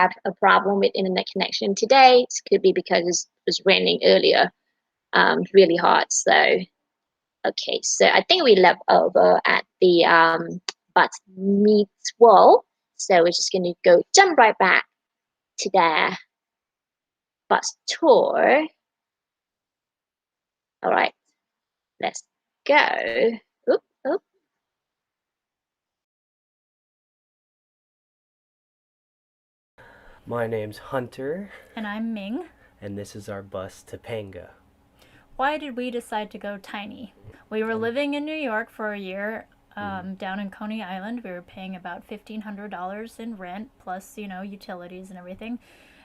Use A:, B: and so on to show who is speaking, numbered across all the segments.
A: have a problem with internet connection today. It could be because it was raining earlier, really hard. So, okay, so I think we left over at the but meets wall. So we're just gonna go jump right back to their bus tour. All right, let's go. Oop, oop.
B: My name's Hunter,
C: And I'm Ming.
B: and this is our bus to Panga.
C: Why did we decide to go tiny? We were living in New York for a year, down in Coney Island. We were paying about $1,500 in rent, plus, utilities and everything.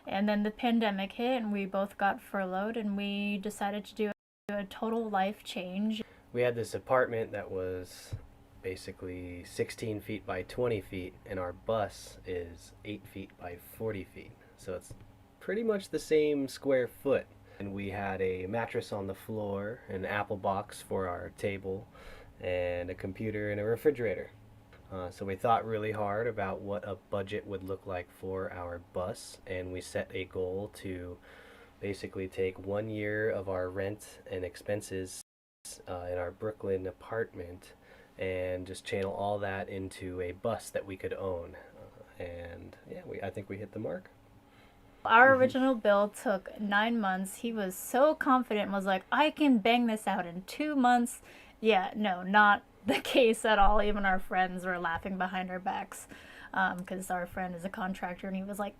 C: And then the pandemic hit, and we both got furloughed, and we decided to do a total life change.
B: We had this apartment that was basically 16 feet by 20 feet, and our bus is 8 feet by 40 feet. So it's pretty much the same square foot. And we had a mattress on the floor, an apple box for our table, and a computer and a refrigerator. So we thought really hard about what a budget would look like for our bus, and we set a goal to basically take 1 year of our rent and expenses in our Brooklyn apartment and just channel all that into a bus that we could own. And yeah, I think we hit the mark.
C: Our original bill took 9 months. He was so confident and was like, I can bang this out in 2 months. Yeah, no, not the case at all. Even our friends were laughing behind our backs because our friend is a contractor and he was like,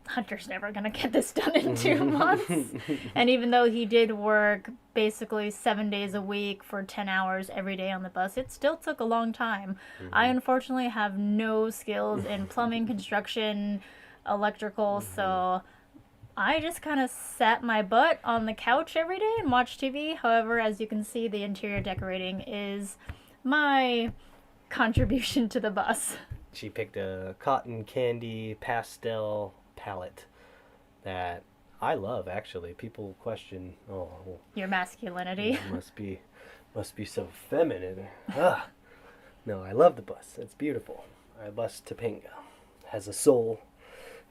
C: Hunter's never going to get this done in 2 months. And even though he did work basically 7 days a week for 10 hours every day on the bus, it still took a long time. I unfortunately have no skills in plumbing, construction, electrical, so I just kind of sat my butt on the couch every day and watched TV. However, as you can see, the interior decorating is my contribution to the bus.
B: She picked a cotton candy pastel palette that I love. Actually, people question, "Oh, well,
C: Your masculinity.
B: must be so feminine." Ah, no, I love the bus. It's beautiful. Our bus Topanga has a soul.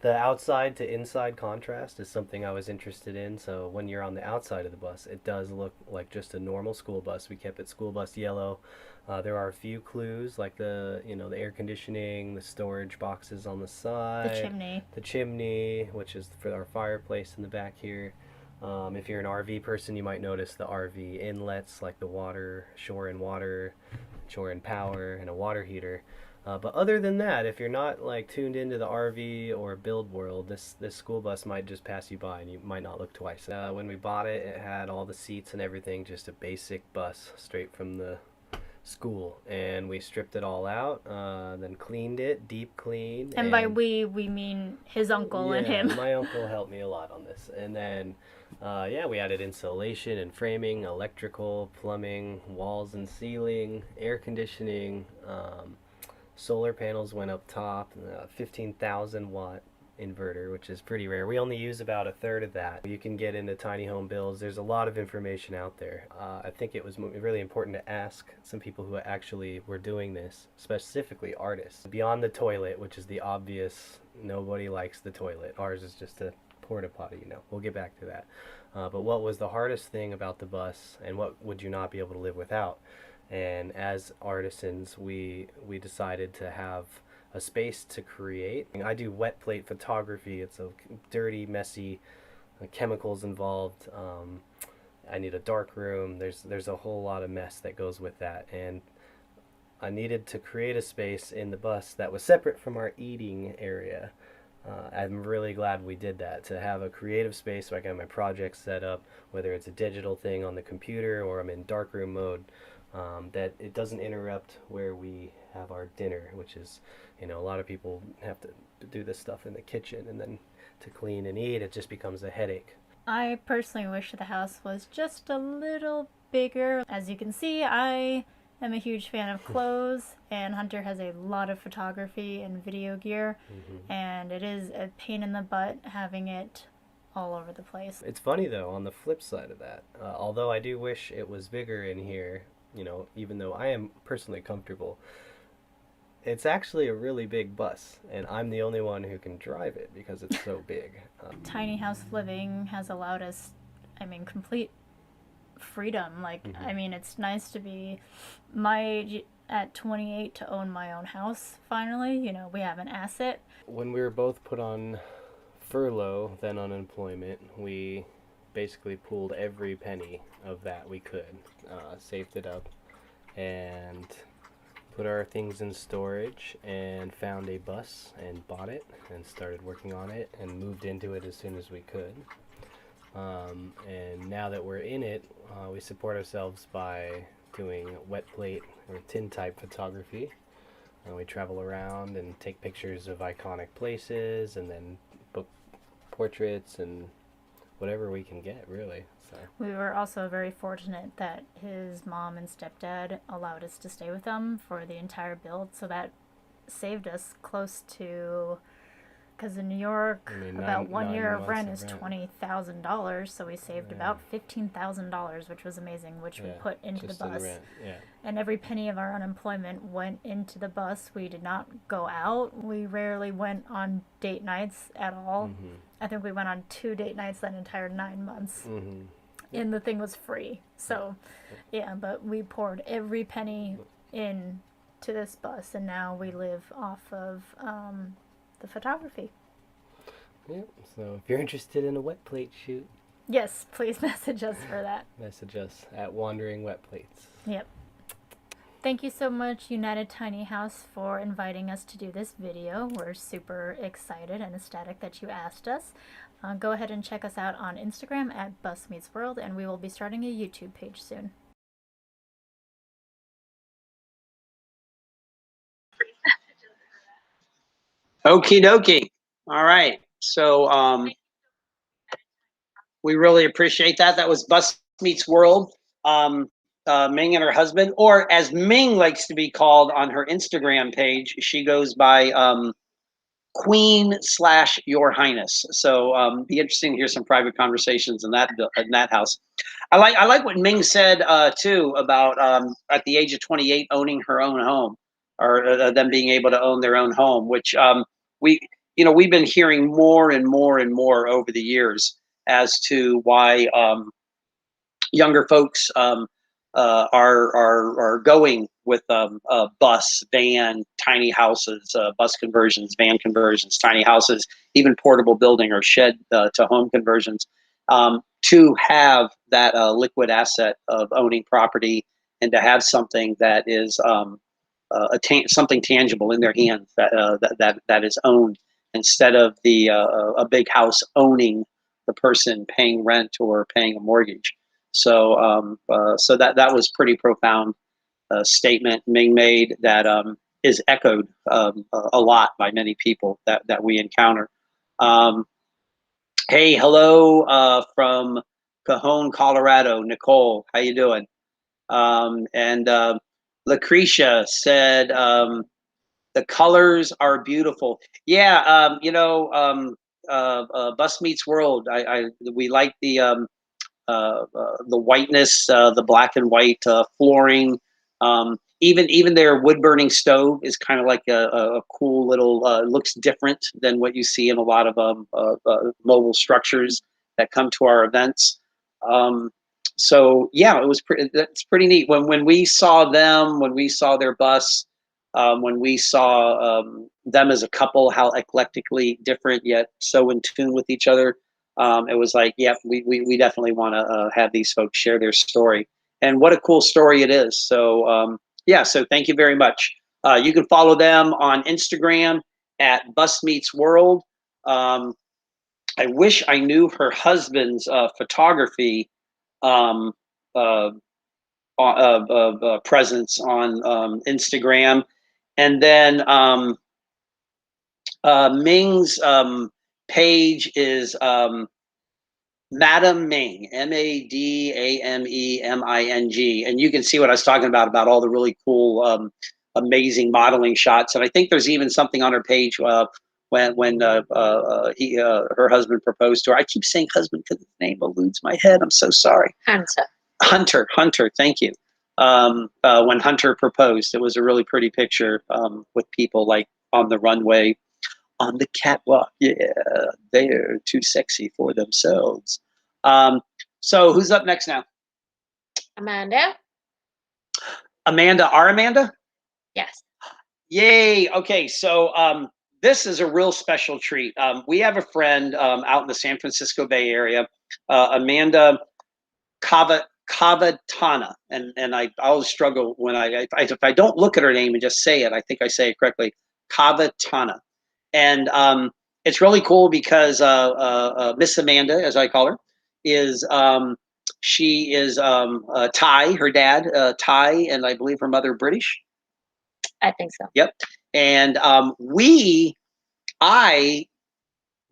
B: The outside to inside contrast is something I was interested in. So when you're on the outside of the bus, it does look like just a normal school bus. We kept it school bus yellow. There are a few clues like the air conditioning, the storage boxes on the side, the chimney, which is for our fireplace in the back here. If you're an RV person, you might notice the RV inlets like the water, shore and power, and a water heater. But other than that, if you're not like tuned into the RV or build world, this school bus might just pass you by and you might not look twice. When we bought it, it had all the seats and everything, just a basic bus straight from the school, and we stripped it all out, then cleaned it, deep clean.
C: And by we mean his uncle and him.
B: My uncle helped me a lot on this, and then we added insulation and framing, electrical, plumbing, walls and ceiling, air conditioning. Solar panels went up top, 15,000 watt inverter, which is pretty rare. We only use about a third of that. You can get into tiny home builds. There's a lot of information out there. I think it was really important to ask some people who actually were doing this, specifically artists. Beyond the toilet, which is the obvious, nobody likes the toilet. Ours is just a porta potty, We'll get back to that. But what was the hardest thing about the bus, and what would you not be able to live without? And as artisans, we decided to have a space to create. I do wet plate photography. It's a dirty, messy, chemicals involved. I need a dark room. There's a whole lot of mess that goes with that, and I needed to create a space in the bus that was separate from our eating area. I'm really glad we did that, to have a creative space so I can have my projects set up, whether it's a digital thing on the computer or I'm in darkroom mode. That it doesn't interrupt where we have our dinner, which is, a lot of people have to do this stuff in the kitchen, and then to clean and eat, it just becomes a headache.
C: I personally wish the house was just a little bigger. As you can see, I am a huge fan of clothes, and Hunter has a lot of photography and video gear, and it is a pain in the butt having it all over the place.
B: It's funny though, on the flip side of that, although I do wish it was bigger in here, even though I am personally comfortable, It's actually a really big bus, and I'm the only one who can drive it because it's so big.
C: Tiny house living has allowed us, I mean, complete freedom. Like, I mean, it's nice to be my age at 28 to own my own house finally. You know, we have an asset.
B: When we were both put on furlough, then unemployment, we basically pooled every penny of that we could, saved it up, and put our things in storage, and found a bus and bought it and started working on it and moved into it as soon as we could. And now that we're in it, we support ourselves by doing wet plate or tin type photography. And we travel around and take pictures of iconic places and then book portraits and whatever we can get, really. So
C: We were also very fortunate that his mom and stepdad allowed us to stay with them for the entire build, so that saved us close to, because in New York,
B: I mean,
C: about 1 year of
B: months
C: rent
B: of
C: is
B: rent.
C: $20,000, so we saved about $15,000, which was amazing, which we
B: Yeah,
C: put into the
B: just in
C: bus.
B: rent, yeah.
C: And every penny of our unemployment went into the bus. We did not go out. We rarely went on date nights at all. I think we went on 2 date nights that entire 9 months. And the thing was free. So, yeah, but we poured every penny in to this bus, and now we live off of the photography.
B: Yeah. So if you're interested in a wet plate shoot,
C: Yes, please message us for that.
B: message us at Wandering Wet Plates.
C: Yep. Thank you so much, United Tiny House, for inviting us to do this video. We're super excited and ecstatic that you asked us. Go ahead and check us out on Instagram at Bus Meets World, and we will be starting a YouTube page soon.
D: Okie dokie. All right. So we really appreciate that. That was Bus Meets World. Ming and her husband, or as Ming likes to be called on her Instagram page, she goes by Queen/Your Highness. So be interesting to hear some private conversations in that house. I like what Ming said too about at the age of 28 owning her own home, or them being able to own their own home, which we've been hearing more and more and more over the years as to why younger folks are going with bus, van, tiny houses, bus conversions, van conversions, tiny houses, even portable building or shed to home conversions, to have that liquid asset of owning property and to have something that is something tangible in their hands that is owned, instead of a big house owning the person paying rent or paying a mortgage. So that was pretty profound statement Ming made that is echoed a lot by many people that we encounter. Hey, hello from Cajon, Colorado, Nicole. How you doing? And Lucretia said the colors are beautiful. Yeah, Bus Meets World. We like the whiteness, the black and white flooring. Even their wood burning stove is kind of like a cool little. Looks different than what you see in a lot of mobile structures that come to our events. So yeah, that's pretty neat. When we saw them, when we saw their bus, when we saw them as a couple, how eclectically different yet so in tune with each other. It was like, yeah, we definitely want to have these folks share their story, and what a cool story it is. So yeah, so thank you very much. You can follow them on Instagram at Bus Meets World. I wish I knew her husband's photography presence on Instagram, and then Ming's page is Madam Ming, MADAMEMING, and you can see what I was talking about all the really cool, amazing modeling shots. And I think there's even something on her page when her husband proposed to her. I keep saying husband because his name eludes my head. I'm so sorry.
A: Hunter.
D: Hunter. Thank you. when Hunter proposed. It was a really pretty picture with people like on the runway, on the catwalk. Yeah, they're too sexy for themselves. So who's up next now?
A: Amanda?
D: Amanda, our Amanda?
A: Yes.
D: Yay. Okay, so this is a real special treat. We have a friend out in the San Francisco Bay Area, Amanda Cavatana, and I always struggle when if I don't look at her name and just say it, I think I say it correctly, Cavatana. And it's really cool because Miss Amanda, as I call her, is she is Thai. Her dad Thai, and I believe her mother British.
A: I think so.
D: Yep. And I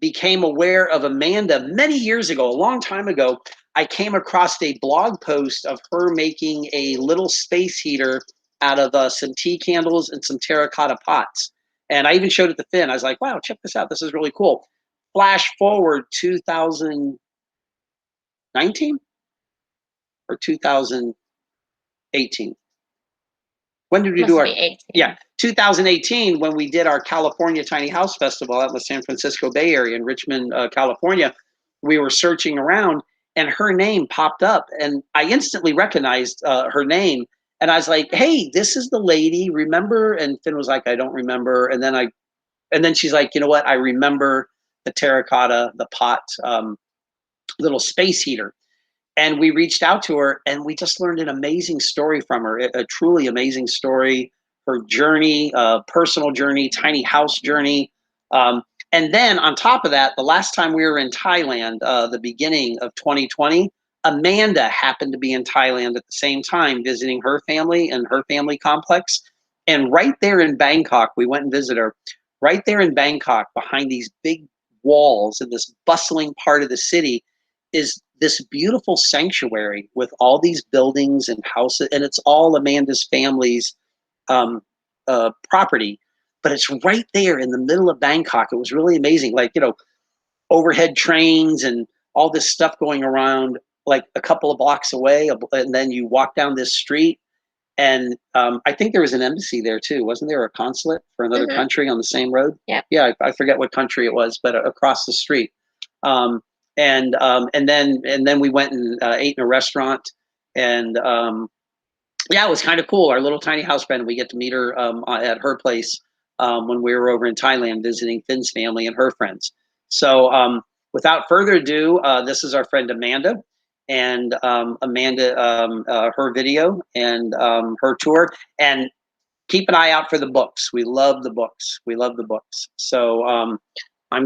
D: became aware of Amanda many years ago, a long time ago. I came across a blog post of her making a little space heater out of some tea candles and some terracotta pots. And I even showed it to Finn. I was like, wow, check this out. This is really cool. Flash forward 2019 or 2018. When did we do our 2018, when we did our California Tiny House Festival out in the San Francisco Bay Area in Richmond, California. We were searching around and her name popped up and I instantly recognized her name. And I was like, hey, this is the lady, remember? And Finn was like, I don't remember. And then she's like, you know what? I remember the terracotta, the pot, little space heater. And we reached out to her and we just learned an amazing story from her, a truly amazing story, her journey, personal journey, tiny house journey. And then on top of that, the last time we were in Thailand, the beginning of 2020, Amanda happened to be in Thailand at the same time, visiting her family and her family complex. And right there in Bangkok, we went and visited her. Right there in Bangkok, behind these big walls in this bustling part of the city, is this beautiful sanctuary with all these buildings and houses, and it's all Amanda's family's property. But it's right there in the middle of Bangkok. It was really amazing. Like, you know, overhead trains and all this stuff going around like a couple of blocks away. And then you walk down this street. And I think there was an embassy there too. Wasn't there a consulate for another country on the same road?
A: Yeah.
D: Yeah, I forget what country it was, but across the street. And then we went and ate in a restaurant. And yeah, it was kind of cool. Our little tiny house friend, we get to meet her at her place when we were over in Thailand visiting Finn's family and her friends. So without further ado, this is our friend Amanda. And Amanda, her video and her tour. And keep an eye out for the books. We love the books. We love the books. So I'm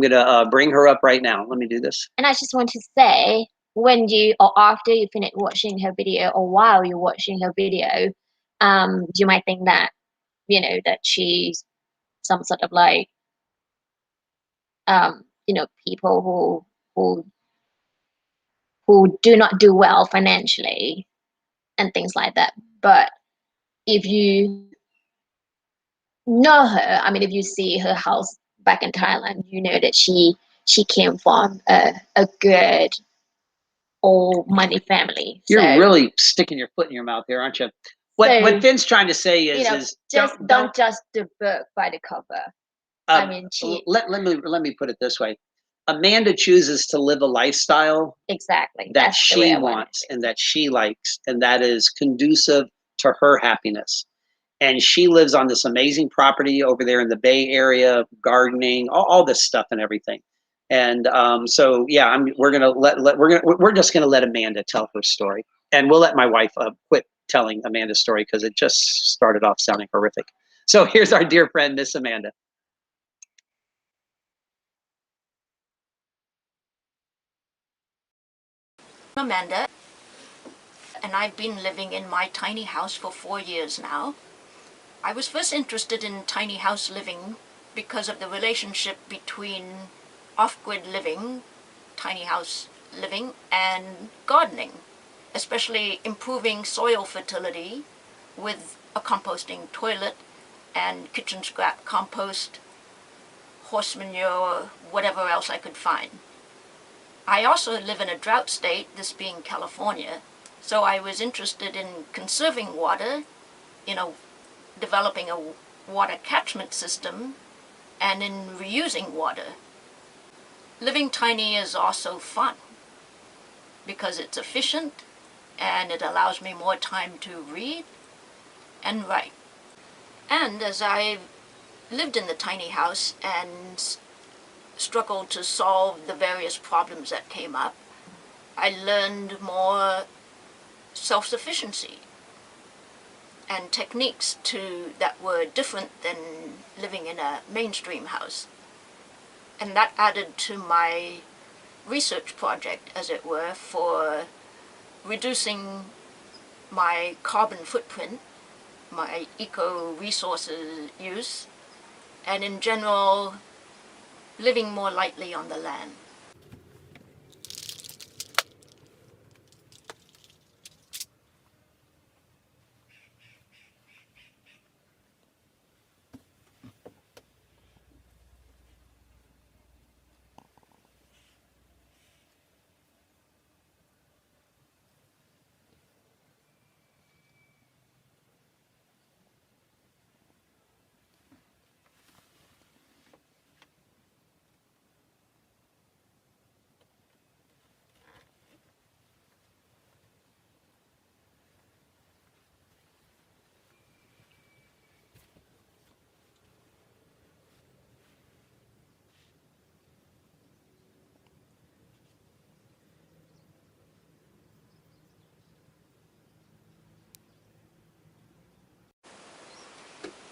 D: going to bring her up right now. Let me do this.
A: And I just want to say, when you, or after you finish watching her video, or while you're watching her video, you might think that, you know, that she's some sort of like, you know, people who do not do well financially and things like that. But if you know her, I mean, if you see her house back in Thailand, you know that she came from a good old money family.
D: You're really sticking your foot in your mouth here, aren't you? What Finn's trying to say is,
A: you know, don't judge the book by the cover. I mean,
D: let me put it this way. Amanda chooses to live a lifestyle that she wants and that she likes, and that is conducive to her happiness. And she lives on this amazing property over there in the Bay Area, gardening, all this stuff and everything. And so yeah, we're just gonna let Amanda tell her story, and we'll let my wife quit telling Amanda's story because it just started off sounding horrific. So here's our dear friend, Miss Amanda.
E: Amanda, and I've been living in my tiny house for 4 years now. I was first interested in tiny house living because of the relationship between off-grid living, tiny house living, and gardening, especially improving soil fertility with a composting toilet and kitchen scrap compost, horse manure, whatever else I could find. I also live in a drought state, this being California, So I was interested in conserving water, developing a water catchment system, and in reusing water. Living tiny is also fun because it's efficient and it allows me more time to read and write. And as I lived in the tiny house and struggled to solve the various problems that came up, I learned more self-sufficiency and techniques that were different than living in a mainstream house. And that added to my research project, as it were, for reducing my carbon footprint, my eco-resources use, and in general, living more lightly on the land.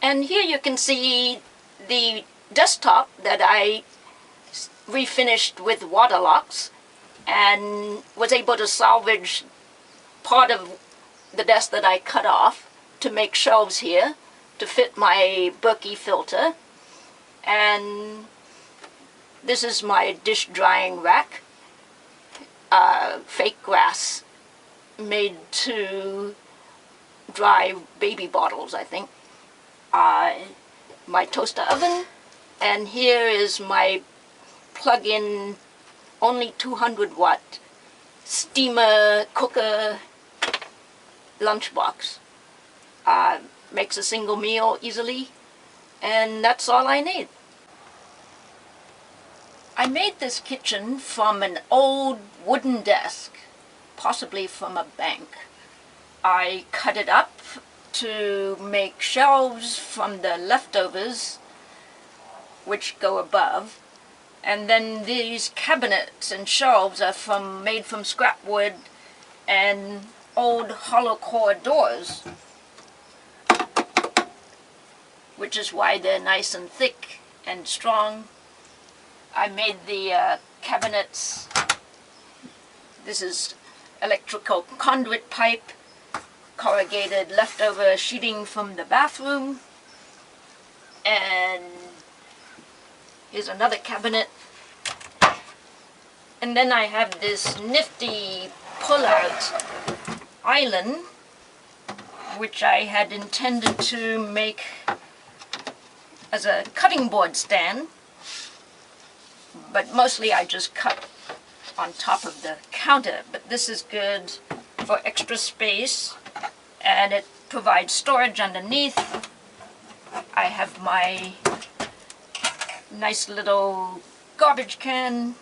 E: And here you can see the desktop that I refinished with Waterlox and was able to salvage part of the desk that I cut off to make shelves here to fit my Berkey filter. And this is my dish drying rack, fake grass made to dry baby bottles, I think. My toaster oven, and here is my plug-in, only 200 watt steamer cooker lunchbox. Makes a single meal easily, and that's all I need. I made this kitchen from an old wooden desk, possibly from a bank. I cut it up to make shelves from the leftovers, which go above, and then these cabinets and shelves are made from scrap wood and old hollow core doors, which is why they're nice and thick and strong. I made the cabinets. This is electrical conduit pipe, corrugated leftover sheeting from the bathroom, and here's another cabinet. And then I have this nifty pull-out island, which I had intended to make as a cutting board stand, but mostly I just cut on top of the counter. But this is good for extra space, and it provides storage underneath. I have my nice little garbage can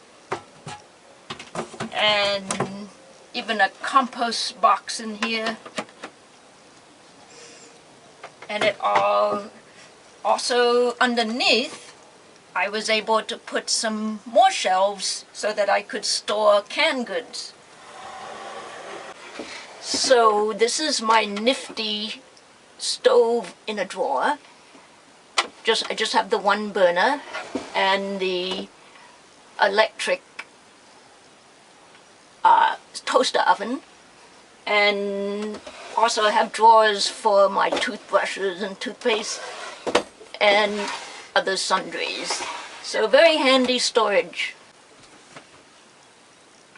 E: and even a compost box in here. And it all also underneath I was able to put some more shelves so that I could store canned goods. So this is my nifty stove in a drawer. I just have the one burner and the electric toaster oven, and also I have drawers for my toothbrushes and toothpaste and other sundries. So very handy storage.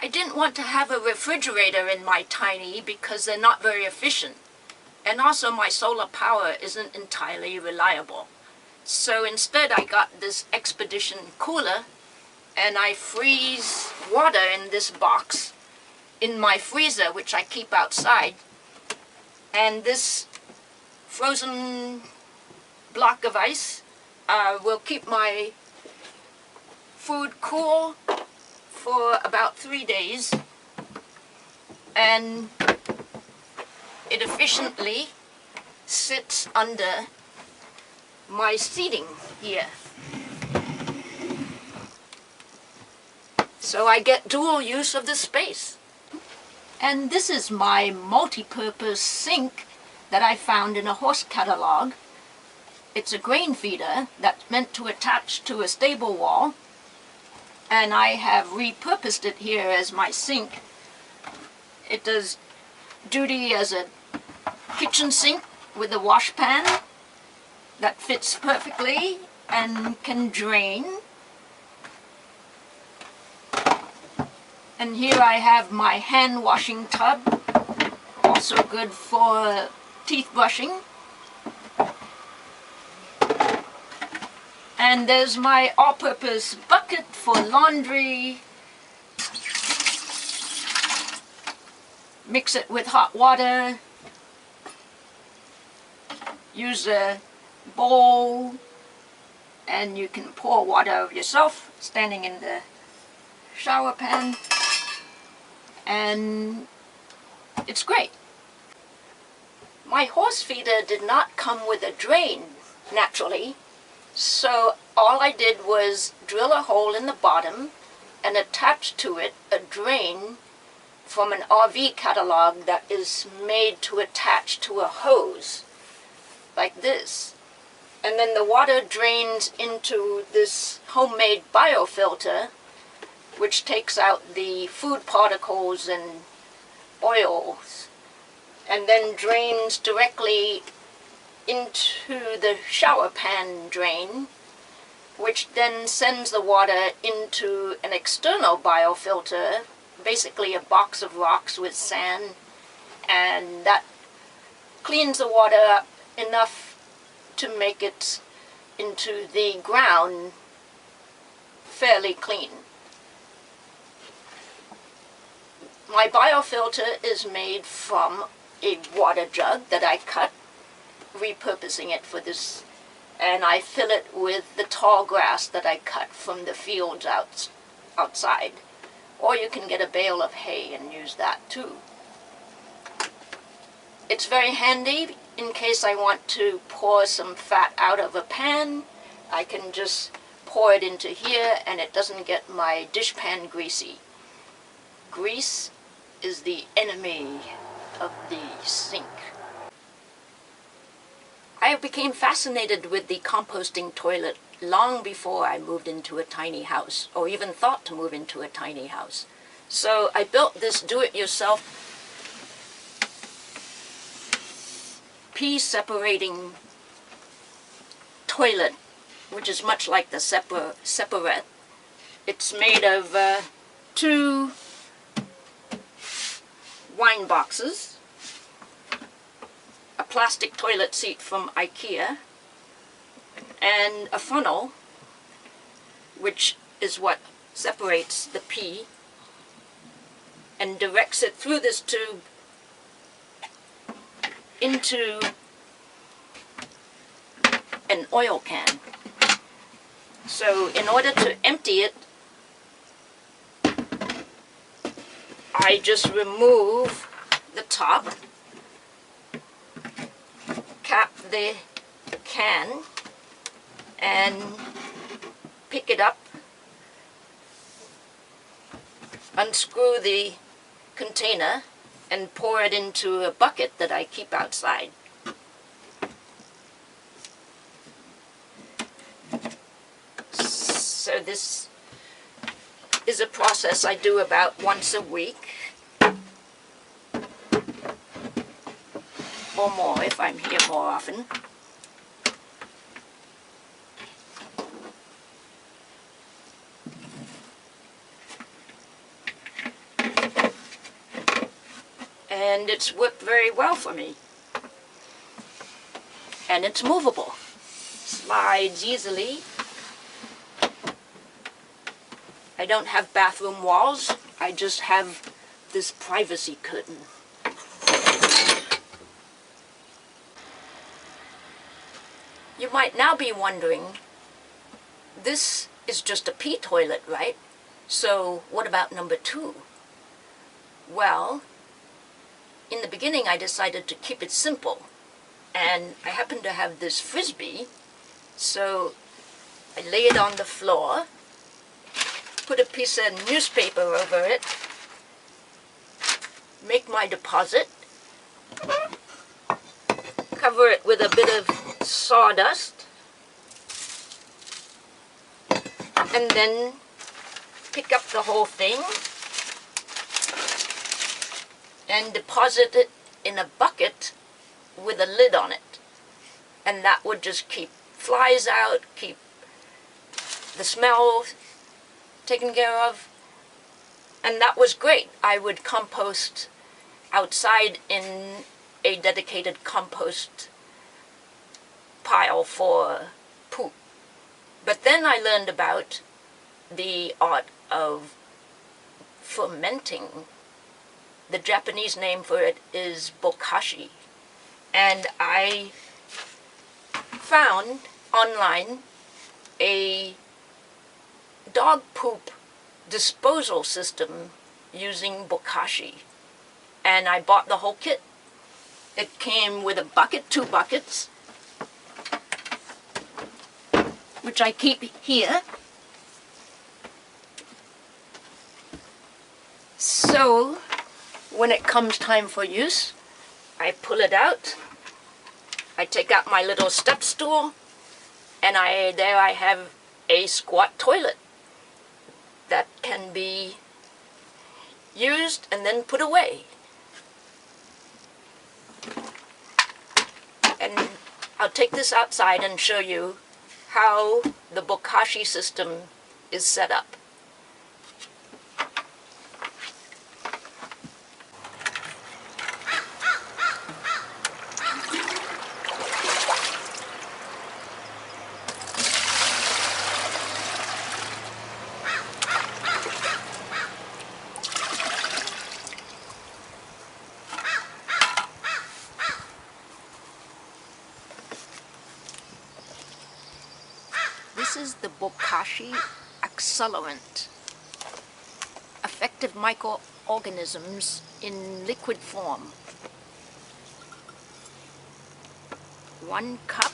E: I didn't want to have a refrigerator in my tiny because they're not very efficient. And also my solar power isn't entirely reliable. So instead I got this Expedition cooler, and I freeze water in this box, in my freezer, which I keep outside. And this frozen block of ice will keep my food cool for about 3 days, and it efficiently sits under my seating here. So I get dual use of the space. And this is my multi-purpose sink that I found in a horse catalog. It's a grain feeder that's meant to attach to a stable wall, and I have repurposed it here as my sink. It does duty as a kitchen sink with a wash pan that fits perfectly and can drain. And here I have my hand washing tub, also good for teeth brushing. And there's my all-purpose bucket for laundry. Mix it with hot water. Use a bowl, and you can pour water over yourself standing in the shower pan. And it's great. My horse feeder did not come with a drain, naturally, so all I did was drill a hole in the bottom and attach to it a drain from an RV catalog that is made to attach to a hose, like this. And then the water drains into this homemade biofilter, which takes out the food particles and oils, and then drains directly into the shower pan drain, which then sends the water into an external biofilter, basically a box of rocks with sand, and that cleans the water up enough to make it into the ground fairly clean. My biofilter is made from a water jug that I cut, repurposing it for this, and I fill it with the tall grass that I cut from the fields outside. Or you can get a bale of hay and use that too. It's very handy in case I want to pour some fat out of a pan. I can just pour it into here and it doesn't get my dishpan greasy. Grease is the enemy of the sink. I became fascinated with the composting toilet long before I moved into a tiny house, or even thought to move into a tiny house. So I built this do-it-yourself pee separating toilet, which is much like the Separate. It's made of 2 wine boxes, a plastic toilet seat from IKEA, and a funnel, which is what separates the pee and directs it through this tube into an oil can. So in order to empty it, I just remove the top, cap the can, and pick it up, unscrew the container, and pour it into a bucket that I keep outside. So this is a process I do about once a week, or more if I'm here more often. And it's worked very well for me. And it's movable. Slides easily. I don't have bathroom walls. I just have this privacy curtain. You might now be wondering, this is just a pee toilet, right? So what about number 2? Well, in the beginning I decided to keep it simple, and I happen to have this Frisbee, so I lay it on the floor, put a piece of newspaper over it, make my deposit, cover it with a bit of sawdust, and then pick up the whole thing and deposit it in a bucket with a lid on it. And that would just keep flies out, keep the smell taken care of. And that was great. I would compost outside in a dedicated compost pile for poop. But then I learned about the art of fermenting. The Japanese name for it is bokashi. And I found online a dog poop disposal system using bokashi. And I bought the whole kit. It came with a bucket, 2 buckets, which I keep here. So, when it comes time for use, I pull it out, I take out my little step stool, and there I have a squat toilet that can be used and then put away. And I'll take this outside and show you how the bokashi system is set up. This is the bokashi accelerant. Effective microorganisms in liquid form. 1 cup.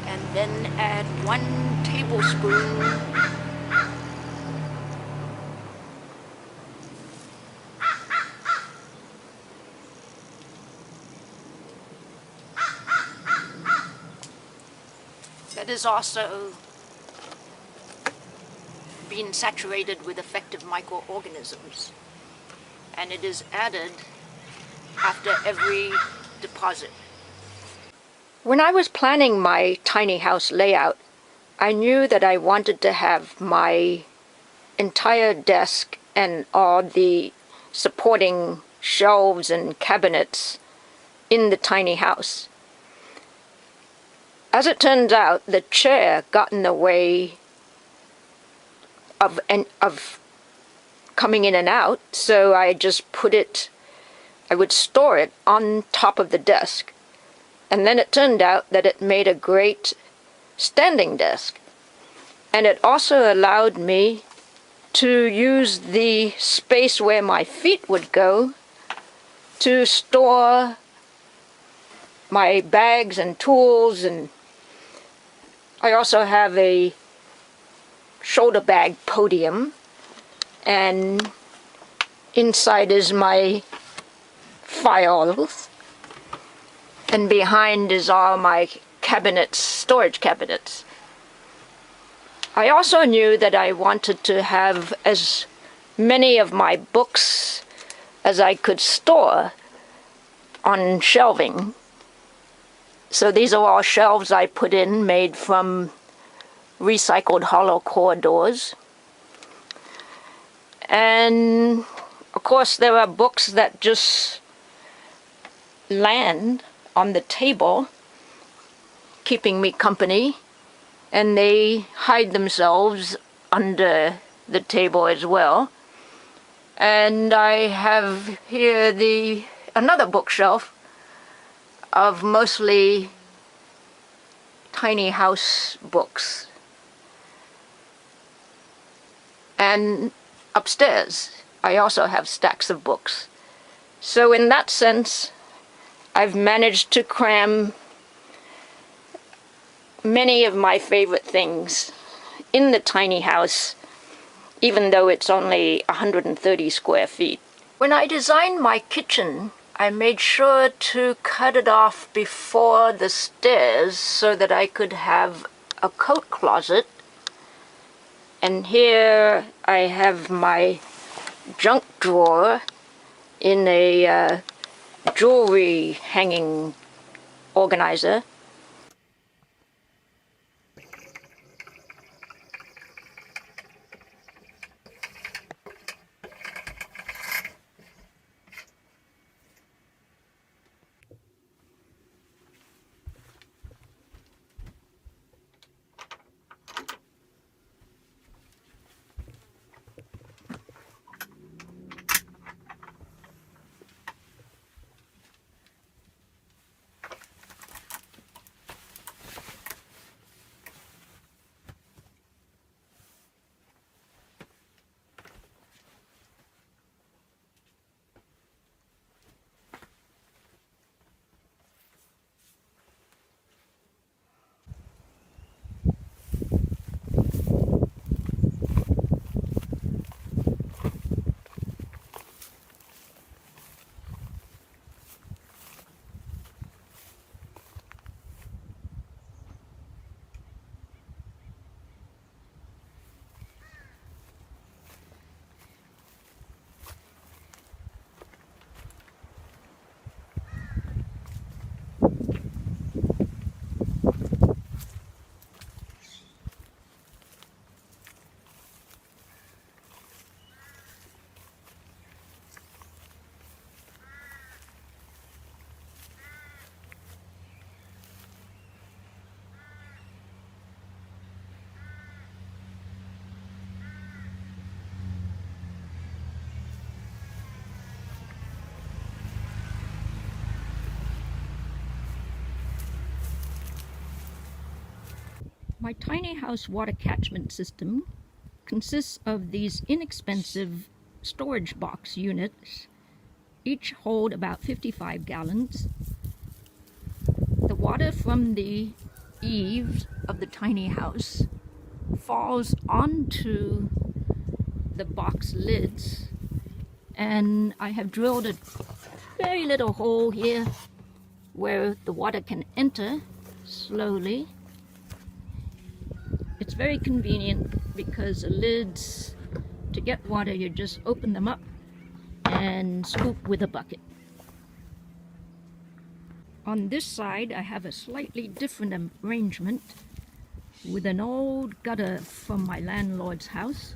E: And then add 1 tablespoon that is also being saturated with effective microorganisms, and it is added after every deposit. When I was planning my tiny house layout, I knew that I wanted to have my entire desk and all the supporting shelves and cabinets in the tiny house. As it turns out, the chair got in the way of coming in and out, so I just I would store it on top of the desk. And then it turned out that it made a great standing desk. And it also allowed me to use the space where my feet would go to store my bags and tools, and I also have a shoulder bag podium, and inside is my files, and behind is all my cabinets, storage cabinets. I also knew that I wanted to have as many of my books as I could store on shelving. So these are all shelves I put in, made from recycled hollow core doors. And Of course, there are books that just land on the table, keeping me company, and they hide themselves under the table as well. And I have here another bookshelf of mostly tiny house books. And upstairs, I also have stacks of books. So in that sense, I've managed to cram many of my favorite things in the tiny house, even though it's only 130 square feet. When I designed my kitchen, I made sure to cut it off before the stairs so that I could have a coat closet. And here I have my junk drawer in a jewelry hanging organizer. My tiny house water catchment system consists of these inexpensive storage box units. Each hold about 55 gallons. The water from the eaves of the tiny house falls onto the box lids, and I have drilled a very little hole here where the water can enter slowly. It's very convenient because the lids, to get water, you just open them up and scoop with a bucket. On this side, I have a slightly different arrangement with an old gutter from my landlord's house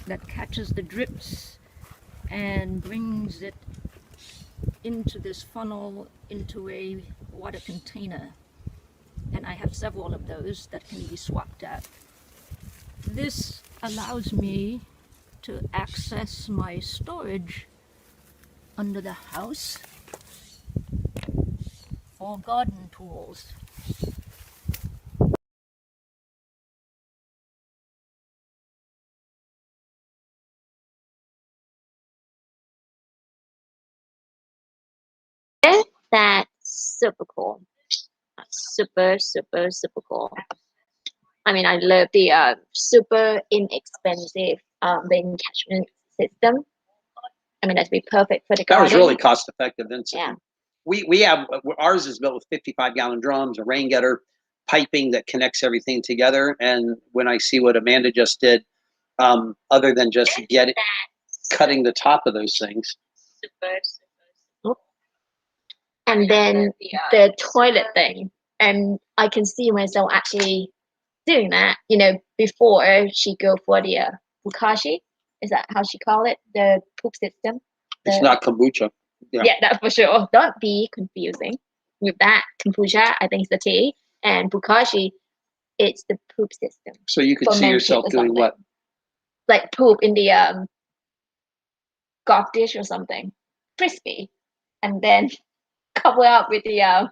E: that catches the drips and brings it into this funnel into a water container. And I have several of those that can be swapped out. This allows me to access my storage under the house for garden tools.
A: That's super cool. Super cool. I mean, I love the super inexpensive rain catchment system. I mean, that'd be perfect for the
D: That was
A: garden.
D: really cost effective. And so
A: Yeah.
D: we have, ours is built with 55-gallon drums, a rain gutter, piping that connects everything together. And when I see what Amanda just did, other than just cutting the top of those things.
A: And then the toilet thing, and I can see myself actually doing that, you know, before she go for the Bukashi. Is that how she call it? The poop system.
D: It's
A: The-
D: not kombucha. Yeah.
A: Yeah, that for sure. Don't be confusing with that. Kombucha, I think, is the tea, and bukashi, it's the poop system.
D: So you could see
A: Fermented
D: yourself
A: or
D: doing
A: something.
D: what?
A: Like poop in the golf dish or something, crispy, and then cover up with the.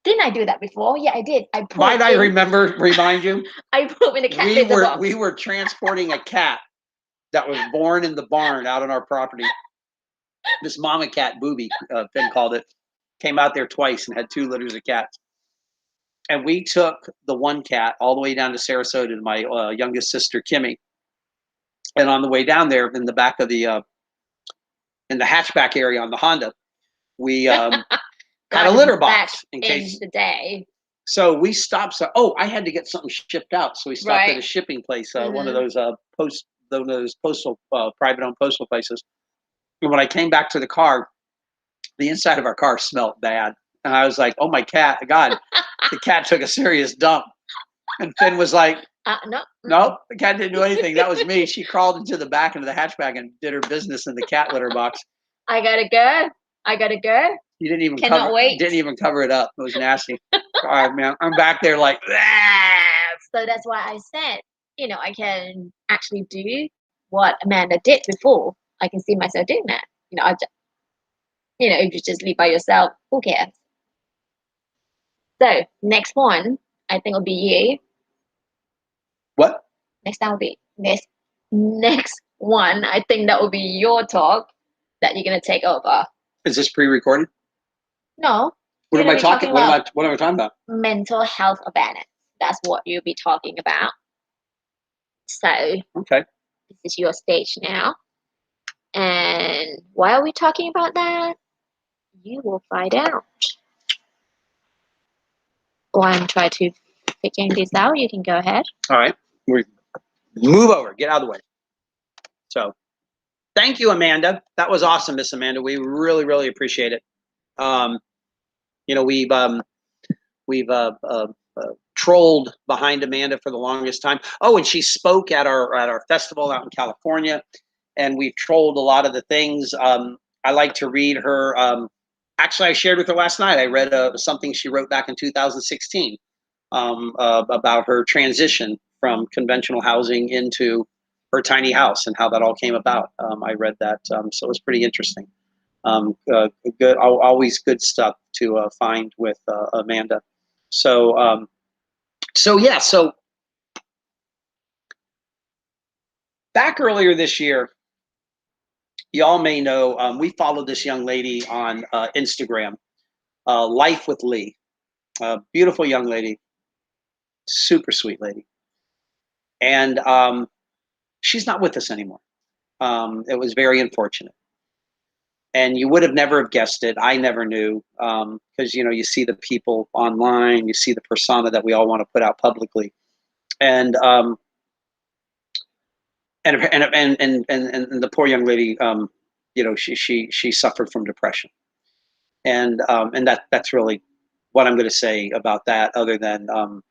A: Didn't I do that before? Yeah, I did. I put.
D: Might I remind you?
A: I put in the cat
D: we
A: litter
D: were
A: box.
D: we were transporting a cat that was born in the barn out on our property. This mama cat, Booby, Finn called it, came out there twice and had 2 litters of cats. And we took the one cat all the way down to Sarasota to my youngest sister, Kimmy. And on the way down there, in the back of the in the hatchback area on the Honda, we had a litter box in case.
A: the day.
D: So we stopped. So, I had to get something shipped out. So we stopped at a
A: Right.
D: shipping place, one of
A: Mhm.
D: those postal private-owned postal places. And when I came back to the car, the inside of our car smelled bad, and I was like, "Oh my God, the cat took a serious dump." And Finn was like,
A: No.
D: "Nope, the cat didn't do anything. That was me." She crawled into the back into the hatchback and did her business in the cat litter box.
A: I gotta go. I gotta go.
D: You didn't even
A: Cannot wait.
D: Didn't even cover it up. It was nasty. All right, man. I'm back there like,
A: So that's why I said, I can actually do what Amanda did before. I can see myself doing that. If you just live by yourself, who cares? So next one, I think will be you.
D: what?
A: Next time will be next one. I think that will be your talk that you're gonna take over.
D: Is this pre-recorded?
A: No,
D: What
A: You're
D: am I
A: gonna be
D: talking?
A: talking
D: What am I talking about?
A: mental health awareness. That's what you'll be talking about. So
D: Okay.
A: this is your stage now. And why are we talking about that? You will find out. While I'm trying to figure this out, you can go ahead.
D: All right. We move over. Get out of the way. So, thank you, Amanda. That was awesome, Miss Amanda. We really, really appreciate it. We've trolled behind Amanda for the longest time. Oh, and she spoke at our festival out in California, and we've trolled a lot of the things. I like to read her. Actually, I shared with her last night. I read something she wrote back in 2016 about her transition from conventional housing into her tiny house and how that all came about. I read that, so it was pretty interesting. Good, always good stuff to find with Amanda. So back earlier this year, y'all may know we followed this young lady on Instagram, Life with Lee, beautiful young lady, super sweet lady, and she's not with us anymore. It was very unfortunate. And you would have never have guessed it. I never knew because you see the people online, you see the persona that we all want to put out publicly, and the poor young lady, she suffered from depression, and that's really what I'm going to say about that. Other than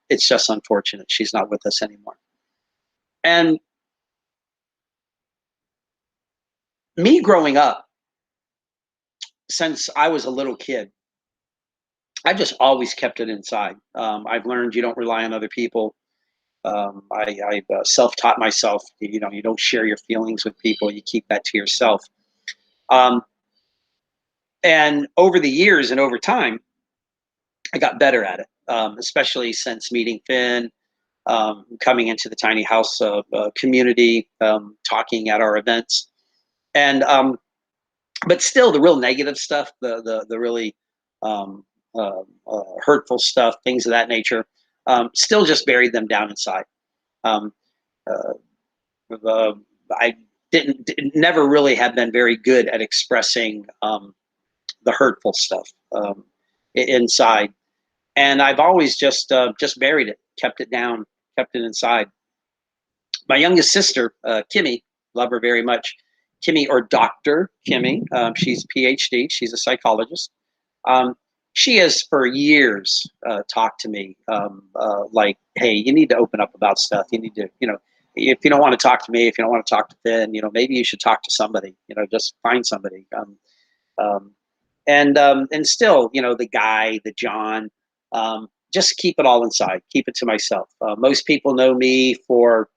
D: it's just unfortunate she's not with us anymore. And me growing up, since I was a little kid, I just always kept it inside. I've learned you don't rely on other people. I've self-taught myself. You don't share your feelings with people. You keep that to yourself. And over the years and over time, I got better at it, especially since meeting Finn, coming into the tiny house community, talking at our events, and but still, the real negative stuff, the really hurtful stuff, things of that nature, still just buried them down inside. I never really have been very good at expressing the hurtful stuff inside, and I've always just buried it, kept it down, kept it inside. My youngest sister, Kimmy, love her very much. Kimmy, or Dr. Kimmy, she's a PhD. She's a psychologist. She has for years talked to me like, "Hey, you need to open up about stuff. You need to, if you don't want to talk to me, if you don't want to talk to Finn, maybe you should talk to somebody. Just find somebody. And still, the guy, the John, just keep it all inside. Keep it to myself. Most people know me for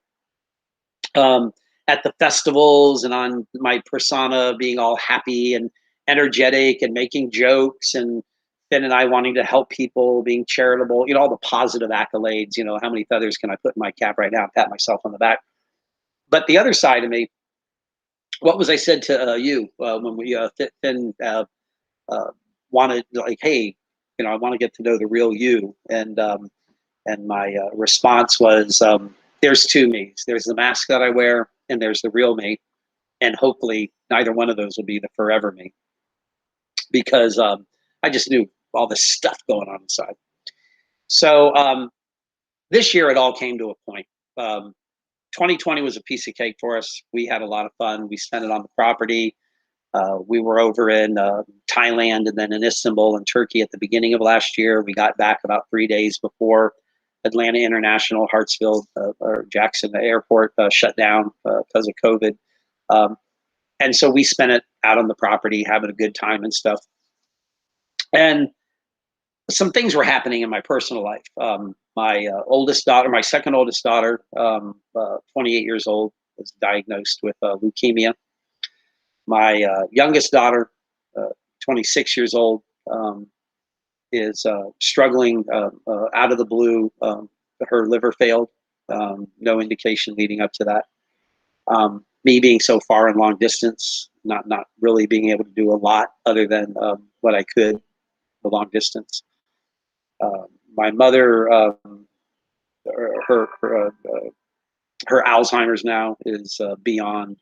D: at the festivals and on my persona being all happy and energetic and making jokes, and Finn and I wanting to help people, being charitable, all the positive accolades. How many feathers can I put in my cap right now and pat myself on the back? But the other side of me, what was I said to you when we Finn wanted, like, hey, I want to get to know the real you, and my response was, there's two me's. There's the mask that I wear, and there's the real me, and hopefully neither one of those will be the forever me, because I just knew all this stuff going on inside. So this year it all came to a point. 2020 was a piece of cake for us. We had a lot of fun. We spent it on the property. We were over in Thailand and then in Istanbul and Turkey at the beginning of last year. We got back about 3 days before Atlanta International, Hartsfield, or Jackson, the airport shut down because of COVID. And so we spent it out on the property, having a good time and stuff. And some things were happening in my personal life. My oldest daughter, my second oldest daughter, 28 years old, was diagnosed with leukemia. My youngest daughter, 26 years old, is struggling out of the blue. Her liver failed, no indication leading up to that. Me being so far and long distance, not really being able to do a lot other than what I could, the long distance. My mother, her Alzheimer's now is beyond.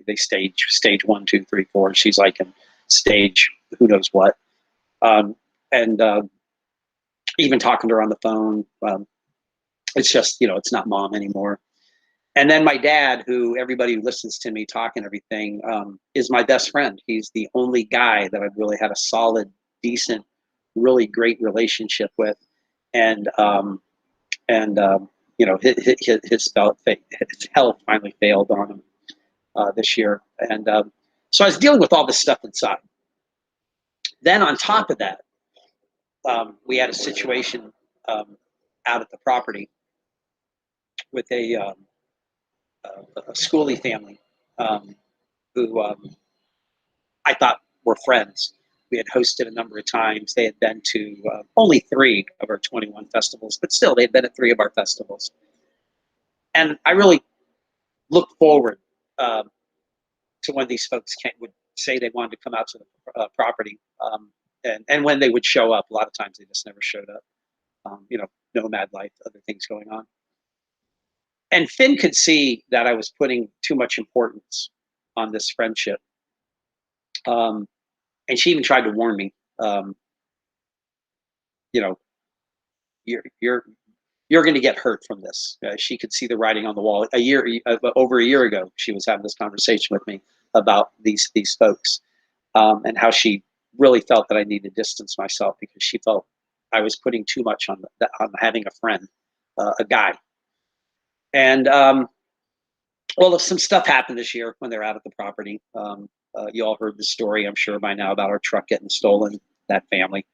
D: They stage 1, 2, 3, 4. She's like in stage who knows what. And even talking to her on the phone, it's just, it's not mom anymore. And then my dad, who everybody who listens to me talk and everything, is my best friend. He's the only guy that I've really had a solid, decent, really great relationship with. And his health finally failed on him this year. And so I was dealing with all this stuff inside. Then on top of that, we had a situation out at the property with a schoolie family who I thought were friends. We had hosted a number of times. They had been to only 3 of our 21 festivals, but still they had been at 3 of our festivals. And I really looked forward to when these folks would say they wanted to come out to the property, and when they would show up. A lot of times they just never showed up. Nomad life, other things going on. And Finn could see that I was putting too much importance on this friendship. And she even tried to warn me, you're going to get hurt from this. She could see the writing on the wall. Over a year ago, she was having this conversation with me about these folks, and how she really felt that I needed to distance myself because she felt I was putting too much on having a friend, a guy. And well, some stuff happened this year when they're out at the property. You all heard the story, I'm sure by now, about our truck getting stolen, that family,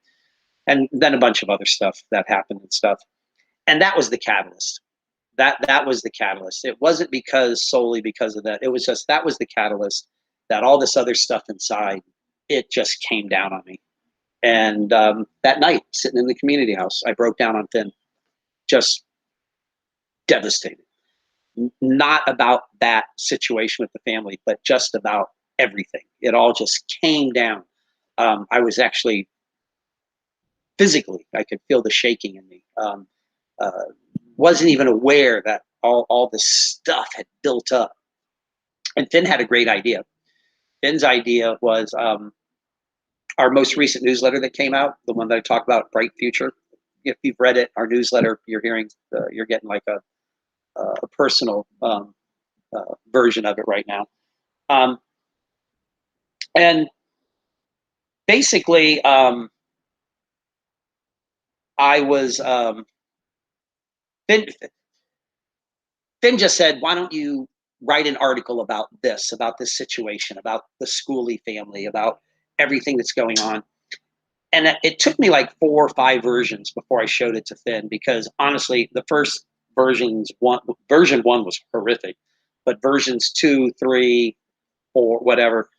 D: and then a bunch of other stuff that happened and stuff. And that was the catalyst. That was the catalyst. It wasn't solely because of that. It was just, that was the catalyst, that all this other stuff inside, it just came down on me. And that night, sitting in the community house, I broke down on Finn, just devastated. Not about that situation with the family, but just about everything. It all just came down. I was actually physically, I could feel the shaking in me. Wasn't even aware that all this stuff had built up. And Finn had a great idea. Finn's idea was our most recent newsletter that came out, the one that I talked about, Bright Future. If you've read it, our newsletter, you're getting like a personal version of it right now. And basically, I was Finn just said, why don't you write an article about this situation, about the Schooley family, about everything that's going on. And it took me like 4 or 5 versions before I showed it to Finn, because honestly, the first version 1 was horrific, but versions 2, 3, 4, whatever,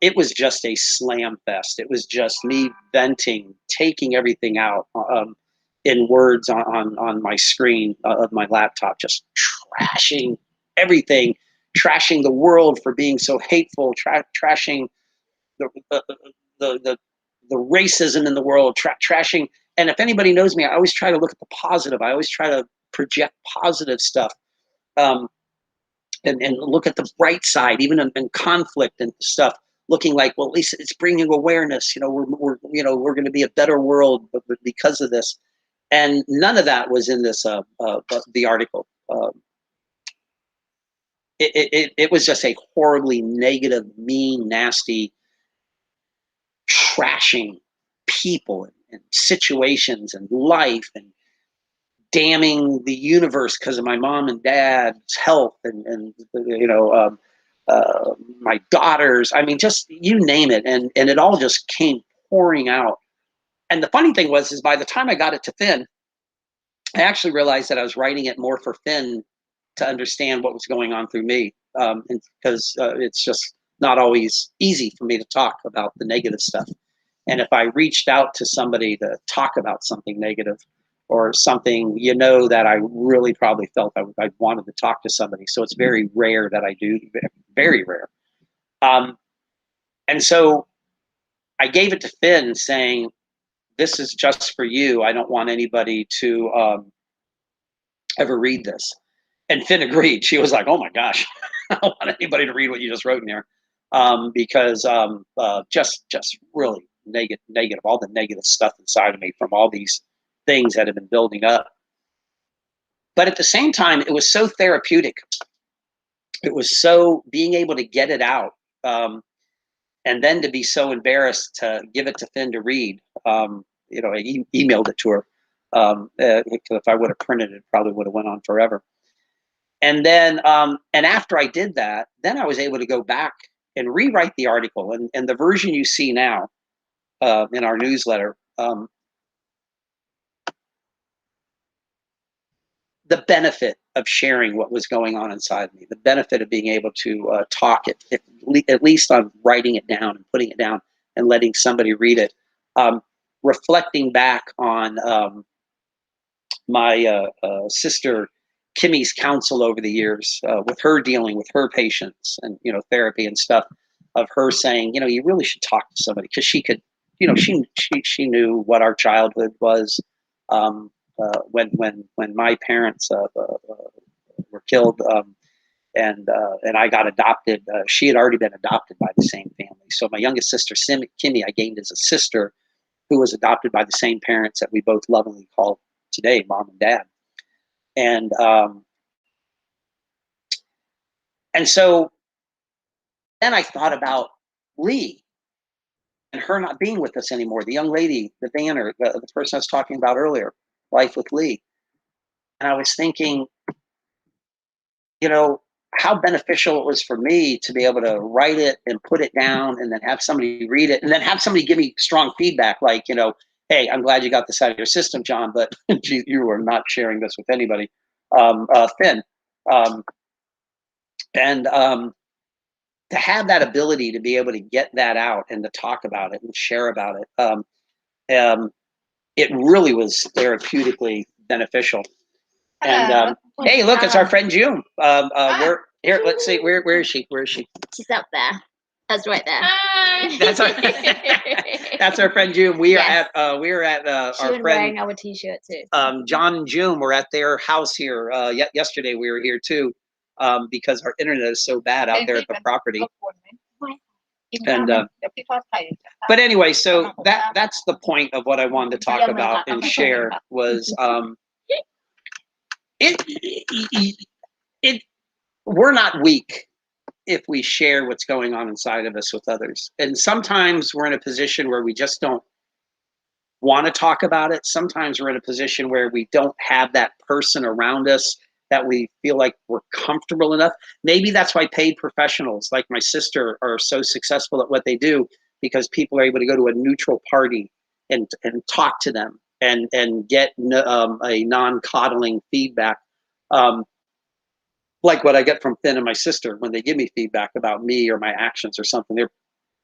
D: it was just a slam fest. It was just me venting, taking everything out in words on my screen of my laptop, just trashing everything, trashing the world for being so hateful, trashing the, the racism in the world, trashing. And if anybody knows me, I always try to look at the positive. I always try to project positive stuff, and look at the bright side, even in conflict and stuff. Looking like, well, at least it's bringing awareness. We're going to be a better world, but because of this. And none of that was in this the article. It was just a horribly negative, mean, nasty, trashing people and situations and life, and damning the universe because of my mom and dad's health and my daughters. I mean, just you name it, and it all just came pouring out. And the funny thing is by the time I got it to Finn, I actually realized that I was writing it more for Finn to understand what was going on through me, because it's just not always easy for me to talk about the negative stuff. And if I reached out to somebody to talk about something negative or something, that I really probably felt I wanted to talk to somebody. So it's very rare that I do, very rare. And so I gave it to Finn saying, this is just for you. I don't want anybody to ever read this. And Finn agreed. She was like, oh my gosh, I don't want anybody to read what you just wrote in here. Because just really negative, all the negative stuff inside of me from all these things that have been building up. But at the same time, it was so therapeutic. It was so being able to get it out, and then to be so embarrassed to give it to Finn to read. I emailed it to her. If I would have printed it, probably would have went on forever. And then, and after I did that, then I was able to go back and rewrite the article. And the version you see now in our newsletter, the benefit of sharing what was going on inside me, the benefit of being able to talk it, at least on writing it down and putting it down and letting somebody read it, reflecting back on my sister Kimmy's counsel over the years, with her dealing with her patients and therapy and stuff, of her saying, you really should talk to somebody, because she could, she knew what our childhood was. When my parents were killed, and I got adopted, she had already been adopted by the same family. So my youngest sister, Kimmy, I gained as a sister, who was adopted by the same parents that we both lovingly call today mom and dad. And so then I thought about Lee and her not being with us anymore. The young lady, the Banner, the person I was talking about earlier, Life with Lee. And I was thinking, how beneficial it was for me to be able to write it and put it down and then have somebody read it and then have somebody give me strong feedback, like, hey, I'm glad you got this out of your system, John, but you are not sharing this with anybody, Finn. And to have that ability to be able to get that out and to talk about it and share about it, it really was therapeutically beneficial. And hey, look, it's our friend June. We're here. Let's see, where is she? Where is she?
A: She's up there. That's right there.
D: That's our friend June. We
A: Yes.
D: are at our
A: Wearing
D: friend
A: our t-shirt too.
D: John and June. We're at their house here. Yesterday we were here too, because our internet is so bad out there at the property. And but anyway, so that's the point of what I wanted to talk about and share was we're not weak if we share what's going on inside of us with others. And sometimes we're in a position where we just don't want to talk about it. Sometimes we're in a position where we don't have that person around us that we feel like we're comfortable enough. Maybe that's why paid professionals like my sister are so successful at what they do, because people are able to go to a neutral party and talk to them and get a non-coddling feedback. Like what I get from Finn and my sister when they give me feedback about me or my actions or something.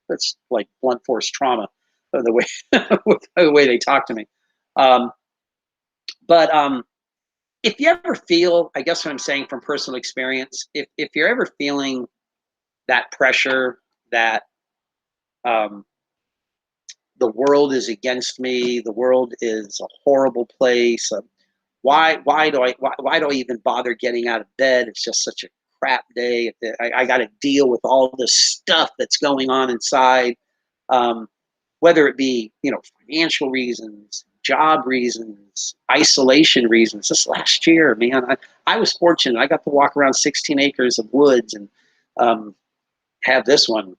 D: It's like blunt force trauma, the way the way they talk to me. But if you ever feel, I guess what I'm saying from personal experience, if you're ever feeling that pressure that the world is against me, the world is a horrible place. Why do I even bother getting out of bed? It's just such a crap day. I got to deal with all this stuff that's going on inside, whether it be financial reasons, job reasons, isolation reasons. This last year, man, I was fortunate. I got to walk around 16 acres of woods and have this one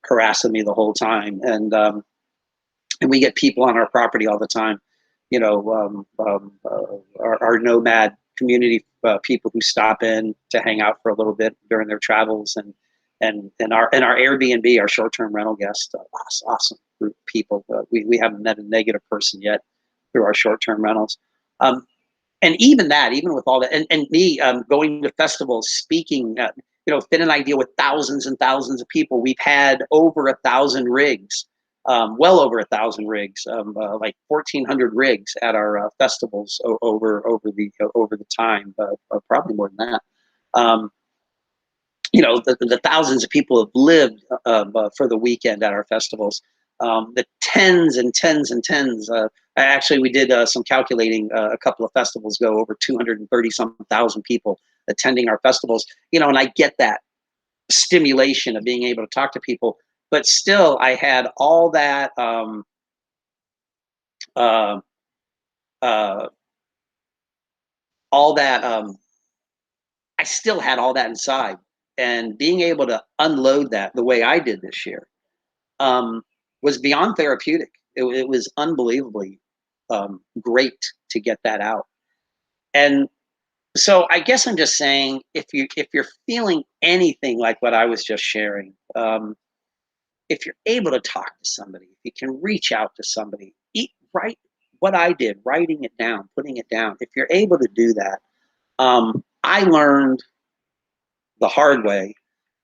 D: harassing me the whole time, and we get people on our property all the time. Our nomad community people who stop in to hang out for a little bit during their travels, and our Airbnb, our short-term rental guests, awesome group of people. We haven't met a negative person yet through our short-term rentals. And even with all that, and me going to festivals, speaking, Finn and I deal with thousands and thousands of people. We've had over 1,000 rigs. Well over 1,000 rigs, like 1,400 rigs at our festivals over the time, probably more than that. The thousands of people have lived for the weekend at our festivals. The tens and tens and tens. Actually, we did some calculating a couple of festivals ago, over 230-some thousand people attending our festivals. And I get that stimulation of being able to talk to people. But still, I had all that I still had all that inside, and being able to unload that the way I did this year was beyond therapeutic. It was unbelievably great to get that out. And so I guess I'm just saying, if you're feeling anything like what I was just sharing, if you're able to talk to somebody, if you can reach out to somebody, write what I did, writing it down, putting it down. If you're able to do that, I learned the hard way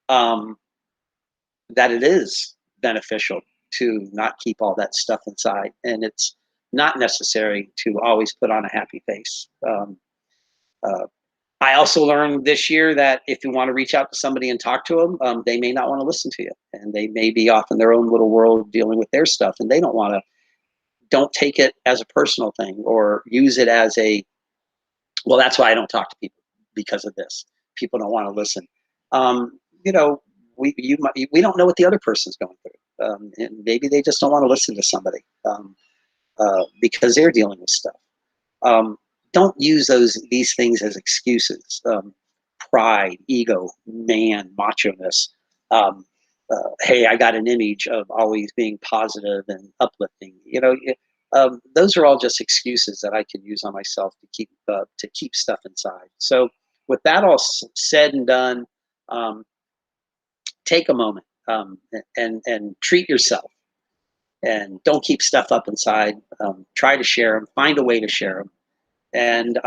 D: that it is beneficial to not keep all that stuff inside, and it's not necessary to always put on a happy face. I also learned this year that if you want to reach out to somebody and talk to them, they may not want to listen to you, and they may be off in their own little world dealing with their stuff, and they don't want to. Don't take it as a personal thing or use it as well, that's why I don't talk to people, because of this. People don't want to listen. We don't know what the other person's going through, and maybe they just don't want to listen to somebody because they're dealing with stuff. Don't use these things as excuses. Pride, ego, man, macho-ness. Hey, I got an image of always being positive and uplifting. Those are all just excuses that I can use on myself to keep stuff inside. So, with that all said and done, take a moment and treat yourself, and don't keep stuff up inside. Try to share them. Find a way to share them. And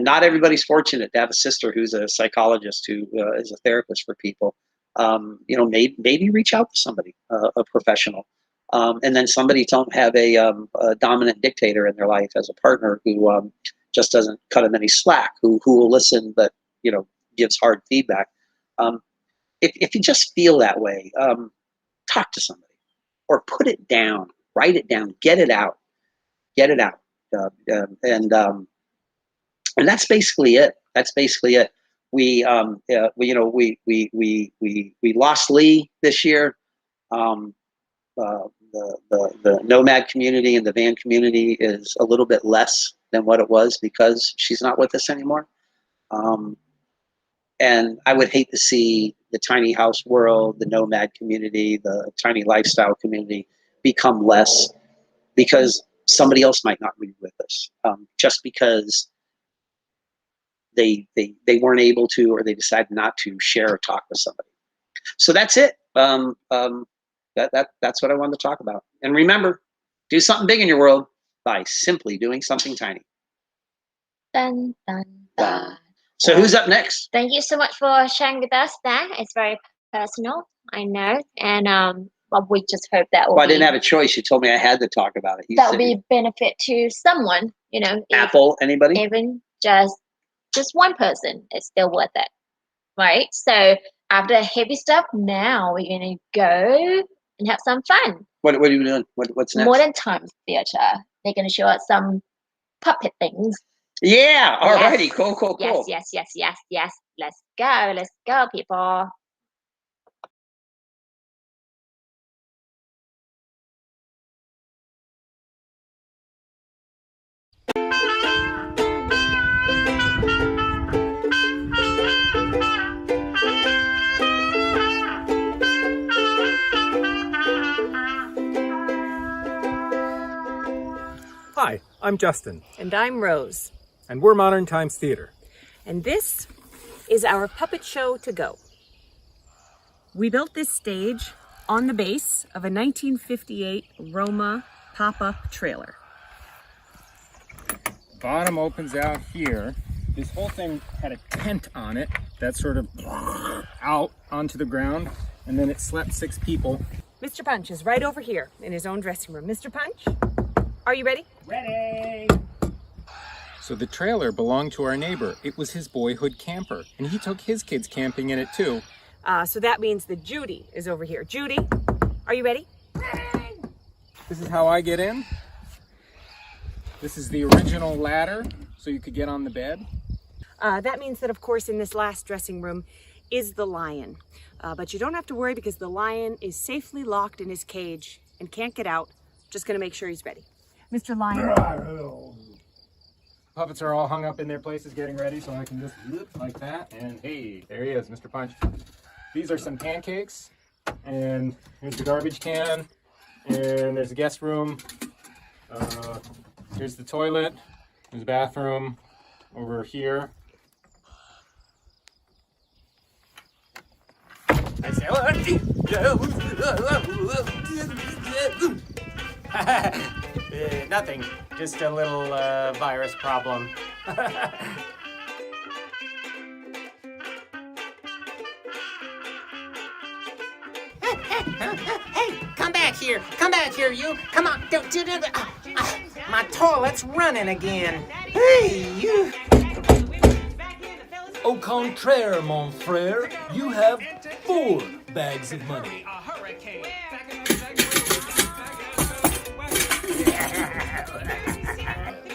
D: not everybody's fortunate to have a sister who's a psychologist, who is a therapist for people. Maybe reach out to somebody, a professional, and then somebody don't have a dominant dictator in their life as a partner who just doesn't cut them any slack, who will listen but gives hard feedback. If you just feel that way, talk to somebody or put it down, write it down, get it out. And that's basically it. We lost Lee this year. The nomad community and the van community is a little bit less than what it was because she's not with us anymore. And I would hate to see the tiny house world, the nomad community, the tiny lifestyle community become less because somebody else might not be with us. Just because they weren't able to, or they decided not to share or talk with somebody. So that's it. That's what I wanted to talk about. And remember, do something big in your world by simply doing something tiny.
A: Dun, dun, dun.
D: So who's up next?
A: Thank you so much for sharing with us that. It's very personal, I know. And but we just hope that will
D: Well, I didn't have a choice. You told me I had to talk about it.
A: that will be benefit to someone, you know.
D: Apple, anybody?
A: Even just one person, it's still worth it. Right? So after the heavy stuff, now we're gonna go and have some fun.
D: What are you doing? What's next?
A: Modern Times Theatre. They're gonna show us some puppet things.
D: Yeah, alrighty,
A: Yes.
D: cool.
A: Yes. Let's go, people.
F: Hi, I'm Justin,
G: And I'm Rose.
F: and we're Modern Times Theater.
G: And this is our puppet show to go. We built this stage on the base of a 1958 Roma pop-up trailer.
F: Bottom opens out here. This whole thing had a tent on it that sort of out onto the ground, and then it slept 6 people.
G: Mr. Punch is right over here in his own dressing room. Mr. Punch, are you ready?
F: Ready! So the trailer belonged to our neighbor. It was his boyhood camper, and he took his kids camping in it too.
G: So that means that Judy is over here. Judy, are you ready?
F: This is how I get in. This is the original ladder, so you could get on the bed.
G: That means that, of course, in this last dressing room is the lion. But you don't have to worry because the lion is safely locked in his cage and can't get out. Just gonna make sure he's ready. Mr. Lion.
F: Puppets are all hung up in their places getting ready, so I can just look like that, and hey, there he is, Mr. Punch. These are some pancakes, and here's the garbage can, and there's a guest room. Here's the toilet, there's a bathroom over here. I say, nothing, just a little virus problem.
H: Hey, come back here, you. Come on, my toilet's running again. Hey, you.
I: Au contraire, mon frère, you have 4 bags of money.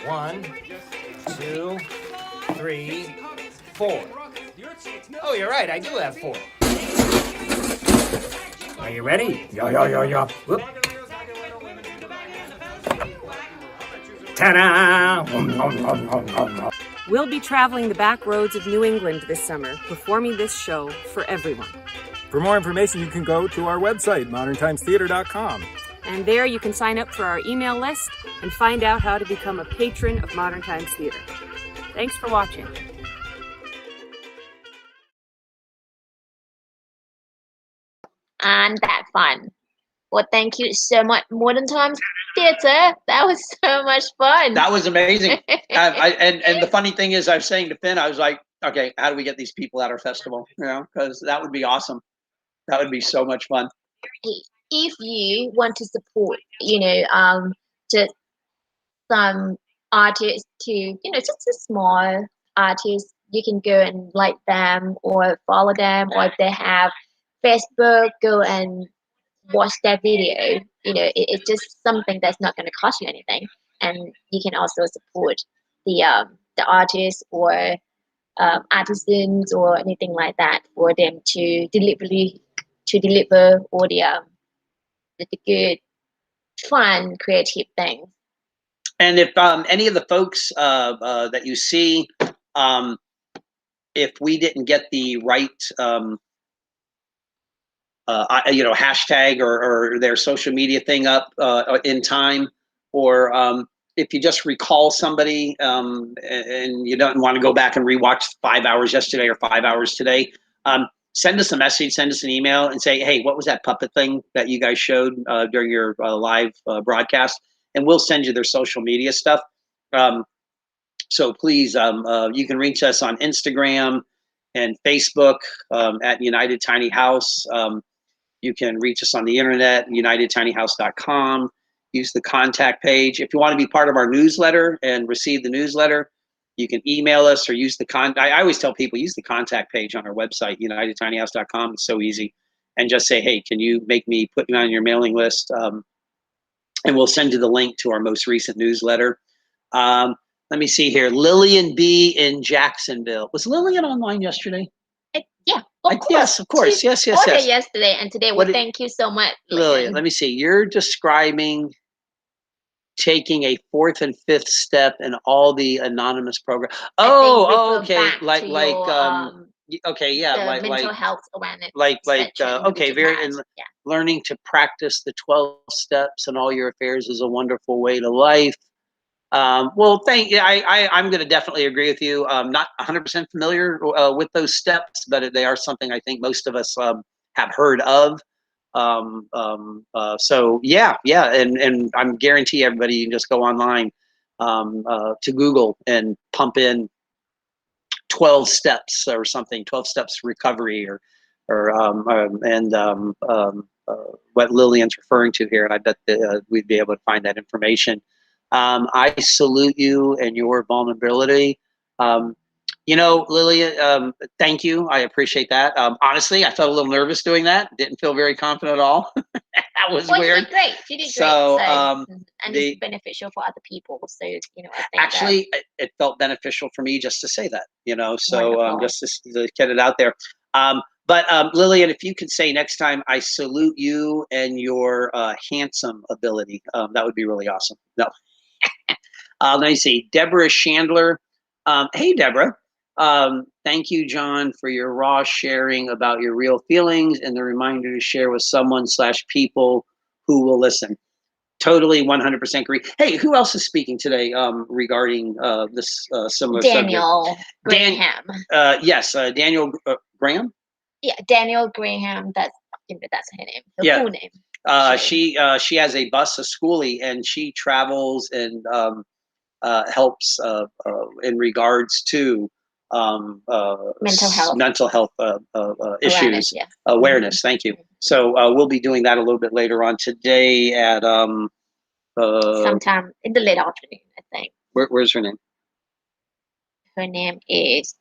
H: One, 2, 3, 4. Oh, you're right, I do have 4.
F: Are you ready? Yeah. Whoop. Ta-da!
G: We'll be traveling the back roads of New England this summer, performing this show for everyone.
F: For more information, you can go to our website, moderntimestheater.com.
G: And there you can sign up for our email list and find out how to become a patron of Modern Times Theater. Thanks for watching.
A: And that fun. Well, thank you so much, Modern Times Theatre. That was so much fun.
D: That was amazing. And the funny thing is, I was saying to Finn, I was like, okay, how do we get these people at our festival? You know, because that would be awesome. That would be so much fun.
A: If you want to support, just some artists to, just a small artist, you can go and like them or follow them, or if they have Facebook, go and watch their video. It's just something that's not going to cost you anything, and you can also support the artists or artisans or anything like that for them to deliver all the good, fun, creative things.
D: And if any of the folks that you see, if we didn't get the right hashtag or their social media thing up in time, or if you just recall somebody and you don't want to go back and rewatch 5 hours yesterday or 5 hours today, send us a message, send us an email and say, hey, what was that puppet thing that you guys showed during your live broadcast? And we'll send you their social media stuff. So please, you can reach us on Instagram and Facebook at United Tiny House. You can reach us on the internet, unitedtinyhouse.com. Use the contact page. If you want to be part of our newsletter and receive the newsletter, you can email us or use the I always tell people, use the contact page on our website, unitedtinyhouse.com. It's so easy. And just say, hey, can you make me put me on your mailing list? And we'll send you the link to our most recent newsletter. Let me see here. Lillian B. in Jacksonville. Was Lillian online yesterday?
A: Yeah, of course.
D: Yes, of course.
A: She
D: Yes.
A: ordered yesterday and today.
D: What
A: Well, thank you so much,
D: Lillian, let me see. You're describing taking a 4th and 5th step in all the anonymous program. Oh, okay. Okay, yeah,
A: the mental health awareness.
D: okay, learning to practice the 12 steps in all your affairs is a wonderful way to life. Well, I'm going to definitely agree with you. Not 100% familiar with those steps, but they are something I think most of us have heard of. So yeah, and I'm guarantee everybody, you can just go online to Google and pump in 12 steps or something, 12 steps recovery what Lillian's referring to here. And I bet that, we'd be able to find that information. I salute you and your vulnerability. Lillian, thank you. I appreciate that. Honestly, I felt a little nervous doing that. Didn't feel very confident at all. That was weird.
A: She did great. She did
D: So,
A: great. And it's beneficial for other people. So, I think
D: actually, it felt beneficial for me just to say that, so
A: Wonderful.
D: just to get it out there. But Lillian, if you could say next time, I salute you and your handsome ability. That would be really awesome. No. Let me see. Deborah Chandler. Hey, Deborah. Thank you, John, for your raw sharing about your real feelings and the reminder to share with someone/people who will listen. Totally 100% agree. Hey, who else is speaking today regarding this similar
A: Daniel
D: subject?
A: Graham.
D: Yes, Daniel Graham.
A: Yeah, Daniel Graham. That's her name. Her full name.
D: She has a bus, a schoolie, and she travels and helps in regards to mental health issues, awareness. Thank you. So we'll be doing that a little bit later on today at
A: sometime in the late afternoon, I think.
D: Where's her name?
A: Her name is,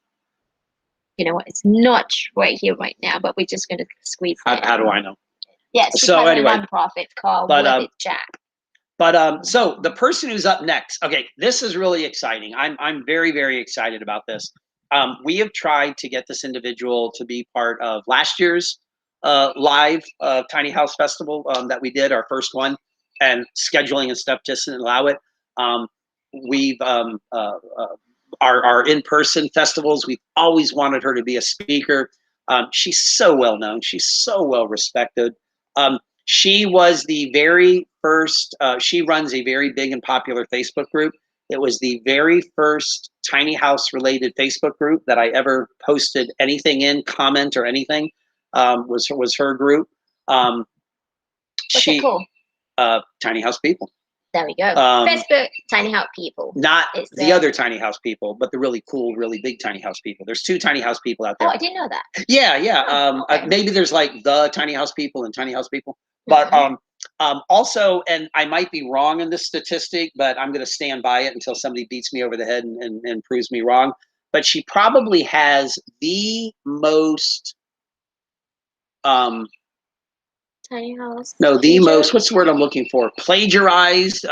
A: it's not right here right now, but we're just going to squeeze it.
D: How do I know?
A: Yes. Yeah,
D: so anyway,
A: a nonprofit called Worth It Jack.
D: But so the person who's up next, okay, this is really exciting. I'm very, very excited about this. We have tried to get this individual to be part of last year's live Tiny House Festival that we did, our first one, and scheduling and stuff just didn't allow it. We've our in-person festivals, we've always wanted her to be a speaker. She's so well known. She's so well respected. She was the very first, she runs a very big and popular Facebook group. It was the very first tiny house related Facebook group that I ever posted anything in, comment or anything, was her group.
A: What's it called?
D: Tiny House People.
A: There we go. Facebook Tiny House People.
D: Not the other Tiny House People, but the really cool, really big Tiny House People. There's 2 Tiny House People out there.
A: Oh, I didn't know that.
D: Yeah.
A: Oh, okay.
D: Maybe there's like the Tiny House People and Tiny House People. But also, and I might be wrong in this statistic, but I'm going to stand by it until somebody beats me over the head and proves me wrong. But she probably has the most
A: tiny house.
D: No, the most, what's the word I'm looking for? Plagiarized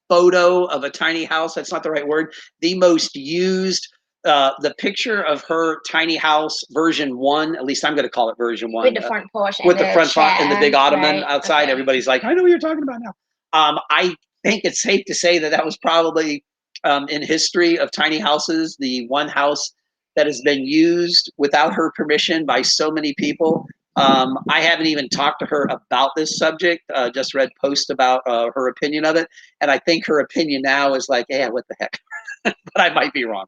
D: photo of a tiny house. That's not the right word. The most used, the picture of her tiny house version 1, at least I'm going to call it version 1.
A: With the front porch
D: with the front and the big ottoman outside.
A: Okay.
D: Everybody's like, I know what you're talking about now. I think it's safe to say that was probably in history of tiny houses, the one house that has been used without her permission by so many people I haven't even talked to her about this subject. Just read posts about her opinion of it, and I think her opinion now is like, yeah, what the heck? But I might be wrong.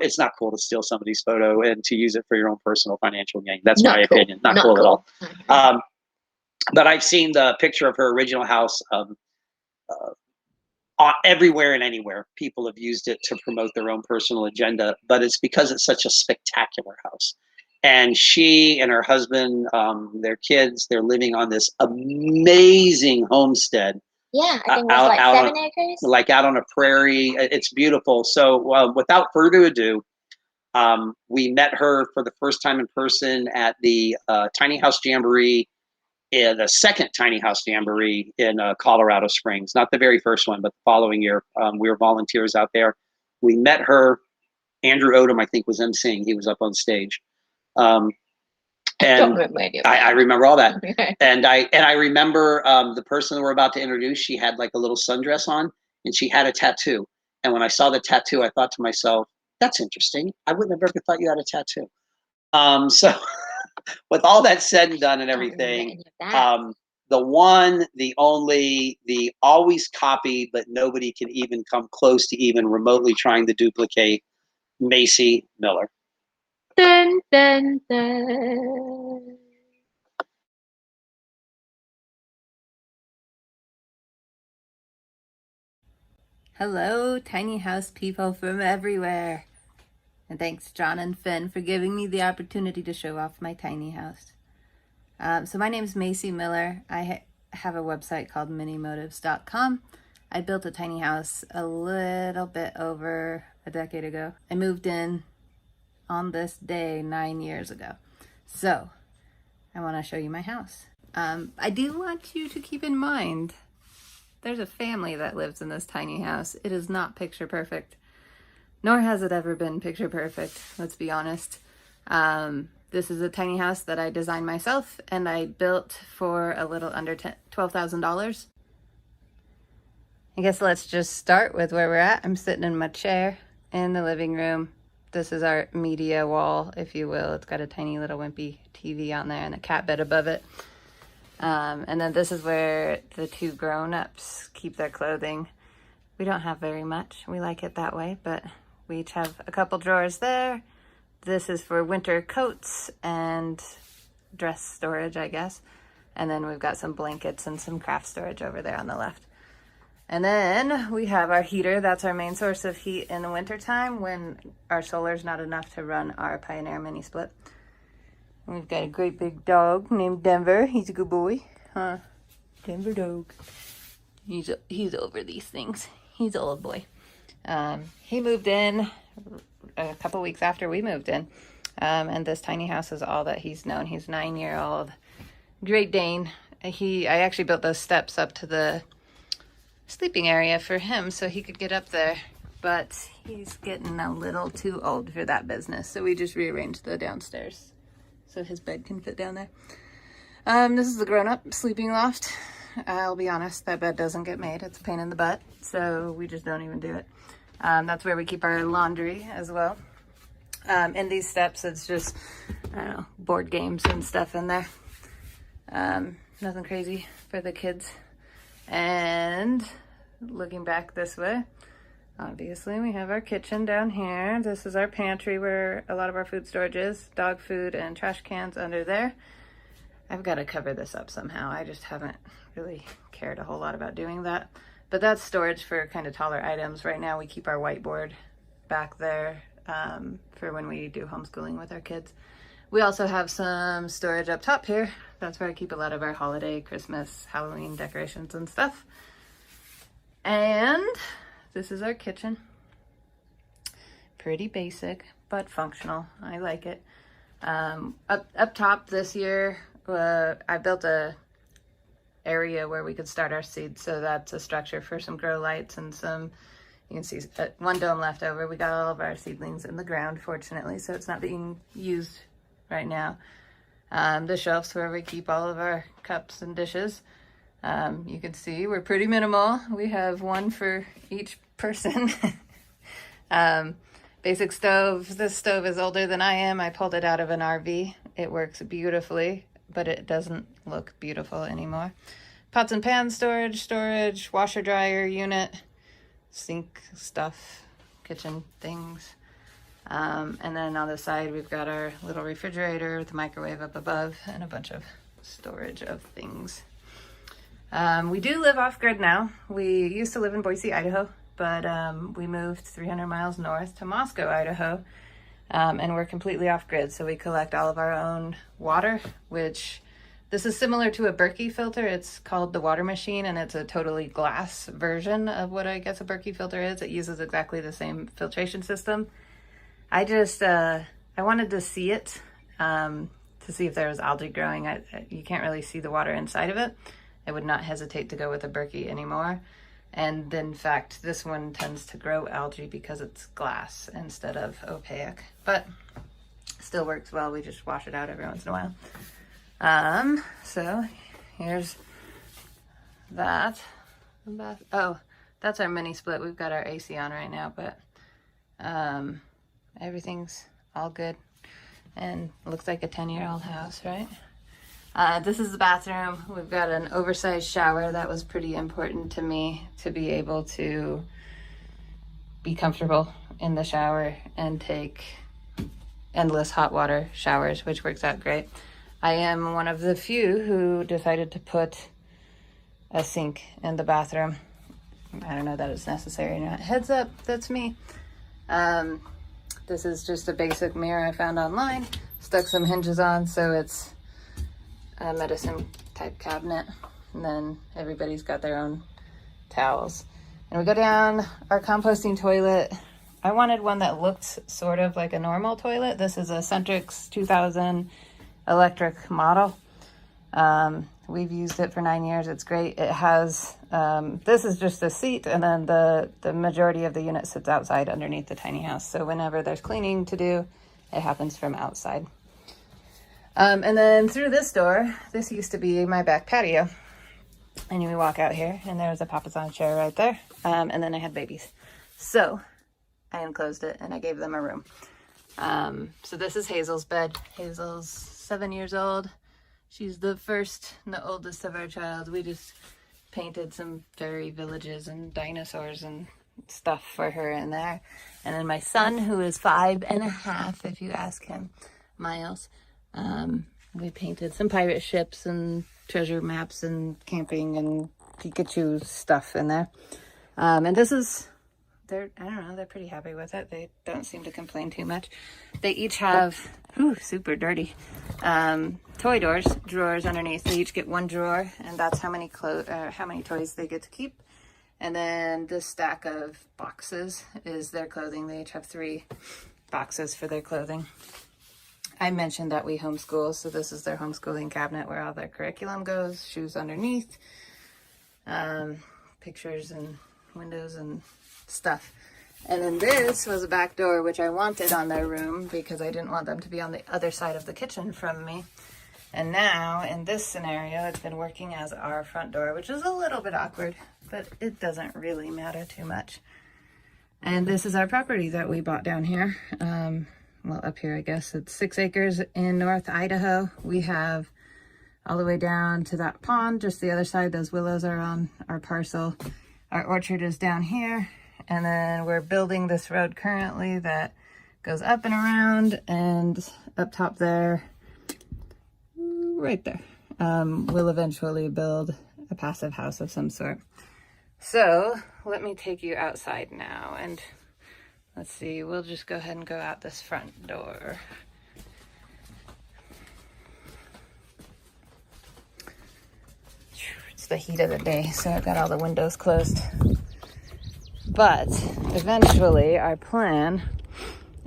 D: It's not cool to steal somebody's photo and to use it for your own personal financial gain. That's
A: Not
D: my
A: cool.
D: opinion. Not
A: Not
D: cool at all.
A: cool.
D: But I've seen the picture of her original house. Everywhere and anywhere, people have used it to promote their own personal agenda, but it's because it's such a spectacular house. And she and her husband, their kids, they're living on this amazing homestead.
A: Yeah, I think that's like 7 acres.
D: Like out on a prairie. It's beautiful. So without further ado, we met her for the first time in person at the Tiny House Jamboree, the second Tiny House Jamboree in Colorado Springs. Not the very first one, but the following year. We were volunteers out there. We met her. Andrew Odom, I think, was emceeing. He was up on stage. And I remember all that. And I remember the person that we're about to introduce, she had like a little sundress on and she had a tattoo. And when I saw the tattoo, I thought to myself, that's interesting. I wouldn't have ever thought you had a tattoo. So with all that said and done and everything, the one, the only, the always copy, but nobody can even come close to even remotely trying to duplicate Macy Miller.
A: Dun, dun, dun.
J: Hello, tiny house people from everywhere. And thanks, John and Finn, for giving me the opportunity to show off my tiny house. So my name's Macy Miller. I have a website called minimotives.com. I built a tiny house a little bit over a decade ago. I moved in on this day 9 years ago. So I want to show you my house. I do want you to keep in mind there's a family that lives in this tiny house. It is not picture perfect, nor has it ever been picture perfect, let's be honest. This is a tiny house that I designed myself and I built for a little under $12,000. I guess let's just start with where we're at. I'm sitting in my chair in the living room. This is our media wall, if you will. It's got a tiny little wimpy TV on there and a cat bed above it. And then this is where the two grown-ups keep their clothing. We don't have very much. We like it that way, but we each have a couple drawers there. This is for winter coats and dress storage, I guess. And then we've got some blankets and some craft storage over there on the left. And then we have our heater. That's our main source of heat in the wintertime when our solar's not enough to run our Pioneer mini split. And we've got a great big dog named Denver. He's a good boy. Huh? Denver dog. He's over these things. He's an old boy. He moved in a couple weeks after we moved in. And this tiny house is all that he's known. He's 9-year-old Great Dane. I actually built those steps up to the sleeping area for him so he could get up there, but he's getting a little too old for that business, so we just rearranged the downstairs so his bed can fit down there. This is the grown-up sleeping loft. I'll be honest, that bed doesn't get made. It's a pain in the butt, so we just don't even do it. That's where we keep our laundry as well. In these steps, it's just, I don't know, board games and stuff in there. Nothing crazy for the kids. And looking back this way, obviously we have our kitchen down here. This is our pantry where a lot of our food storage is. Dog food and trash cans under there. I've got to cover this up somehow. I just haven't really cared a whole lot about doing that. But that's storage for kind of taller items. Right now we keep our whiteboard back there for when we do homeschooling with our kids. We also have some storage up top here. That's where I keep a lot of our holiday, Christmas, Halloween decorations and stuff. And this is our kitchen. Pretty basic, but functional. I like it. Up top this year, I built a area where we could start our seeds. So that's a structure for some grow lights and some, you can see one dome left over. We got all of our seedlings in the ground, fortunately, so it's not being used right now. The shelves where we keep all of our cups and dishes. You can see we're pretty minimal. We have one for each person. Basic stove. This stove is older than I am. I pulled it out of an RV. It works beautifully. but it doesn't look beautiful anymore. Pots and pan storage, washer dryer unit, sink stuff, kitchen things. And then on the side, we've got our little refrigerator with the microwave up above and a bunch of storage of things. We do live off grid now. We used to live in Boise, Idaho, but we moved 300 miles north to Moscow, Idaho, and we're completely off grid. So we collect all of our own water, which this is similar to a Berkey filter. It's called the Water Machine, and it's a totally glass version of what I guess a Berkey filter is. It uses exactly the same filtration system. I just, I wanted to see it, to see if there was algae growing. You can't really see the water inside of it. I would not hesitate to go with a Berkey anymore. And in fact, this one tends to grow algae because it's glass instead of opaque, but still works well. We just wash it out every once in a while. So here's that. Oh, that's our mini split. We've got our AC on right now, but everything's all good and looks like a 10-year-old house, right? This is the bathroom. We've got an oversized shower. That was pretty important to me, to be able to be comfortable in the shower and take endless hot water showers, which works out great. I am one of the few who decided to put a sink in the bathroom. I don't know that it's necessary or not. Heads up, that's me. This is just a basic mirror I found online. Stuck some hinges on so it's a medicine type cabinet, and then everybody's got their own towels. And we go down our composting toilet. I wanted one that looked sort of like a normal toilet. This is a Centrix 2000 electric model. We've used it for 9 years. It's great. It has, this is just a seat, and then the majority of the unit sits outside underneath the tiny house. So whenever there's cleaning to do, it happens from outside. And then through this door, this used to be my back patio. And you walk out here, and there's a papasan chair right there. And then I had babies. So I enclosed it, and I gave them a room. So this is Hazel's bed. Hazel's 7 years old. She's the first and the oldest of our child. We just painted some fairy villages and dinosaurs and stuff for her in there. And then my son, who is 5.5, if you ask him, Miles, we painted some pirate ships and treasure maps and camping and Pikachu stuff in there. And this is, I don't know, they're pretty happy with it. They don't seem to complain too much. They each have, super dirty, toy drawers underneath. They each get one drawer, and that's how many toys they get to keep. And then this stack of boxes is their clothing. They each have 3 boxes for their clothing. I mentioned that we homeschool, so this is their homeschooling cabinet where all their curriculum goes, shoes underneath, pictures and windows and stuff. And then this was a back door, which I wanted on their room because I didn't want them to be on the other side of the kitchen from me. And now, in this scenario, it's been working as our front door, which is a little bit awkward, but it doesn't really matter too much. And this is our property that we bought down here. Well, up here, I guess. It's 6 acres in North Idaho. We have all the way down to that pond, just the other side. Those willows are on our parcel. Our orchard is down here. And then we're building this road currently that goes up and around, and up top there, right there, we'll eventually build a passive house of some sort. So let me take you outside now, and let's see, we'll just go ahead and go out this front door. It's the heat of the day, so I've got all the windows closed. But eventually our plan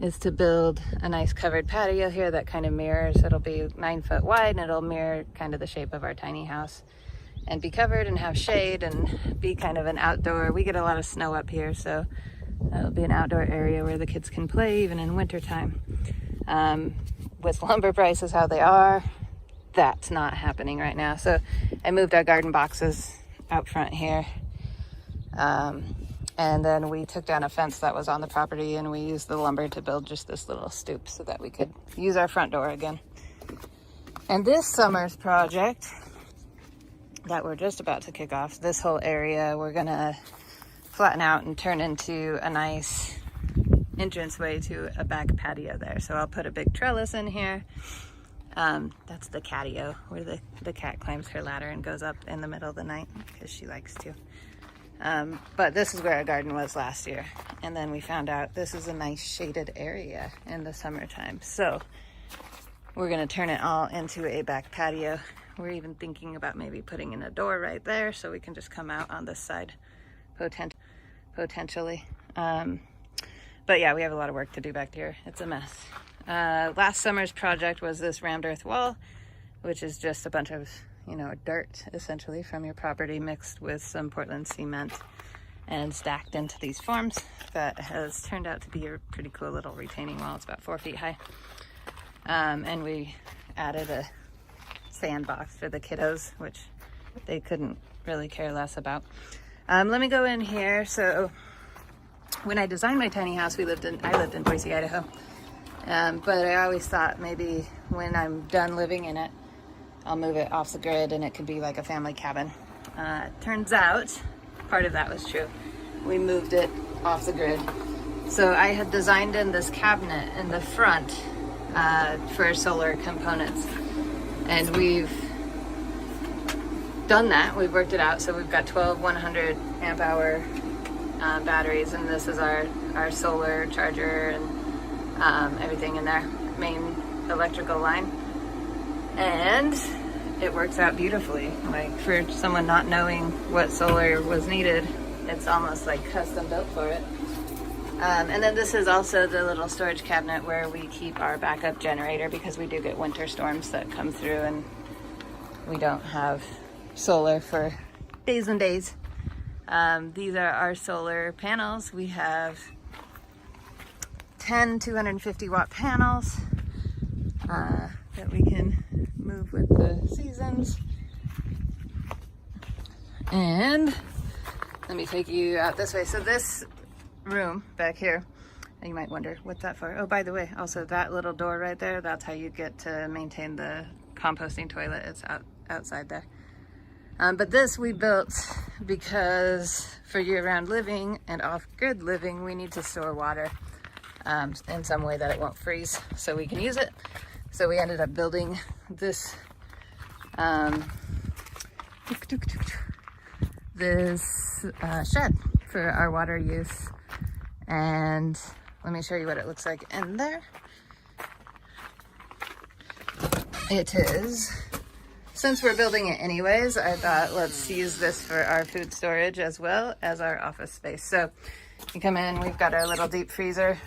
J: is to build a nice covered patio here that kind of mirrors. It'll be 9 foot wide, and it'll mirror kind of the shape of our tiny house and be covered and have shade and be kind of an outdoor. We get a lot of snow up here, so it'll be an outdoor area where the kids can play even in wintertime. With lumber prices how they are, that's not happening right now. So I moved our garden boxes out front here. And then we took down a fence that was on the property, and we used the lumber to build just this little stoop so that we could use our front door again. And this summer's project that we're just about to kick off, this whole area, we're gonna flatten out and turn into a nice entranceway to a back patio there. So I'll put a big trellis in here. That's the catio, where the cat climbs her ladder and goes up in the middle of the night because she likes to. But this is where our garden was last year. And then we found out this is a nice shaded area in the summertime. So we're gonna turn it all into a back patio. We're even thinking about maybe putting in a door right there so we can just come out on this side potentially. But yeah, we have a lot of work to do back here. It's a mess. Last summer's project was this rammed earth wall, which is just a bunch of, dirt essentially from your property mixed with some Portland cement and stacked into these forms. That has turned out to be a pretty cool little retaining wall. It's about 4 feet high. And we added a sandbox for the kiddos, which they couldn't really care less about. Let me go in here. So when I designed my tiny house, I lived in Boise, Idaho. But I always thought maybe when I'm done living in it, I'll move it off the grid and it could be like a family cabin. Turns out part of that was true. We moved it off the grid. So I had designed in this cabinet in the front for solar components. And we've done that. We've worked it out. So we've got 12 100 amp hour batteries, and this is our solar charger and everything in there, main electrical line. And it works out beautifully. Like, for someone not knowing what solar was needed, it's almost like custom built for it. And then this is also the little storage cabinet where we keep our backup generator, because we do get winter storms that come through and we don't have solar for days and days. These are our solar panels. We have 10 250 watt panels that we can move with the seasons. And let me take you out this way. So this room back here, you might wonder what's that for. Oh, by the way, also that little door right there, that's how you get to maintain the composting toilet. It's outside there. But this we built because for year-round living and off-grid living, we need to store water in some way that it won't freeze so we can use it. So we ended up building this shed for our water use. And let me show you what it looks like in there. It is, since we're building it anyways, I thought let's use this for our food storage as well as our office space. So you come in, we've got our little deep freezer.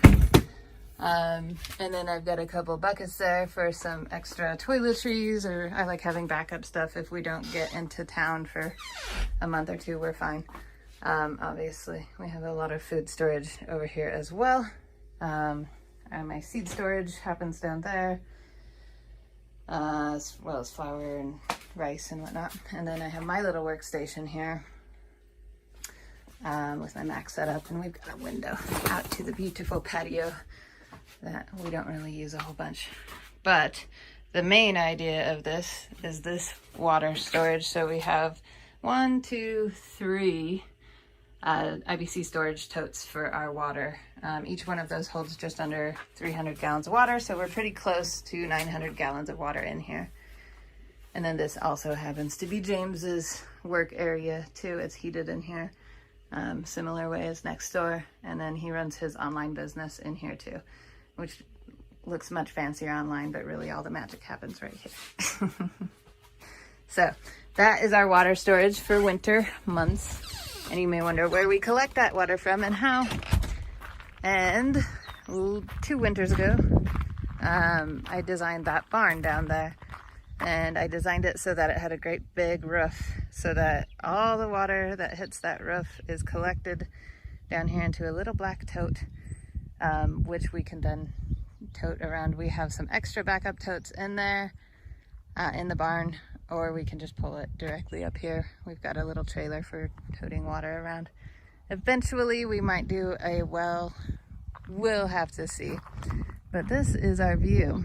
J: And then I've got a couple buckets there for some extra toiletries, or I like having backup stuff if we don't get into town for a month or two, we're fine. Obviously we have a lot of food storage over here as well. And my seed storage happens down there, as well as flour and rice and whatnot. And then I have my little workstation here with my Mac set up, and we've got a window out to the beautiful patio that we don't really use a whole bunch. But the main idea of this is this water storage. So we have 1, 2, 3 IBC storage totes for our water. Each one of those holds just under 300 gallons of water, so we're pretty close to 900 gallons of water in here. And then this also happens to be James's work area too. It's heated in here, similar way as next door. And then he runs his online business in here too, which looks much fancier online, but really all the magic happens right here. So that is our water storage for winter months. And you may wonder where we collect that water from and how. And 2 winters ago, I designed that barn down there. And I designed it so that it had a great big roof, so that all the water that hits that roof is collected down here into a little black tote, which we can then tote around. We have some extra backup totes in there in the barn, or we can just pull it directly up here. We've got a little trailer for toting water around. Eventually we might do a well, we'll have to see. But this is our view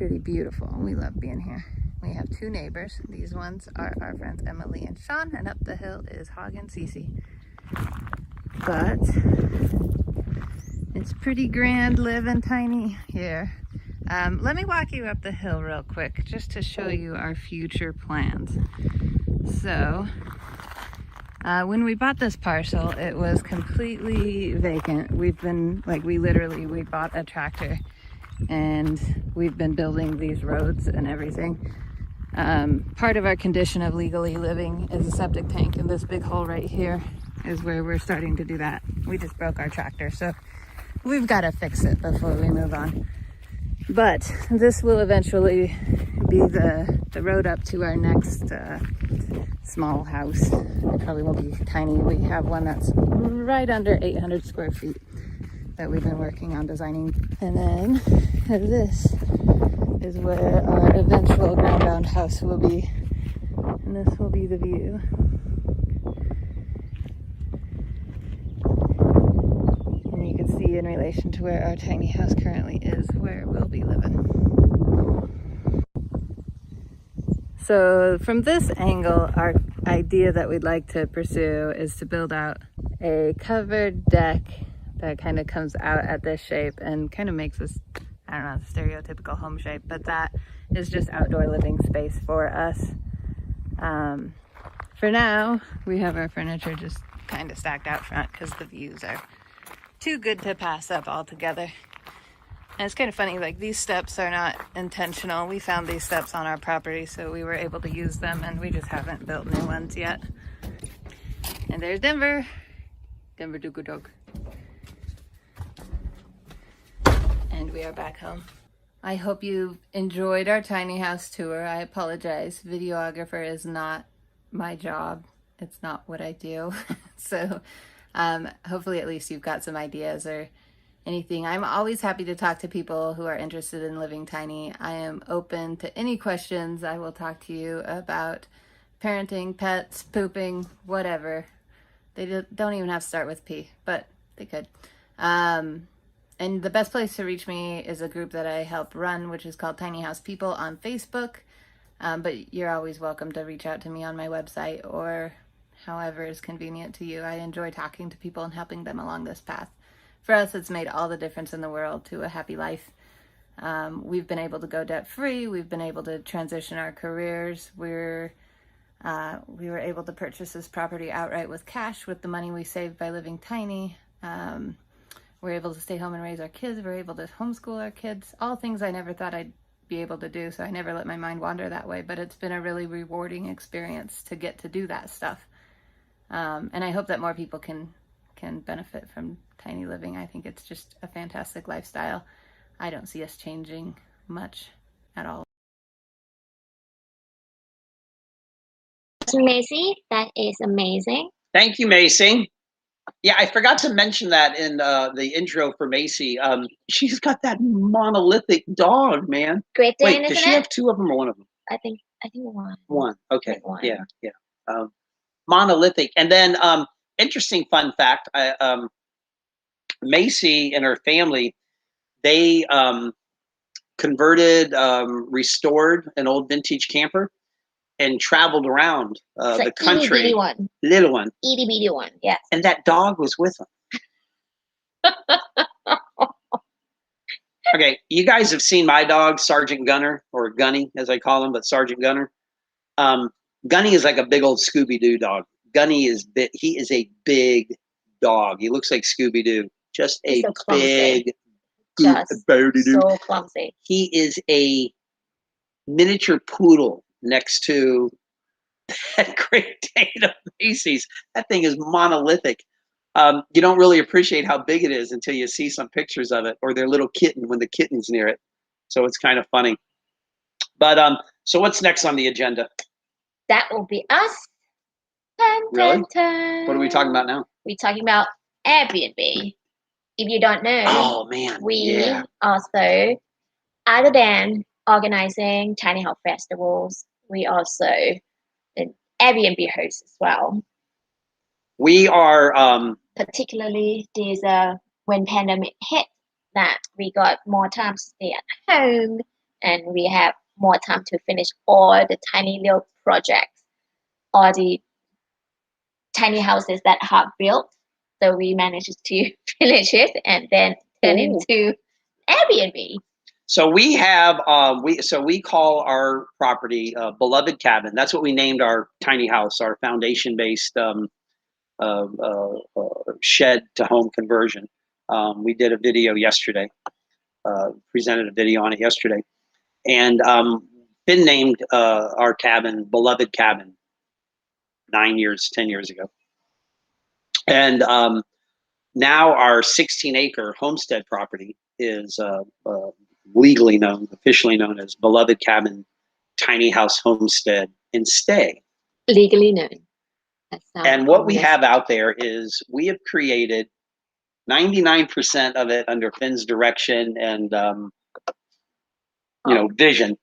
J: pretty beautiful. We love being here. We have 2 neighbors. These ones are our friends Emily and Sean, and up the hill is Hog and Cece. But it's pretty grand living tiny here. Let me walk you up the hill real quick just to show you our future plans. So when we bought this parcel, it was completely vacant. We bought a tractor and we've been building these roads and everything. Part of our condition of legally living is a septic tank, and this big hole right here is where we're starting to do that. We just broke our tractor, so we've got to fix it before we move on. But this will eventually be the road up to our next small house. It probably won't be tiny. We have one that's right under 800 square feet that we've been working on designing. And then this is where our eventual ground-bound house will be. And this will be the view. And you can see in relation to where our tiny house currently is, where we'll be living. So from this angle, our idea that we'd like to pursue is to build out a covered deck that kind of comes out at this shape and kind of makes this, I don't know, stereotypical home shape, but that is just outdoor living space for us. For now, we have our furniture just kind of stacked out front because the views are too good to pass up altogether. And it's kind of funny, like these steps are not intentional. We found these steps on our property, so we were able to use them, and we just haven't built new ones yet. And there's Denver. Denver Dooku Dog. And we are back home. I hope you enjoyed our tiny house tour. I apologize. Videographer is not my job. It's not what I do. So hopefully at least you've got some ideas or anything. I'm always happy to talk to people who are interested in living tiny. I am open to any questions. I will talk to you about parenting, pets, pooping, whatever. They don't even have to start with P, but they could. And the best place to reach me is a group that I help run, which is called Tiny House People on Facebook. But you're always welcome to reach out to me on my website or however is convenient to you. I enjoy talking to people and helping them along this path. For us, it's made all the difference in the world to a happy life. We've been able to go debt-free. We've been able to transition our careers. We were able to purchase this property outright with cash with the money we saved by living tiny. We're able to stay home and raise our kids. We're able to homeschool our kids. All things I never thought I'd be able to do, so I never let my mind wander that way. But it's been a really rewarding experience to get to do that stuff. And I hope that more people can benefit from tiny living. I think it's just a fantastic lifestyle. I don't see us changing much at all.
A: Macy, that is amazing.
D: Thank you, Macy. Yeah, I forgot to mention that in the intro for Macy. She's got that monolithic dog, man.
A: Great Dane,
D: Wait, does
A: isn't
D: she
A: it?
D: have 2 of them or 1 of them?
A: I think one.
D: One. Okay.
A: One.
D: Yeah. Monolithic. And then interesting fun fact, Macy and her family, they converted, restored an old vintage camper and traveled around the country.
A: Itty-bitty one.
D: Little one.
A: Itty-bitty one, yes.
D: And that dog was with them. Okay, you guys have seen my dog, Sergeant Gunner, or Gunny, as I call him, but Sergeant Gunner. Gunny is like a big old Scooby-Doo dog. Gunny is he is a big dog. He looks like Scooby-Doo. Just a
A: so
D: big,
A: so clumsy.
D: He is a miniature poodle next to that Great Dane of Macy's. That thing is monolithic. You don't really appreciate how big it is until you see some pictures of it, or their little kitten when the kitten's near it. So it's kind of funny. But so what's next on the agenda?
A: That will be us. Dun,
D: Really?
A: dun, dun.
D: What are we talking about now?
A: We're talking about Airbnb. If you don't know,
D: Oh man,
A: we also, other than organizing tiny house festivals, we also an Airbnb host as well.
D: We are
A: Particularly these when pandemic hit, that we got more time to stay at home and we have more time to finish all the tiny little projects, all the tiny houses that have built. So we managed to finish it and then turn
D: Ooh.
A: into Airbnb.
D: So we have we call our property Beloved Cabin. That's what we named our tiny house, our foundation based shed to home conversion. We did a video yesterday, presented a video on it yesterday, and Finn named our cabin Beloved Cabin 10 years ago. And now our 16-acre homestead property is legally known, officially known as Beloved Cabin Tiny House Homestead and Stay.
A: Legally known.
D: And what we have out there is we have created 99% of it under Finn's direction and vision.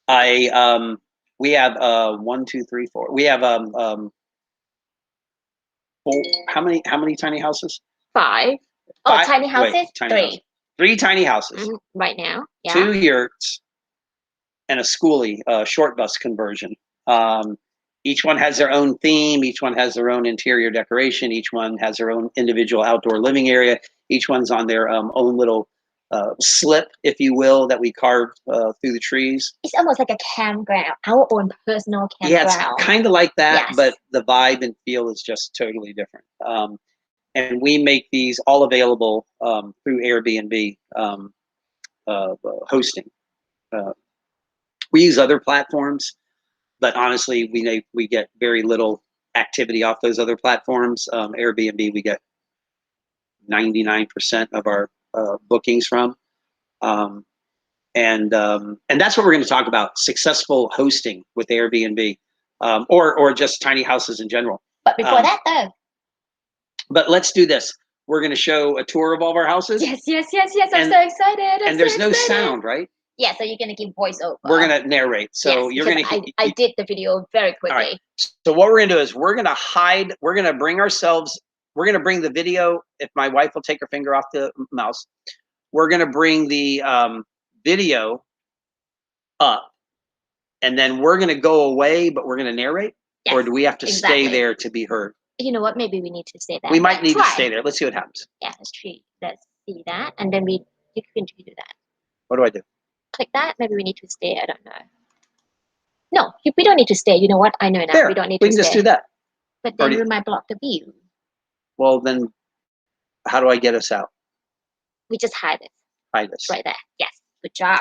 D: We have 1, 2, 3, 4. We have how many tiny houses?
A: 5.
D: Five?
A: Tiny houses?
D: Wait, tiny
A: 3.
D: houses. 3 tiny houses.
A: Right now. Yeah.
D: 2 yurts and a schoolie, short bus conversion. Each one has their own theme. Each one has their own interior decoration. Each one has their own individual outdoor living area. Each one's on their own little slip, if you will, that we carved through the trees.
A: It's almost like a campground, our own personal campground.
D: Yeah, it's kind of like that,
A: Yes.
D: but the vibe and feel is just totally different. And we make these all available through Airbnb hosting. We use other platforms, but honestly, we get very little activity off those other platforms. Airbnb, we get 99% of our bookings from, and that's what we're going to talk about: successful hosting with Airbnb, or just tiny houses in general.
A: But before that, though.
D: But let's do this. We're going to show a tour of all of our houses.
A: Yes. I'm so excited.
D: And there's no sound, right?
A: Yeah, so you're going to give voiceover.
D: We're going to narrate. So
A: yes,
D: you're going to.
A: I did the video very quickly.
D: All right. So what we're going to do is we're going to hide. We're going to bring ourselves. We're going to bring the video. If my wife will take her finger off the mouse, we're going to bring the video up, and then we're going to go away, but we're going to narrate.
A: Yes,
D: or do we have to
A: exactly.
D: stay there to be heard?
A: You know what? Maybe we need to stay there.
D: We might need to stay there. Let's see what happens.
A: Yeah, let's see that, and then you can do that.
D: What do I do?
A: Click that. Maybe we need to stay. I don't know. No, we don't need to stay. You know what? I know now.
D: There,
A: we don't need
D: we
A: to
D: can
A: stay.
D: just do that.
A: But then we might block the view.
D: Well, then, how do I get us out?
A: We just hide it.
D: Hide this.
A: Right there. Yes. Good job.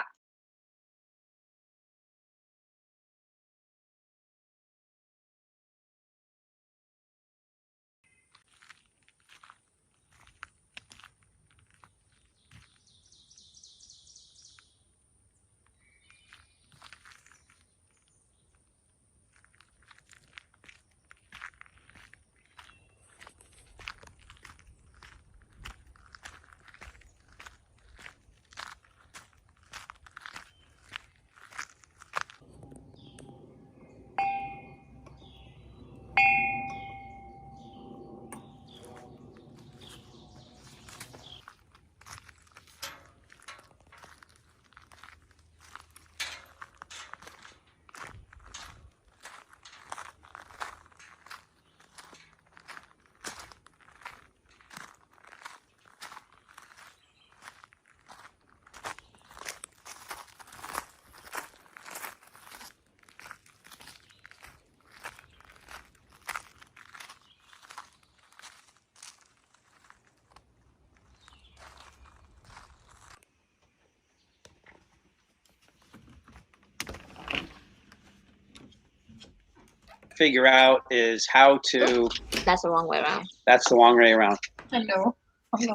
D: Figure out is how to.
A: That's the wrong way around.
D: That's the wrong way around.
A: I know.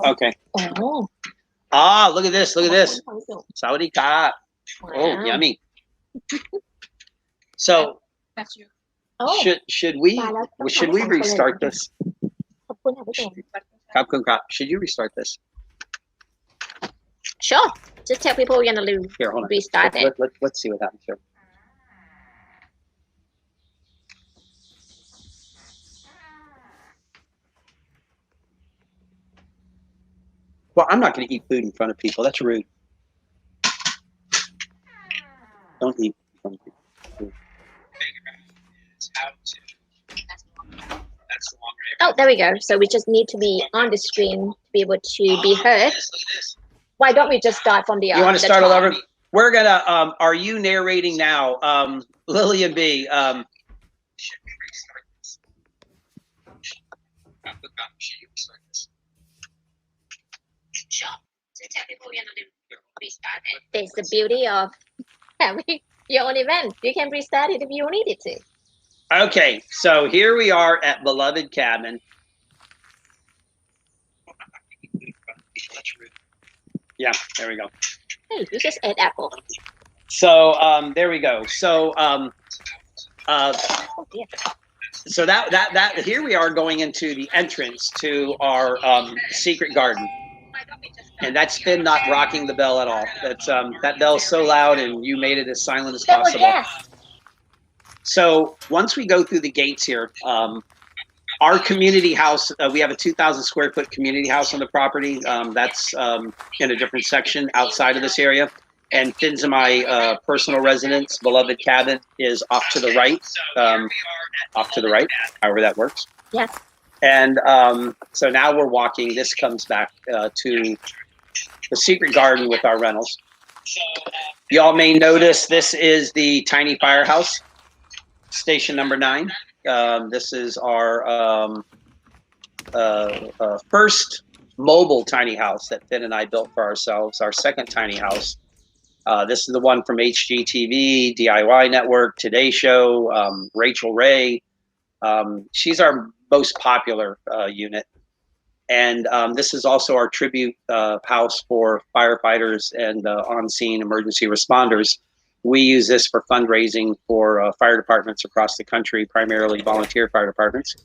D: Okay.
A: Oh.
D: Ah, look at this. Look at this. Saudi ka. Oh, yummy. So,
A: that's you. Oh.
D: Should we restart this? Should you restart this?
A: Sure. Just tell people we're gonna
D: Here, hold on.
A: restart it.
D: Let's see what happens here. Well, I'm not going to eat food in front of people. That's rude. Don't eat.
A: Oh, there we go. So we just need to be on the screen to be able to be heard. Why don't we just start from the
D: You want to
A: the
D: start all
A: top?
D: over? We're gonna. Are you narrating now, Lillian B?
A: That's the beauty of having your own event. You can restart it if you need it to.
D: Okay, so here we are at Beloved Cabin. Yeah, there we go.
A: Hey, you just ate apple.
D: So there we go. So
A: Oh dear.
D: so that here we are going into the entrance to our secret garden, and that's Finn not rocking the bell at all. That's that bell's so loud, and you made it as silent as
A: That was
D: possible.
A: yes.
D: So once we go through the gates here, our community house, we have a 2,000 square foot community house on the property. That's in a different section outside of this area. And Finn's and my personal residence, Beloved Cabin, is off to the right. However that works.
A: Yes.
D: And so now we're walking. This comes back to the secret garden with our rentals. Y'all may notice this is the tiny firehouse, station number 9. This is our first mobile tiny house that Finn and I built for ourselves, our second tiny house. This is the one from HGTV, DIY Network, Today Show, Rachel Ray. She's our most popular unit. And this is also our tribute house for firefighters and on-scene emergency responders. We use this for fundraising for fire departments across the country, primarily volunteer fire departments.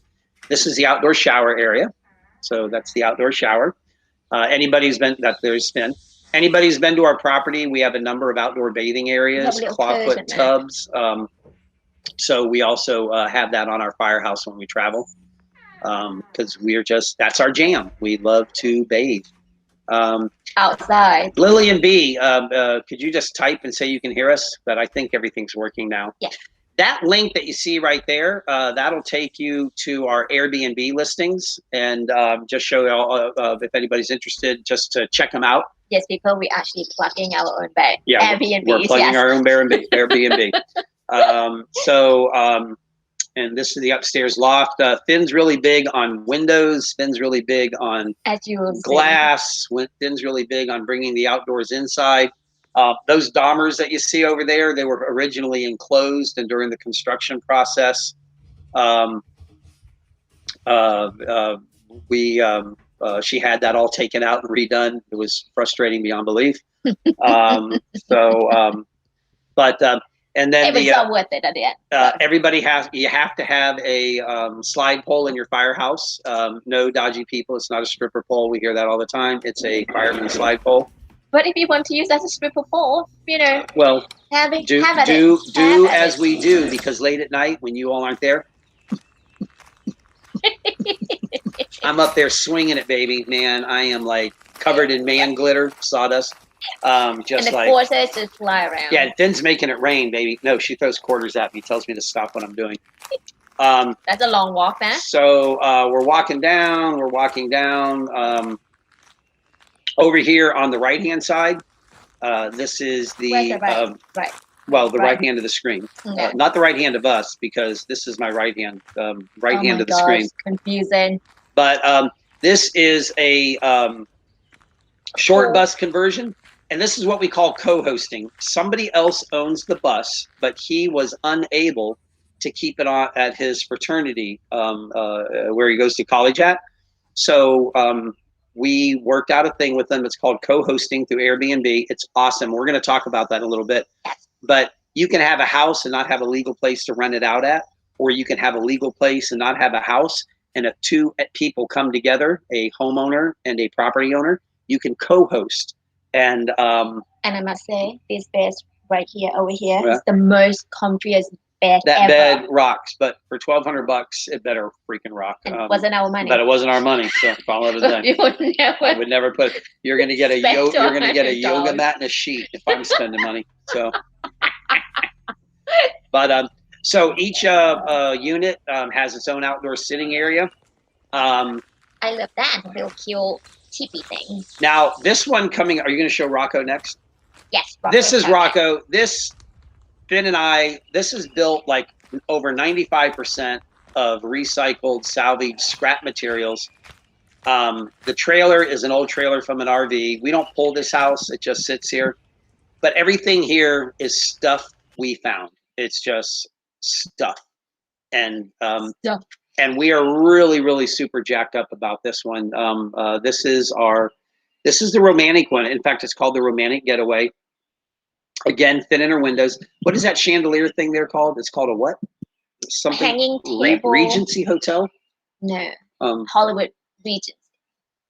D: This is the outdoor shower area. So that's the outdoor shower. Anybody's been to our property, we have a number of outdoor bathing areas, clawfoot tubs. So we also have that on our firehouse when we travel, because that's our jam. We love to bathe.
A: Outside.
D: Lillian B, could you just type and say you can hear us? But I think everything's working now.
A: Yeah.
D: That link that you see right there, that'll take you to our Airbnb listings, and just show you if anybody's interested, just to check them out.
A: Yes, because we're actually plugging our own Airbnb.
D: We're plugging our own Airbnb. And this is the upstairs loft. Finn's really big on windows. Finn's really big on glass. Finn's really big on bringing the outdoors inside. Those dormers that you see over there, they were originally enclosed, and during the construction process, she had that all taken out and redone. It was frustrating beyond belief. And then
A: it was so worth it at the end.
D: You have to have a slide pole in your firehouse. No dodgy people. It's not a stripper pole. We hear that all the time. It's a fireman slide pole.
A: But if you want to use that as a stripper pole,
D: well,
A: do
D: as we do, because late at night when you all aren't there, I'm up there swinging it, baby. Man, I am like covered in man glitter, sawdust.
A: And the quarters just fly around.
D: Yeah, Finn's making it rain, baby. No, she throws quarters at me, tells me to stop what I'm doing.
A: That's a long walk, man.
D: So we're walking down. Over here on the right-hand side, this is the right hand of the screen.
A: Okay.
D: Not the right hand of us, because this is my right hand, hand of the screen.
A: Confusing.
D: But this is a short bus conversion, and this is what we call co-hosting. Somebody else owns the bus, but he was unable to keep it on at his fraternity where he goes to college at. So we worked out a thing with them. It's called co-hosting through Airbnb. It's awesome. We're going to talk about that in a little bit. But you can have a house and not have a legal place to rent it out at, or you can have a legal place and not have a house. And if two people come together, a homeowner and a property owner, you can co-host. And
A: I must say, this bed right here, over here, is the most comfiest bed
D: that
A: ever.
D: bed rocks, but for $1,200, it better freaking rock.
A: And it wasn't our money.
D: But it wasn't our money, so call it a day. I would never put. You're gonna get a yoga mat and a sheet if I'm spending money. So But so each unit has its own outdoor sitting area.
A: I love that little cute teepee thing.
D: Now this one coming, are you going to show Rocco next?
A: Yes.
D: This is
A: perfect.
D: Rocco. This Finn and I. This is built like over 95% of recycled, salvaged scrap materials. The trailer is an old trailer from an RV. We don't pull this house; it just sits here. But everything here is stuff we found. It's just stuff, and and we are really, really super jacked up about this one. This is the romantic one. In fact, it's called the Romantic Getaway. Again, thin inner windows. What is that chandelier thing they're called? It's called a what? Something.
A: Hanging table.
D: Regency Hotel.
A: No. Hollywood Regency.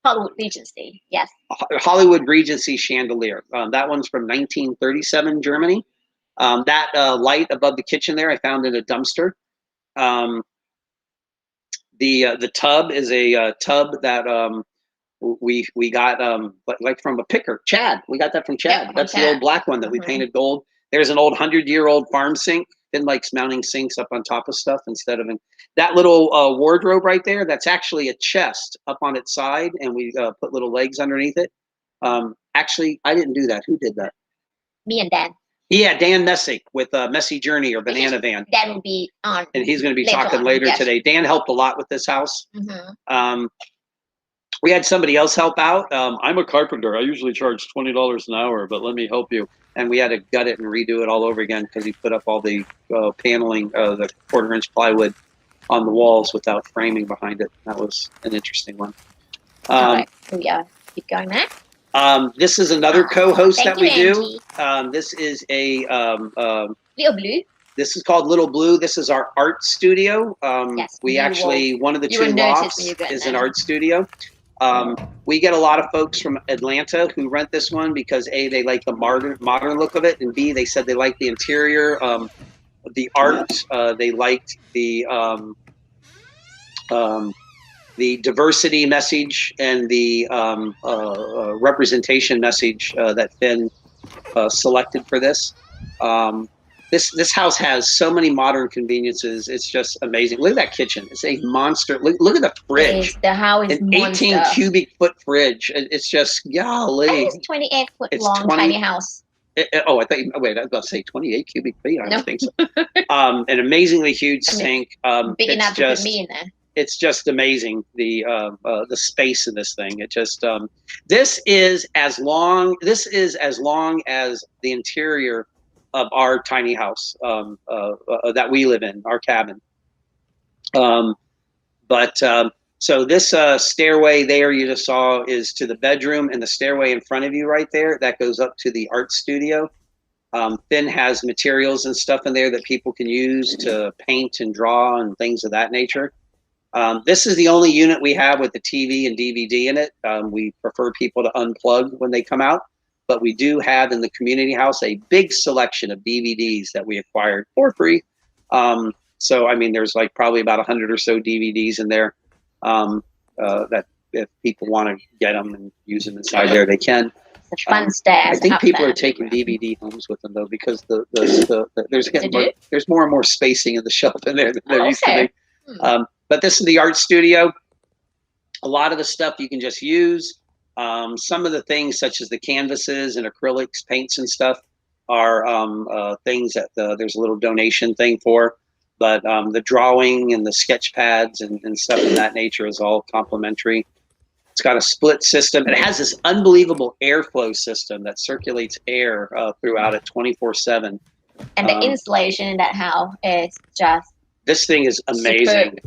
A: Hollywood Regency. Yes.
D: Hollywood Regency chandelier. That one's from 1937 Germany. That light above the kitchen there, I found in a dumpster. The tub is a tub that we got like from a picker, Chad. We got that from Chad.
A: Yep,
D: That's
A: Chad.
D: the old black one that we painted gold. There's an old 100-year-old farm sink. Finn likes mounting sinks up on top of stuff instead of that little wardrobe right there. That's actually a chest up on its side, and we put little legs underneath it. Actually, I didn't do that. Who did that?
A: Me and Dan.
D: Yeah, Dan Messick with Messy Journey or Banana Van.
A: Dan will be on.
D: And he's going to be talking later today. Dan helped a lot with this house. We had somebody else help out. I'm a carpenter. I usually charge $20 an hour, but let me help you. And we had to gut it and redo it all over again because he put up all the paneling, the 1/4-inch plywood on the walls without framing behind it. That was an interesting one.
A: All right. Yeah. Keep going there.
D: This is another co-host that we
A: Angie.
D: do. This is a
A: Little Blue.
D: This is called Little Blue. This is our art studio.
A: Yes,
D: We actually, one of the
A: you will
D: two
A: notice
D: lofts
A: when you get
D: is an
A: there.
D: art studio. We get a lot of folks from Atlanta who rent this one because A, they like the modern look of it, and B, they said they like the interior, the art. They liked the diversity message and the representation message that Finn selected for this. This house has so many modern conveniences. It's just amazing. Look at that kitchen. It's a monster. Look at the fridge.
A: The house is
D: An 18
A: monster.
D: cubic foot fridge. It's just, golly.
A: I think it's 28 foot
D: It's
A: long
D: 20
A: tiny house.
D: Oh, I thought you, wait, I was about to say 28 cubic feet. I don't
A: No.
D: think so. An amazingly huge sink.
A: Big
D: It's
A: enough to
D: just,
A: put me in there.
D: it's just amazing, the space in this thing. It just this is as long as the interior of our tiny house that we live in, our cabin. So this stairway there you just saw is to the bedroom, and the stairway in front of you right there, that goes up to the art studio. Finn has materials and stuff in there that people can use to paint and draw and things of that nature. This is the only unit we have with the TV and DVD in it. We prefer people to unplug when they come out, but we do have in the community house a big selection of DVDs that we acquired for free. So, I mean, there's like probably about 100 or so DVDs in there that if people want to get them and use them inside there, they can.
A: It's a fun stash.
D: I think
A: up
D: people
A: there.
D: are taking DVD homes with them though, because
A: do?
D: there's more and more spacing in the shelf in there than there used to
A: Okay.
D: be. But this is the art studio. A lot of the stuff you can just use. Some of the things, such as the canvases and acrylics, paints and stuff, are things that there's a little donation thing for. But the drawing and the sketch pads and stuff of that nature is all complimentary. It's got a split system. It has this unbelievable airflow system that circulates air throughout it 24/7.
A: And the insulation in that house is just
D: This thing is amazing.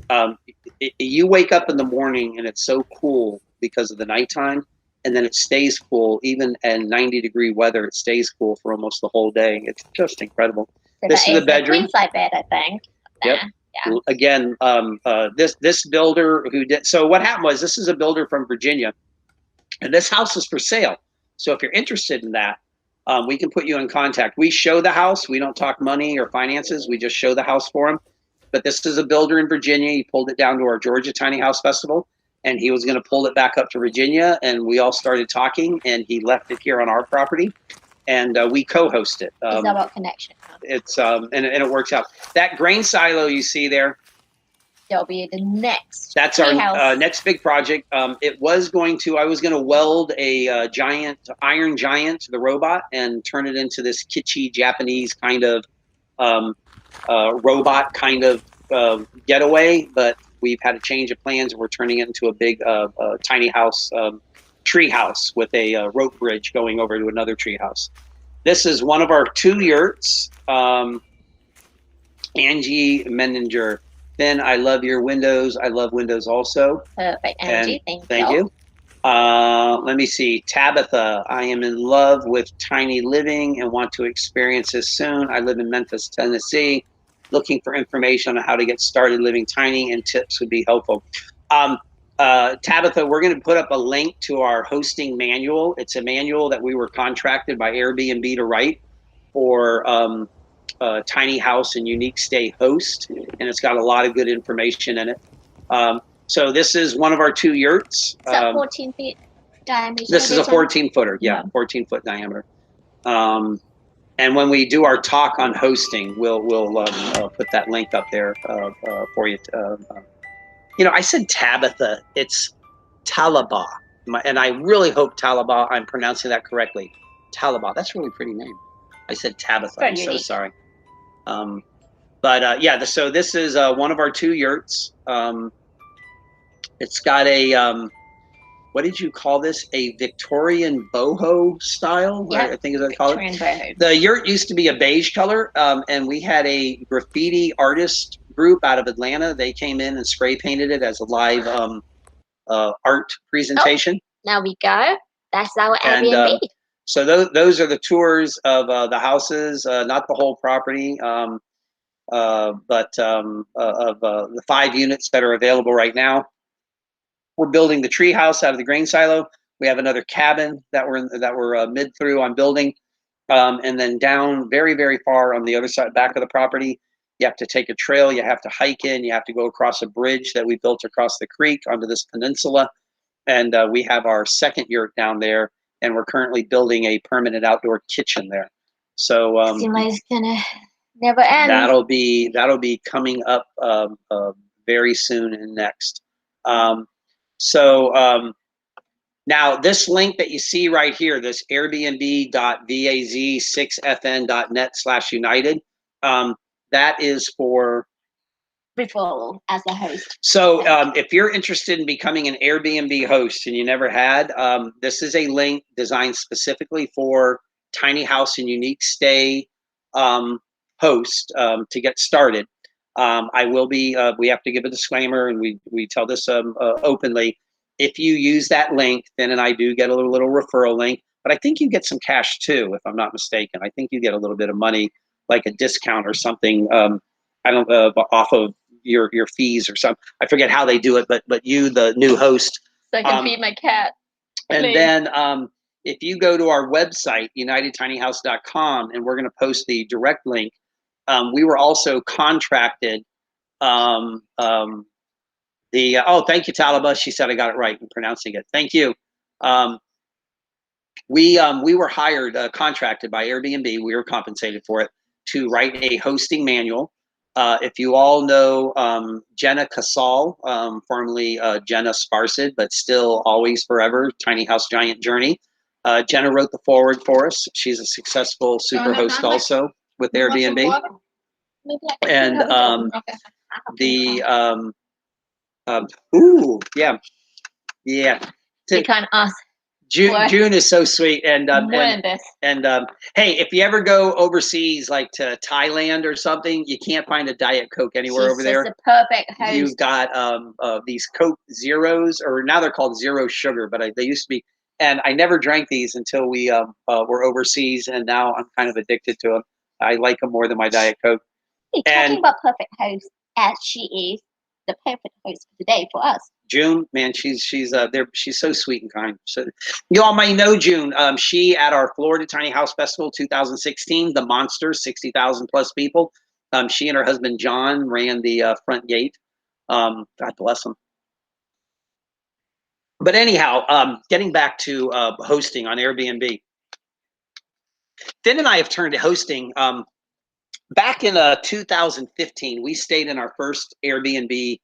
D: You wake up in the morning and it's so cool because of the nighttime, and then it stays cool. Even in 90-degree weather, it stays cool for almost the whole day. It's just incredible. This is the bedroom.
A: queen size bed, I think.
D: Yep.
A: Yeah.
D: Again, this builder who did, so what happened was, this is a builder from Virginia, and this house is for sale. So if you're interested in that, we can put you in contact. We show the house. We don't talk money or finances. We just show the house for him. But this is a builder in Virginia. He pulled it down to our Georgia Tiny House Festival, and he was going to pull it back up to Virginia. And we all started talking, and he left it here on our property. and we co-host it.
A: It's about connection.
D: It's and it works out. That grain silo you see there,
A: That'll be the next.
D: that's our
A: treehouse.
D: next big project. I was going to weld a giant iron giant to the robot and turn it into this kitschy Japanese kind of robot kind of getaway, but we've had a change of plans and we're turning it into a big tiny house, tree house with a rope bridge going over to another tree house. This is one of our 2 yurts. Angie Menninger. Finn, I love your windows. I love windows also.
A: Perfect, Angie.
D: Thank you. Let me see. Tabitha, I am in love with tiny living and want to experience this soon. I live in Memphis, Tennessee. Looking for information on how to get started living tiny, and tips would be helpful. Tabitha, we're going to put up a link to our hosting manual. It's a manual that we were contracted by Airbnb to write for tiny house and unique stay host, and it's got a lot of good information in it. So this is one of our 2 yurts.
A: Is that 14 feet diameter?
D: This is a 14-footer, yeah, 14-foot diameter. And when we do our talk on hosting, we'll put that link up there for you. You know, I said Tabitha. It's Talaba, and I really hope Talaba, I'm pronouncing that correctly. Talaba, that's a really pretty name. I said Tabitha. I'm so sorry. Yeah, so this is one of our 2 yurts. It's got a what did you call this? A Victorian boho style,
A: yeah,
D: I think is what they call it.
A: Boho.
D: The yurt used to be a beige color, and we had a graffiti artist group out of Atlanta. They came in and spray painted it as a live art presentation.
A: Now we go. That's our Airbnb.
D: So those are the tours of the houses, not the whole property, but of the 5 units that are available right now. We're building the tree house out of the grain silo. We have another cabin that we're mid through on building, and then down very, very far on the other side, back of the property, you have to take a trail. You have to hike in. You have to go across a bridge that we built across the creek onto this peninsula, and we have our 2nd yurt down there. And we're currently building a permanent outdoor kitchen there. So
A: seems like it's gonna never end.
D: That'll be coming up very soon and next. Now this link that you see right here, this airbnb.vaz6fn.net/united, that is for
A: referral as a host.
D: So if you're interested in becoming an Airbnb host and you never had, this is a link designed specifically for tiny house and unique stay host to get started. I will be, we have to give a disclaimer, and we tell this openly. If you use that link, Finn and I do get a little referral link, but I think you get some cash too, if I'm not mistaken. I think you get a little bit of money, like a discount or something. I don't off of your fees or something. I forget how they do it, but you, the new host,
A: so I can feed my cat.
D: And then if you go to our website, unitedtinyhouse.com, and we're going to post the direct link. We were also contracted. Thank you, Talaba. She said I got it right in pronouncing it. Thank you. We were hired, contracted by Airbnb. We were compensated for it to write a hosting manual. If you all know Jenna Casal, formerly Jenna Sparsid, but still always forever, Tiny House Giant Journey. Jenna wrote the foreword for us. She's a successful super host also with Airbnb. And
A: You can't ask.
D: June is so sweet, and hey, if you ever go overseas, like to Thailand or something, you can't find a Diet Coke anywhere over there.
A: She's the perfect host.
D: You've got these Coke Zeros, or now they're called Zero Sugar, but they used to be. And I never drank these until we were overseas, and now I'm kind of addicted to them. I like them more than my Diet Coke.
A: Hey, talking about perfect host, as she is the perfect host for today for us.
D: June, man, she's so sweet and kind. So you all might know June. She at our Florida Tiny House Festival 2016, the Monster, 60,000 plus people. She and her husband John ran the front gate. God bless them. But anyhow, getting back to hosting on Airbnb. Finn and I have turned to hosting. Back in 2015, we stayed in our first Airbnb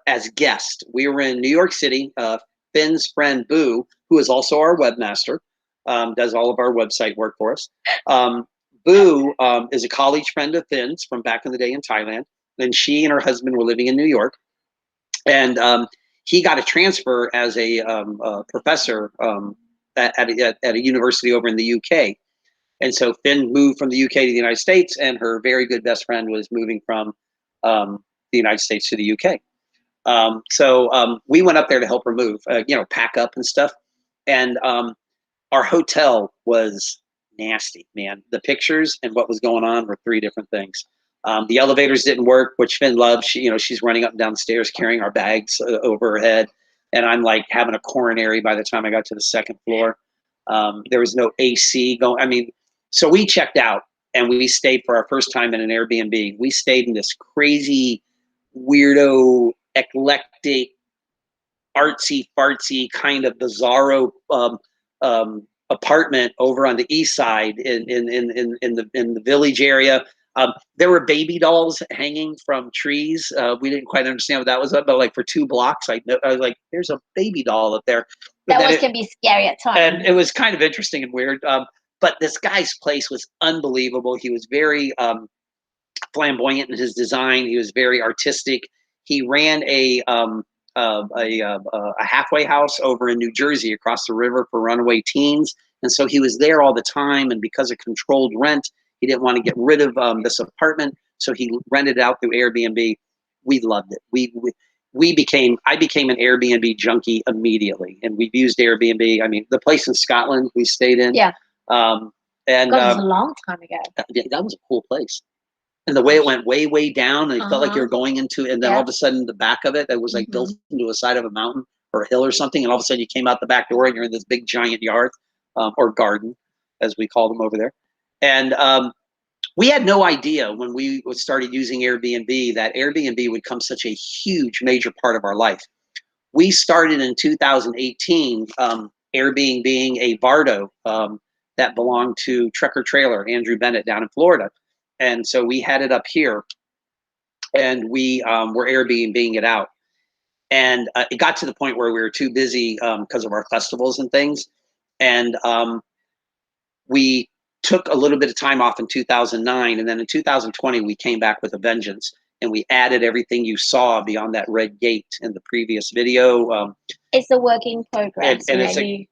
D: as guest. We were in New York City. Finn's friend Boo, who is also our webmaster, does all of our website work for us. Boo is a college friend of Finn's from back in the day in Thailand, and she and her husband were living in New York. And he got a transfer as a professor at a university over in the UK. And so Finn moved from the UK to the United States, and her very good best friend was moving from the United States to the UK. So we went up there to help her move, pack up and stuff. And our hotel was nasty, man. The pictures and what was going on were three different things. The elevators didn't work, which Finn loved. She's running up and down the stairs carrying our bags over her head, and I'm like having a coronary by the time I got to the second floor. There was no AC going. I mean, so we checked out and we stayed for our first time in an Airbnb. We stayed in this crazy, weirdo, eclectic, artsy fartsy kind of bizarro apartment over on the east side in the village area. There were baby dolls hanging from trees. We didn't quite understand what that was, but like for 2 blocks, I was like, "There's a baby doll up there." But
A: That can be scary at times.
D: and it was kind of interesting and weird. But this guy's place was unbelievable. He was very flamboyant in his design. He was very artistic. He ran a halfway house over in New Jersey across the river for runaway teens. And so he was there all the time. And because of controlled rent, he didn't want to get rid of this apartment. So he rented it out through Airbnb. We loved it. I became an Airbnb junkie immediately. And we've used Airbnb. I mean, the place in Scotland we stayed in.
A: Yeah.
D: And
A: That was a long time ago.
D: that was a cool place. And the way it went way down, and it felt like you were going into, and then all of a sudden the back of it was like built into a side of a mountain or a hill or something, and all of a sudden you came out the back door and you're in this big giant yard or garden, as we call them over there. And we had no idea when we started using Airbnb that Airbnb would become such a huge, major part of our life. We started in 2018, Airbnb being a Vardo that belonged to Trekker Trailer, Andrew Bennett down in Florida. And so we had it up here, and we were Airbnb-ing it out. And it got to the point where we were too busy because of our festivals and things. And we took a little bit of time off in 2009. And then in 2020, we came back with a vengeance. And we added everything you saw beyond that red gate in the previous video.
A: It's a work in progress.
D: And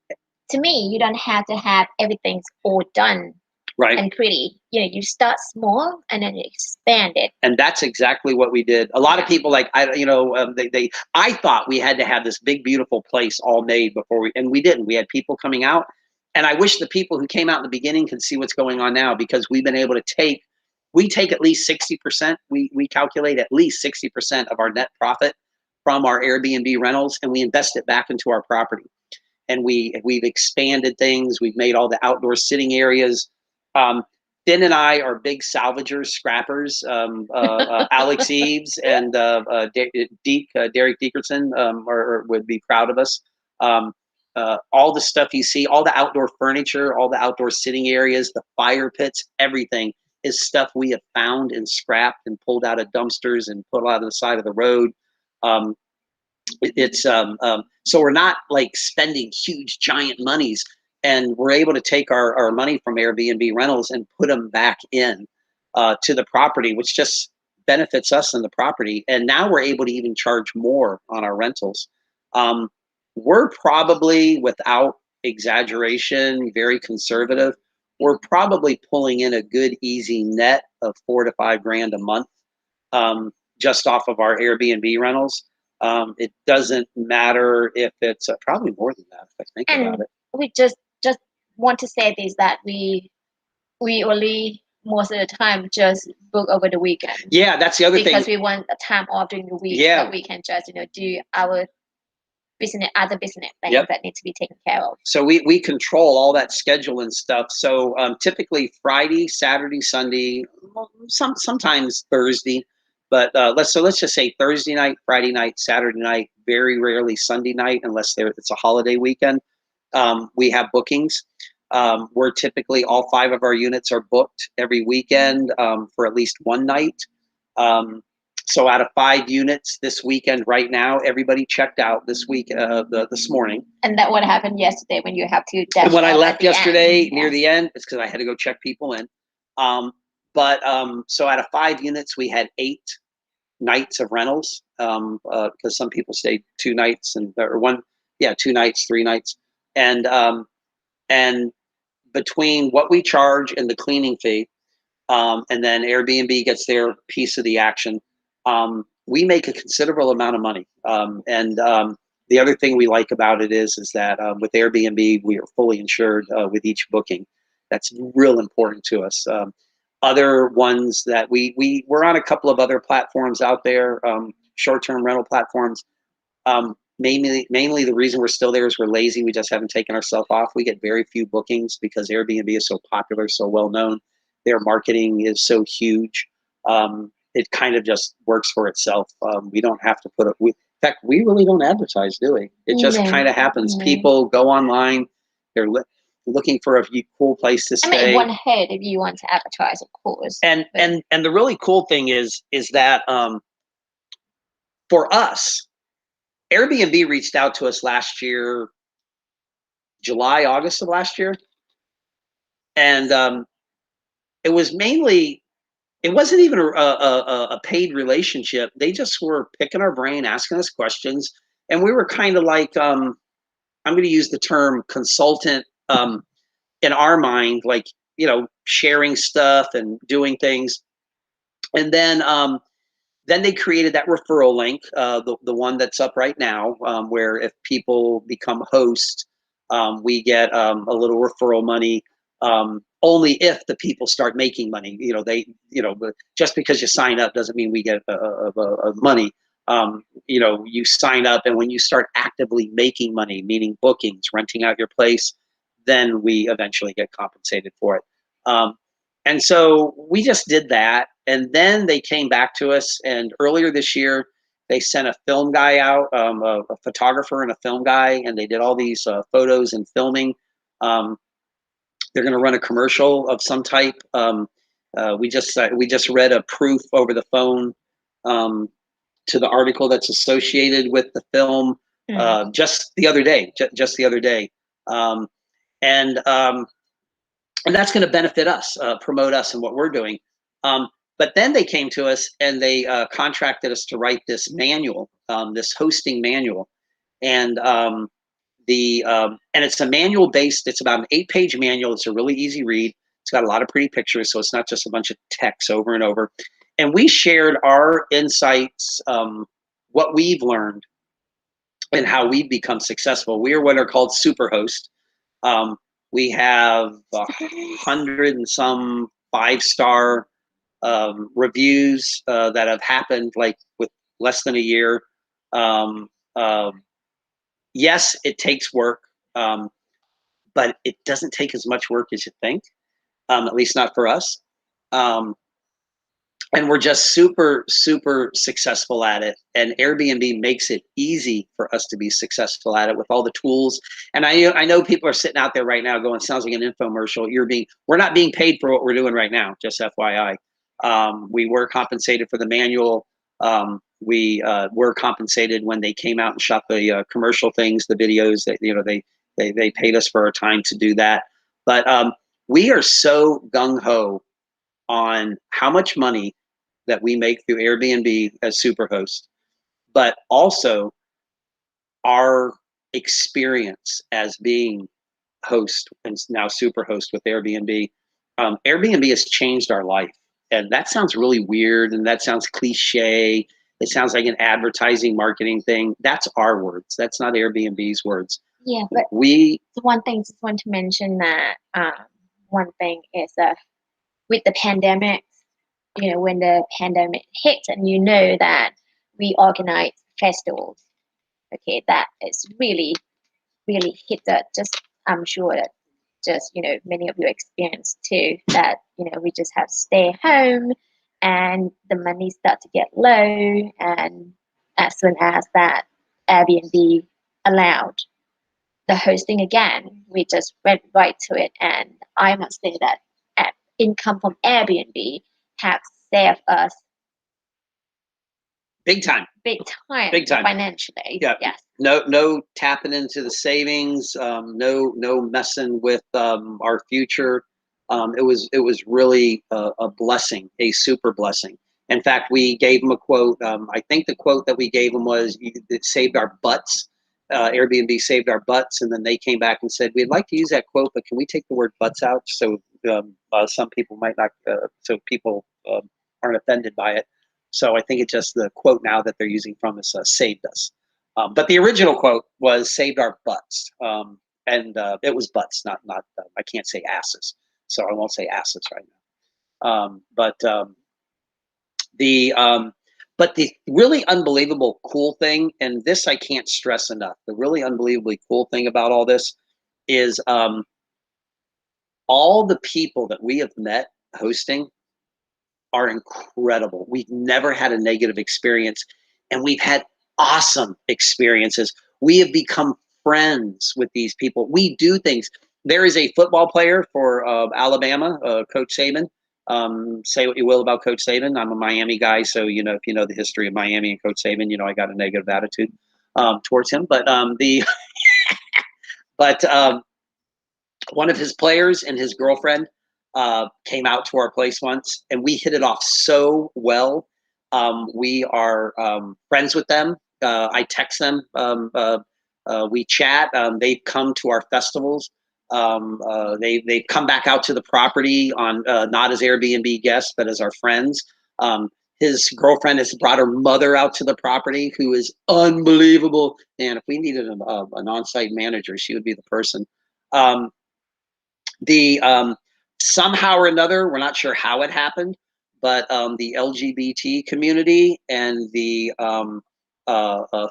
A: to me, you don't have to have everything all done.
D: Right.
A: And pretty. You start small and then you expand it.
D: And that's exactly what we did. A lot of people I thought we had to have this big, beautiful place all made before and we didn't. We had people coming out, and I wish the people who came out in the beginning could see what's going on now, because we've been able to take at least 60%. We calculate at least 60% of our net profit from our Airbnb rentals, and we invest it back into our property. And we've expanded things. We've made all the outdoor sitting areas. Finn and I are big salvagers, scrappers. Alex Eves and Derek Dickerson would be proud of us. All the stuff you see, all the outdoor furniture, all the outdoor sitting areas, the fire pits, everything is stuff we have found and scrapped and pulled out of dumpsters and put out of the side of the road. So we're not like spending huge, giant monies. And we're able to take our money from Airbnb rentals and put them back in to the property, which just benefits us and the property. And now we're able to even charge more on our rentals. We're probably, without exaggeration, very conservative. We're probably pulling in a good, easy net of $4 to $5 grand a month just off of our Airbnb rentals. It doesn't matter if it's probably more than that, if I think about it.
A: We just want to say this, that we only most of the time just book over the weekend.
D: Yeah, that's the other thing.
A: Because we want a time off during the week that we can just do our other business things that need to be taken care of.
D: So we control all that schedule and stuff. So typically Friday, Saturday, Sunday, sometimes Thursday, but let's just say Thursday night, Friday night, Saturday night, very rarely Sunday night unless it's a holiday weekend. We have bookings. We're typically all 5 of our units are booked every weekend for at least one night. So out of 5 units this weekend, right now, everybody checked out this week, this morning.
A: And that what happened yesterday when you have to
D: And when I left yesterday
A: end.
D: near the end, it's because I had to go check people in. So out of 5 units, we had 8 nights of rentals because some people stayed 2 nights or 2 nights, 3 nights, and between what we charge and the cleaning fee, and then Airbnb gets their piece of the action. We make a considerable amount of money. The other thing we like about it is that with Airbnb, we are fully insured with each booking. That's real important to us. Other ones that we're on a couple of other platforms out there, short-term rental platforms. Mainly the reason we're still there is we're lazy. We just haven't taken ourselves off. We get very few bookings because Airbnb is so popular, so well known. Their marketing is so huge. It kind of just works for itself. We don't have to put it. In fact, we really don't advertise, do we? It just kind of happens. People go online. They're looking for a cool place to stay.
A: I mean, one head if you want to advertise, of course.
D: And the really cool thing is that for us, Airbnb reached out to us last year, July, August of last year, and it was mainly. It wasn't even a paid relationship. They just were picking our brain, asking us questions, and we were kind of like, I'm going to use the term consultant in our mind, like, sharing stuff and doing things. And then they created that referral link, the one that's up right now, where if people become hosts, we get a little referral money. Only if the people start making money, but just because you sign up doesn't mean we get money. You sign up, and when you start actively making money, meaning bookings, renting out your place, then we eventually get compensated for it. And so we just did that. And then they came back to us, and earlier this year, they sent a film guy out, a photographer and a film guy, and they did all these photos and filming. They're going to run a commercial of some type. We just read a proof over the phone to the article that's associated with the film just the other day. Just the other day, and that's going to benefit us, promote us and what we're doing. But then they came to us and they contracted us to write this manual, this hosting manual, and it's a manual based. It's about an 8-page manual. It's a really easy read. It's got a lot of pretty pictures, so it's not just a bunch of text over and over. And we shared our insights, what we've learned, and how we've become successful. We are what are called Superhost. We have 100 and some 5-star reviews that have happened like with less than a year. Yes, it takes work, but it doesn't take as much work as you think, at least not for us. And we're just super, super successful at it. And Airbnb makes it easy for us to be successful at it with all the tools. And I know people are sitting out there right now going, sounds like an infomercial. We're not being paid for what we're doing right now, just FYI. We were compensated for the manual. We were compensated when they came out and shot the commercial things, the videos that, they paid us for our time to do that. But we are so gung-ho on how much money that we make through Airbnb as Superhost, but also our experience as being host and now Superhost with Airbnb. Airbnb has changed our life, and that sounds really weird, and that sounds cliche. It sounds like an advertising marketing thing. That's our words. That's not Airbnb's words.
A: Yeah, but the one thing I just want to mention that one thing is with the pandemic, when the pandemic hit, and that we organize festivals, okay, that is really, really hit that. Just I'm sure that just many of you experience too, that we just have to stay home, and the money start to get low, and as soon as that Airbnb allowed the hosting again, we just went right to it. And I must say that income from Airbnb have saved us
D: Big time.
A: big time,
D: Big time.
A: financially.
D: Yeah.
A: Yes.
D: No tapping into the savings. No messing with our future. It was really a blessing, a super blessing. In fact, we gave them a quote. I think the quote that we gave them was, "It saved our butts." Airbnb saved our butts, and then they came back and said, "We'd like to use that quote, but can we take the word butts out so some people might not, so people aren't offended by it." So I think it's just the quote now that they're using from us, saved us. But the original quote was saved our butts. And it was butts, not I can't say asses. So I won't say asses right now. But the really unbelievable cool thing, and this I can't stress enough, the really unbelievably cool thing about all this is all the people that we have met hosting are incredible. We've never had a negative experience, and we've had awesome experiences. We have become friends with these people. We do things. There is a football player for Alabama, Coach Saban. Say what you will about Coach Saban. I'm a Miami guy, so if you know the history of Miami and Coach Saban, I got a negative attitude towards him. But one of his players and his girlfriend came out to our place once, and we hit it off so well. We are friends with them. I text them. We chat. They've come to our festivals. They've come back out to the property on not as Airbnb guests, but as our friends. His girlfriend has brought her mother out to the property, who is unbelievable. And if we needed an on-site manager, she would be the person. Somehow or another, we're not sure how it happened, but the LGBT community and the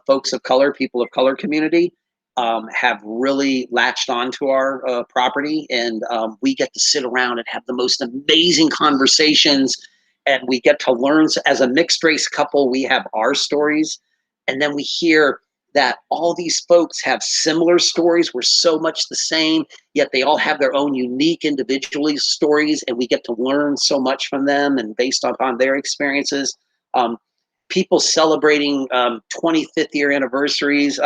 D: folks of color, people of color community, have really latched onto our property, and we get to sit around and have the most amazing conversations, and we get to learn. As a mixed race couple, we have our stories, and then we hear that all these folks have similar stories. We're so much the same, yet they all have their own unique individual stories, and we get to learn so much from them and based upon their experiences. People celebrating 25th year anniversaries.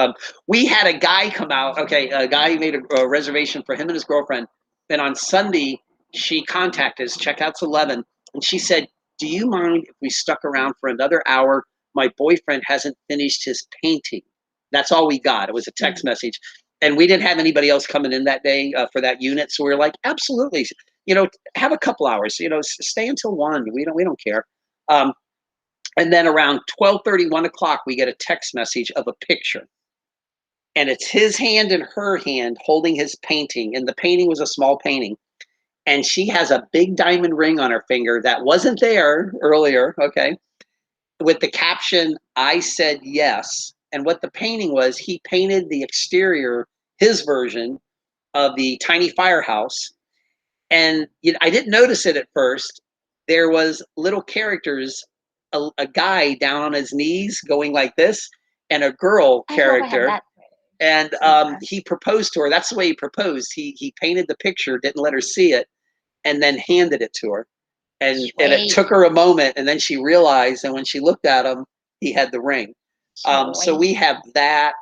D: We had a guy come out, a guy made a reservation for him and his girlfriend, and on Sunday, she contacted us, checkout's 11, and she said, "Do you mind if we stuck around for another hour? My boyfriend hasn't finished his painting." That's all we got. It was a text message. And we didn't have anybody else coming in that day for that unit. So we were like, absolutely, have a couple hours, stay until 1. We don't care. And then around 12:30, 1 o'clock, we get a text message of a picture. And it's his hand and her hand holding his painting. And the painting was a small painting. And she has a big diamond ring on her finger that wasn't there earlier, with the caption, "I said yes." And what the painting was, he painted the exterior, his version of the tiny firehouse. And I didn't notice it at first. There was little characters, a guy down on his knees going like this, and a girl character. And he proposed to her. That's the way he proposed. He painted the picture, didn't let her see it, and then handed it to her. And it took her a moment, and then she realized, and when she looked at him, he had the ring. So we have that.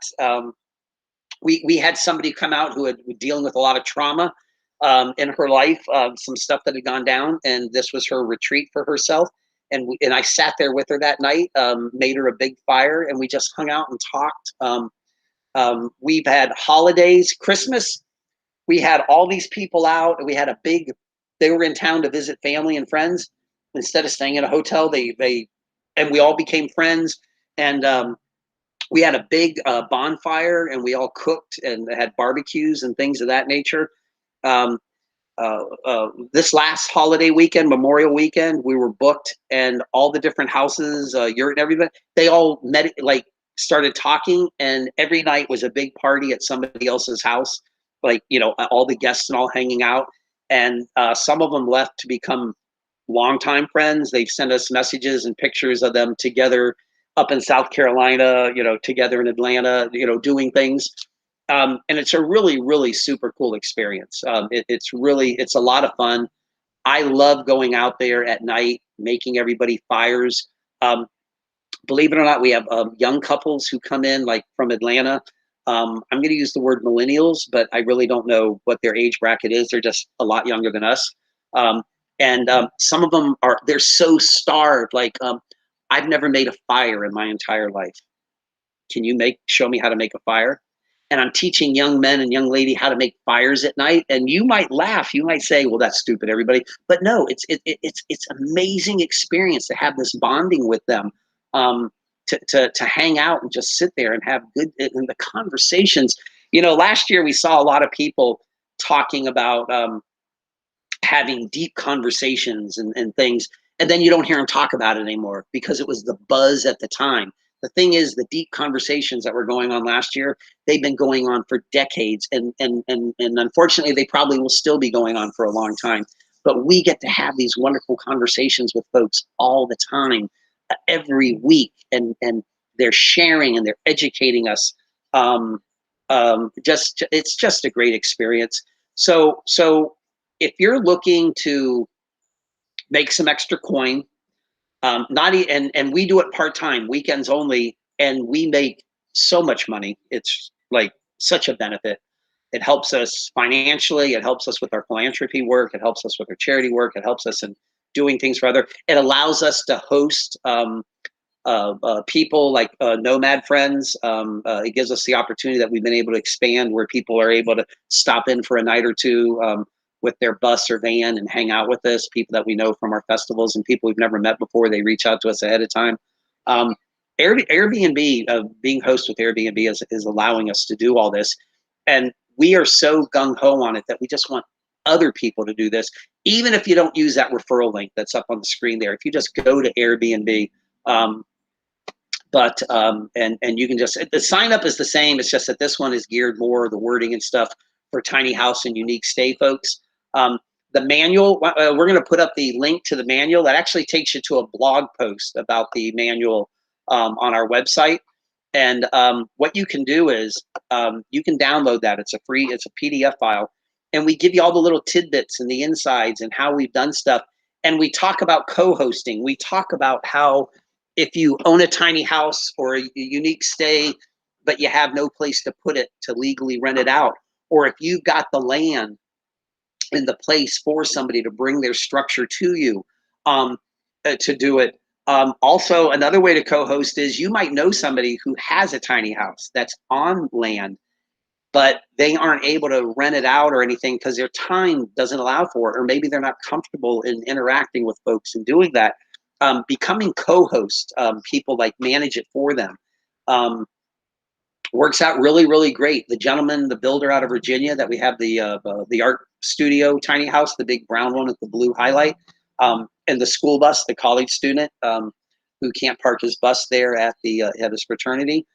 D: We had somebody come out who was dealing with a lot of trauma in her life, some stuff that had gone down, and this was her retreat for herself. And I sat there with her that night, made her a big fire, and we just hung out and talked. We've had holidays, Christmas. We had all these people out, and we had they were in town to visit family and friends. Instead of staying in a hotel, and we all became friends. And we had a big bonfire, and we all cooked and had barbecues and things of that nature. This last holiday weekend, Memorial Weekend, we were booked, and all the different houses, yurt and everybody, they all met, started talking, and every night was a big party at somebody else's house, all the guests and all hanging out. And some of them left to become longtime friends. They've sent us messages and pictures of them together up in South Carolina, together in Atlanta, doing things. And it's a really, really super cool experience. It's a lot of fun. I love going out there at night, making everybody fires. Believe it or not, we have young couples who come in, like from Atlanta. I'm going to use the word millennials, but I really don't know what their age bracket is. They're just a lot younger than us. And some of them they're so starved. Like, I've never made a fire in my entire life. Can you show me how to make a fire? And I'm teaching young men and young lady how to make fires at night. And you might laugh. You might say, well, that's stupid, everybody. But no, it's amazing experience to have this bonding with them, to hang out and just sit there and have good, and the conversations. You know, last year we saw a lot of people talking about having deep conversations and things. And then you don't hear them talk about it anymore because it was the buzz at the time. The thing is, the deep conversations that were going on last year, they've been going on for decades. And unfortunately, they probably will still be going on for a long time. But we get to have these wonderful conversations with folks all the time, every week. And they're sharing and they're educating us. It's just a great experience. So if you're looking to make some extra coin, and we do it part-time, weekends only, and we make so much money. It's like such a benefit. It helps us financially. It helps us with our philanthropy work. It helps us with our charity work. It helps us in doing things for other. It allows us to host people like Nomad Friends. It gives us the opportunity that we've been able to expand, where people are able to stop in for a night or two with their bus or van and hang out with us, people that we know from our festivals and people we've never met before. They reach out to us ahead of time. Airbnb, being host with Airbnb is allowing us to do all this. And we are so gung-ho on it that we just want other people to do this. Even if you don't use that referral link that's up on the screen there, if you just go to Airbnb, and you can just, the sign up is the same. It's just that this one is geared more, the wording and stuff, for tiny house and unique stay folks. The manual, we're going to put up the link to the manual. That actually takes you to a blog post about the manual on our website. And what you can do is you can download that. It's a PDF file. And we give you all the little tidbits and the insides and how we've done stuff. And we talk about co-hosting. We talk about how if you own a tiny house or a unique stay, but you have no place to put it to legally rent it out, or if you've got the land in the place for somebody to bring their structure to you to do it. Also, another way to co-host is you might know somebody who has a tiny house that's on land, but they aren't able to rent it out or anything because their time doesn't allow for it, or maybe they're not comfortable in interacting with folks and doing that. Becoming co-host, people like manage it for them. Works out really, really great. The gentleman, the builder out of Virginia that we have the art studio tiny house, the big brown one with the blue highlight, and the school bus, the college student who can't park his bus there at his fraternity.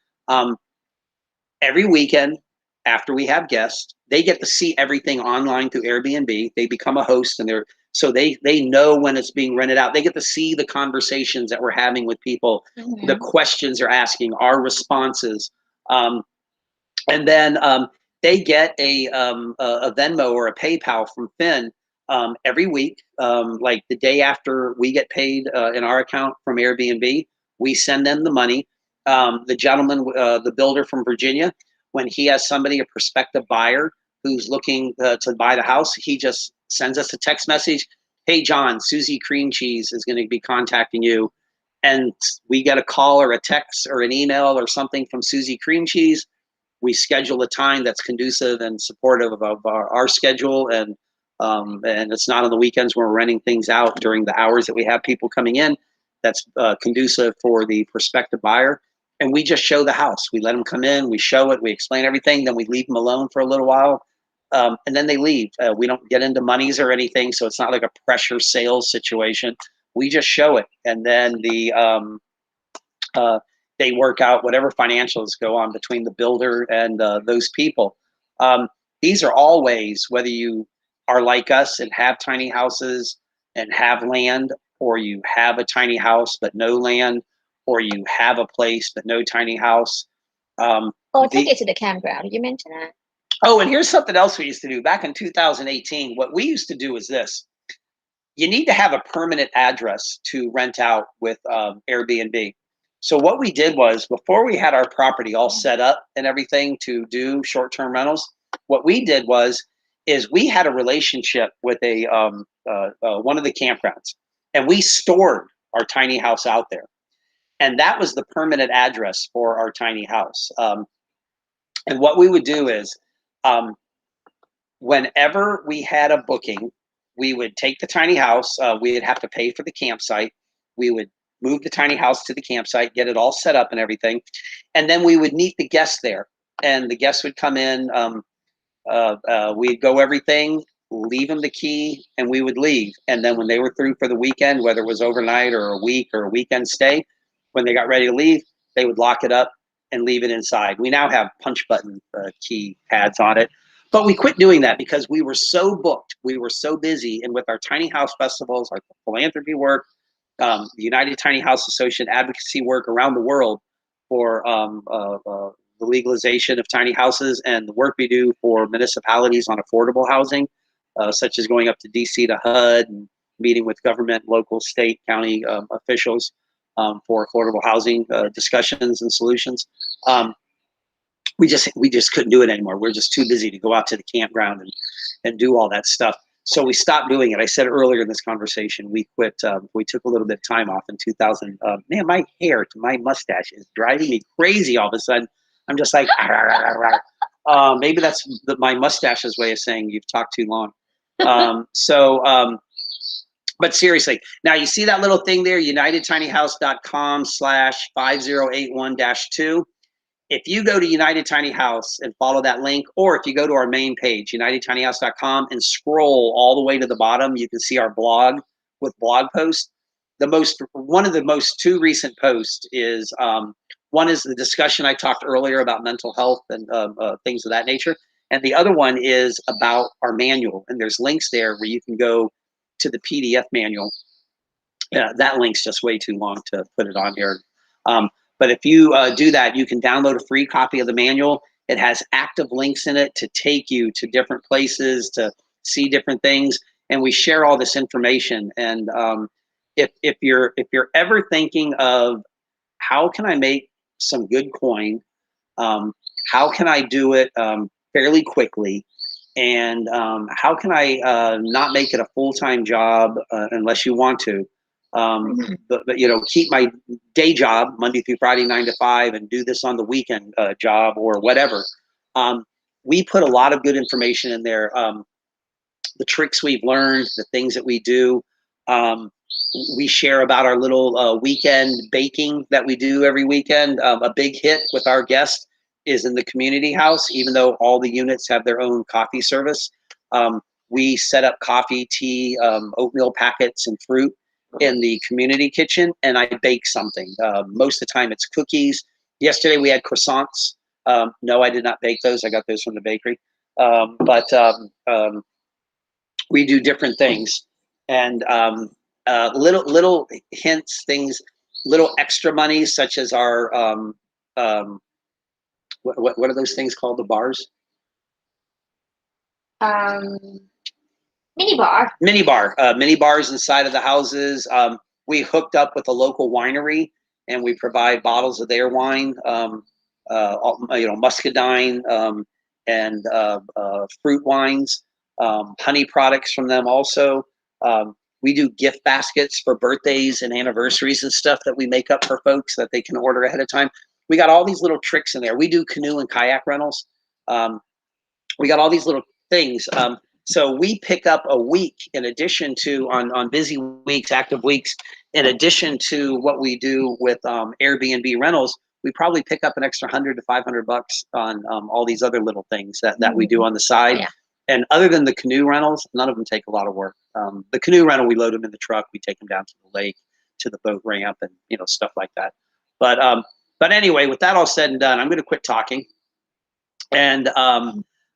D: Every weekend after we have guests, they get to see everything online through Airbnb. They become a host, and so they know when it's being rented out. They get to see the conversations that we're having with people, the questions they're asking, our responses. And then they get a Venmo or a PayPal from Finn every week. Like the day after we get paid in our account from Airbnb, we send them the money. The gentleman, the builder from Virginia, when he has somebody, a prospective buyer who's looking to buy the house, he just sends us a text message. Hey, John, Susie Cream Cheese is going to be contacting you. And we get a call or a text or an email or something from Susie Cream Cheese. We schedule a time that's conducive and supportive of our schedule. And it's not on the weekends when we're renting things out during the hours that we have people coming in. That's conducive for the prospective buyer. And we just show the house. We let them come in, we show it, we explain everything, then we leave them alone for a little while. And then they leave. We don't get into monies or anything, so it's not like a pressure sales situation. We just show it, and then they work out whatever financials go on between the builder and those people. These are all ways, whether you are like us and have tiny houses and have land, or you have a tiny house but no land, or you have a place but no tiny house.
A: Or take it to the campground. You mentioned that.
D: Oh, and here's something else we used to do back in 2018. What we used to do is this: you need to have a permanent address to rent out with Airbnb. So what we did was, before we had our property all set up and everything to do short-term rentals, what we did is we had a relationship with a one of the campgrounds, and we stored our tiny house out there, and that was the permanent address for our tiny house. And what we would do is, whenever we had a booking, we would take the tiny house. We would have to pay for the campsite. We would move the tiny house to the campsite, get it all set up and everything, and then we would meet the guests there. And the guests would come in. We'd go everything, leave them the key, and we would leave. And then when they were through for the weekend, whether it was overnight or a week or a weekend stay, when they got ready to leave, they would lock it up and leave it inside. We now have punch button key pads on it. But we quit doing that because we were so booked. We were so busy. And with our tiny house festivals, our philanthropy work, the United Tiny House Association advocacy work around the world for the legalization of tiny houses, and the work we do for municipalities on affordable housing, such as going up to DC to HUD and meeting with government, local, state, county officials for affordable housing discussions and solutions. We just couldn't do it anymore. We're just too busy to go out to the campground and do all that stuff. So we stopped doing it. I said earlier in this conversation, we quit. We took a little bit of time off in 2000. Man, my hair to my mustache is driving me crazy all of a sudden. I'm just like, maybe that's my mustache's way of saying you've talked too long. But seriously, now you see that little thing there, unitedtinyhouse.com/5081-2. If you go to United Tiny House and follow that link, or if you go to our main page, unitedtinyhouse.com, and scroll all the way to the bottom, you can see our blog with blog posts. One of the most two recent posts is, one is the discussion I talked earlier about mental health and things of that nature. And the other one is about our manual. And there's links there where you can go to the PDF manual. That link's just way too long to put it on here. But if you do that, you can download a free copy of the manual. It has active links in it to take you to different places, to see different things. And we share all this information. And if you're ever thinking of how can I make some good coin, how can I do it fairly quickly, and how can I not make it a full-time job unless you want to, but keep my day job Monday through Friday 9 to 5 and do this on the weekend job or whatever. We put a lot of good information in there. The tricks we've learned, the things that we do. We share about our little weekend baking that we do every weekend. A big hit with our guests is in the community house. Even though all the units have their own coffee service, we set up coffee, tea, oatmeal packets, and fruit in the community kitchen, and I bake something. Most of the time it's cookies. Yesterday we had croissants. No, I did not bake those. I got those from the bakery. But we do different things, and little hints, things, little extra monies, such as our what are those things called? The bars?
A: Mini bar.
D: Mini bars inside of the houses. We hooked up with a local winery, and we provide bottles of their wine, muscadine, and fruit wines, honey products from them also. We do gift baskets for birthdays and anniversaries and stuff that we make up for folks that they can order ahead of time. We got all these little tricks in there. We do canoe and kayak rentals. We got all these little things. So we pick up a week in addition to, on busy weeks, active weeks, in addition to what we do with Airbnb rentals, we probably pick up an extra $100 to $500 on all these other little things that we do on the side.
A: Yeah.
D: And other than the canoe rentals, none of them take a lot of work. The canoe rental, we load them in the truck, we take them down to the lake, to the boat ramp, and stuff like that. But anyway, with that all said and done, I'm going to quit talking. And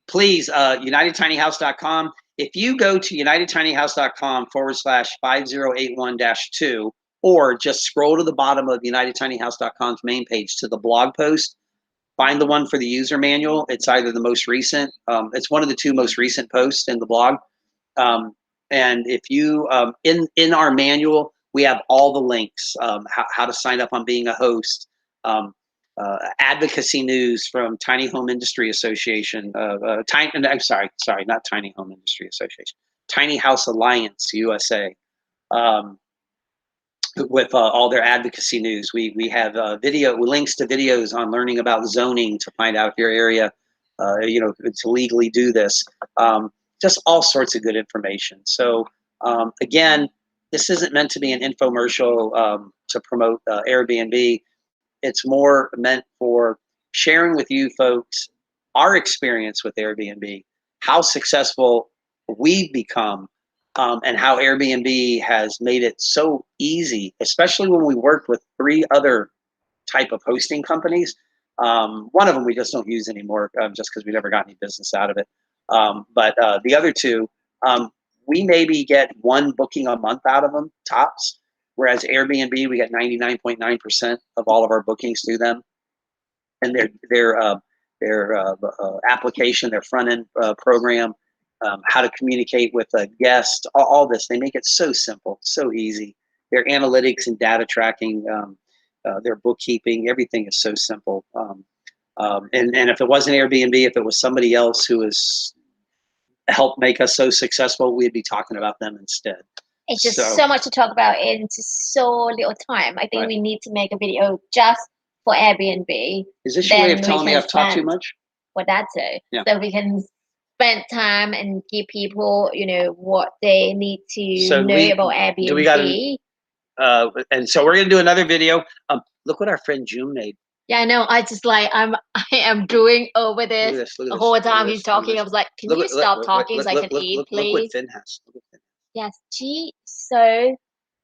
D: please, UnitedTinyHouse.com. If you go to UnitedTinyHouse.com/5081-2, or just scroll to the bottom of UnitedTinyHouse.com's main page to the blog post, find the one for the user manual. It's either the most recent. It's one of the two most recent posts in the blog. And if you, in our manual, we have all the links, how to sign up on being a host, advocacy news from Tiny Home Industry Association, I'm sorry, not Tiny Home Industry Association, Tiny House Alliance USA, with all their advocacy news. We have links to videos on learning about zoning to find out if your area, to legally do this. Just all sorts of good information. So again, this isn't meant to be an infomercial to promote Airbnb. It's more meant for sharing with you folks our experience with Airbnb, how successful we've become, and how Airbnb has made it so easy, especially when we worked with 3 other type of hosting companies. One of them we just don't use anymore, just because we never got any business out of it. But the other 2, we maybe get 1 booking a month out of them, tops. Whereas Airbnb, we get 99.9% of all of our bookings through them. And their application, their front end program, how to communicate with a guest, all this, they make it so simple, so easy. Their analytics and data tracking, their bookkeeping, everything is so simple. And if it wasn't Airbnb, if it was somebody else who has helped make us so successful, we'd be talking about them instead.
A: It's just so much to talk about in just so little time. I think we need to make a video just for Airbnb.
D: Is this your way of telling me I've talked too much?
A: For that too.
D: Yeah.
A: So we can spend time and give people, what they need to know about Airbnb.
D: And so we're gonna do another video. Look what our friend June made.
A: Yeah, I know. I am doing over this the whole time he's talking. I was like, can you stop talking so I can eat, please?
D: Look what Finn has.
A: Yes, she's so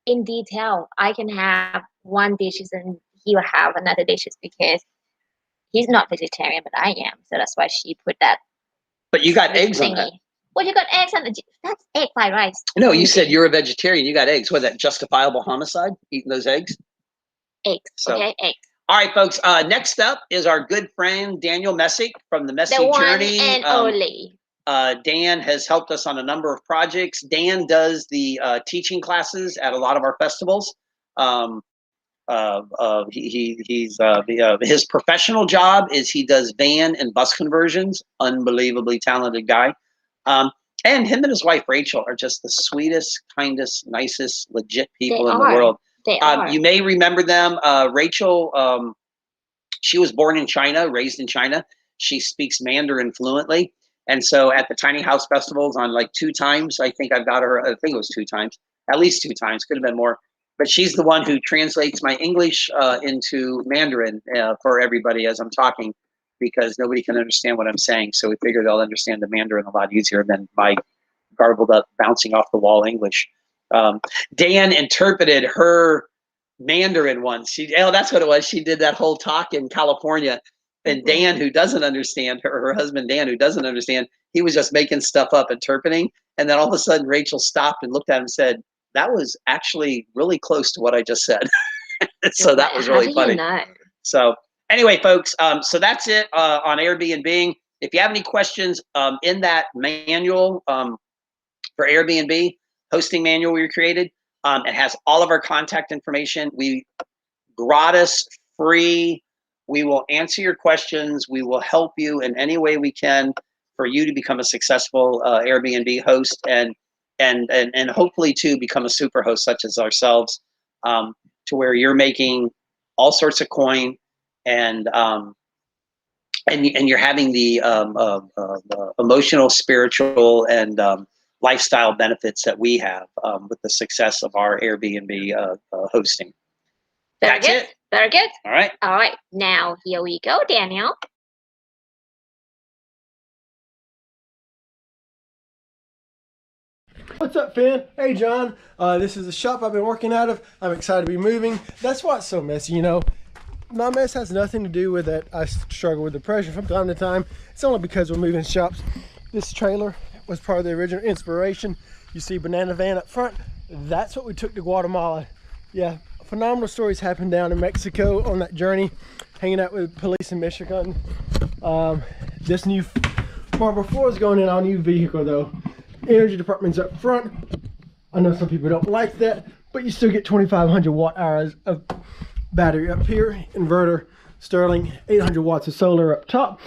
A: in detail. I can have one dishes and he will have another dishes because he's not vegetarian, but I am. So that's why she put that.
D: But you got eggs on that.
A: Well, you got eggs on the. That's egg fried rice.
D: No, you said you're a vegetarian. You got eggs. Was that justifiable homicide? Eating those eggs?
A: Eggs. Okay, eggs.
D: All right, folks. Next up is our good friend Daniel Messick from the Messick Journey.
A: The one and only.
D: Dan has helped us on a number of projects. Dan does the teaching classes at a lot of our festivals. His professional job is he does van and bus conversions. Unbelievably talented guy. And him and his wife Rachel are just the sweetest, kindest, nicest, legit people in the world.
A: They are.
D: You may remember them. Rachel, she was born in China, raised in China. She speaks Mandarin fluently. And so at the Tiny House Festivals on like 2 times, I think I've got her, I think it was 2 times, at least 2 times, could have been more. But she's the one who translates my English into Mandarin for everybody as I'm talking, because nobody can understand what I'm saying. So we figure they'll understand the Mandarin a lot easier than my garbled up, bouncing off the wall English. Dan interpreted her Mandarin once. That's what it was. She did that whole talk in California. And Dan, who doesn't understand, her husband Dan, who doesn't understand, he was just making stuff up, interpreting. And then all of a sudden, Rachel stopped and looked at him and said, that was actually really close to what I just said. So that was really funny. So anyway, folks, so that's it on Airbnb. If you have any questions in that manual for Airbnb, hosting manual we created, it has all of our contact information. We gratis, free. We will answer your questions. We will help you in any way we can for you to become a successful Airbnb host and hopefully to become a super host such as ourselves, to where you're making all sorts of coin and you're having the emotional, spiritual, and lifestyle benefits that we have with the success of our Airbnb hosting. That's it.
A: Very good.
D: All right.
A: All right. Now, here we go, Daniel.
K: What's up, Finn? Hey, John. This is the shop I've been working out of. I'm excited to be moving. That's why it's so messy, My mess has nothing to do with that. I struggle with depression from time to time. It's only because we're moving shops. This trailer was part of the original inspiration. You see Banana Van up front. That's what we took to Guatemala. Yeah, phenomenal stories happened down in Mexico on that journey, hanging out with police in Michigan. This new marble floor is going in our new vehicle though. Energy department's up front. I know some people don't like that, but you still get 2,500 watt hours of battery up here, inverter, Sterling, 800 watts of solar up top,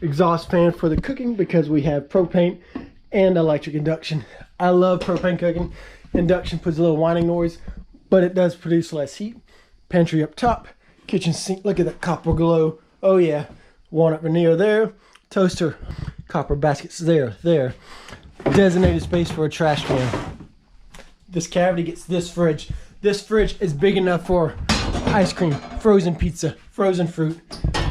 K: exhaust fan for the cooking because we have propane and electric induction. I love propane cooking. Induction puts a little whining noise, but it does produce less heat. Pantry up top, kitchen sink, look at that copper glow. Oh yeah, walnut veneer there, toaster, copper baskets there. Designated space for a trash can. This cavity gets this fridge. This fridge is big enough for ice cream, frozen pizza, frozen fruit.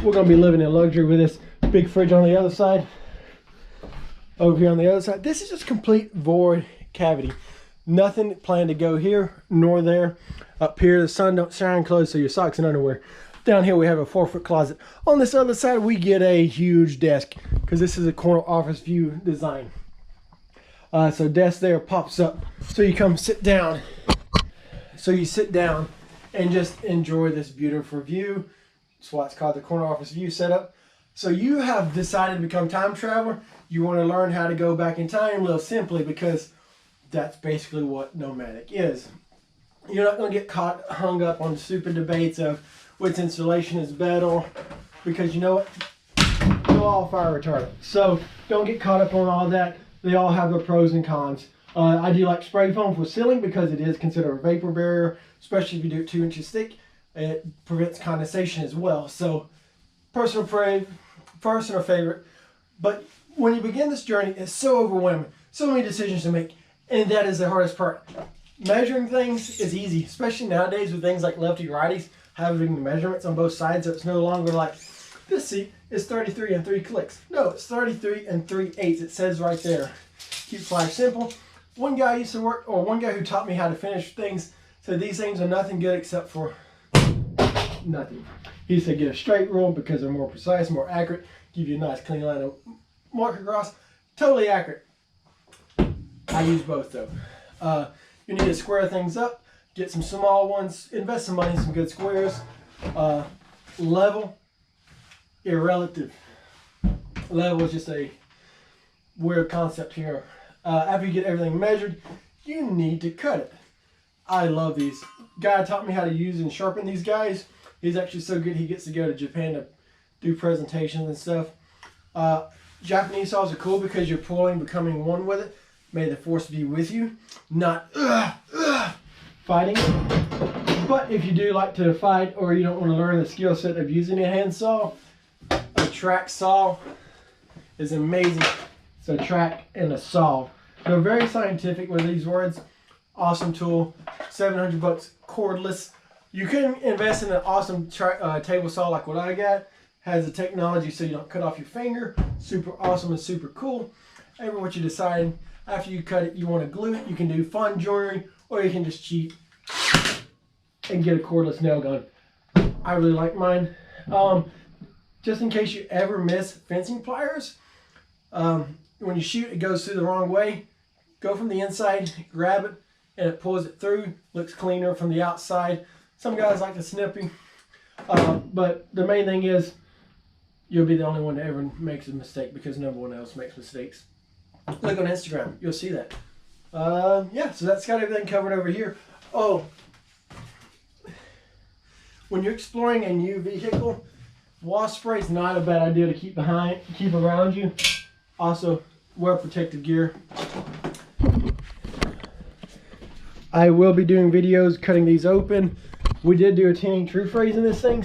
K: We're gonna be living in luxury with this big fridge on the other side. Over here on the other side, this is just complete void cavity. Nothing planned to go here nor there. Up here, the sun don't shine close, so your socks and underwear. Down here, we have a 4-foot closet. On this other side, we get a huge desk because this is a corner office view design. So desk there pops up, so you come sit down. So you sit down and just enjoy this beautiful view. That's why it's called the corner office view setup. So you have decided to become time traveler. You want to learn how to go back in time, live simply, because that's basically what nomadic is. You're not going to get hung up on stupid debates of which installation is better, because you know what? They're all fire retardant. So don't get caught up on all that. They all have their pros and cons. I do like spray foam for sealing because it is considered a vapor barrier, especially if you do it 2 inches thick. It prevents condensation as well. So personal favorite. But when you begin this journey, it's so overwhelming. So many decisions to make. And that is the hardest part. Measuring things is easy, especially nowadays with things like lefty righties, having the measurements on both sides, so it's no longer like, this seat is 33 and 3 clicks. No, it's 33 and 3/8. It says right there. Keep life simple. One guy who taught me how to finish things said these things are nothing good except for nothing. He said get a straight rule because they're more precise, more accurate, give you a nice clean line of mark across. Totally accurate. I use both though. You need to square things up, get some small ones, invest some money in some good squares. Level, irrelative. Level is just a weird concept here. After you get everything measured, you need to cut it. I love these. Guy taught me how to use and sharpen these guys. He's actually so good he gets to go to Japan to do presentations and stuff. Japanese saws are cool because you're pulling, becoming one with it. May the force be with you, not fighting. But if you do like to fight or you don't want to learn the skill set of using a hand saw, a track saw is amazing. It's a track and a saw. They're very scientific with these words. Awesome tool, $700 cordless. You can invest in an awesome table saw like what I got. Has the technology so you don't cut off your finger. Super awesome and super cool. Ever what you decide. After you cut it, you want to glue it. You can do fun joinery, or you can just cheat and get a cordless nail gun. I really like mine. Just in case you ever miss fencing pliers, when you shoot, it goes through the wrong way. Go from the inside, grab it, and it pulls it through. Looks cleaner from the outside. Some guys like to snippy, but the main thing is you'll be the only one that ever makes a mistake because no one else makes mistakes. Look on Instagram, you'll see that. Yeah, so that's got everything covered over here. Oh, when you're exploring a new vehicle, wasp spray is not a bad idea to keep around you. Also, wear protective gear. I will be doing videos cutting these open. We did do a tinning true phrase in this thing,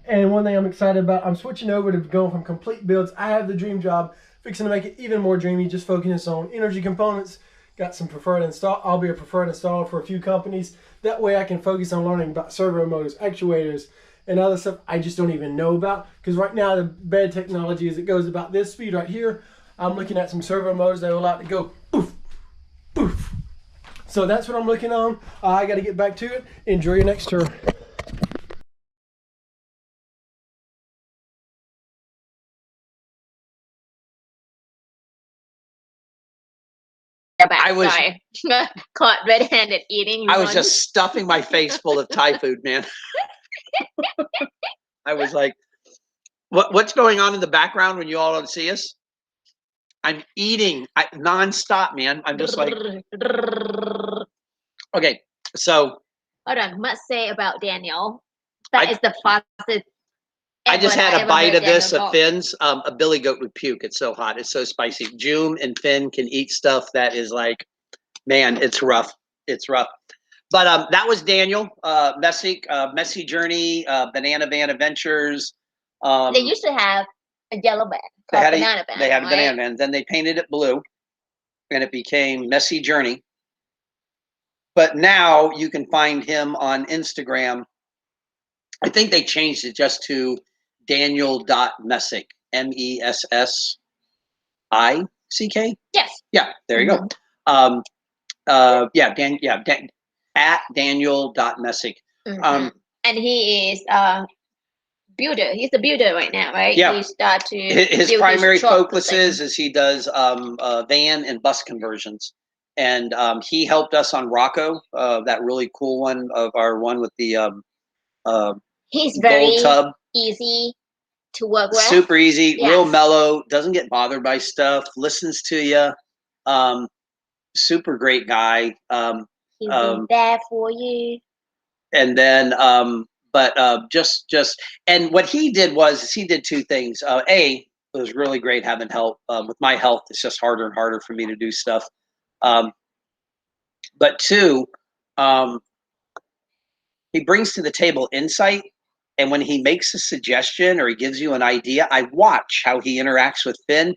K: and one thing I'm excited about, I'm switching over to going from complete builds. I have the dream job, fixing to make it even more dreamy, just focusing on energy components. Got some preferred install. I'll be a preferred installer for a few companies. That way I can focus on learning about servo motors, actuators, and other stuff I just don't even know about. Because right now the bed technology is it goes about this speed right here. I'm looking at some servo motors that will allow it to go poof, poof. So that's what I'm looking on. I got to get back to it. Enjoy your next tour.
A: back.
D: I was-
A: Sorry. Caught red-handed eating.
D: I was
A: lunch.
D: just stuffing my face full of Thai food, man. I was like, what's going on in the background when you all don't see us? I'm eating nonstop, man. I'm just like, okay, so
A: Hold on. Must say about Daniel. That
D: I-
A: is the fastest.
D: I just
A: ever
D: had
A: that I
D: a
A: ever
D: bite
A: heard
D: of this
A: Daniel
D: of
A: talk.
D: Finn's. A billy goat would puke. It's so hot. It's so spicy. June and Finn can eat stuff that is like, man, it's rough. It's rough. But that was Daniel, Messy Journey, Banana Van Adventures.
A: They used to have a yellow band
D: They
A: called
D: had
A: Banana Band.
D: they had a
A: right?
D: banana van. Then they painted it blue, and it became Messy Journey. But now you can find him on Instagram. I think they changed it just to Daniel.Messick, Messick.
A: Yes.
D: Yeah, there you go. At Daniel.Messick.
A: Mhm. And he is builder. He's a builder right now, right?
D: Yeah.
A: He start to
D: His
A: build
D: primary
A: truck
D: focus
A: thing.
D: is he does van and bus conversions, and he helped us on Rocco, that really cool one of our one with the
A: He's very
D: gold tub.
A: easy to work with.
D: Super easy, real
A: Yes.
D: mellow, doesn't get bothered by stuff, listens to you. Super great guy.
A: He's been there for you.
D: And then just and what he did was he did two things. It was really great having help with my health. It's just harder and harder for me to do stuff. But two, he brings to the table insight. And when he makes a suggestion or he gives you an idea, I watch how he interacts with Finn.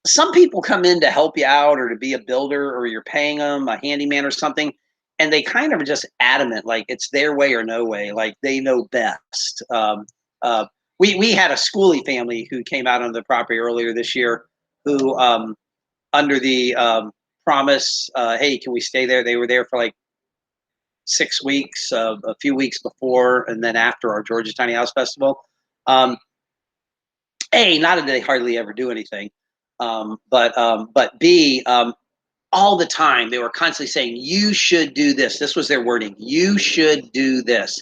D: Some people come in to help you out or to be a builder, or you're paying them, a handyman or something, and they kind of are just adamant, like it's their way or no way, like they know best. We had a schoolie family who came out on the property earlier this year who, under the promise, hey, can we stay there? They were there for like 6 weeks, a few weeks before and then after our Georgia Tiny House Festival. Not that they hardly ever do anything, but B, all the time they were constantly saying, you should do this. This was their wording. You should do this.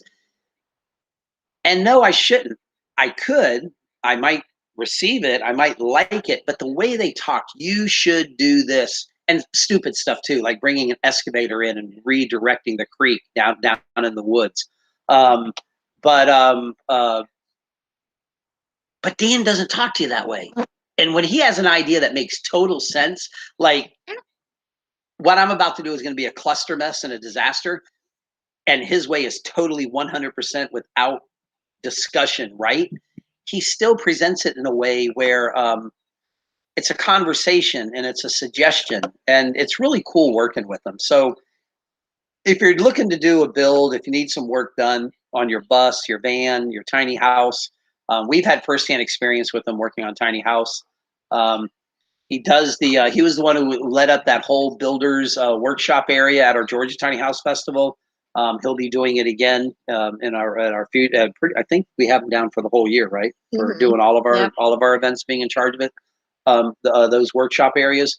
D: And no, I shouldn't. I could. I might receive it. I might like it. But the way they talked, you should do this. And stupid stuff too, like bringing an excavator in and redirecting the creek down in the woods. But Dan doesn't talk to you that way. And when he has an idea that makes total sense, like what I'm about to do is going to be a cluster mess and a disaster, and his way is totally 100% without discussion, right? He still presents it in a way where it's a conversation and it's a suggestion, and it's really cool working with them. So if you're looking to do a build, if you need some work done on your bus, your van, your tiny house, we've had firsthand experience with him working on tiny house. He does he was the one who led up that whole builders workshop area at our Georgia Tiny House Festival. He'll be doing it again in our future. I think we have him down for the whole year, right? For doing all of our events, being in charge of it. Those workshop areas.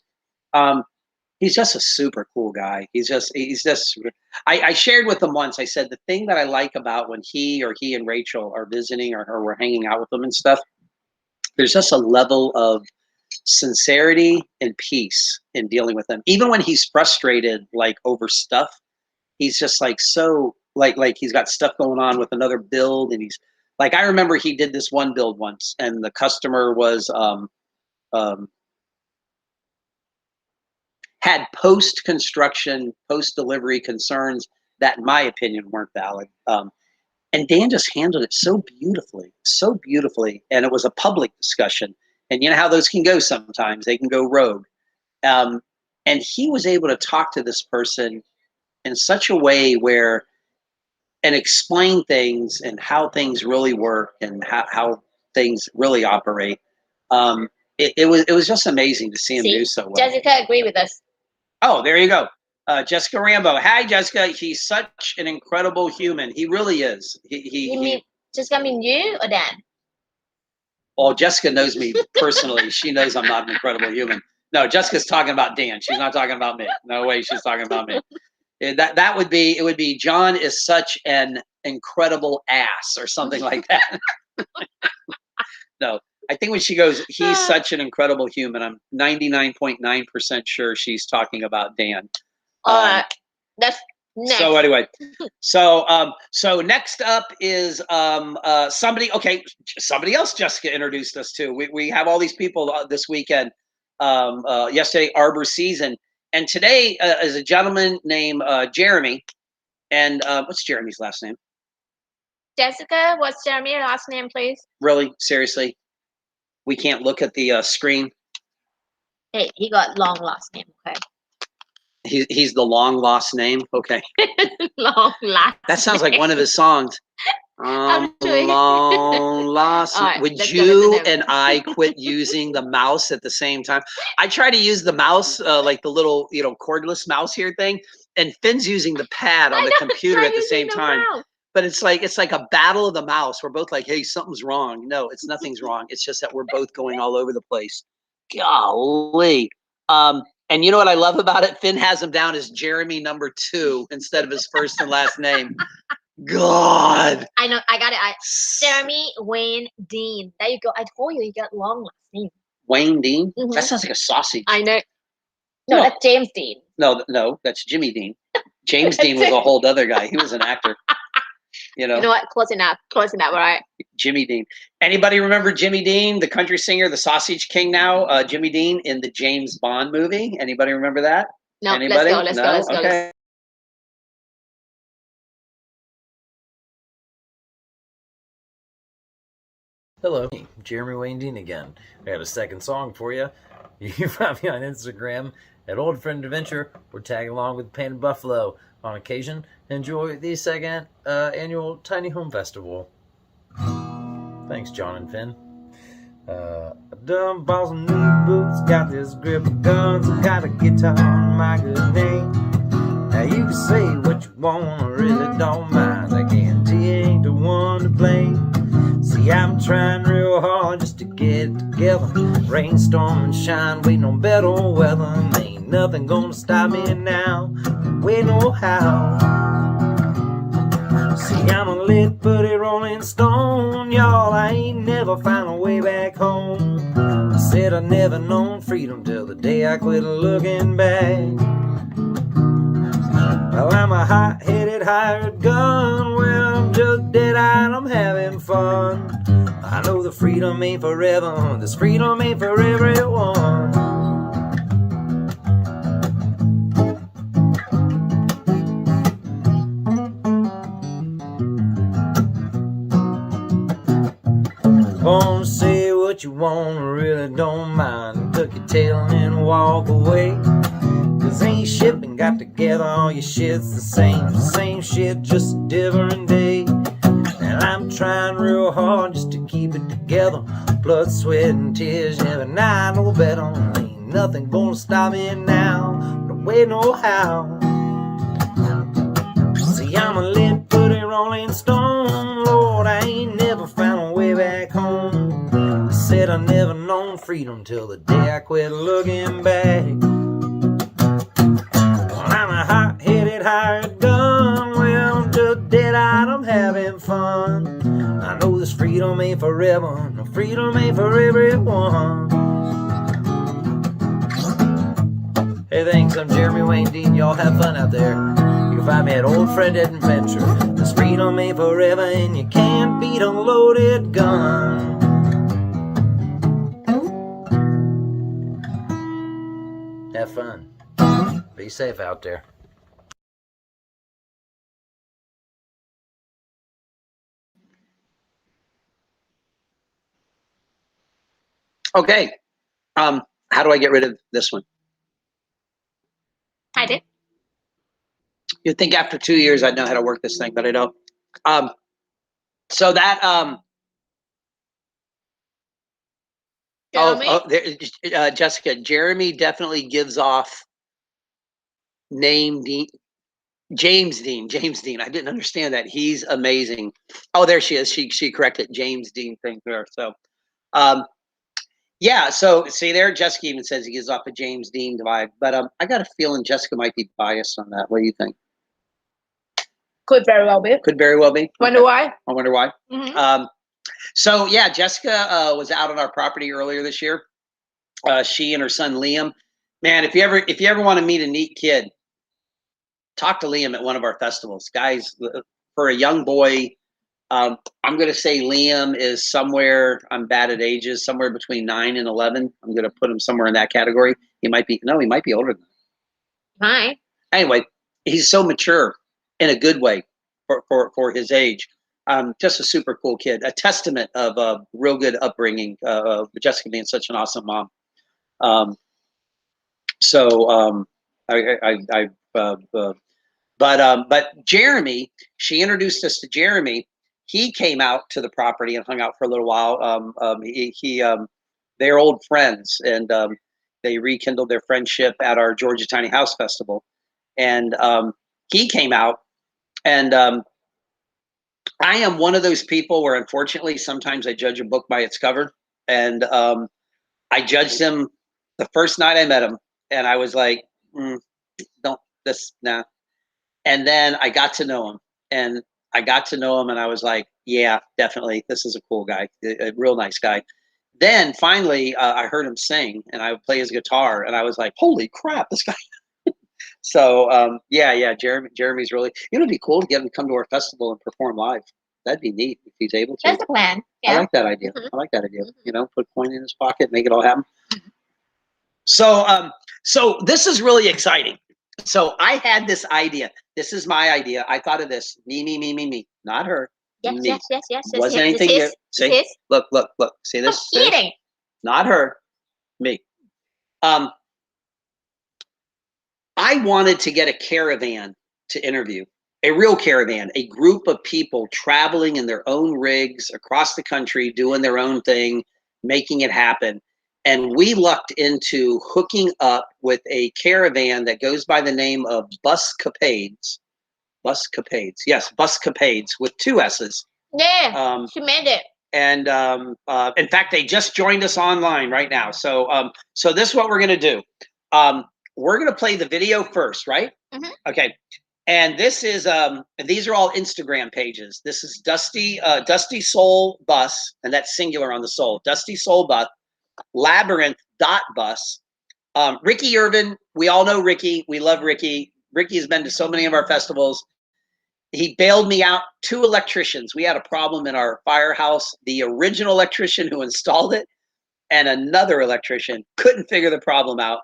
D: He's just a super cool guy. He's just. I shared with him once. I said the thing that I like about when he and Rachel are visiting or we're hanging out with them and stuff. There's just a level of sincerity and peace in dealing with them. Even when he's frustrated, like over stuff, he's just like so like he's got stuff going on with another build, and he's like, I remember he did this one build once, and the customer was had post-construction, post-delivery concerns that, in my opinion, weren't valid. And Dan just handled it so beautifully. And it was a public discussion. And you know how those can go sometimes. They can go rogue. And he was able to talk to this person in such a way where, and explain things and how things really work and how things really operate. It was just amazing to see him do so well.
A: Jessica agree with us.
D: Oh, there you go. Jessica Rambo. Hi, Jessica. He's such an incredible human. He really is.
A: Jessica mean you or Dan?
D: Well, Jessica knows me personally. She knows I'm not an incredible human. No, Jessica's talking about Dan. She's not talking about me. No way she's talking about me. That would be, it would be John is such an incredible ass or something like that. No, I think when she goes, he's such an incredible human, I'm 99.9% sure she's talking about Dan.
A: That's next.
D: So anyway, so next up is somebody. Okay, somebody else Jessica introduced us to. We have all these people this weekend. Yesterday, Arbor season, and today is a gentleman named Jeremy. And what's Jeremy's last name?
A: Jessica, what's Jeremy's last name, please?
D: Really, seriously, we can't look at the screen.
A: Hey, he got long last name. Okay.
D: He's the long lost name. Okay.
A: Long last.
D: That sounds like one of his songs. Long lost.
A: Right,
D: would you and I quit using the mouse at the same time? I try to use the mouse, like the little, cordless mouse here thing, and Finn's using the pad on the computer at the same time. But it's like a battle of the mouse. We're both like, hey, something's wrong. No, nothing's wrong. It's just that we're both going all over the place. Golly. And you know what I love about it? Finn has him down as Jeremy number 2 instead of his first and last name. God.
A: I know. I got it. Jeremy Wayne Dean. There you go. I told you got long last name.
D: Wayne Dean? That sounds like a sausage.
A: I know. No, that's James Dean.
D: No, that's Jimmy Dean. James Dean was a whole other guy. He was an actor. You know
A: what? Close enough, right?
D: Jimmy Dean. Anybody remember Jimmy Dean, the country singer, the Sausage King now? Jimmy Dean in the James Bond movie. Anybody remember that?
A: No,
D: Anybody?
A: Let's go.
D: Okay.
L: Hello, Jeremy Wayne Dean again. I got a second song for you. You can find me on Instagram at Old Friend Adventure or tag along with Painted Buffalo on occasion. Enjoy the second annual Tiny Home Festival. Thanks, John and Finn. I done bought some new boots, got this grip of guns, got a guitar on my good name. Now you can say what you want, I really don't mind. I guarantee you ain't the one to blame. See, I'm trying real hard just to get it together. Rainstorm and shine, waiting on better weather. And ain't nothing gonna stop me now. We know how. See, I'm a lit, pretty rolling stone, y'all. I ain't never found a way back home. I said I never known freedom till the day I quit looking back. Well, I'm a hot-headed hired gun. Well, I'm just dead-eyed, I'm having fun. I know the freedom ain't forever. This freedom ain't for everyone. Won't say what you want, really don't mind. Tuck your tail and walk away. Cause ain't shipping got together, all your shit's the same shit, just a different day. And I'm trying real hard just to keep it together. Blood, sweat, and tears, every night I know better. Ain't nothing gonna stop me now, no way, no how. See, I'm a lit, pretty rolling stone. Lord, I ain't never found a way back home. I said I never known freedom till the day I quit looking back. I'm a hot-headed hired gun. Well, I'm just dead-eyed, I'm having fun. I know this freedom ain't forever. No, freedom ain't for everyone. Hey, thanks, I'm Jeremy Wayne Dean. Y'all have fun out there. You can find me at Old Friend Adventure. This freedom ain't forever, and you can't beat a loaded gun. Have fun. Be safe out there.
D: Okay. How do I get rid of this one?
A: I did.
D: You'd think after 2 years I'd know how to work this thing, but I don't. So that Jessica, Jeremy definitely gives off name Dean, James Dean. I didn't understand that. He's amazing. Oh, there she is. She corrected James Dean thing there. So, Yeah, so see there, Jessica even says he gives off a James Dean vibe, but I got a feeling Jessica might be biased on that. What do you think?
A: Could very well be.
D: Could very well be.
A: Wonder
D: Okay.
A: why?
D: I wonder why.
A: Mhm.
D: So yeah, Jessica was out on our property earlier this year. She and her son Liam. Man, if you ever want to meet a neat kid, talk to Liam at one of our festivals, guys. For a young boy, I'm going to say Liam is somewhere. I'm bad at ages, somewhere between 9 and 11. I'm going to put him somewhere in that category. He might be older than that.
A: Hi.
D: Anyway, he's so mature in a good way for his age. Just a super cool kid. A testament of a real good upbringing. Jessica being such an awesome mom. But Jeremy, she introduced us to Jeremy. He came out to the property and hung out for a little while. They're old friends, and they rekindled their friendship at our Georgia Tiny House Festival. And he came out, and I am one of those people where, unfortunately, sometimes I judge a book by its cover. And I judged him the first night I met him, and I was like, nah. And then I got to know him, and I was like, yeah, definitely, this is a cool guy, a real nice guy. Then finally, I heard him sing, and I would play his guitar, and I was like, holy crap, this guy. So yeah, Jeremy's really. It'd be cool to get him to come to our festival and perform live. That'd be neat if he's able to.
A: That's the plan. Yeah.
D: I like that idea. I like that idea. You know, put a coin in his pocket, make it all happen. So this is really exciting. So I had this idea. This is my idea. I thought of this. Me. Not her.
A: Yes,
D: me.
A: yes.
D: Wasn't anything
A: This
D: here.
A: is-
D: See?
A: this is-
D: Look. See this?
A: Oh,
D: See this?
A: eating.
D: Not her. Me. I wanted to get a caravan to interview. A real caravan, a group of people traveling in their own rigs across the country, doing their own thing, making it happen. And we lucked into hooking up with a caravan that goes by the name of Buscapades. Buscapades. Yes, Buscapades with 2 S's.
A: Yeah, she made it.
D: And in fact, they just joined us online right now. So this is what we're going to do. We're going to play the video first, right?
A: Mhm.
D: Okay. And this is these are all Instagram pages. This is Dusty Soul Bus, and that's singular on the soul. Dusty Soul Bus, Labyrinth.bus. Ricky Irvin, we all know Ricky. We love Ricky. Ricky has been to so many of our festivals. He bailed me out. 2 electricians. We had a problem in our firehouse. The original electrician who installed it and another electrician couldn't figure the problem out.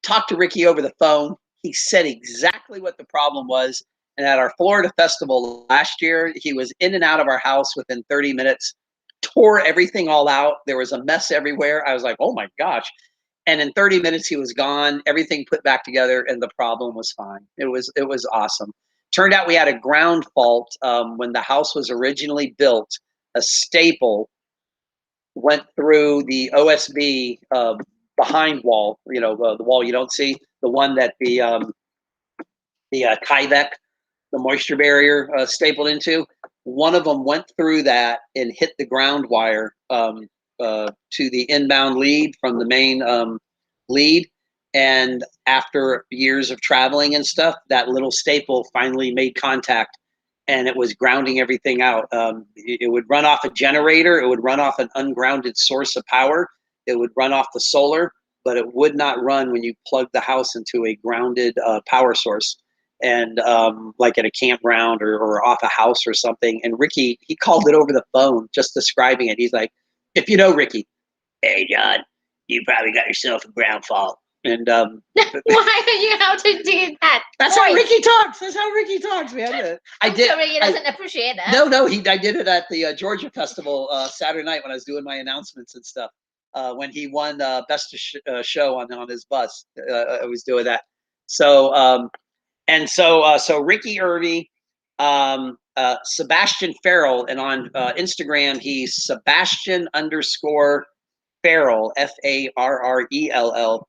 D: Talked to Ricky over the phone. He said exactly what the problem was. And at our Florida festival last year, he was in and out of our house within 30 minutes, tore everything all out. There was a mess everywhere. I was like, oh my gosh. And in 30 minutes, he was gone, everything put back together, and the problem was fine. It was awesome. Turned out we had a ground fault when the house was originally built. A staple went through the OSB behind wall, the wall you don't see, the one that the Tyvek, the moisture barrier, stapled into. One of them went through that and hit the ground wire to the inbound lead from the main lead. And after years of traveling and stuff, that little staple finally made contact, and it was grounding everything out. It would run off a generator. It would run off an ungrounded source of power. It would run off the solar, but it would not run when you plug the house into a grounded power source. And like at a campground or off a house or something. And Ricky, he called it over the phone, just describing it. He's like, if you know Ricky, hey, John, you probably got yourself a ground fault. And
A: Why are you how to do that?
D: That's how Ricky talks. That's how Ricky talks, man.
A: I'm sure Ricky doesn't appreciate that.
D: No, I did it at the Georgia Festival Saturday night when I was doing my announcements and stuff. When he won Best Show on his bus, I was doing that. So so Ricky Irby, Sebastian Farrell, and on Instagram he's Sebastian_Farrell, FARRELL _2001.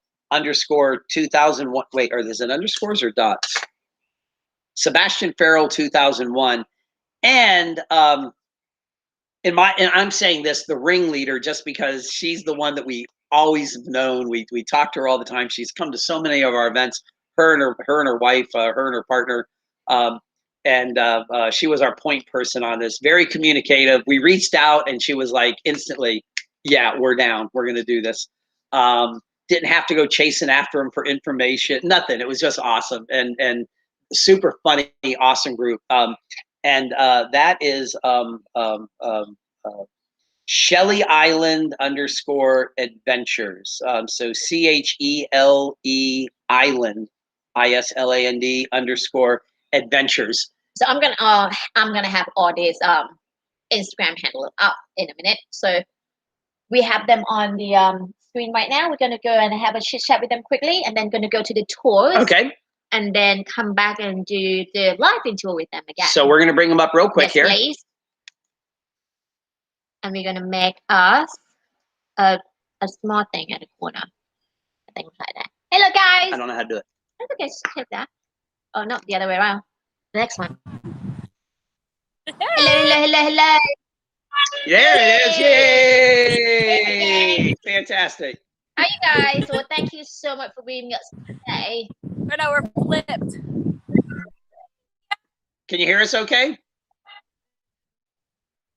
D: Wait, are these underscores or dots? Sebastian Farrell 2001, and I'm saying this, the ringleader, just because she's the one that we always known. We talk to her all the time. She's come to so many of our events. Her and her wife, her and her partner, and she was our point person on this. Very communicative. We reached out, and she was like instantly, "Yeah, we're down. We're going to do this." Didn't have to go chasing after them for information. Nothing. It was just awesome and super funny, awesome group. And that is Shelly Island _adventures. So CHELE Island, ISLAND _adventures.
A: So I'm gonna have all these Instagram handle up in a minute. So we have them on the screen right now. We're gonna go and have a chit chat with them quickly, and then gonna go to the tours.
D: Okay.
A: And then come back and do the live tour with them again.
D: So we're gonna bring them up real quick here.
A: Please. And we're gonna make us a small thing at the corner. I think like that. Hello guys.
D: I don't know how to do it.
A: That's okay, just hit that. Oh no, the other way around. The next one. Hello.
D: There it is. Yay! Fantastic.
A: How you guys? Well, thank you so much for being us today.
M: Right now we're flipped.
D: Can you hear us okay?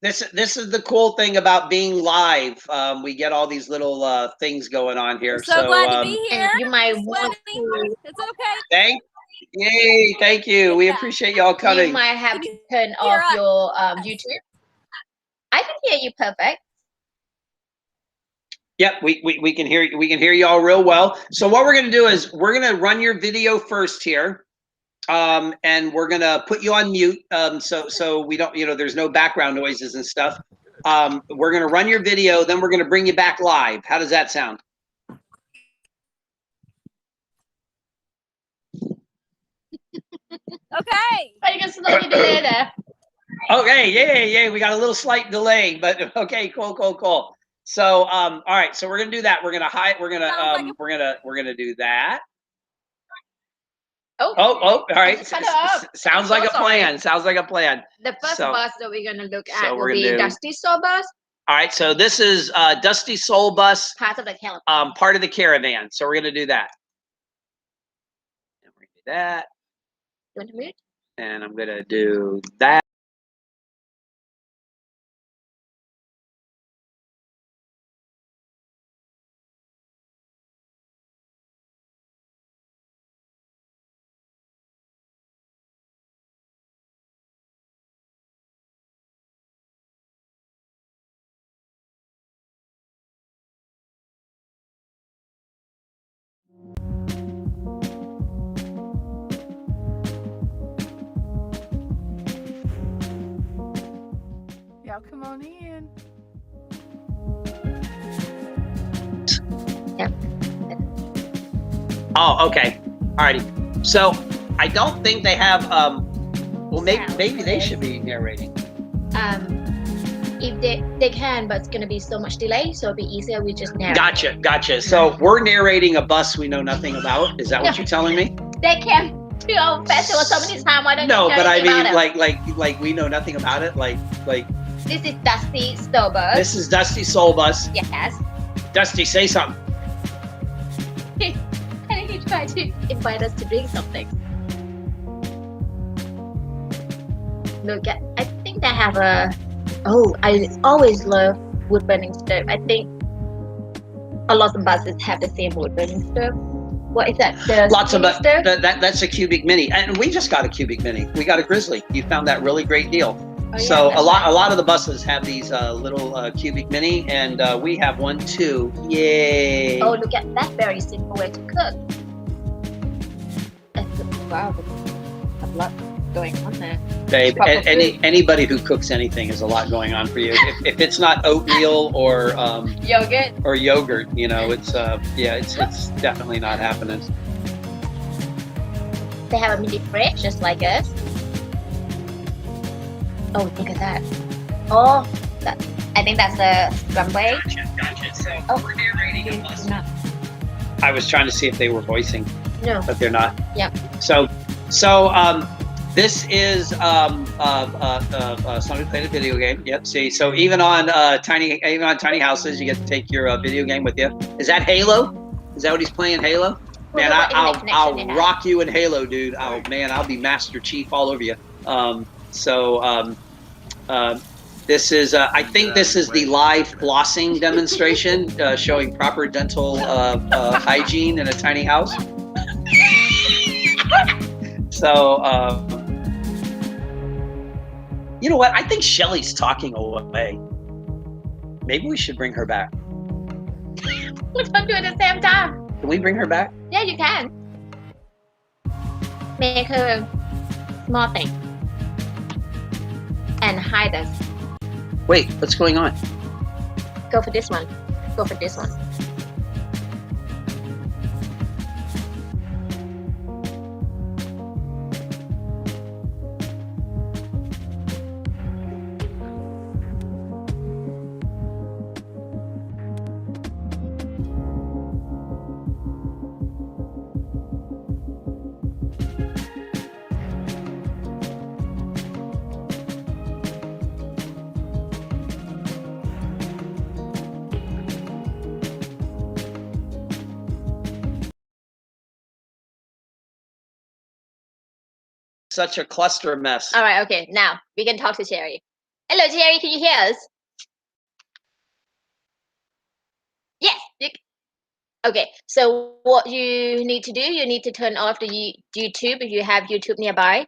D: This is the cool thing about being live. We get all these little things going on here.
M: So glad to be here.
A: You might want to.
M: It's okay.
D: Thank you. We appreciate y'all coming.
A: You might have to turn off your YouTube. I can hear you perfect.
D: Yep, we can hear you. We can hear y'all real well. So what we're gonna do is we're gonna run your video first here, and we're gonna put you on mute, so we don't, there's no background noises and stuff. We're gonna run your video, then we're gonna bring you back live. How does that sound?
M: Okay.
A: I can slowly delay there.
D: Okay, yeah. We got a little slight delay, but okay, cool. So, all right. So we're gonna do that. We're gonna hide. We're gonna do that.
A: Oh.
D: All right.
A: Shut up.
D: Sounds like a plan. Sounds like a plan.
A: The first bus that we're gonna look at will
D: we're
A: be
D: gonna do-
A: Dusty Soul Bus,
D: All right. So this is Dusty Soul Bus,
A: part of the caravan.
D: part of the caravan. So we're gonna do that. And we're gonna do that,
A: You want to mute?
D: and I'm gonna do that.
M: Y'all come on in.
D: Oh, okay. Alrighty. So I don't think they have. Well, maybe they should be narrating.
A: If they can, but it's gonna be so much delay, so it'll be easier. We just narrate.
D: Gotcha. So we're narrating a bus we know nothing about. Is that what you're telling me?
A: They can do our festival so many times. Why don't
D: No,
A: you
D: but I mean,
A: about it?
D: like we know nothing about it. Like.
A: This is Dusty Soul Bus.
D: This is Dusty Soul Bus.
A: Yes.
D: Dusty, say something.
A: And he tried to invite us to drink something. Look at, I think they have a. Oh, I always love wood burning stove. I think a lot of buses have the same wood burning stove. What is that? The
D: Lots of
A: stove?
D: that's a Cubic Mini, and we just got a Cubic Mini. We got a Grizzly. You found that really great deal.
A: Oh, yeah,
D: So
A: that's
D: a lot of the buses have these little Cubic Mini, and we have one too. Yay!
A: Oh, look at that very simple way to cook. That's wow, a lot going on there.
D: Babe,
A: Proper
D: anybody who cooks anything is a lot going on for you. If it's not oatmeal or
A: Yogurt,
D: it's definitely not happening.
A: They have a mini fridge just like us. Oh, look at that. Oh, I think that's a runway.
D: Gotcha.
A: Oh, we're narrating a bus. Not.
D: I was trying to see if they were voicing.
A: No.
D: But they're not.
A: Yep.
D: So This is somebody playing a video game. Yep. See, so even on tiny houses, you get to take your video game with you. Is that Halo? Is that what he's playing? Halo? Man, I'll rock you in Halo, dude. Oh man, I'll be Master Chief all over you. This is I think this is the live flossing demonstration showing proper dental hygiene in a tiny house. So. You know what? I think Shelly's talking away. Maybe we should bring her back.
A: We don't do it at the same time.
D: Can we bring her back?
A: Yeah, you can. Make her small thing. And hide us.
D: Wait, what's going on?
A: Go for this one. Go for this one.
D: Such a cluster mess.
A: All right, okay. Now we can talk to Cherry. Hello, Cherry. Can you hear us? Yes. Okay. So what you need to do, you need to turn off the YouTube if you have YouTube nearby,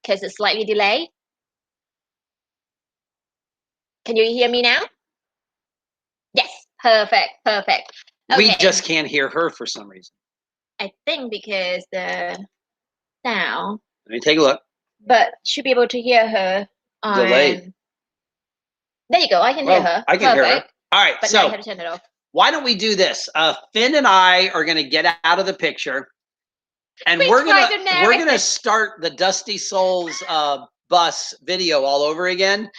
A: because it's slightly delayed. Can you hear me now? Yes. Perfect. Perfect. Okay.
D: We just can't hear her for some reason.
A: I think because the sound.
D: Let me take a look.
A: But should be able to hear her on.
D: Delayed.
A: There you go. I can hear her.
D: I can hear her. All right.
A: But
D: So
A: now you have to turn it off.
D: why don't we do this? Finn and I are going to get out of the picture, and we're gonna start the Dusty Souls bus video all over again,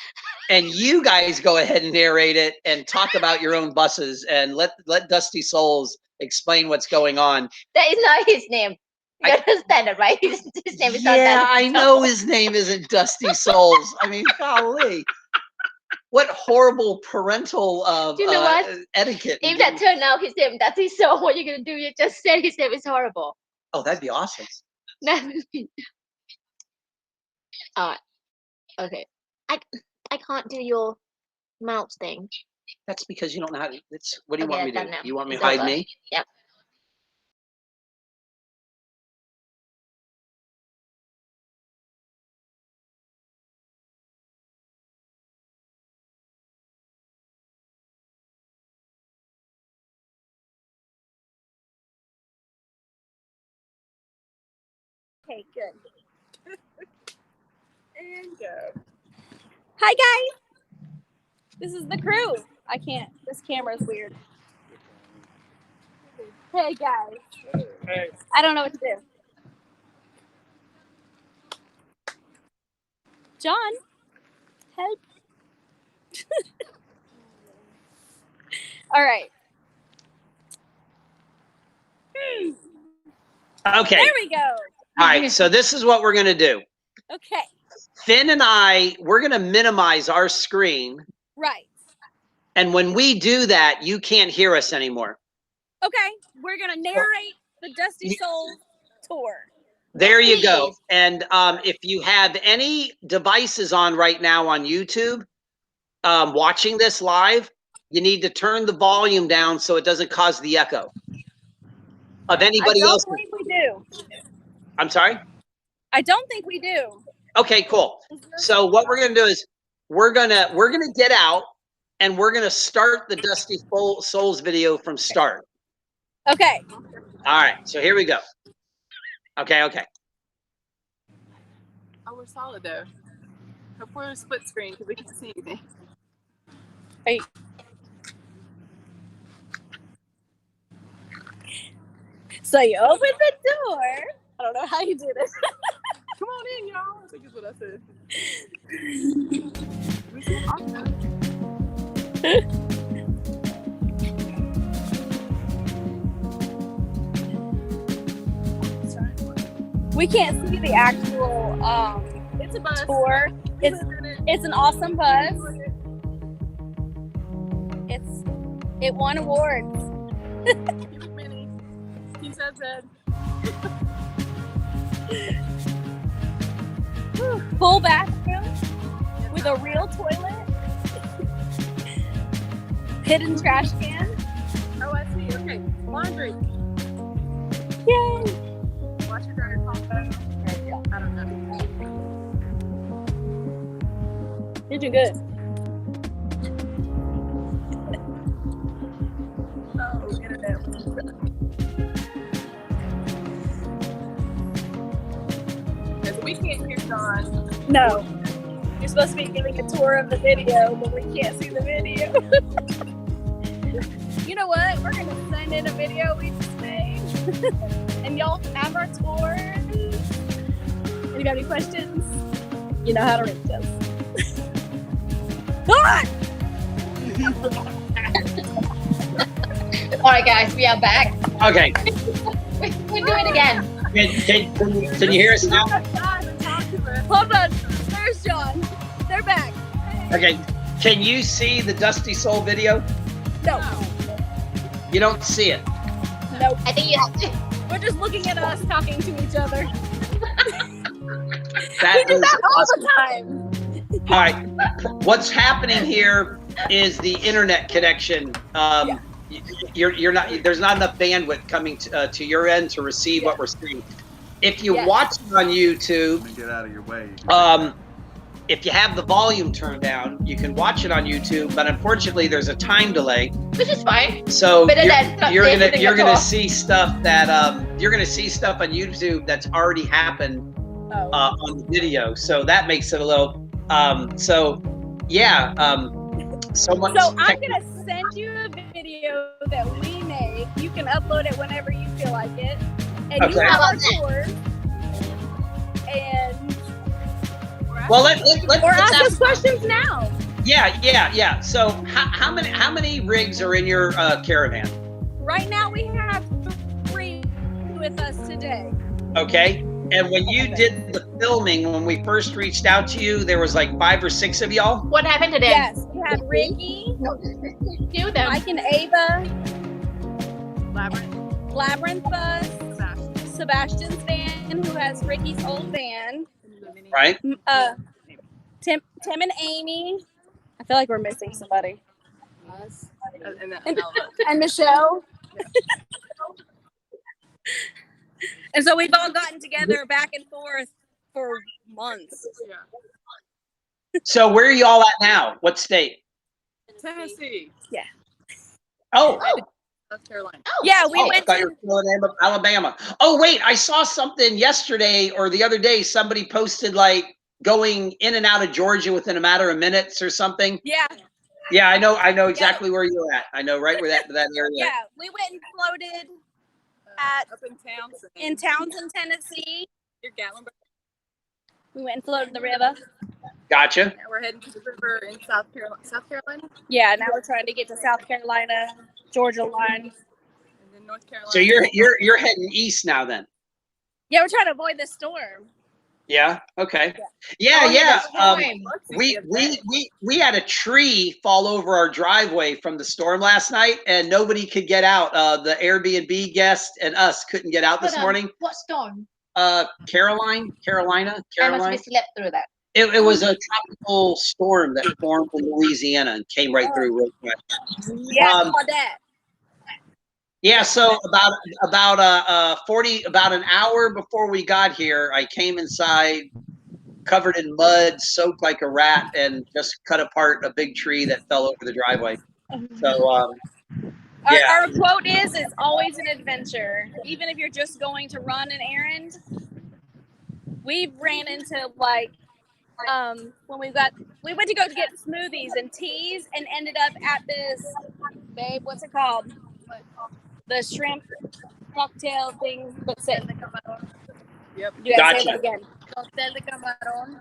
D: and you guys go ahead and narrate it and talk about your own buses, and let Dusty Souls explain what's going on.
A: That is not his name. You understand it, right? His name is not
D: Yeah,
A: Dusty
D: I know his name isn't Dusty Souls. I mean, golly. What horrible parental
A: Do you know what?
D: etiquette.
A: If that turned out his name, Dusty Soul, what you're gonna do? You just said his name is horrible.
D: Oh, that'd be awesome.
A: Okay. I can't do your mouth thing.
D: That's because you don't know how to. What do you want me to do?
A: Now.
D: You want me to
A: It's
D: hide
A: over.
D: me?
A: Yep.
M: Okay, good. And go. Hi, guys. This is the crew. I can't. This camera's weird. Hey, guys.
F: Hey.
M: I don't know what to do. John, help. All right.
D: Okay.
M: There we go.
D: All right. So this is what we're gonna do.
M: Okay.
D: Finn and we're gonna minimize our screen,
M: Right.
D: and when we do that, you can't hear us anymore.
M: Okay. We're gonna narrate the Dusty Soul tour.
D: There you go. And if you have any devices on right now on YouTube, watching this live, you need to turn the volume down so it doesn't cause the echo of anybody else.
M: I don't think we do.
D: I'm sorry?
M: I don't think we do.
D: Okay, cool. So what we're gonna do is we're gonna get out and we're gonna start the Dusty Souls video from start.
M: Okay.
D: All right, so here we go. Okay.
N: Oh, we're solid though. Hope we're split screen because we can't see anything.
M: Hey. So you open the door. I don't know how you do this.
N: Come on in, y'all. I think is what I said.
M: We can't see the actual tour. It's an awesome bus. It won awards.
N: He says that.
M: Full bathroom with a real toilet. Hidden trash can.
N: Oh, I see. Okay, laundry.
M: Yay!
N: Watch your dryer combo. I don't know.
M: You're doing good.
N: Oh, internet. Because we can't hear John.
M: No. You're supposed to be giving a tour of the video, but we can't see the video. You know what? We're going to send in a video we just made. And y'all have our tour. And if you have any questions, you know how to reach us. Ah!
A: All right, guys, we are back.
D: Okay.
A: We're doing it again.
D: Can you hear us now?
M: Hold on. There's John. They're back.
D: Okay. Can you see the Dusty Soul video?
M: No.
D: You don't see it.
M: Nope.
A: I think you have to.
M: We're just looking at us talking to each other.
D: That
M: We do
D: is
M: that all
D: awesome.
M: the time.
D: All right. What's happening here is the internet connection. You're not. There's not enough bandwidth coming to your end to receive what we're seeing. If you watch it on YouTube,
O: get out of your way.
D: If you have the volume turned down, you can watch it on YouTube. But unfortunately, there's a time delay.
A: Which is fine.
D: So
A: Better than not
D: you're
A: saying anything at
D: gonna
A: all.
D: see stuff that you're gonna see stuff on YouTube that's already happened on the video. So that makes it a little. So much.
M: So I'm gonna send you a video that we made. You can upload it whenever you feel like it, and you
D: Okay.
M: have our tour. And
D: Well, let's
M: ask us questions now.
D: Yeah. So how many rigs are in your caravan?
M: Right now we have 3 with us today.
D: Okay. And when you did the filming, when we first reached out to you, there was like 5 or 6 of y'all.
A: What happened to them?
M: Yes, we have Ricky, Mike and Ava, Labyrinth Bus, Sebastian's van, who has Ricky's old van.
D: Right.
M: Tim and Amy. I feel like we're missing somebody. And Michelle. And so we've all gotten together back and forth for months.
D: So where are y'all at now? What state?
N: Tennessee.
M: Yeah.
D: Oh.
N: South Carolina.
M: Yeah, we
D: I
M: went
D: thought you were in Alabama. Oh wait, I saw something yesterday or the other day. Somebody posted like going in and out of Georgia within a matter of minutes or something.
M: Yeah.
D: Yeah, I know exactly where you're at. I know right where that area.
M: Yeah, we went and floated
N: up in Townsend.
M: in Townsend, Tennessee.
N: Your Gatlinburg.
M: We went and floated in the river.
D: Gotcha.
N: Now we're heading to the river in South Carolina.
M: Yeah, now we're trying to get to South Carolina, Georgia line.
N: And then North Carolina.
D: So you're heading east now then.
M: Yeah, we're trying to avoid the storm.
D: Yeah. Okay.
M: Oh,
D: Yeah.
M: yeah,
D: We had a tree fall over our driveway from the storm last night, and nobody could get out. The Airbnb guest and us couldn't get out this morning.
A: What storm?
D: Carolina.
A: I must be slept through that.
D: It was a tropical storm that formed in Louisiana and came right through real quick.
M: Yeah, I saw that.
D: Yeah, so about an hour before we got here, I came inside covered in mud, soaked like a rat, and just cut apart a big tree that fell over the driveway. So
M: Our quote is, it's always an adventure. Even if you're just going to run an errand. We've ran into like when we went to go get smoothies and teas and ended up at this, babe, what's it called? The shrimp cocktail thing, but sit.
N: Yep.
M: You gotta say that again.
N: Cocktail de camarón.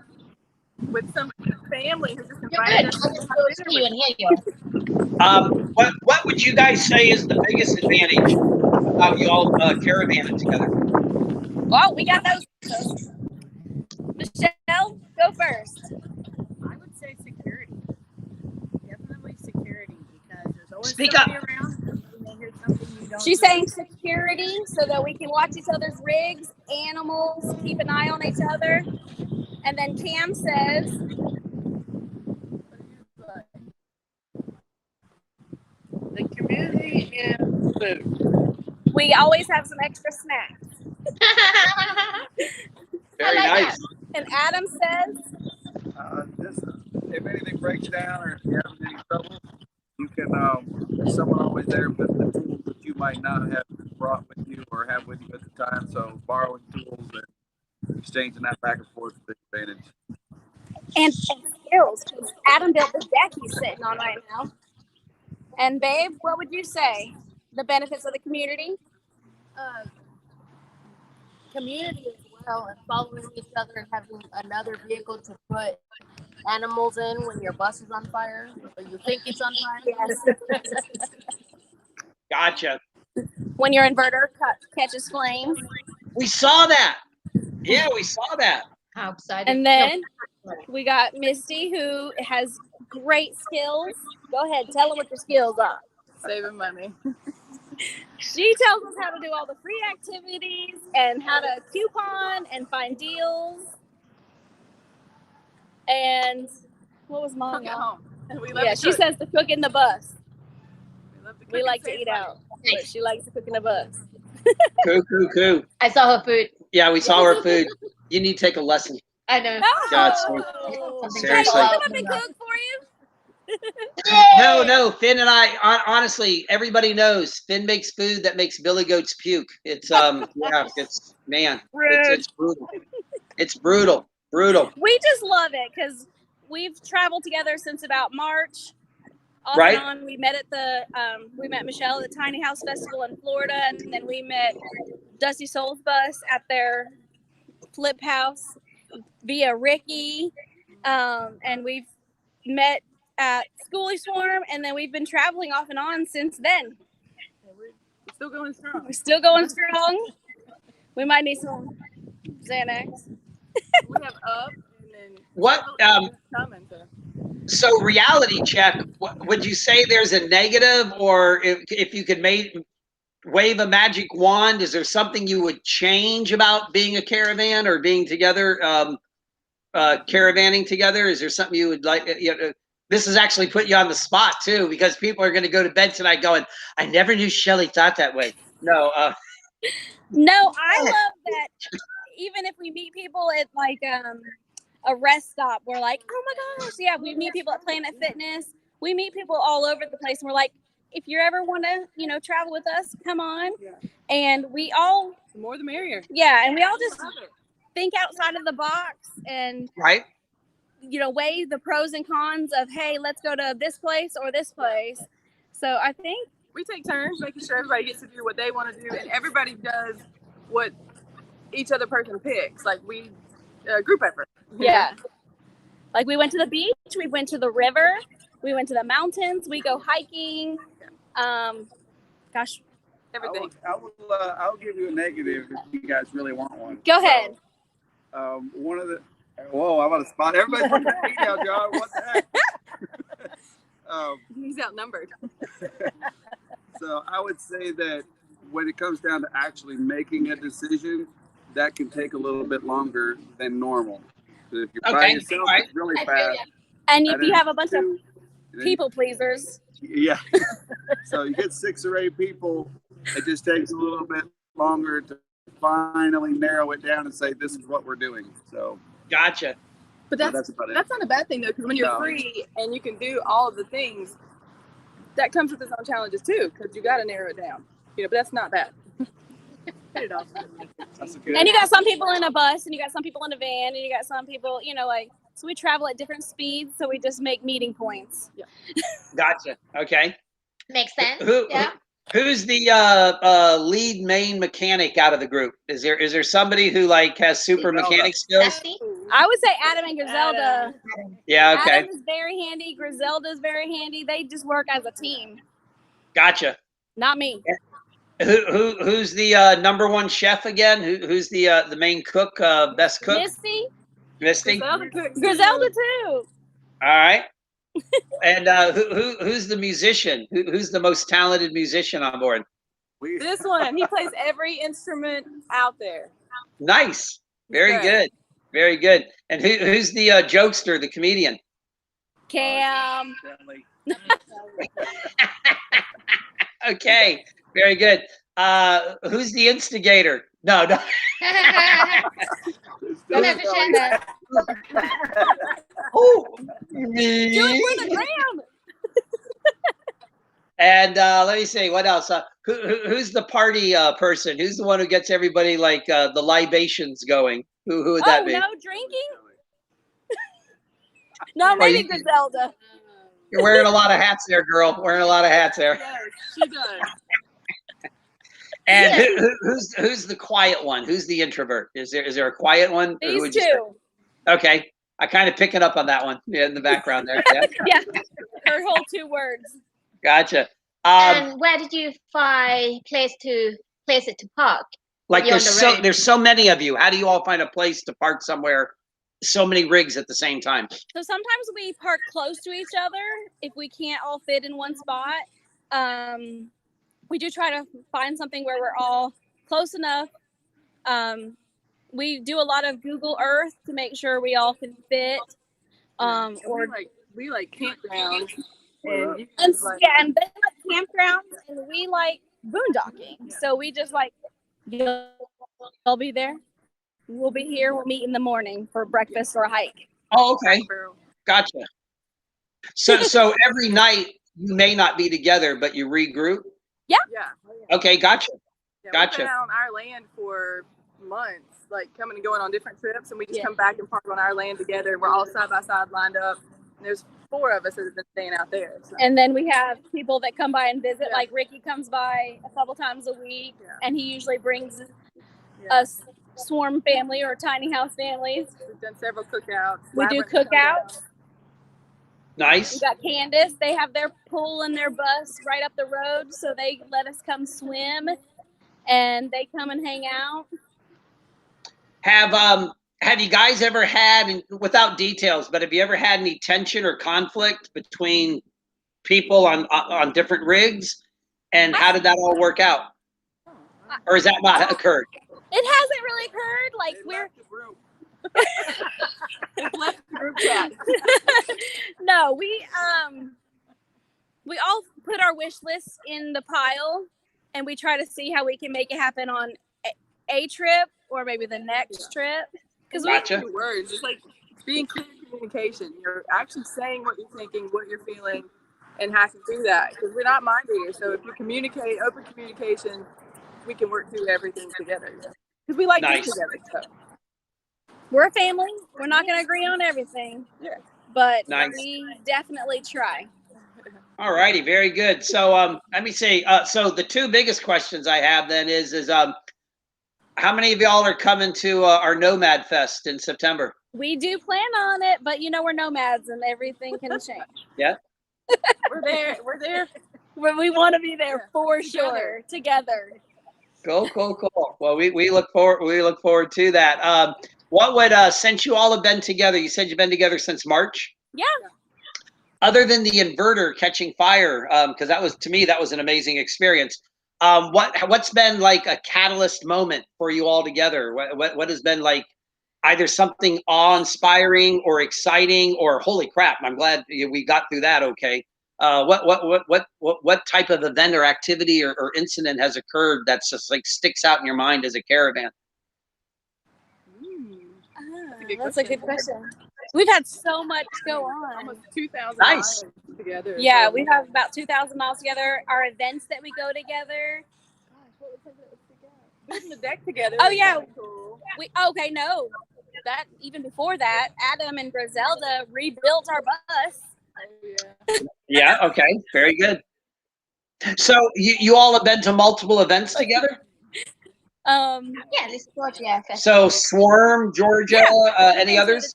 N: With some family who just invited us to have dinner with you.
D: What would you guys say is the biggest advantage of y'all caravanning together?
M: Well, we got those. Michelle, go first?
N: I would say security. Definitely security, because there's always
D: Speak
N: somebody
D: up.
N: around and you may hear something you don't
M: She's
N: know.
M: saying security so that we can watch each other's rigs, animals, keep an eye on each other. And then Cam says,
N: The community and food.
M: we always have some extra snacks.
D: Very
M: I like
D: nice.
M: that. And Adam says,
O: Just if anything breaks down or if you have any trouble, you can. There's someone always there with the tools that you might not have brought with you or have with you at the time. So borrowing tools and exchanging that back and forth is a big advantage.
M: and skills, because Adam built the deck he's sitting on right now. And babe, what would you say? The benefits of the community?
P: Community as well, and following each other and having another vehicle to put animals in when your bus is on fire or you think it's on fire.
M: Yes.
D: Gotcha.
M: When your inverter catches flames.
D: We saw that. Yeah, we saw that.
A: How excited.
M: And then we got Misty, who has great skills. Go ahead, tell them what your skills are.
N: Saving money.
M: She tells us how to do all the free activities and how to coupon and find deals. And what was mine?
N: Cook at home. And we love
M: Yeah,
N: to
M: she
N: cook.
M: says to cook in the bus.
N: Love to cook
M: We
N: and
M: like to
N: save
M: eat
N: money.
M: out, but she likes to cook in the bus.
D: Coo.
A: I saw her food.
D: Yeah, we saw her food. You need to take a lesson.
A: I know.
D: God, seriously.
M: Can I be cook for you?
D: No, Finn and I, honestly, everybody knows Finn makes food that makes Billy Goats puke. It's, yeah, it's, man, it's brutal. It's brutal.
M: We just love it because we've traveled together since about March. Off
D: Right.
M: and on. We met at we met Michelle at the Tiny House Festival in Florida, and then we met Dusty Soul's Bus at their flip house via Ricky, and we've met at Schoolie Swarm, and then we've been traveling off and on since then.
N: We're still going strong.
M: We're still going strong. We might need some Xanax.
N: We have up and then
D: What,
N: coming to.
D: so reality check, would you say there's a negative, or if you could wave a magic wand, is there something you would change about being a caravan or being together, caravanning together? Is there something you would like, this has actually put you on the spot too, because people are going to go to bed tonight going, I never knew Shelly thought that way. No,
M: No, I love that. Even if we meet people at like a rest stop, we're like, oh my gosh, yeah. We meet people at Planet Fitness. We meet people all over the place, and we're like, if you ever want to, travel with us, come on.
N: Yeah.
M: And we all,
N: The more the merrier.
M: yeah, and we all just think outside of the box and
D: right?
M: weigh the pros and cons of, hey, let's go to this place or this place. So I think
N: We take turns making sure everybody gets to do what they want to do, and everybody does what each other person picks. Like we group effort.
M: yeah. Like we went to the beach, we went to the river, we went to the mountains, we go hiking. Gosh,
N: everything.
O: I'll give you a negative if you guys really want one.
M: Go ahead.
O: One of the whoa, I'm on a spot. Everybody's putting their feet out, John. What the heck?
N: He's outnumbered.
O: So I would say that when it comes down to actually making a decision, that can take a little bit longer than normal. If you're by
D: Okay,
O: yourself,
D: alright.
O: it's really fast.
M: And if
O: And
M: you
O: then
M: have a bunch of
O: then-
M: people pleasers,
O: Yeah. So you get 6 or 8 people, it just takes a little bit longer to finally narrow it down and say, this is what we're doing. So
D: Gotcha.
N: But
O: so
N: that's
O: about it.
N: not a bad thing though, because when you're
O: No.
N: free and you can do all of the things, that comes with its own challenges too, because you got to narrow it down. But that's not bad. Hit it off.
O: That's okay.
M: and you got some people in a bus, and you got some people in a van, and you got some people, so we travel at different speeds, so we just make meeting points.
N: Yeah.
D: Gotcha. Okay.
A: Makes sense.
D: Yeah. Who's the lead main mechanic out of the group? Is there somebody who has super mechanic skills?
M: I would say Adam and Griselda.
D: Yeah. Okay.
M: Adam is very handy. Griselda's very handy. They just work as a team.
D: Gotcha.
M: Not me.
D: Who's the number one chef again? Who's the main cook? Best cook?
M: Misty.
D: Misty.
M: Griselda too.
D: All right. And who's the musician? Who's the most talented musician on board?
N: This one, he plays every instrument out there.
D: Nice. Very good. Very good. And who's the jokester, the comedian?
M: Cam.
D: Okay. Very good. Who's the instigator? No.
Q: Don't have to share that.
D: Oh,
M: Do
D: me.
M: it for the gram.
D: And let me see what else. Who's the party person? Who's the one who gets everybody like the libations going? Who would that be?
M: No drinking? No, maybe Griselda.
D: You're wearing a lot of hats there, girl. Wearing a lot of hats there.
N: She does.
D: And who's the quiet one? Who's the introvert? Is there a quiet one? Or who
M: These
D: would you say?
M: two.
D: Okay, I kind of picking up on that one. Yeah, in the background there. Yeah,
M: Yeah. Her whole 2 words.
D: gotcha.
A: And where did you find place it to park?
D: Like
A: You're on
D: there's
A: the road.
D: there's so many of you. How do you all find a place to park somewhere? So many rigs at the same time.
M: So sometimes we park close to each other if we can't all fit in one spot. We do try to find something where we're all close enough. We do a lot of Google Earth to make sure we all can fit.
N: Or we like campgrounds. And
M: and they like campgrounds and we like boondocking. So we just like, you'll be there. We'll be here. We'll meet in the morning for breakfast or a hike.
D: Oh, okay. Gotcha. So every night you may not be together, but you regroup.
M: Yeah.
N: Yeah.
D: Okay, gotcha.
N: We've
D: Gotcha.
N: been out on our land for months, like coming and going on different trips, and we just
M: Yeah.
N: come back and park on our land together. We're all side by side lined up. And there's 4 of us that have been staying out there. So.
M: And then we have people that come by and visit, like Ricky comes by a couple times a week, and he usually brings us swarm family or tiny house families.
N: We've done several cookouts.
M: We do
N: Labyrinth
M: cookouts.
D: Nice.
M: We got Candace. They have their pool and their bus right up the road, so they let us come swim, and they come and hang out.
D: Have you guys ever had, and without details, but have you ever had any tension or conflict between people on different rigs? And how did that all work out? Or has that not occurred?
M: It hasn't really occurred. Like we're
N: left the group chat.
M: No, we all put our wish lists in the pile, and we try to see how we can make it happen on a trip or maybe the next trip.
N: Because
D: Gotcha.
N: words, just like being clear communication. You're actually saying what you're thinking, what you're feeling, and hacking through that. Because we're not mind readers, so if you communicate, open communication, we can work through everything together. Because we like
D: Nice.
N: this together. So.
M: We're a family. We're not going to agree on everything.
N: Yeah.
M: But
D: Nice.
M: we definitely try.
D: All righty, very good. So let me see. So the 2 biggest questions I have then is how many of y'all are coming to our Nomad Fest in September?
M: We do plan on it, but we're nomads and everything can change.
D: Yeah.
N: We're there. We're there.
M: We want to be there for sure, together.
D: Cool. Well, we look forward to that. What would since you all have been together? You said you've been together since March.
M: Yeah.
D: Other than the inverter catching fire, because that was an amazing experience. What's been like a catalyst moment for you all together? What has been like either something awe-inspiring or exciting or holy crap? I'm glad we got through that. Okay. What type of event or activity or incident has occurred that's just like sticks out in your mind as a caravan?
M: That's a good question. We've had so much go on.
N: Almost 2,000
D: Nice.
N: miles together.
M: Yeah,
N: So
M: we have about 2,000 miles together. Our events that we go together.
N: building the deck together.
M: Oh
N: was
M: yeah.
N: really cool.
M: No. That even before that, Adam and Griselda rebuilt our bus.
D: Yeah. Okay. Very good. So you all have been to multiple events together?
M: Yeah,
Q: this is Georgia.
D: So Swarm, Georgia, any others?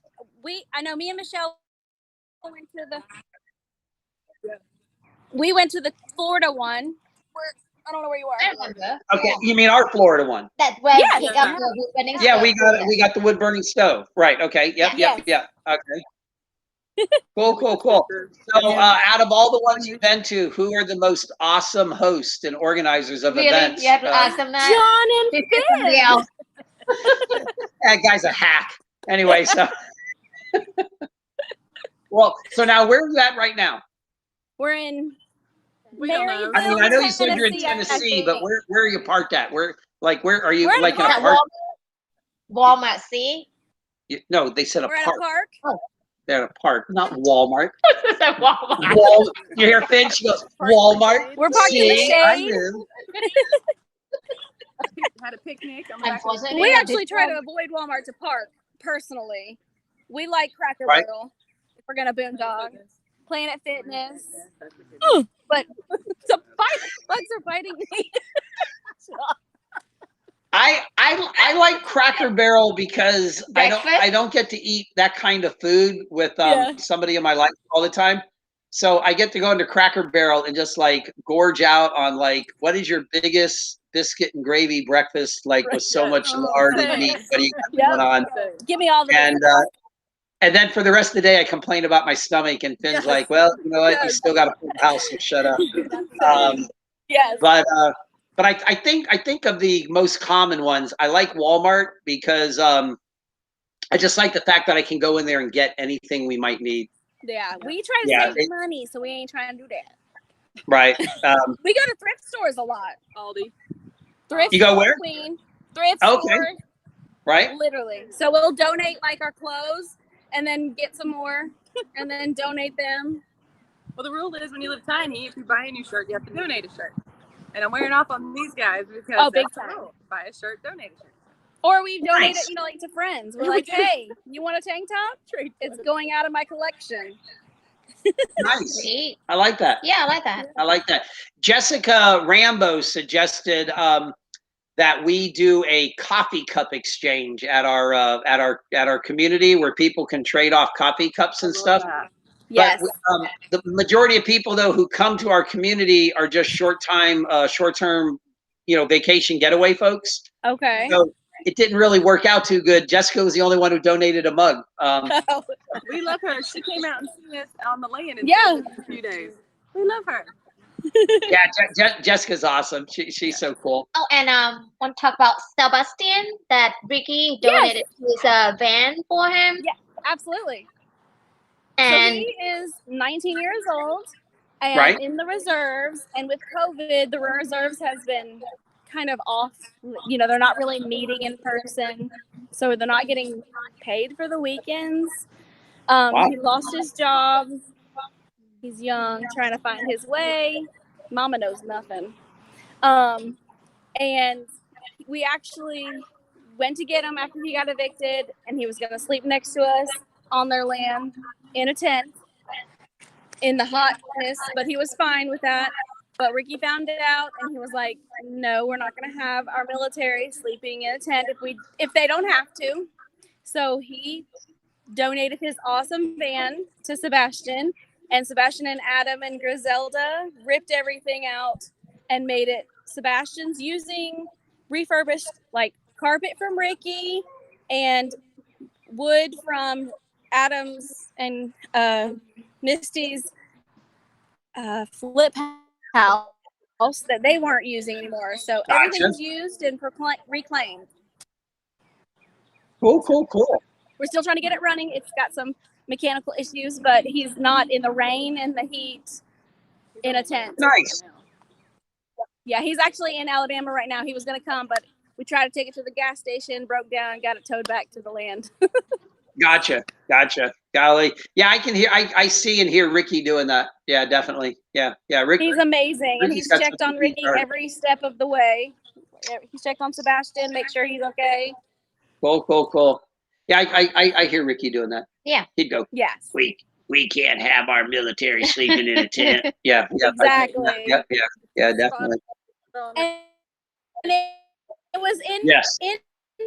M: I know me and Michelle went to the. We went to the Florida one. I don't know where you are.
Q: I remember.
D: Okay, you mean our Florida one?
Q: That's where
M: Yes.
Q: we pick up the wood burning
D: Yeah,
Q: stove.
D: we got the wood burning stove. Right. Okay. Yep.
M: Yes.
D: Okay. Cool. So, out of all the ones you've been to, who are the most awesome hosts and organizers of
Q: Really?
D: events?
Q: You have to ask them that?
M: John and
Q: Somebody
M: Finn.
Q: else.
D: That guy's a hack. Anyway, so well, so now where are you at right now?
M: We're in
N: We don't know.
M: Maryville,
D: I mean, I know you said you're in
M: Tennessee, I
D: Tennessee, but
M: think.
D: where are you parked at? Where are you?
M: We're at a
D: Like in a
M: park.
D: park?
Q: Walmart, see?
D: No, they said a
M: We're at a
D: park.
M: park.
D: They're at a park, not Walmart.
Q: It's a Walmart.
D: You hear Finn? She goes, Walmart.
M: We're parked in the
D: See, I
M: shade.
D: knew.
N: Had a picnic. On the back of the
Q: Unfortunately,
M: We
Q: I
M: actually
Q: did
M: try to
Q: try-
M: avoid Walmart to park, personally. We like Cracker
D: Right.
M: Barrel if we're gonna boondog. Planet Fitness. But the bugs are biting me.
D: I like Cracker Barrel because
Q: Breakfast?
D: I don't get to eat that kind of food with
M: Yeah.
D: somebody in my life all the time. So I get to go into Cracker Barrel and just like gorge out on like what is your biggest biscuit and gravy breakfast like with so much lard and
M: same.
D: meat. What do you got
M: Yep.
D: going on?
M: Give me all the
D: And then for the rest of the day I complain about my stomach and Finn's
M: Yes.
D: like, well, you know what, you
M: Yes.
D: still got to put the house and shut up. Um,
M: Yes.
D: But I think of the most common ones. I like Walmart because I just like the fact that I can go in there and get anything we might need.
M: Yeah. We try to
D: Yeah,
M: save money, so we ain't trying to do that.
D: Right.
M: We go to thrift stores a lot.
N: Aldi.
M: Thrift
D: You go
M: store
D: where?
M: Queen. Thrift
D: Okay.
M: store.
D: Right.
M: Literally. So we'll donate like our clothes and then get some more and then donate them.
N: Well, the rule is when you live tiny, if you buy a new shirt, you have to donate a shirt. And I'm wearing off on these guys because
M: Oh, big
N: that's the
M: time.
N: rule. Buy a shirt, donate a shirt.
M: Or we've donated,
D: Nice.
M: like to friends. We're
N: We
M: like,
N: do.
M: hey, you want a tank top? It's going out of my collection.
D: Nice.
Q: See?
D: I like that.
Q: Yeah, I like that.
D: I like that. Jessica Rambo suggested that we do a coffee cup exchange at our community where people can trade off coffee cups and stuff.
M: Yes.
D: But the majority of people though who come to our community are just short-term, vacation getaway folks.
M: Okay.
D: So it didn't really work out too good. Jessica was the only one who donated a mug.
N: We love her. She came out and seen us on the land in
M: Yeah.
N: a few days. We love her.
D: Yeah, Jessica's awesome. She's so cool.
Q: Oh, and want to talk about Sebastian that Ricky donated his van for him.
M: Yeah, absolutely.
Q: And
M: so he is 19 years old and
D: Right.
M: in the reserves. And with COVID, the reserves has been kind of off. You know, they're not really meeting in person. So they're not getting paid for the weekends.
D: Wow.
M: He lost his job. He's young, trying to find his way. Mama knows nothing. And we actually went to get him after he got evicted, and he was going to sleep next to us on their land in a tent in the hotness, but he was fine with that. But Ricky found it out, and he was like, no, we're not going to have our military sleeping in a tent if they don't have to. So he donated his awesome van to Sebastian, and Sebastian and Adam and Griselda ripped everything out and made it Sebastian's using refurbished like carpet from Ricky and wood from Adam's and Misty's flip house that they weren't using anymore. So
D: Gotcha.
M: everything's used and reclaimed.
D: Cool.
M: We're still trying to get it running. It's got some mechanical issues, but he's not in the rain and the heat in a tent.
D: Nice.
M: Yeah, he's actually in Alabama right now. He was going to come, but we tried to take it to the gas station, broke down, got it towed back to the land.
D: Gotcha. Golly. Yeah, I can hear, I see and hear Ricky doing that. Yeah, definitely. Yeah. Ricky.
M: He's amazing, and
D: Ricky's
M: he's
D: got
M: checked
D: some
M: on
D: good
M: Ricky
D: art.
M: every step of the way. He's checked on Sebastian, make sure he's okay.
D: Cool. Yeah, I hear Ricky doing that.
Q: yeah,
D: He'd go,
M: Yes.
D: we can't have our military sleeping in a tent. Yeah.
M: Exactly.
D: Yeah, definitely.
M: And it was
D: Yes.
M: in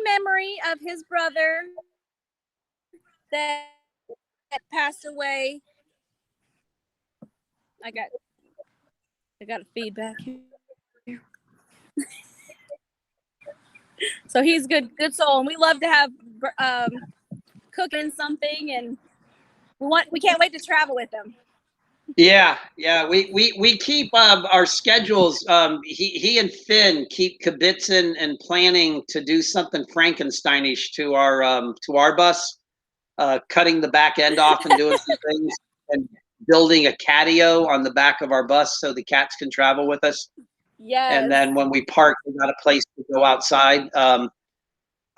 M: memory of his brother that passed away. I got a feedback here. So he's good soul, and we love to have cooking something, and we can't wait to travel with him.
D: Yeah, we keep our schedules. He and Finn keep kibitzing and planning to do something Frankensteinish to our bus, cutting the back end off and doing some things, and building a catio on the back of our bus so the cats can travel with us.
M: Yes.
D: And then when we park, we got a place to go outside.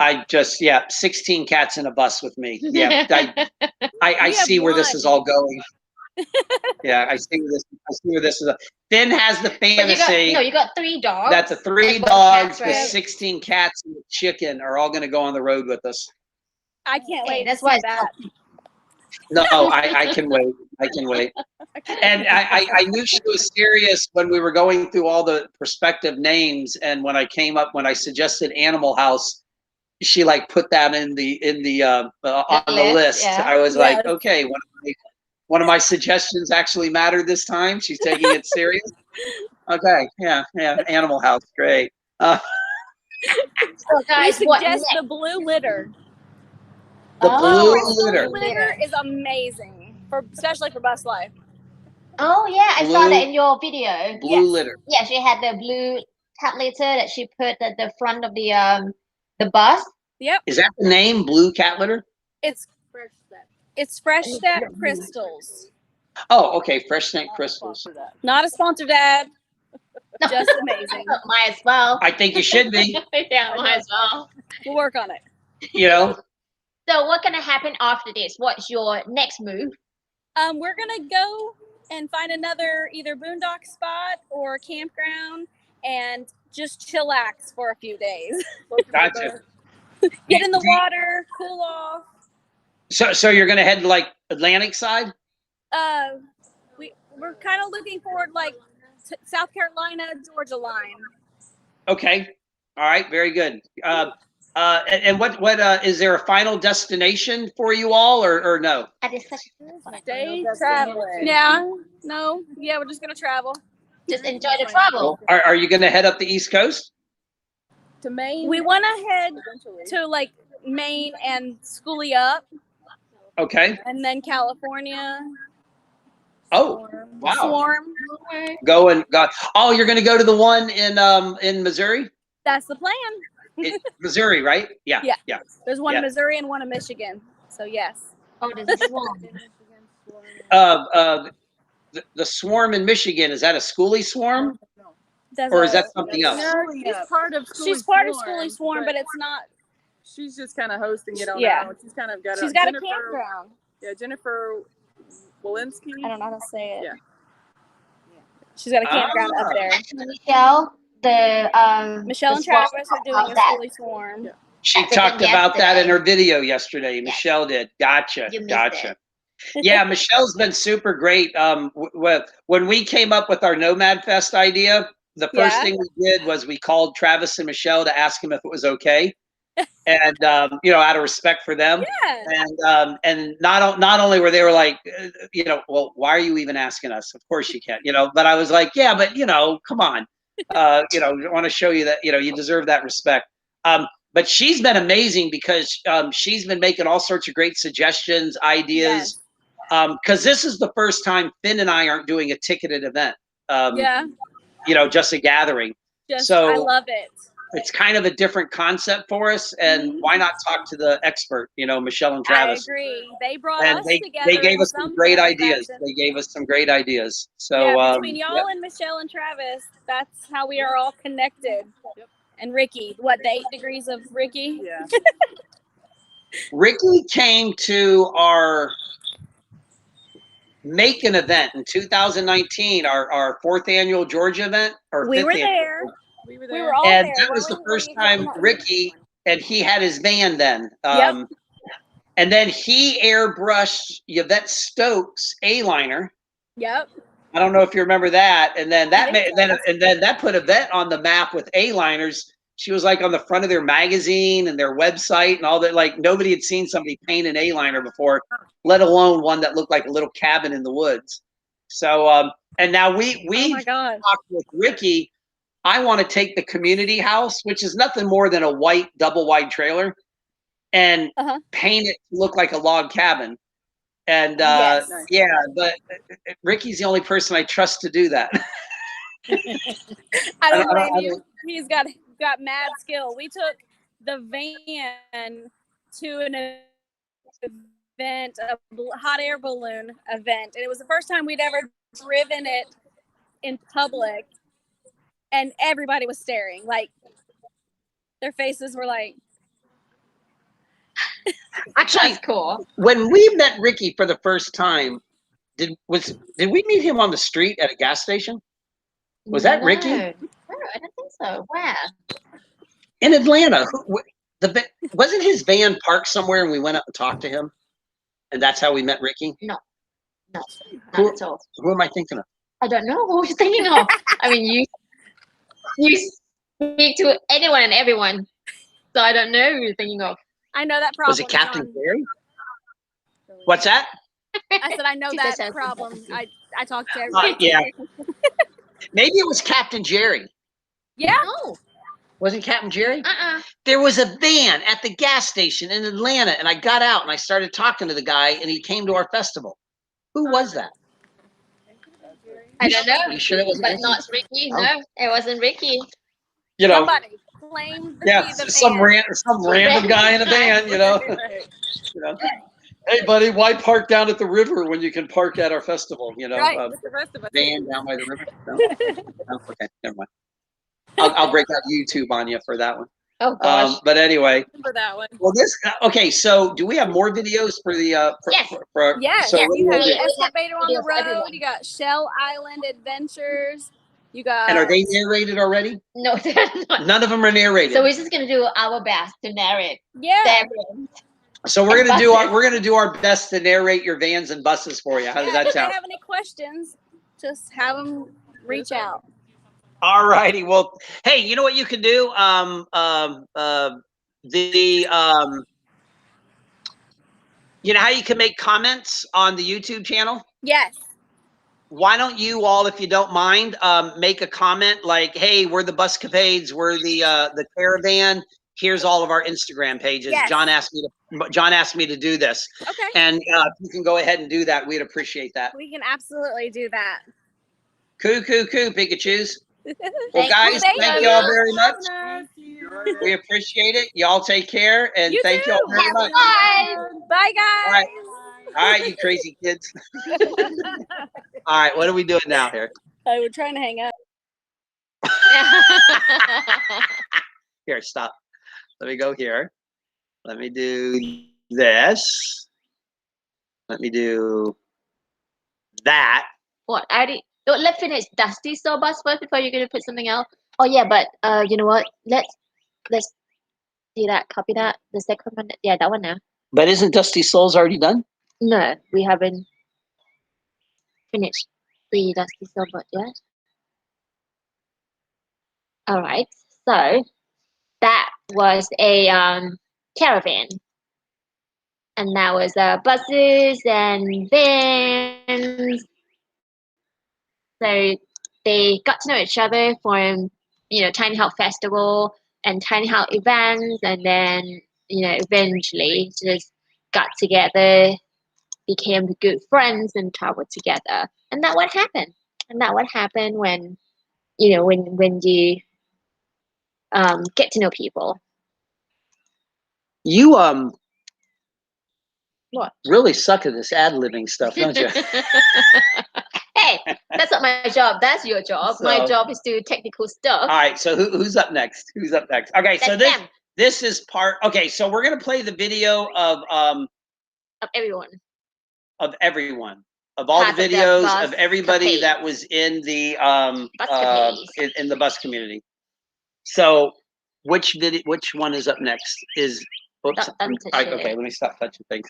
D: I just 16 cats in a bus with me. Yeah, I see where this is all going. Yeah, I see where this is. Finn has the fantasy.
Q: You got 3 dogs.
D: That the 3 dogs, the 16 cats, and the chicken are all going to go on the road with us.
M: I can't wait.
Q: That's
M: to
Q: why
M: see that.
D: No, I can wait. I can wait. And I knew she was serious when we were going through all the prospective names, and when I suggested Animal House, she like put that in the on the list.
Q: Yeah.
D: I was like, okay, one of my suggestions actually mattered this time. She's taking it serious. Okay, yeah, Animal House, great.
Q: So guys,
M: we
Q: what
M: suggest
Q: next?
M: the blue litter.
D: The blue
M: The
D: litter.
M: blue litter is amazing, especially for bus life.
Q: Oh yeah, I saw
D: Blue-
Q: that in your video.
D: Blue litter.
Q: Yeah, she had the blue cat litter that she put at the front of the bus.
M: Yep.
D: Is that the name, Blue Cat Litter?
M: It's Fresh Step Crystals.
D: Oh, okay, Fresh Snake Crystals.
M: Not a sponsored ad. Just amazing.
Q: Might as well.
D: I think you should be.
Q: Yeah, might as well.
M: We'll work on it.
D: You know.
Q: So what's gonna happen after this? What's your next move?
M: We're gonna go and find another either boondock spot or campground and just chillax for a few days.
D: Gotcha.
M: Get in the water, cool off.
D: So you're gonna head like Atlantic side?
M: We're kind of looking forward like South Carolina, Georgia line.
D: Okay. All right. Very good. And what is there a final destination for you all, or no?
M: Stay traveling. Yeah. No. Yeah, we're just gonna travel.
Q: Just enjoy the travel.
D: Are you gonna head up the East Coast?
M: To Maine. We want to head to like Maine and Schoolie Up.
D: Okay.
M: And then California.
D: Oh, wow.
M: Swarm.
D: Go. Oh, you're gonna go to the one in Missouri?
M: That's the plan.
D: Missouri, right? Yeah.
M: Yeah. There's one in Missouri and one in Michigan. So yes.
Q: Oh, there's a swarm.
D: The swarm in Michigan, is that a Schoolie swarm? Or is that something else?
N: No, she's part of Schoolie
M: She's part of
N: Swarm,
M: Schoolie Swarm, but it's not.
N: She's just kind of hosting it on
M: Yeah.
N: her own. She's kind of got.
M: She's got a
N: Jennifer-
M: campground.
N: Yeah, Jennifer Walensky.
M: I don't know how to say it.
N: Yeah.
M: She's got a campground up there.
Q: Michelle,
M: Michelle and Travis are doing a Schoolie Swarm.
D: She talked about that in her video yesterday. Michelle did. Gotcha. Gotcha. Yeah, Michelle's been super great. When we came up with our Nomad Fest idea, the first thing we did was we called Travis and Michelle to ask them if it was okay. And out of respect for them.
M: Yeah.
D: And not only were they like, well, why are you even asking us? Of course you can, but I was like, yeah, but come on. I want to show you that, you deserve that respect. But she's been amazing because she's been making all sorts of great suggestions, ideas. Because this is the first time Finn and I aren't doing a ticketed event. Just a gathering.
M: I love it.
D: It's kind of a different concept for us, and why not talk to the expert, Michelle and Travis?
M: I agree. They brought
D: And
M: us
D: they
M: together.
D: gave us some great ideas.
M: fashion.
D: They gave us some great ideas. So
M: Between y'all and Michelle and Travis, that's how we are all connected. And Ricky, the 8 degrees of Ricky?
N: Yeah.
D: Ricky came to our Macon event in 2019, our 4th annual Georgia event. Or
M: We
D: 5th
M: were
D: annual.
M: there. We were all
D: And
M: there.
D: that was the first time Ricky, and he had his van then.
M: Yep.
D: And then he airbrushed Yvette Stokes' A-liner.
M: Yep.
D: I don't know if you remember that. And then that put Yvette on the map with A-liners. She was like on the front of their magazine and their website and all that. Like nobody had seen somebody paint an A-liner before, let alone one that looked like a little cabin in the woods. So and now we talked with Ricky I want to take the community house, which is nothing more than a white double wide trailer, and paint it to look like a log cabin. And
M: Yes.
D: yeah, but Ricky's the only person I trust to do that.
M: I don't
D: I
M: blame
D: don't-
M: you. He's got mad skill. We took the van to an event, a hot air balloon event, and it was the first time we'd ever driven it in public, and everybody was staring. Like, their faces were like,
D: Actually,
A: cool.
D: When we met Ricky for the first time, did we meet him on the street at a gas station? Was that Ricky?
A: No, I don't think so. Where?
D: In Atlanta. Wasn't his van parked somewhere and we went up and talked to him? And that's how we met Ricky?
A: No, not
D: Who,
A: at all.
D: who am I thinking of?
A: I don't know who you're thinking of. I mean, you speak to anyone and everyone, so I don't know who you're thinking of.
M: I know that problem.
D: Was it Captain
M: John.
D: Jerry? What's that?
M: I said, I know
A: She
M: that
A: says
M: problem. I talked to everybody.
D: Yeah. Maybe it was Captain Jerry.
M: Yeah.
A: No.
D: Wasn't Captain Jerry? There was a van at the gas station in Atlanta, and I got out and I started talking to the guy, and he came to our festival. Who was that?
A: I don't know.
D: You sure it wasn't
A: But
D: Ricky?
A: not Ricky.
D: Oh.
A: No, it wasn't Ricky.
D: You know,
M: Somebody claimed to
D: yeah,
M: be the
D: some
M: van.
D: random guy in a van. You know. You know. Hey, buddy, why park down at the river when you can park at our festival? You know,
M: Right, with the rest of us.
D: van down by the river. No? No? Okay, never mind. I'll break out YouTube on you for that one.
A: Oh gosh.
D: But anyway,
M: For that one.
D: well, this okay. So, do we have more videos for the?
A: Yes.
M: Yes,
D: So
M: you
D: what do
M: have
D: we
M: the
D: do?
M: Excavator on the
A: Videos for everyone.
M: road. You got Shell Island Adventures. You got.
D: And are they narrated already?
A: No, they're not.
D: None of them are narrated.
A: So we're just gonna do our best to narrate.
M: Yeah.
D: So we're
A: and
D: gonna do
A: buses.
D: we're gonna do our best to narrate your vans and buses for you. How does that
M: If they
D: sound?
M: have any questions, just have them reach out.
D: All righty. Well, hey, you know what you can do? You know how you can make comments on the YouTube channel?
M: Yes.
D: Why don't you all, if you don't mind, make a comment like, "Hey, we're the Buscapades, we're the Caravan. Here's all of our Instagram pages."
M: Yes.
D: John asked me to do this,
M: Okay.
D: and if you can go ahead and do that, we'd appreciate that.
M: We can absolutely do that.
D: Coo, Pikachus. Well,
M: Thank you.
D: guys, thank you all very much.
M: Thank
D: We appreciate it. Y'all take care, and
M: You
D: thank
M: too.
D: you all very much.
M: Bye, guys.
D: All right. All right, you crazy kids. All right, what are we doing now here?
M: We're trying to hang up.
D: Here, stop. Let me go here. Let me do this. Let me do that.
A: What? Let's finish Dusty Soul Bus first before you're gonna put something else. Oh yeah, but you know what? Let's do that. Copy that. The second one. Yeah, that one now.
D: But isn't Dusty Souls already done?
A: No, we haven't finished the Dusty Soul Bus yet. All right. So that was a caravan, and that was buses and vans. So they got to know each other from, Tiny Hawk Festival and Tiny Hawk events, and then, eventually just got together, became good friends, and traveled together. And that what happened. And that what happened when, when you get to know people.
D: You
A: What?
D: really suck at this ad-libbing stuff, don't you?
A: Hey, that's not my job. That's your job. My
D: So-
A: job is to do technical stuff.
D: All right, so who's up next? Who's up next? Okay, so
A: That's them.
D: this is part. Okay, so we're gonna play the video of
A: Everyone.
D: everyone, of all
A: Half
D: the
A: of the
D: videos
A: bus
D: of everybody
A: capade.
D: that was in the
A: Buscapades.
D: in the bus community. So which one is up next? Oops.
A: Don't touch
D: Okay,
A: it.
D: let me stop touching things.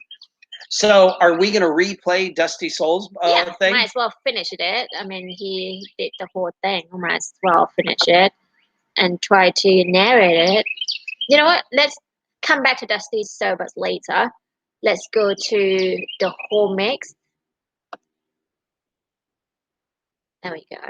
D: So are we gonna replay Dusty Souls
A: Yeah,
D: thing?
A: might as well finish it. I mean, he did the whole thing. Might as well finish it and try to narrate it. You know what? Let's come back to Dusty Soul Bus later. Let's go to the whole mix. There we go.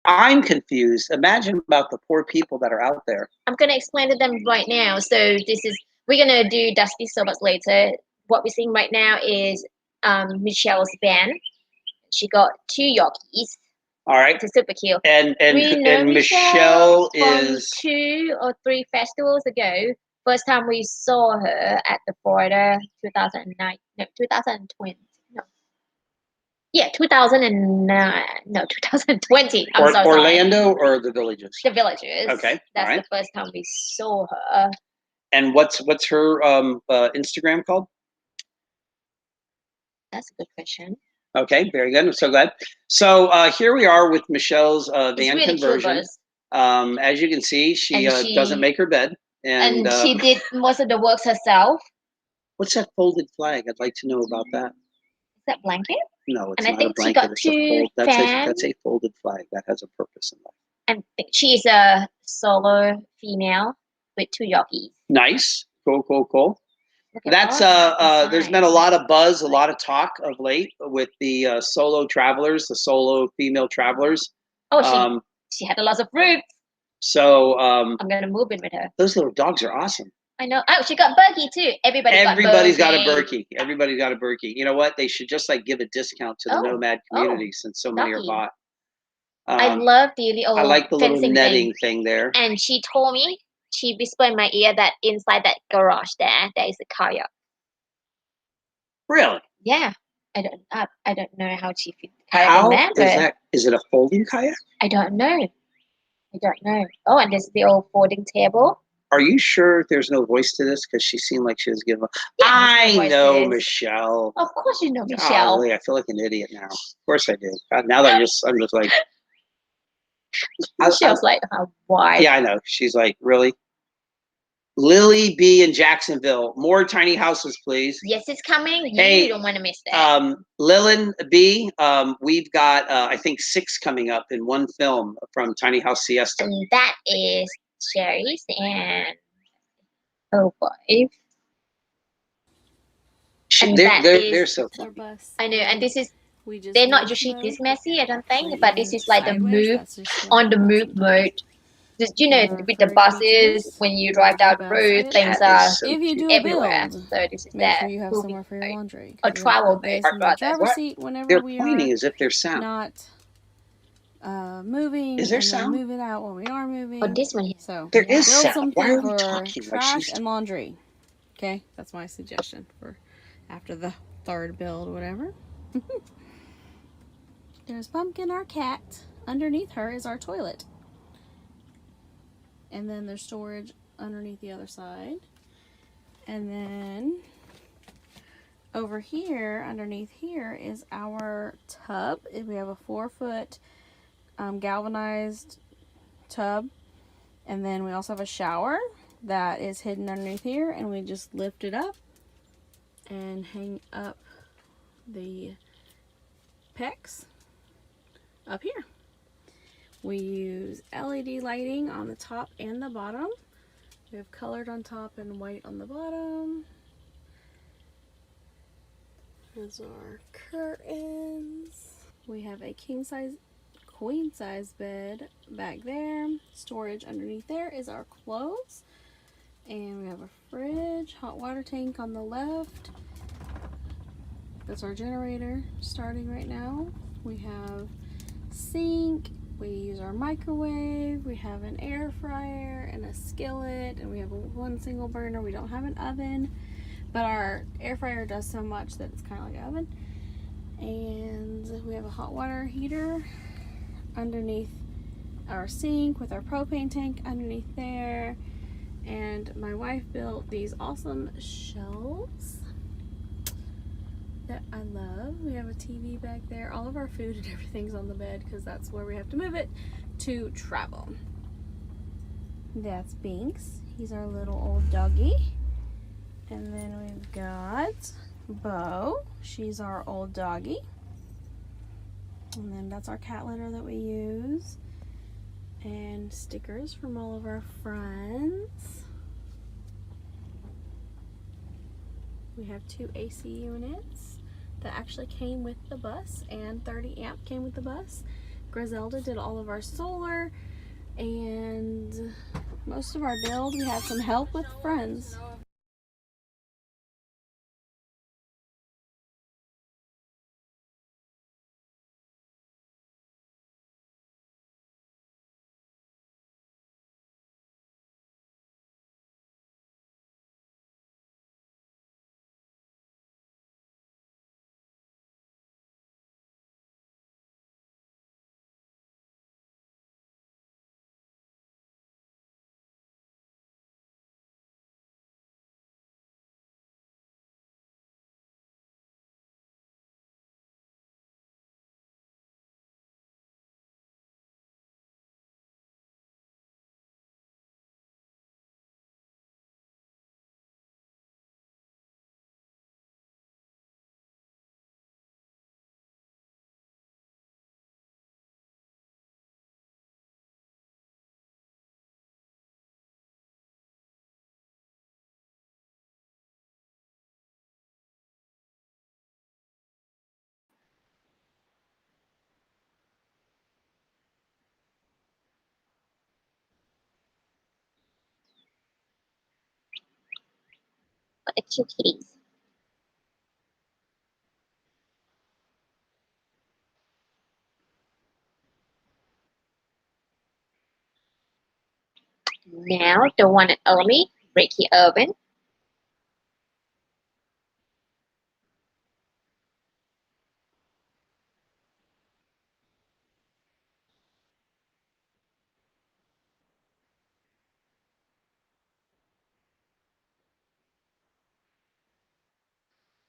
D: I'm confused. Imagine about the poor people that are out there.
A: I'm gonna explain to them right now. So we're gonna do Dusty Silvers later. What we're seeing right now is Michelle's van. She got 2 Yorkies.
D: All right.
A: It's super cute.
D: And
A: We know
D: Michelle
A: from
D: is
A: 2 or 3 festivals ago. First time we saw her at the Florida 2009. No, 2020. No. Yeah, 2009. No, 2020. I'm so sorry.
D: Orlando or the Villages?
A: The Villages.
D: Okay.
A: That's
D: all right.
A: the first time we saw her.
D: And what's her Instagram called?
A: That's a good question.
D: Okay, very good. I'm so glad. So here we are with Michelle's van
A: really
D: conversion. As you can see, she doesn't make her bed.
A: And she did most of the works herself.
D: What's that folded flag? I'd like to know about that.
A: Is that blanket?
D: No, it's
A: and
D: not
A: I think
D: a blanket.
A: She got 2 fans.
D: That's a folded flag. That has a purpose in life.
A: And she's a solo female with 2 Yorkies.
D: Nice. Cool. That's there's been a lot of buzz, a lot of talk of late with the solo travelers, the solo female travelers.
A: Oh, she had a lot of fruit.
D: So
A: I'm gonna move in with her.
D: Those little dogs are awesome.
A: I know. Oh, she got Berkey too.
D: Everybody's got a Berkey. Everybody's got a Berkey. You know what? They should just like give a discount to the nomad community since so many are bought.
A: I love the little.
D: I like the little netting
A: thing
D: there.
A: And she told me, she whispered in my ear that inside that garage there is a kayak.
D: Really?
A: Yeah. I don't know how she fit the kayak in there.
D: How is that? Is it a folding kayak?
A: I don't know. Oh, and there's the old folding table.
D: Are you sure there's no voice to this? Because she seemed like she was giving up.
A: Yeah,
D: I know Michelle.
A: Of course you know Michelle.
D: Golly, I feel like an idiot now. Of course I do. God, now that I'm just like.
A: Michelle's like, why?
D: Yeah, I know. She's like, really? Lily B in Jacksonville. More tiny houses, please.
A: Yes, it's coming.
D: Hey,
A: you don't want to miss that.
D: Lillian B, we've got, I think 6 coming up in one film from Tiny House Siesta.
A: And that is Sherry's and 05.
D: They're so fun.
A: I know, and this is, they're not usually this messy, I don't think, but this is like the on the move mode. Just, you know, with the buses, when you drive down the road, things are everywhere. So this is
R: make sure you have somewhere for your laundry.
A: Or travel mode.
R: Driver's seat whenever
D: They're
R: we
D: pointing
R: are
D: as if there's sound.
R: Not moving.
D: Is there
R: and
D: sound?
R: Move it out when we are moving.
A: Oh, this one.
R: So
D: there is
R: build
D: sound.
R: something
D: Why are we
R: for
D: talking like
R: trash
D: she's
R: and laundry. Okay, that's my suggestion for after the 3rd build, whatever. There's Pumpkin, our cat. Underneath her is our toilet. And then there's storage underneath the other side. And then over here, underneath here, is our tub. We have a 4-foot galvanized tub. And then we also have a shower that is hidden underneath here. And we just lift it up and hang up the pecs up here. We use LED lighting on the top and the bottom. We have colored on top and white on the bottom. Those are our curtains. We have a queen size bed back there. Storage underneath there is our clothes. And we have a fridge, hot water tank on the left. That's our generator starting right now. We have sink. We use our microwave, we have an air fryer and a skillet, and we have one single burner. We don't have an oven, but our air fryer does so much that it's kind of like an oven. And we have a hot water heater underneath our sink with our propane tank underneath there. And my wife built these awesome shelves that I love. We have a TV back there. All of our food and everything's on the bed because that's where we have to move it to travel. That's Binks. He's our little old doggy. And then we've got Bo. She's our old doggy. And then that's our cat litter that we use. And stickers from all of our friends. We have 2 AC units that actually came with the bus, and 30 amp came with the bus. Griselda did all of our solar and most of our build. We had some help with friends.
A: Got the two kitties. Now the one and only Ricky Irvin.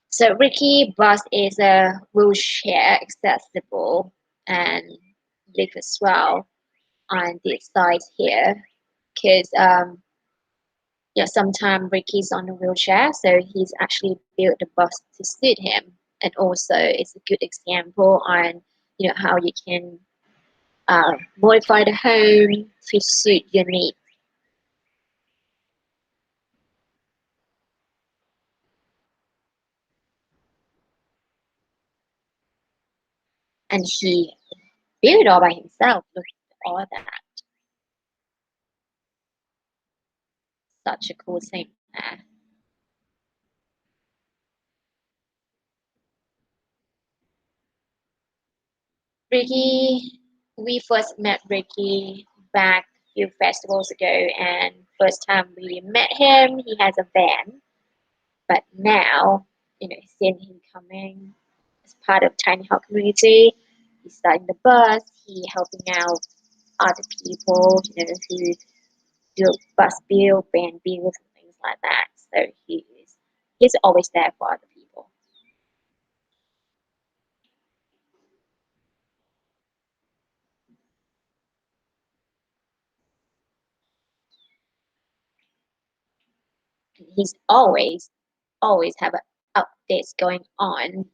A: So Ricky bus is a wheelchair accessible and lift as well on this side here, because sometimes Ricky's on a wheelchair, so he's actually built the bus to suit him, and also it's a good example on how you can modify the home to suit your needs. And he built it all by himself. Look at all that. Such a cool thing there. Ricky, we first met Ricky back a few festivals ago, and first time we met him, he has a van. But now, seeing him coming as part of Tiny Hawk community, he's starting the bus, he helping out other people, who do bus build, van builds, and things like that. So he's always there for other people. He's always have updates going on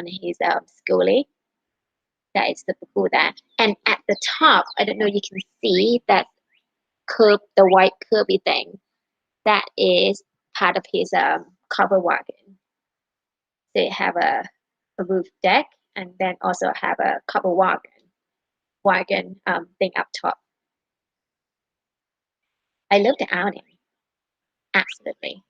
A: his schooling. That is super cool there. And at the top, I don't know, you can see that the white curvy thing. That is part of his cover wagon. They have a roof deck, and then also have a cover wagon thing up top. I love the outing, absolutely.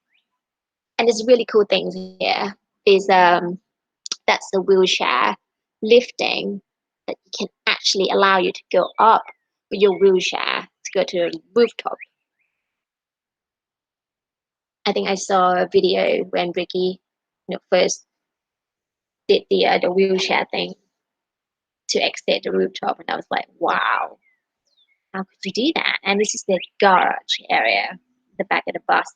A: And there's really cool things here. Is that's the wheelchair lifting that can actually allow you to go up with your wheelchair to go to the rooftop. I think I saw a video when Ricky, first did the wheelchair thing to exit the rooftop, and I was like, wow, how could you do that? And this is the garage area, the back of the bus.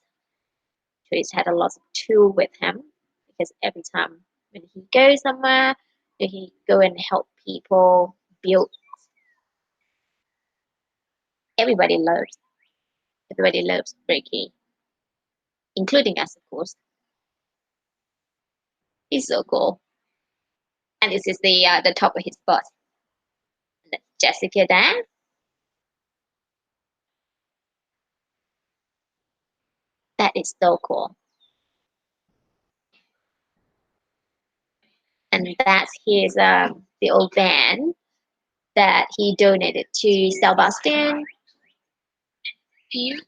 A: So he's had a lot of tool with him, because every time when he goes somewhere, he go and help people build. Everybody loves Ricky, including us, of course. He's so cool. And this is the top of his bus. And that's Jessica there. That is so cool. And that's his the old van that he donated to Sebastian. He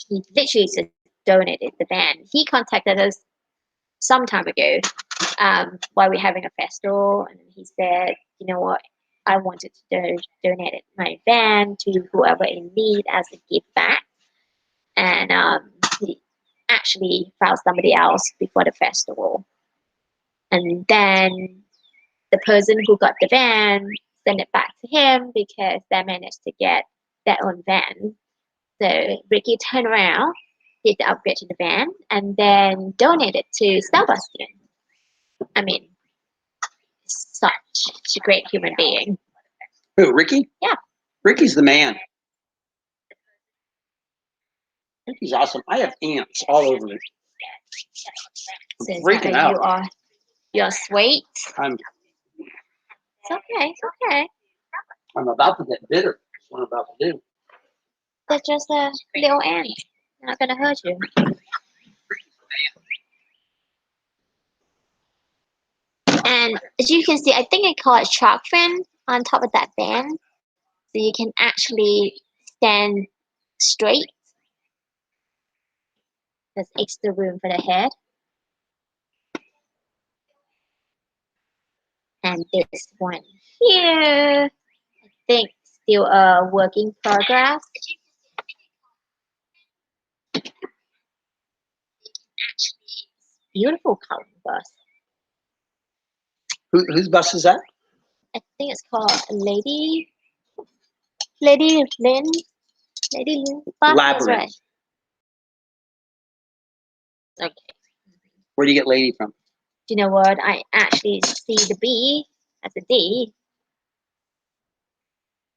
A: literally just donated the van. He contacted us some time ago while we're having a festival, and he said, you know what, I wanted to donate my van to whoever in need as a gift back. And he actually found somebody else before the festival. And then the person who got the van sent it back to him because they managed to get their own van. So Ricky turned around, did the upgrade to the van, and then donated to Sebastian. I mean, such a great human being.
D: Who, Ricky?
A: Yeah.
D: Ricky's the man. Ricky's awesome. I have ants all over me.
A: So is
D: Freaking
A: that
D: out.
A: how you're sweet?
D: I'm
A: It's okay, it's okay.
D: I'm about to get bitter. That's what I'm about to do.
A: They're just a little ant. They're not gonna hurt you. And as you can see, I think I call it shark fin on top of that van. So you can actually stand straight. There's extra room for the head. And this one here, I think still a work in progress. Beautiful color bus.
D: Whose bus is that?
A: I think it's called Lady Lynn. Lady Lynn bus. That's right.
D: Labyrinth.
A: Okay.
D: Where do you get lady from?
A: You know what? I actually see the B as a D.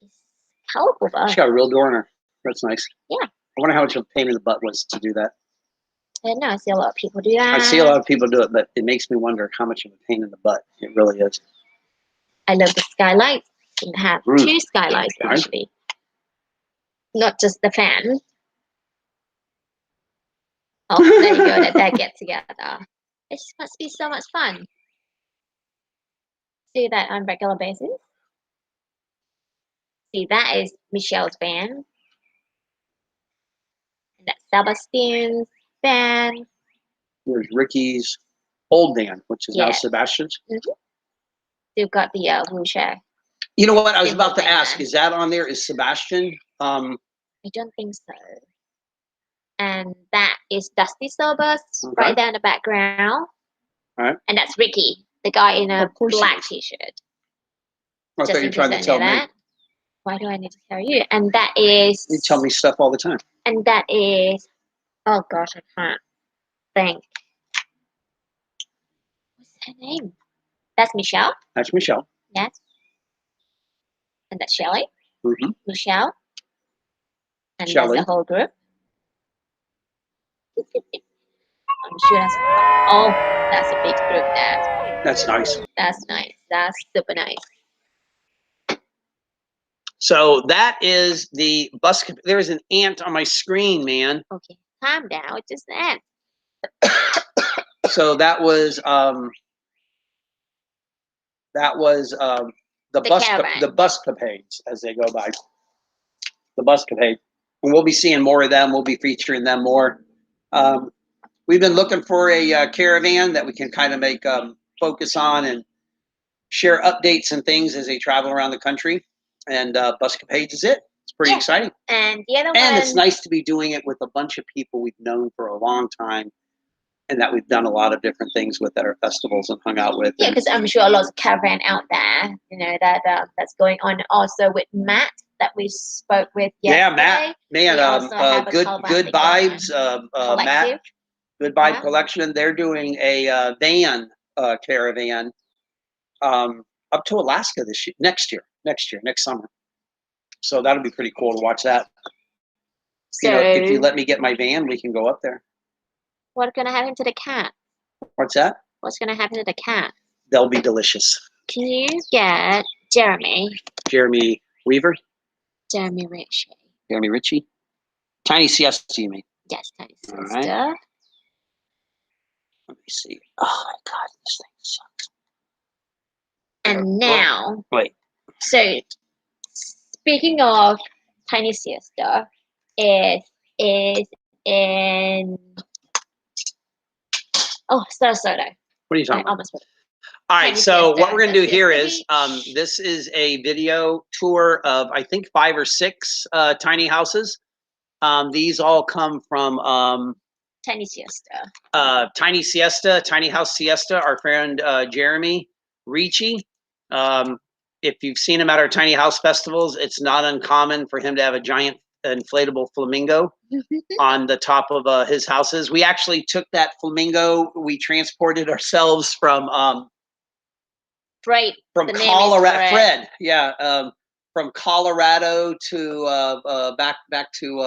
A: It's colorful bus.
D: She got a real door in her. That's nice.
A: Yeah.
D: I wonder how much of a pain in the butt was to do that.
A: I know. I see a lot of people do that.
D: I see a lot of people do it, but it makes me wonder how much of a pain in the butt it really is.
A: I love the skylights. You can have two skylights
D: Right.
A: actually, not just the fan. Oh, there you go. That get together. It just must be so much fun. See that on regular basis. See, that is Michelle's van. And that's Sebastian's van.
D: There's Ricky's old van, which is now
A: Yeah.
D: Sebastian's.
A: They've got the wheelchair.
D: You know what? I was
A: Simple
D: about to
A: van.
D: ask. Is that on there? Is Sebastian?
A: I don't think so. And that is Dusty Sobus right there in the background.
D: All right.
A: And that's Ricky, the guy in a black t-shirt.
D: I
A: Just
D: thought you were
A: in
D: trying to
A: case I
D: tell
A: know
D: me.
A: that. Why do I need to tell you? And that is,
D: You tell me stuff all the time.
A: and that is, oh gosh, I can't think. What's her name? That's Michelle.
D: That's Michelle.
A: Yes. And that's Shelley.
D: Mm-hmm.
A: Michelle. And
D: Shelley.
A: there's the whole group. I'm sure that's, oh, that's a big group there.
D: That's nice.
A: That's nice. That's super nice.
D: So that is the bus. There's an ant on my screen, man.
A: Okay, calm down. It's just that.
D: So that was the bus
A: caravan.
D: the buscapades, as they go by. The buscapade. And we'll be seeing more of them. We'll be featuring them more. We've been looking for a caravan that we can kind of make focus on and share updates and things as they travel around the country. And Buscapades is it. It's pretty exciting.
A: And the other one.
D: And it's nice to be doing it with a bunch of people we've known for a long time and that we've done a lot of different things with at our festivals and hung out with.
A: Yeah, because I'm sure a lot of caravan out there, you know, that that's going on. Also with Matt that we spoke with yesterday.
D: Yeah, Matt.
A: We also have a
D: Good
A: caravan
D: vibes. Matt.
A: collective.
D: Good Vibe
A: Yeah.
D: Collection. They're doing a van caravan up to Alaska next summer. So that'll be pretty cool to watch that.
A: So,
D: You know, if you let me get my van, we can go up there.
A: what's gonna happen to the cat?
D: What's that?
A: What's gonna happen to the cat?
D: They'll be delicious.
A: Can you get Jeremy
D: Weaver,
A: Jeremy Ritchie?
D: Jeremy Ritchie, Tiny Siesta, you mean?
A: Yes, thanks,
D: All
A: sister.
D: Let me see. Oh my God, this thing sucks.
A: And now,
D: Wait.
A: so speaking of Tiny Siesta, it is in Sarasota.
D: What are you talking
A: I
D: about?
A: almost forgot.
D: All right,
A: Tiny
D: so what
A: Siesta,
D: we're going to do
A: that's
D: here
A: Siesta
D: is
A: Beach.
D: this is a video tour of, I think, 5 or 6 tiny houses. These all come from
A: Tiny Siesta.
D: Tiny Siesta, Tiny House Siesta, our friend Jeremy Ricci. If you've seen him at our tiny house festivals, it's not uncommon for him to have a giant inflatable flamingo on the top of his houses. We actually took that flamingo, we transported ourselves from
A: Fred.
D: From
A: The name is
D: Colorado,
A: Fred.
D: yeah, from Colorado to back to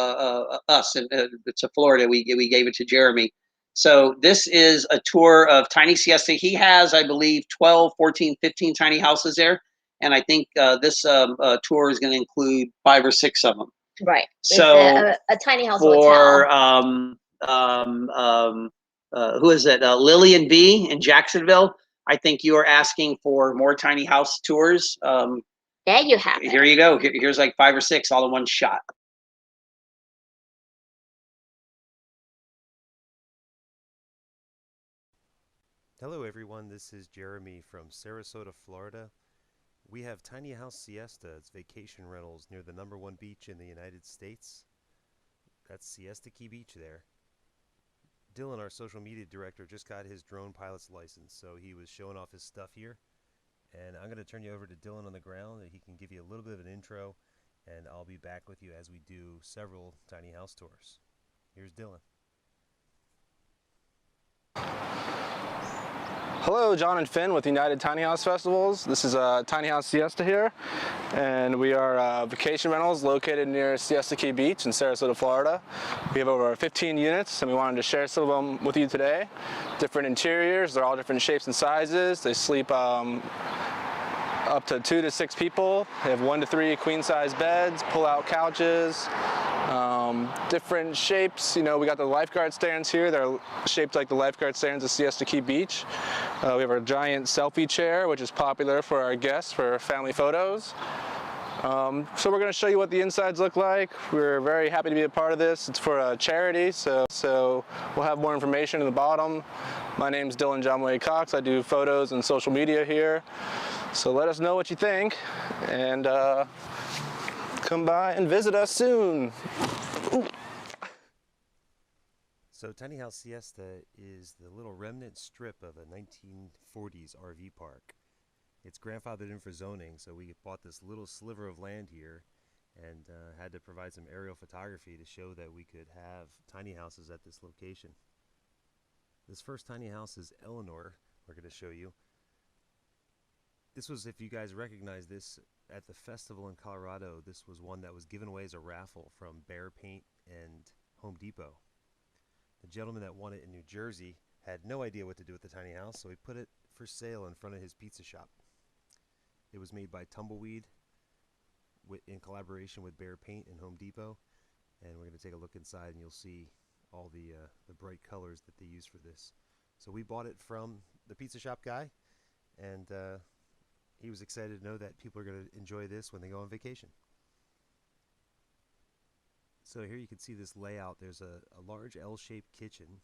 D: us to Florida. We gave it to Jeremy. So this is a tour of Tiny Siesta. He has, I believe, 12, 14, 15 tiny houses there, and I think this tour is going to include 5 or 6 of them.
A: Right.
D: So
A: it's a tiny house
D: for
A: hotel.
D: who is it? Lillian B in Jacksonville. I think you are asking for more tiny house tours.
A: There you have it.
D: Here you go. Here's like 5 or 6 all in one shot.
S: Hello everyone, this is Jeremy from Sarasota, Florida. We have Tiny House Siesta. It's vacation rentals near the #1 beach in the United States. That's Siesta Key Beach there. Dylan, our social media director, just got his drone pilot's license, so he was showing off his stuff here. And I'm going to turn you over to Dylan on the ground, and he can give you a little bit of an intro, and I'll be back with you as we do several tiny house tours. Here's Dylan.
T: Hello, John and Finn with United Tiny House Festivals. This is Tiny House Siesta here, and we are vacation rentals located near Siesta Key Beach in Sarasota, Florida. We have over 15 units, and we wanted to share some of them with you today. Different interiors, they're all different shapes and sizes. They sleep up to 2 to 6 people. They have 1 to 3 queen-size beds, pull-out couches. Different shapes. You know, we got the lifeguard stands here. They're shaped like the lifeguard stands at Siesta Key Beach. We have our giant selfie chair, which is popular for our guests for family photos. So we're going to show you what the insides look like. We're very happy to be a part of this. It's for a charity, so we'll have more information in the bottom. My name's Dylan John Wayne Cox. I do photos and social media here. So let us know what you think, and come by and visit us soon. Ooh.
S: So Tiny House Siesta is the little remnant strip of a 1940s RV park. It's grandfathered in for zoning, so we bought this little sliver of land here and had to provide some aerial photography to show that we could have tiny houses at this location. This first tiny house is Eleanor, we're going to show you. This was, if you guys recognize this, at the festival in Colorado, this was one that was given away as a raffle from Behr Paint and Home Depot. The gentleman that won it in New Jersey had no idea what to do with the tiny house, so he put it for sale in front of his pizza shop. It was made by Tumbleweed in collaboration with Behr Paint and Home Depot, and we're going to take a look inside and you'll see all the bright colors that they use for this. So we bought it from the pizza shop guy, and he was excited to know that people are going to enjoy this when they go on vacation. So here you can see this layout. There's a large L-shaped kitchen.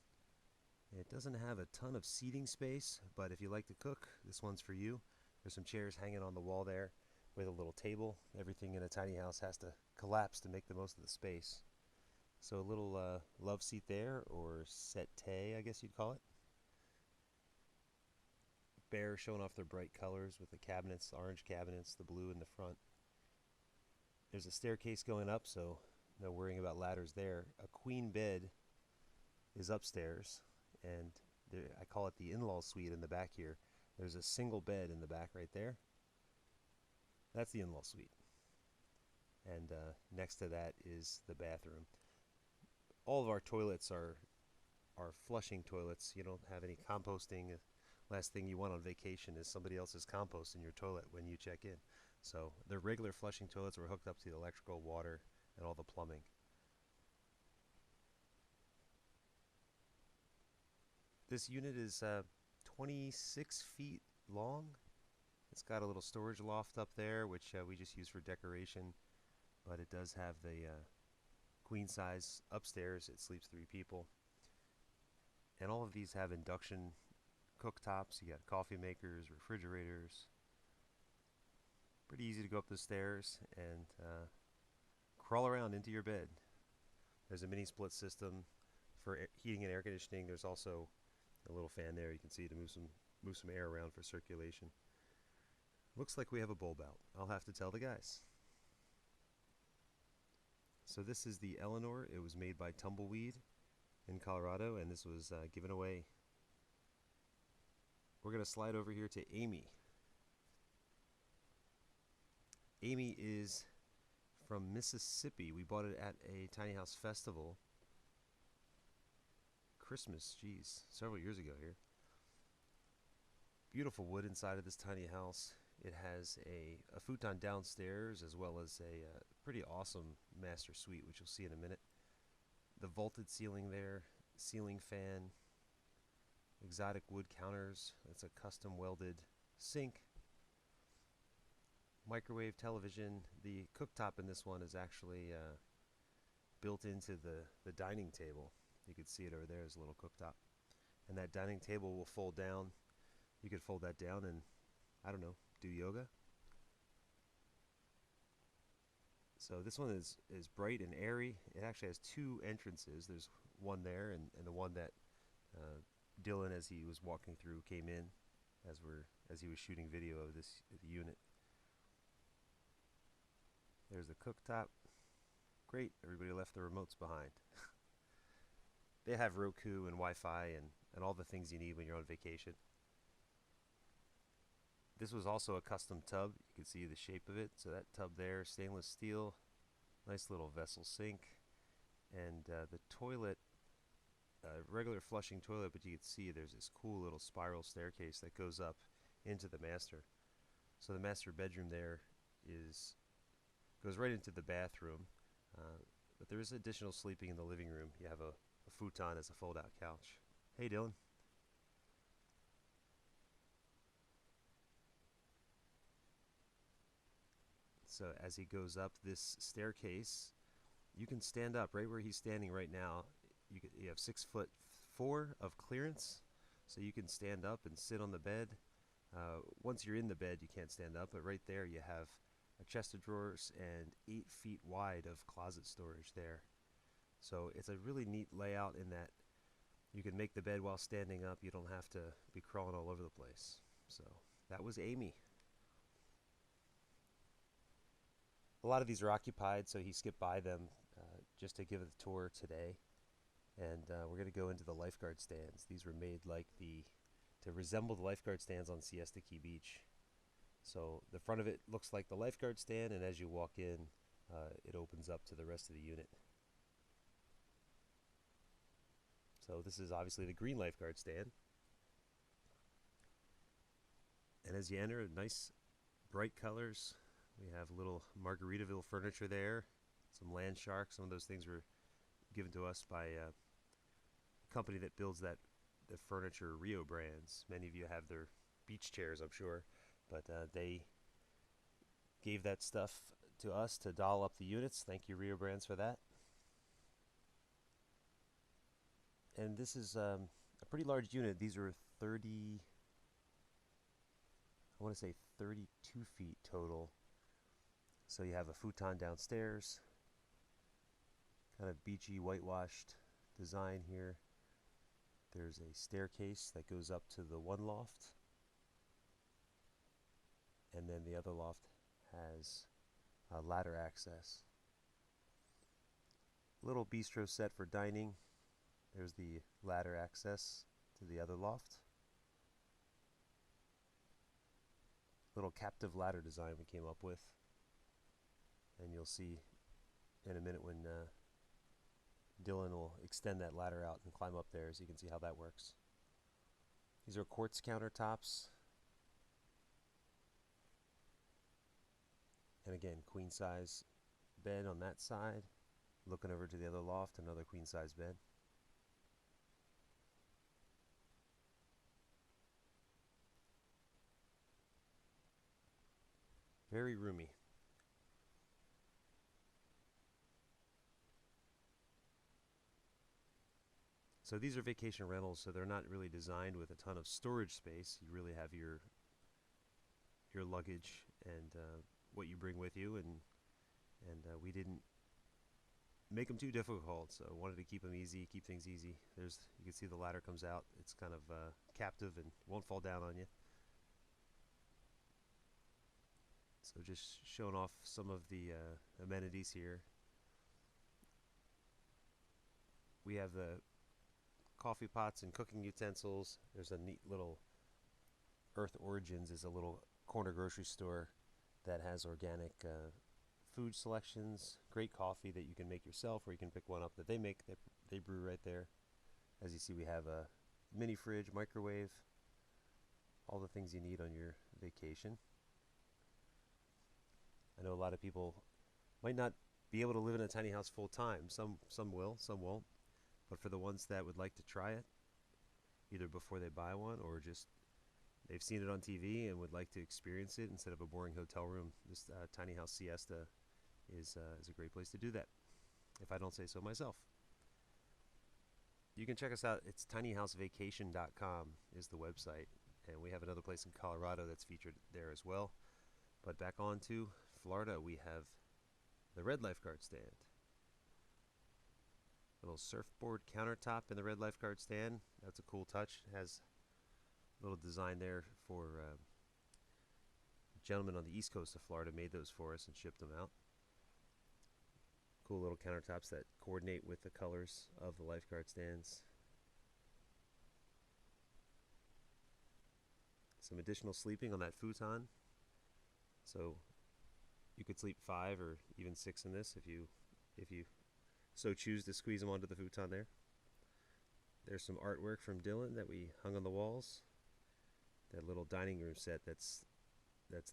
S: It doesn't have a ton of seating space, but if you like to cook, this one's for you. There's some chairs hanging on the wall there with a little table. Everything in a tiny house has to collapse to make the most of the space. So a little love seat there, or settee, I guess you'd call it. Behr showing off their bright colors with the cabinets, orange cabinets, the blue in the front. There's a staircase going up, so no worrying about ladders there. A queen bed is upstairs, and I call it the in-law suite in the back here. There's a single bed in the back right there. That's the in-law suite. And next to that is the bathroom. All of our toilets are flushing toilets. You don't have any composting. Last thing you want on vacation is somebody else's compost in your toilet when you check in. So the regular flushing toilets were hooked up to the electrical, water, and all the plumbing. This unit is 26 feet long. It's got a little storage loft up there, which we just use for decoration, but it does have the queen size upstairs. It sleeps 3 people. And all of these have induction cooktops. You got coffee makers, refrigerators. Pretty easy to go up the stairs and crawl around into your bed. There's a mini split system for heating and air conditioning. There's also a little fan there you can see to move some air around for circulation. Looks like we have a bulb out. I'll have to tell the guys. So this is the Eleanor. It was made by Tumbleweed in Colorado, and this was given away. We're going to slide over here to Amy. Amy is from Mississippi. We bought it at a tiny house festival. Christmas, geez, several years ago here. Beautiful wood inside of this tiny house. It has a futon downstairs as well as a pretty awesome master suite, which you'll see in a minute. The vaulted ceiling there, ceiling fan, exotic wood counters. It's a custom welded sink, microwave, television. The cooktop in this one is actually built into the dining table. You can see it over there as a little cooktop. And that dining table will fold down. You could fold that down and, I don't know, do yoga. So this one is bright and airy. It actually has 2 entrances. There's one there and the one that Dylan, as he was walking through, came in as he was shooting video of the unit. There's the cooktop. Great, everybody left the remotes behind. They have Roku and Wi-Fi and all the things you need when you're on vacation. This was also a custom tub. You can see the shape of it. So that tub there, stainless steel, nice little vessel sink, and the toilet, regular flushing toilet, but you can see there's this cool little spiral staircase that goes up into the master. So the master bedroom there goes right into the bathroom, but there is additional sleeping in the living room. You have a futon as a fold-out couch. Hey, Dylan. So as he goes up this staircase, you can stand up right where he's standing right now. You have 6'4" of clearance, so you can stand up and sit on the bed. Once you're in the bed, you can't stand up, but right there you have a chest of drawers and 8 feet wide of closet storage there. So it's a really neat layout in that you can make the bed while standing up. You don't have to be crawling all over the place. So that was Amy. A lot of these are occupied, so he skipped by them just to give a tour today. And we're going to go into the lifeguard stands. These were made to resemble the lifeguard stands on Siesta Key Beach. So the front of it looks like the lifeguard stand, and as you walk in, it opens up to the rest of the unit. So this is obviously the green lifeguard stand. And as you enter, nice bright colors. We have little Margaritaville furniture there, some land sharks. Some of those things were given to us by a company that builds the furniture, Rio Brands. Many of you have their beach chairs, I'm sure, but they gave that stuff to us to doll up the units. Thank you, Rio Brands, for that. And this is a pretty large unit. These are 32 feet total. So you have a futon downstairs, kind of beachy, whitewashed design here. There's a staircase that goes up to the one loft, and then the other loft has ladder access. Little bistro set for dining. There's the ladder access to the other loft. Little captive ladder design we came up with. And you'll see in a minute when Dylan will extend that ladder out and climb up there, so you can see how that works. These are quartz countertops. And again, queen size bed on that side. Looking over to the other loft, another queen size bed. Very roomy. So these are vacation rentals, so they're not really designed with a ton of storage space. You really have your luggage and what you bring with you, and we didn't make them too difficult, so wanted to keep them easy, keep things easy. There's, you can see the ladder comes out. It's kind of captive and won't fall down on you. So just showing off some of the amenities here. We have the coffee pots and cooking utensils. There's a neat little Earth Origins is a little corner grocery store that has organic food selections, great coffee that you can make yourself, or you can pick one up that they make, that they brew right there. As you see, we have a mini fridge, microwave, all the things you need on your vacation. I know a lot of people might not be able to live in a tiny house full time. Some will, some won't. But for the ones that would like to try it, either before they buy one or just they've seen it on TV and would like to experience it instead of a boring hotel room, this Tiny House Siesta is a great place to do that, if I don't say so myself. You can check us out. It's tinyhousevacation.com is the website, and we have another place in Colorado that's featured there as well. But back on to Florida, we have the Red Lifeguard stand. Little surfboard countertop in the Red Lifeguard stand. That's a cool touch. It has a little design there for a gentleman on the east coast of Florida made those for us and shipped them out. Cool little countertops that coordinate with the colors of the lifeguard stands. Some additional sleeping on that futon. So you could sleep 5 or even 6 in this if you so choose to squeeze them onto the futon there. There's some artwork from Dylan that we hung on the walls. That little dining room set that's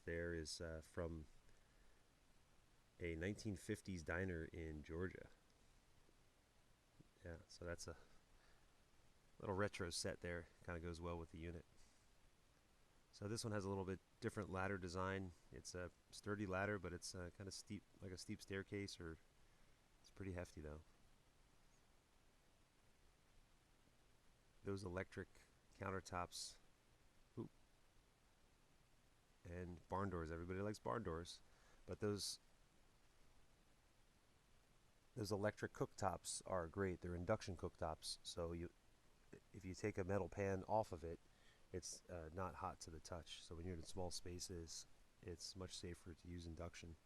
S: there is from a 1950s diner in Georgia. Yeah, so that's a little retro set there. Kind of goes well with the unit. So this one has a little bit different ladder design. It's a sturdy ladder, but it's kind of steep, like a steep staircase, or it's pretty hefty though. Those electric countertops. Ooh. And barn doors. Everybody likes barn doors, but those electric cooktops are great. They're induction cooktops, so if you take a metal pan off of it, it's not hot to the touch. So when you're in small spaces, it's much safer to use induction.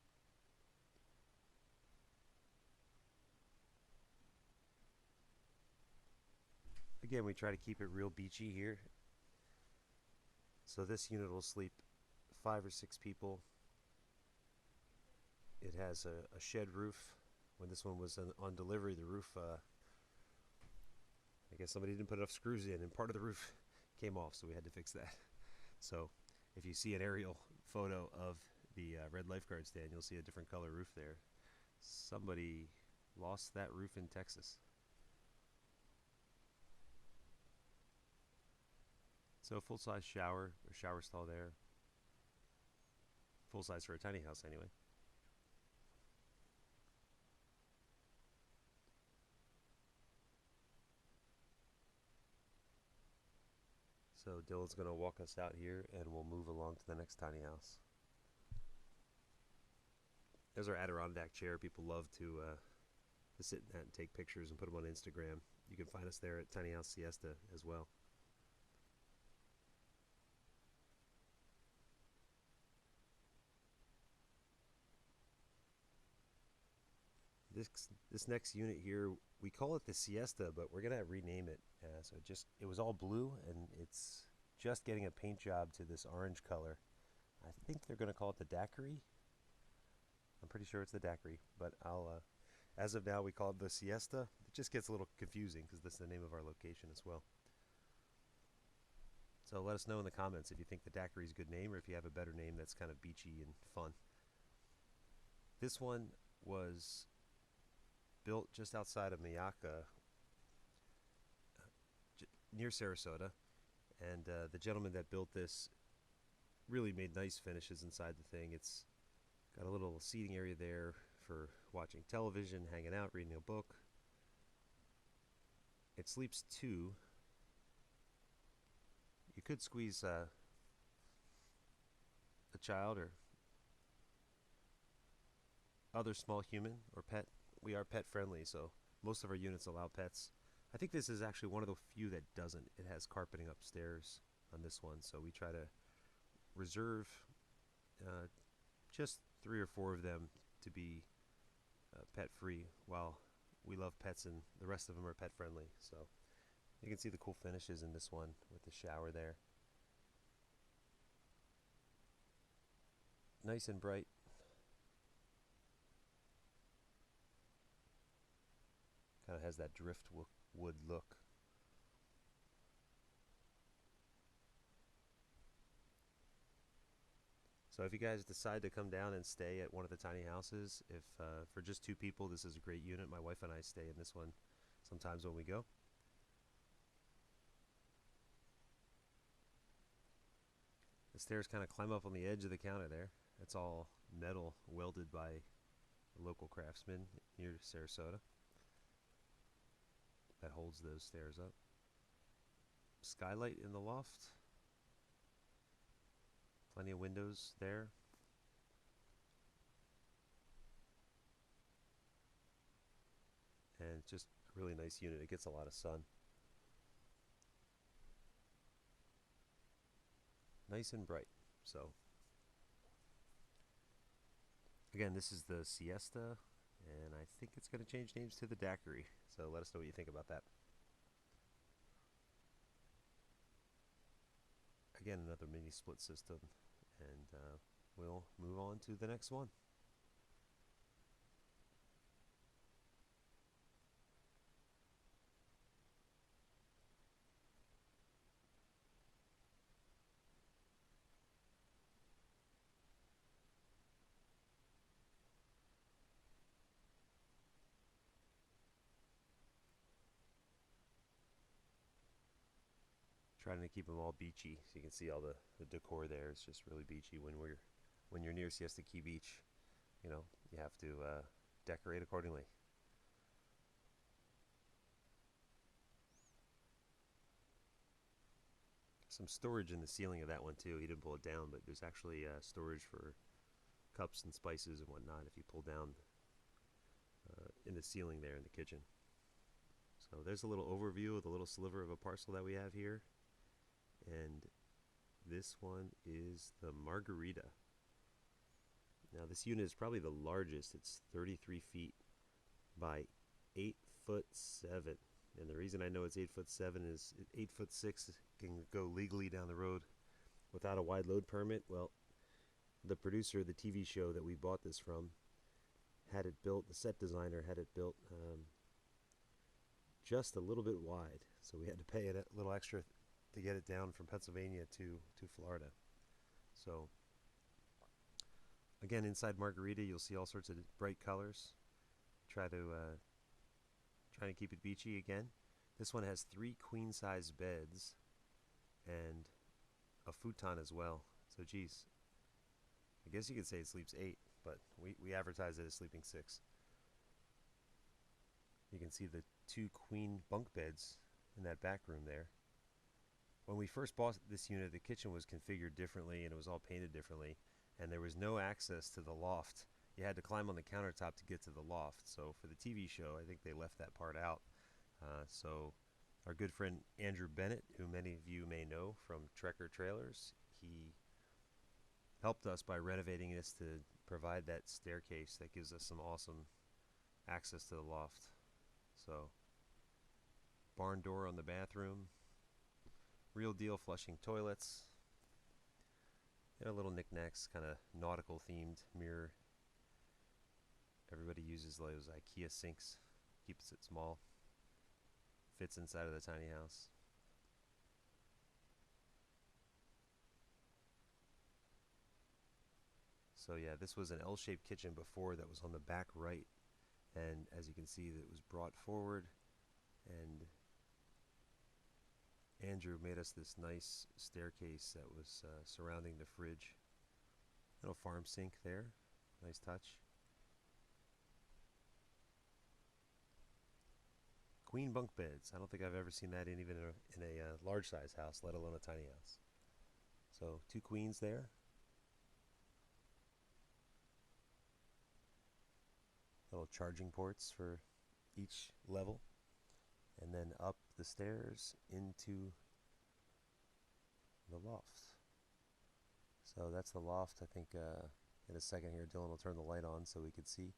S: Again, we try to keep it real beachy here. So this unit will sleep 5 or 6 people. It has a shed roof. When this one was on delivery, the roof, I guess somebody didn't put enough screws in, and part of the roof came off, so we had to fix that. So if you see an aerial photo of the Red Lifeguard stand, you'll see a different color roof there. Somebody lost that roof in Texas. So full-size shower, or shower stall there. Full size for a tiny house anyway. So Dylan's going to walk us out here and we'll move along to the next tiny house. There's our Adirondack chair. People love to sit in that and take pictures and put them on Instagram. You can find us there at Tiny House Siesta as well. This next unit here, we call it the Siesta, but we're gonna rename it. So it was all blue, and it's just getting a paint job to this orange color. I think they're gonna call it the Daiquiri. I'm pretty sure it's the Daiquiri, but as of now, we call it the Siesta. It just gets a little confusing because this is the name of our location as well. So let us know in the comments if you think the Daiquiri is a good name, or if you have a better name that's kind of beachy and fun. This one was built just outside of Myakka, near Sarasota, and the gentleman that built this really made nice finishes inside the thing. It's Got a little seating area there for watching television, hanging out, reading a book. It sleeps 2. You could squeeze a child or other small human or pet. We are pet friendly, so most of our units allow pets. I think this is actually one of the few that doesn't. It has carpeting upstairs on this one, so we try to reserve just 3 or 4 of them to be pet free, while we love pets and the rest of them are pet friendly. So you can see the cool finishes in this one with the shower there. Nice and bright. Kind of has that driftwood look. So if you guys decide to come down and stay at one of the tiny houses, if for just 2 people, this is a great unit. My wife and I stay in this one sometimes when we go. The stairs kind of climb up on the edge of the counter there. It's all metal welded by a local craftsman near Sarasota that holds those stairs up. Skylight in the loft. Plenty of windows there. And just a really nice unit. It gets a lot of sun. Nice and bright. So again, this is the Siesta, and I think it's going to change names to the Daiquiri. So let us know what you think about that. Again, another mini split system, and we'll move on to the next one. Trying to keep them all beachy, so you can see all the decor there. It's just really beachy. When you're near Siesta Key Beach, you know, you have to decorate accordingly. Some storage in the ceiling of that one too. He didn't pull it down, but there's actually storage for cups and spices and whatnot if you pull down in the ceiling there in the kitchen. So there's a little overview of the little sliver of a parcel that we have here. And this one is the Margarita. Now this unit is probably the largest. It's 33 feet by 8'7". And the reason I know it's 8'7" is 8'6" can go legally down the road without a wide load permit. Well, the producer of the TV show that we bought this from had it built, the set designer had it built just a little bit wide. So we had to pay it a little extra to get it down from Pennsylvania to Florida. So again, inside Margarita you'll see all sorts of bright colors. Trying to keep it beachy again. This one has 3 queen size beds and a futon as well. So geez, I guess you could say it sleeps 8, but we advertise it as sleeping 6. You can see the 2 queen bunk beds in that back room there. When we first bought this unit, the kitchen was configured differently and it was all painted differently, and there was no access to the loft. You had to climb on the countertop to get to the loft. So for the TV show, I think they left that part out. So our good friend Andrew Bennett, who many of you may know from Trekker Trailers, he helped us by renovating this to provide that staircase that gives us some awesome access to the loft. So barn door on the bathroom. Real deal flushing toilets. And a little knickknacks, kind of nautical themed mirror. Everybody uses those IKEA sinks. Keeps it small. Fits inside of the tiny house. So yeah, this was an L-shaped kitchen before that was on the back right. And as you can see, it was brought forward, and Andrew made us this nice staircase that was surrounding the fridge. Little farm sink there. Nice touch. Queen bunk beds. I don't think I've ever seen that in even in a large size house, let alone a tiny house. So 2 queens there. Little charging ports for each level. And then up the stairs into the loft. So that's the loft. I think in a second here, Dylan will turn the light on so we could see.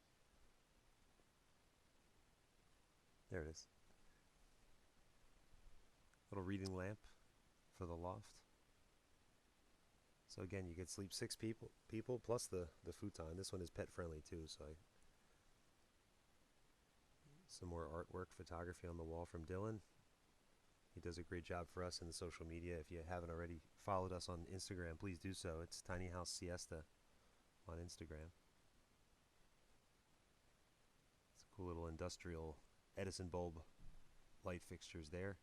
S: There it is. Little reading lamp for the loft. So again, you could sleep 6 people plus the futon. This one is pet friendly too, so some more artwork, photography on the wall from Dylan. He does a great job for us in the social media. If you haven't already followed us on Instagram, please do so. It's Tiny House Siesta on Instagram. It's a cool little industrial Edison bulb light fixtures there.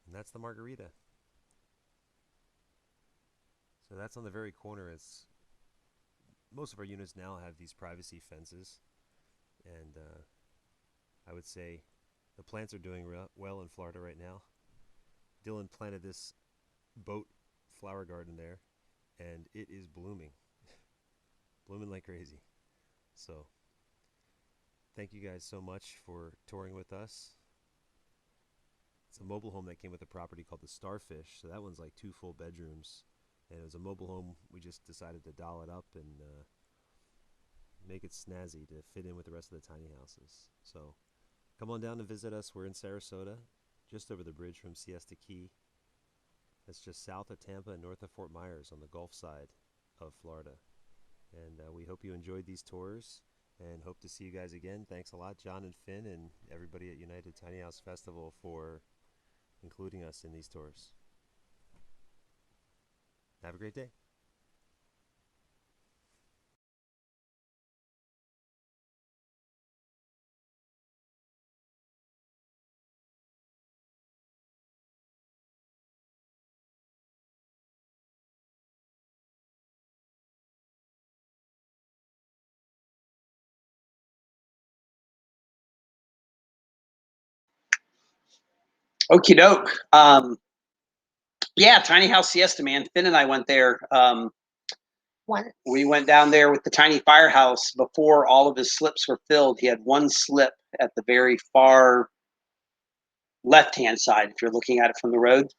S: And that's the margarita. So that's on the very corner. It's most of our units now have these privacy fences, and I would say the plants are doing well in Florida right now. Dylan planted this boat flower garden there, and it is blooming. Blooming like crazy. So thank you guys so much for touring with us. It's a mobile home that came with a property called the Starfish. So that one's like 2 full bedrooms. And it was a mobile home. We just decided to doll it up and make it snazzy to fit in with the rest of the tiny houses. So come on down and visit us. We're in Sarasota, just over the bridge from Siesta Key. That's just south of Tampa and north of Fort Myers on the Gulf side of Florida. And we hope you enjoyed these tours and hope to see you guys again. Thanks a lot, John and Finn, and everybody at United Tiny House Festival for including us in these tours. Have a great day.
D: Okie doke. Yeah, Tiny House Siesta, man. Finn and I went there. We went down there with the tiny firehouse before all of his slips were filled. He had one slip at the very far left-hand side, if you're looking at it from the road.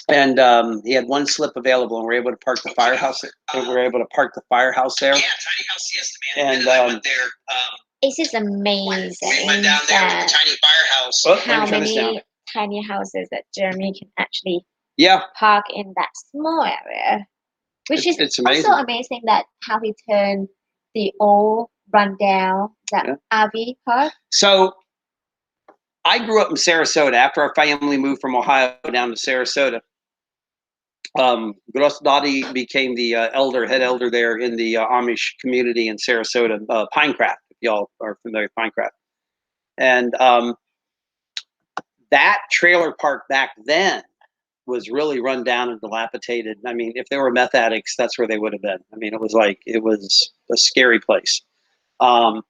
D: He had one slip available, and we were able to park the firehouse. We were able to park the firehouse there. Yeah, Tiny House Siesta, man. And I went there.
A: It's just amazing
D: we went down there with the tiny firehouse.
A: How many tiny houses that Jeremy can actually park in that small area. Which is also amazing that how he turned the old rundown that RV park.
D: So I grew up in Sarasota. After our family moved from Ohio down to Sarasota, Gross Dottie became the head elder there in the Amish community in Sarasota, Pinecraft, if y'all are familiar with Pinecraft. And that trailer park back then was really run down and dilapidated. I mean, if there were meth addicts, that's where they would have been. I mean, it was a scary place. And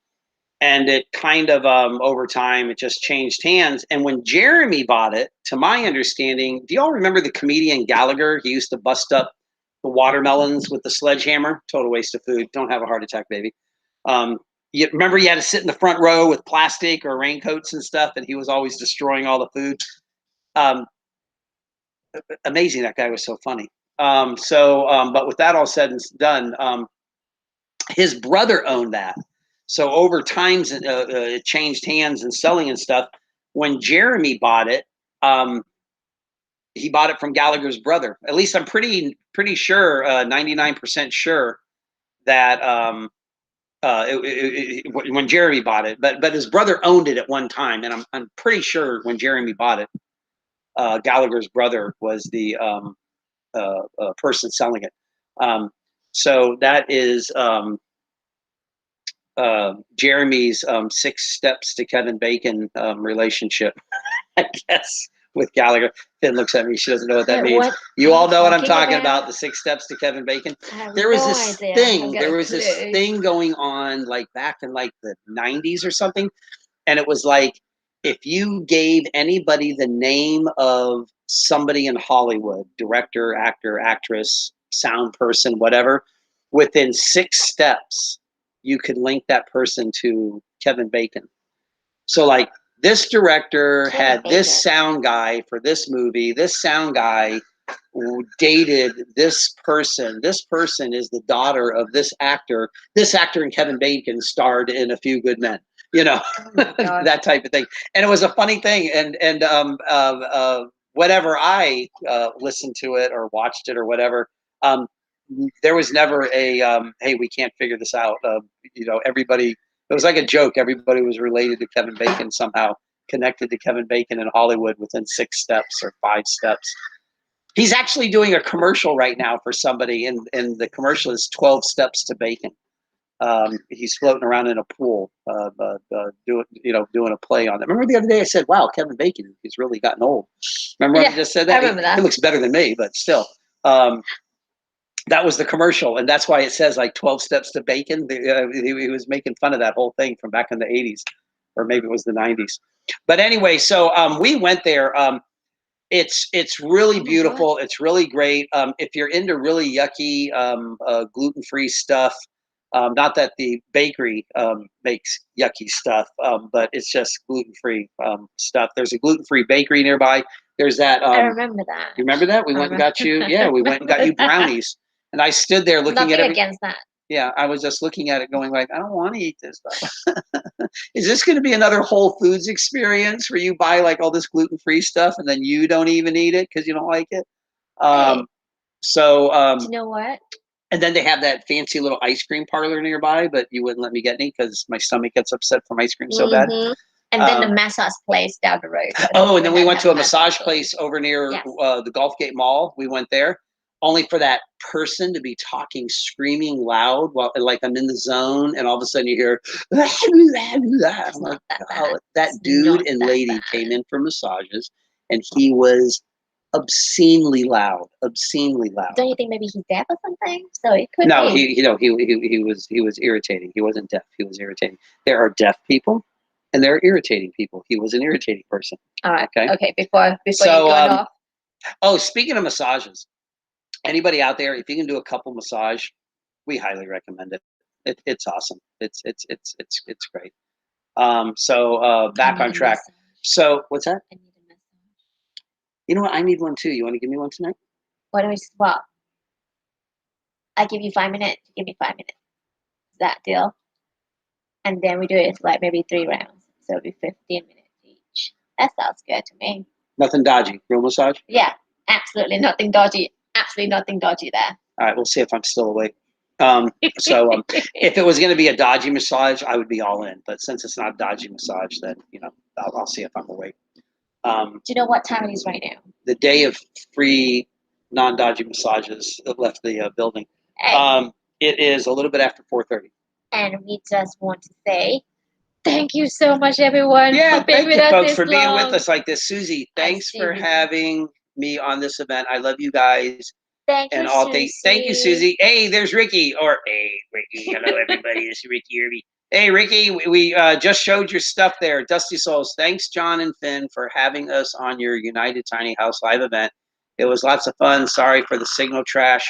D: it kind of, over time, it just changed hands. And when Jeremy bought it, to my understanding, do y'all remember the comedian Gallagher? He used to bust up the watermelons with the sledgehammer. Total waste of food. Don't have a heart attack, baby. You remember you had to sit in the front row with plastic or raincoats and stuff, and he was always destroying all the food. Amazing, that guy was so funny. But with that all said and done, his brother owned that. So over time, it changed hands and selling and stuff. When Jeremy bought it, he bought it from Gallagher's brother. At least I'm pretty sure, 99% sure that when Jeremy bought it, but his brother owned it at one time, and I'm pretty sure when Jeremy bought it, Gallagher's brother was the person selling it. So that is Jeremy's 6 steps to Kevin Bacon relationship, I guess, with Gallagher. Finn looks at me. She doesn't know what that
A: Wait,
D: means.
A: what
D: You
A: are
D: all
A: you
D: know what I'm
A: talking
D: talking
A: about?
D: about. The 6 steps to Kevin Bacon.
A: I have
D: There was
A: no
D: this
A: idea.
D: thing.
A: I've got
D: There
A: a
D: was this
A: clue.
D: thing going on like back in like the 90s or something. And it was like, if you gave anybody the name of somebody in Hollywood, director, actor, actress, sound person, whatever, within 6 steps, you could link that person to Kevin Bacon. So like this director had this sound guy for this movie. This sound guy dated this person. This person is the daughter of this actor. This actor and Kevin Bacon starred in A Few Good Men. You know, that type of thing. And it was a funny thing. And whenever I listened to it or watched it or whatever, there was never a hey, we can't figure this out. You know, everybody. It was like a joke. Everybody was related to Kevin Bacon somehow, connected to Kevin Bacon in Hollywood within 6 steps or 5 steps. He's actually doing a commercial right now for somebody, and the commercial is 12 steps to Bacon. He's floating around in a pool, doing a play on that. Remember the other day I said, "Wow, Kevin Bacon, he's really gotten old." Remember when I just said that?
A: I remember that.
D: He looks better than me, but still. That was the commercial, and that's why it says like 12 steps to Bacon. He was making fun of that whole thing from back in the 80s, or maybe it was the 90s. But anyway, so we went there. It's really beautiful. It's really great. If you're into really yucky gluten-free stuff, not that the bakery makes yucky stuff, but it's just gluten-free stuff. There's a gluten-free bakery nearby. There's that.
A: I remember that.
D: You remember that? We went and got you. Yeah, we went and got you brownies. And I stood there looking
A: Nothing
D: at
A: against that.
D: Yeah, I was just looking at it going like, I don't want to eat this stuff. Is this going to be another Whole Foods experience where you buy like all this gluten-free stuff and then you don't even eat it because you don't like it?
A: Do
D: So
A: you know what?
D: and then they have that fancy little ice cream parlor nearby, but you wouldn't let me get any because my stomach gets upset from ice cream so bad.
A: Mhm. And then the massage place down the road.
D: Oh, and then we went to a massage place over near
A: Yes.
D: the Gulfgate Mall. We went there only for that person to be talking, screaming loud while like I'm in the zone, and all of a sudden you hear I'm like, oh, that dude and lady came in for massages, and he was obscenely loud.
A: Don't you think maybe he's deaf or something? So it could
D: No,
A: be.
D: he was irritating. He wasn't deaf. He was irritating. There are deaf people, and there are irritating people. He was an irritating person.
A: All right.
D: Okay.
A: Okay. Before you
D: So,
A: go off.
D: oh, speaking of massages, anybody out there, if you can do a couple massage, we highly recommend it. It's awesome. It's great. Back on track. So what's that? You know what? I need one too. You want to give me one tonight?
A: Why don't we swap? I give you 5 minutes. You give me 5 minutes. Is that deal? And then we do it like maybe 3 rounds. So it'll be 15 minutes each. That sounds good to me.
D: Nothing dodgy. Real massage?
A: Yeah, absolutely nothing dodgy. Absolutely nothing dodgy there.
D: All right, we'll see if I'm still awake. If it was going to be a dodgy massage, I would be all in. But since it's not a dodgy massage, then I'll see if I'm awake.
A: Do you know what time it is right now?
D: The day of free non-dodgy massages left the building.
A: Hey.
D: It is a little bit after 4:30.
A: And we just want to say thank you so much, everyone.
D: Yeah,
A: for being
D: thank
A: with
D: you,
A: us
D: folks,
A: this
D: for being with
A: long.
D: us like this. Susie, thanks
A: see
D: for
A: you.
D: having me on this event. I love you guys.
A: Thank
D: And
A: you,
D: all
A: Susie.
D: thank you, Susie. Hey, there's Ricky. Or hey, Ricky. Hello, everybody. This is Ricky Irby. Hey, Ricky. We just showed your stuff there. Dusty Souls. Thanks, John and Finn, for having us on your United Tiny House live event. It was lots of fun. Sorry for the signal trash.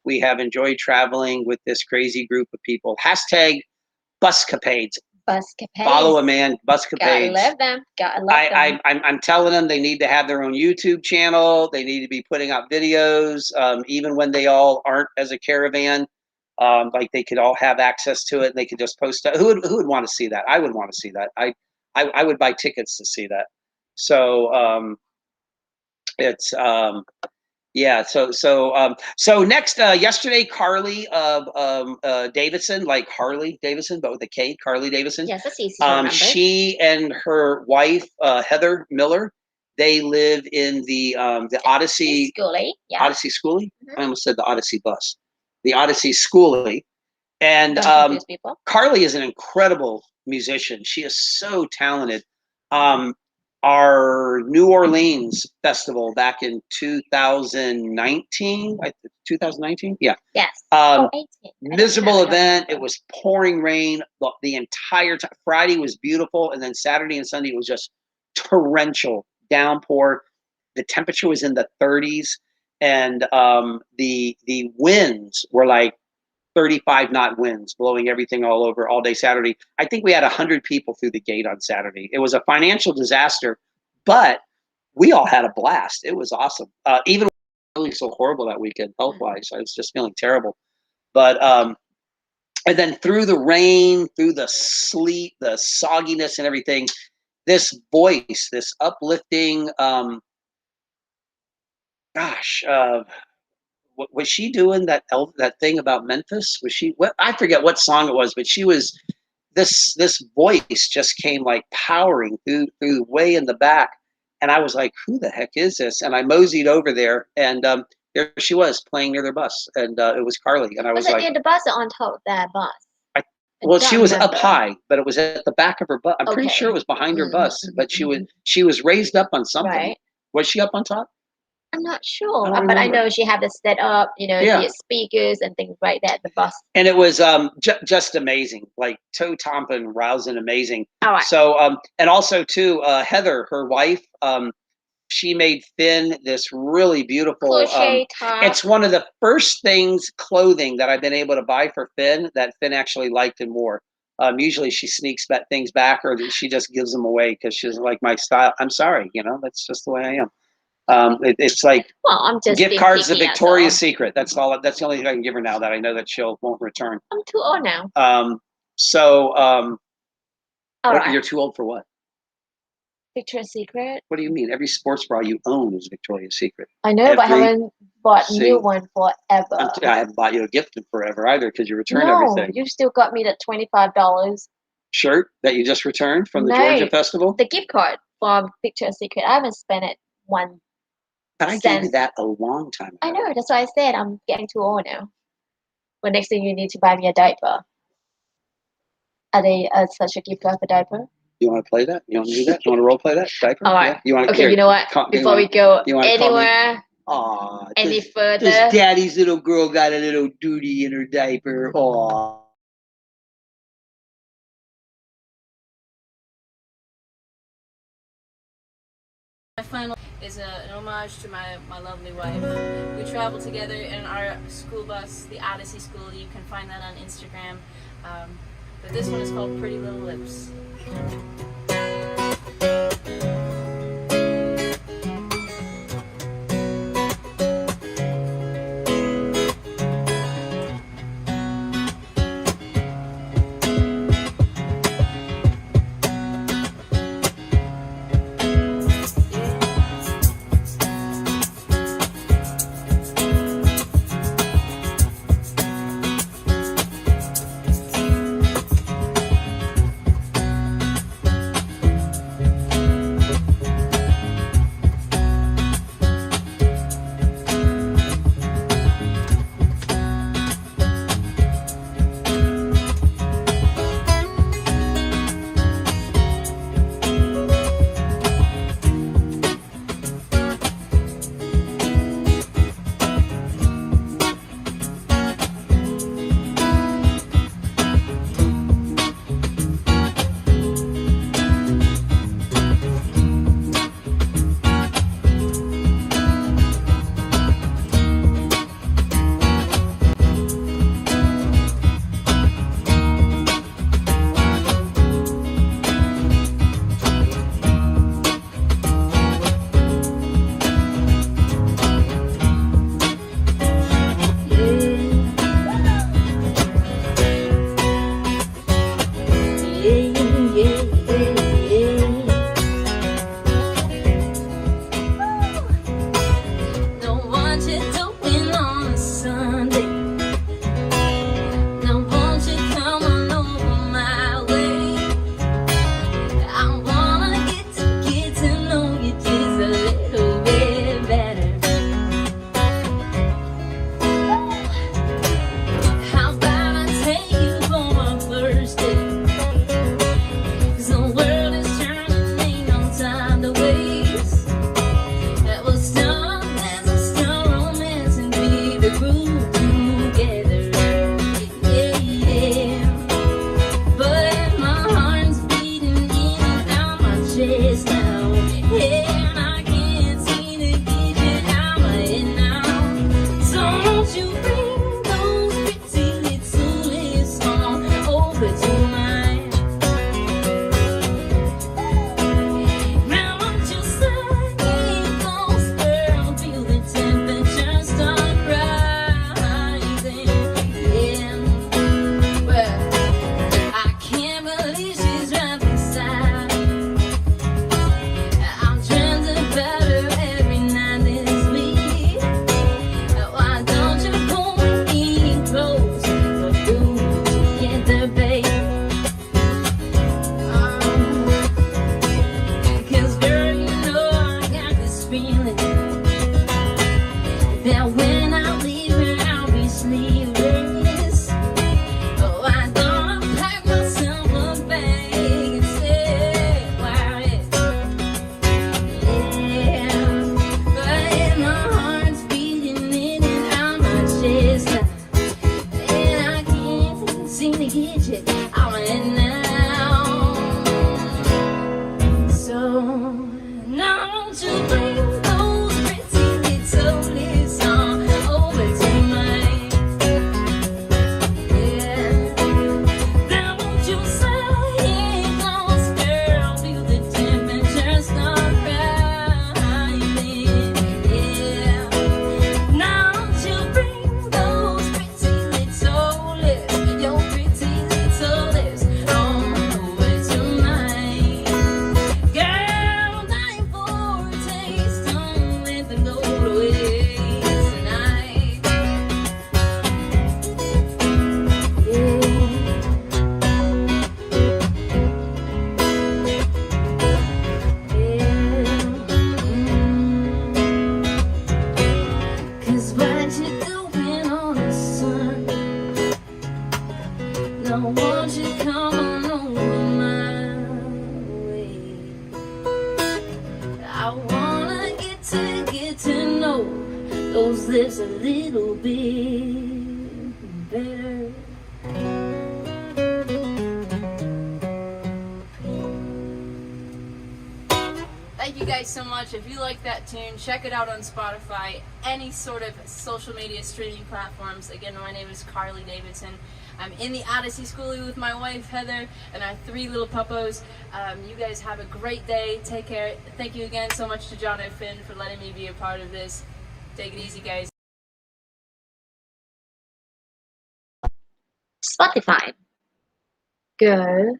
D: We have enjoyed traveling with this crazy group of people. Hashtag Buscapades.
A: Buscapades.
D: Follow a man,
A: Gotta
D: Buscapades.
A: love them. Gotta love them.
D: I'm telling them they need to have their own YouTube channel. They need to be putting out videos, even when they all aren't as a caravan. Like they could all have access to it, and they could just post it. Who would want to see that? I would want to see that. I would buy tickets to see that. So it's yeah. So next, yesterday, Carly Davidson, like Harley Davidson, but with a K, Carly Davidson.
A: Yes, that's easy to remember.
D: She and her wife, Heather Miller, they live in the Odyssey
A: Schoolie. Yeah.
D: Odyssey Schoolie. I almost said the Odyssey bus. The Odyssey Schoolie. And
A: Don't confuse people.
D: Carly is an incredible musician. She is so talented. our New Orleans festival back in 2019. 2019, yeah.
A: Yes.
D: Um,
A: 18.
D: Miserable event. It was pouring rain the entire time. Friday was beautiful, and then Saturday and Sunday was just torrential downpour. The temperature was in the 30s, and the winds were like 35-knot winds blowing everything all over all day Saturday. I think we had 100 people through the gate on Saturday. It was a financial disaster, but we all had a blast. It was awesome. Even really so horrible that weekend health-wise. I was just feeling terrible. But and then through the rain, through the sleet, the sogginess and everything, this voice, this uplifting, was she doing that thing about Memphis? Was she? What, I forget what song it was, but she was. This voice just came like powering through way in the back, and I was like, "Who the heck is this?" And I moseyed over there, and there she was playing near their bus, and it was Carly, and I was
A: it
D: like,
A: near the bus or on top of that bus?
D: "Well, she was
A: remember.
D: up high, but it was at the back of her bus. I'm pretty
A: Okay.
D: sure it was behind her bus, but she was raised up on something.
A: Right.
D: Was she up on top?
A: I'm not sure,
D: I don't
A: but I
D: remember.
A: know she had the set up,
D: Yeah.
A: the speakers and things like that. The bus.
D: And it was just amazing, like toe tomping, rousing, amazing.
A: All right.
D: So and also too, Heather, her wife, she made Finn this really beautiful.
A: Crochet top.
D: It's one of the first clothing that I've been able to buy for Finn that Finn actually liked and wore. Usually she sneaks things back, or she just gives them away because she's like my style. I'm sorry, that's just the way I am. It's like
A: I'm just
D: gift
A: being
D: cards to
A: picky, that's
D: Victoria's
A: all.
D: Secret. That's all. That's the only thing I can give her now that I know that she'll won't return.
A: I'm too old now.
D: All
A: right.
D: You're too old for what?
A: Victoria's Secret.
D: What do you mean? Every sports bra you own is Victoria's Secret.
A: I know, but I
D: Every
A: haven't bought a new
D: single-
A: one forever.
D: I haven't bought you a gift in forever either because you return
A: No,
D: everything.
A: you still got me the $25.
D: Shirt that you just returned from the
A: No,
D: Georgia Festival.
A: The gift card from Victoria's Secret. I haven't spent it one.
D: But I gave you that a long time ago.
A: I know. That's why I said I'm getting too old now. But next thing you need to buy me a diaper. Are they such a gift card for diaper?
D: You want to play that? You want to do that? You want to role play that? Diaper?
A: All right.
D: Yeah? You want to?
A: Okay. You know what? Before we go anywhere,
D: Aw,
A: any further,
D: this daddy's little girl got a little duty in her diaper. Aw.
U: My final is an homage to my lovely wife. We travel together in our school bus, the Odyssey School. You can find that on Instagram. But this one is called Pretty Little Lips. goes this a little bit better. Thank you guys so much. If you like that tune, check it out on Spotify, any sort of social media streaming platforms. Again, my name is Carly Davidson. I'm in the Odyssey Schoolie with my wife, Heather, and our 3 little puppos. You guys have a great day. Take care. Thank you again so much to John and Finn for letting me be a part of this. Take it easy, guys.
A: Spotify. Go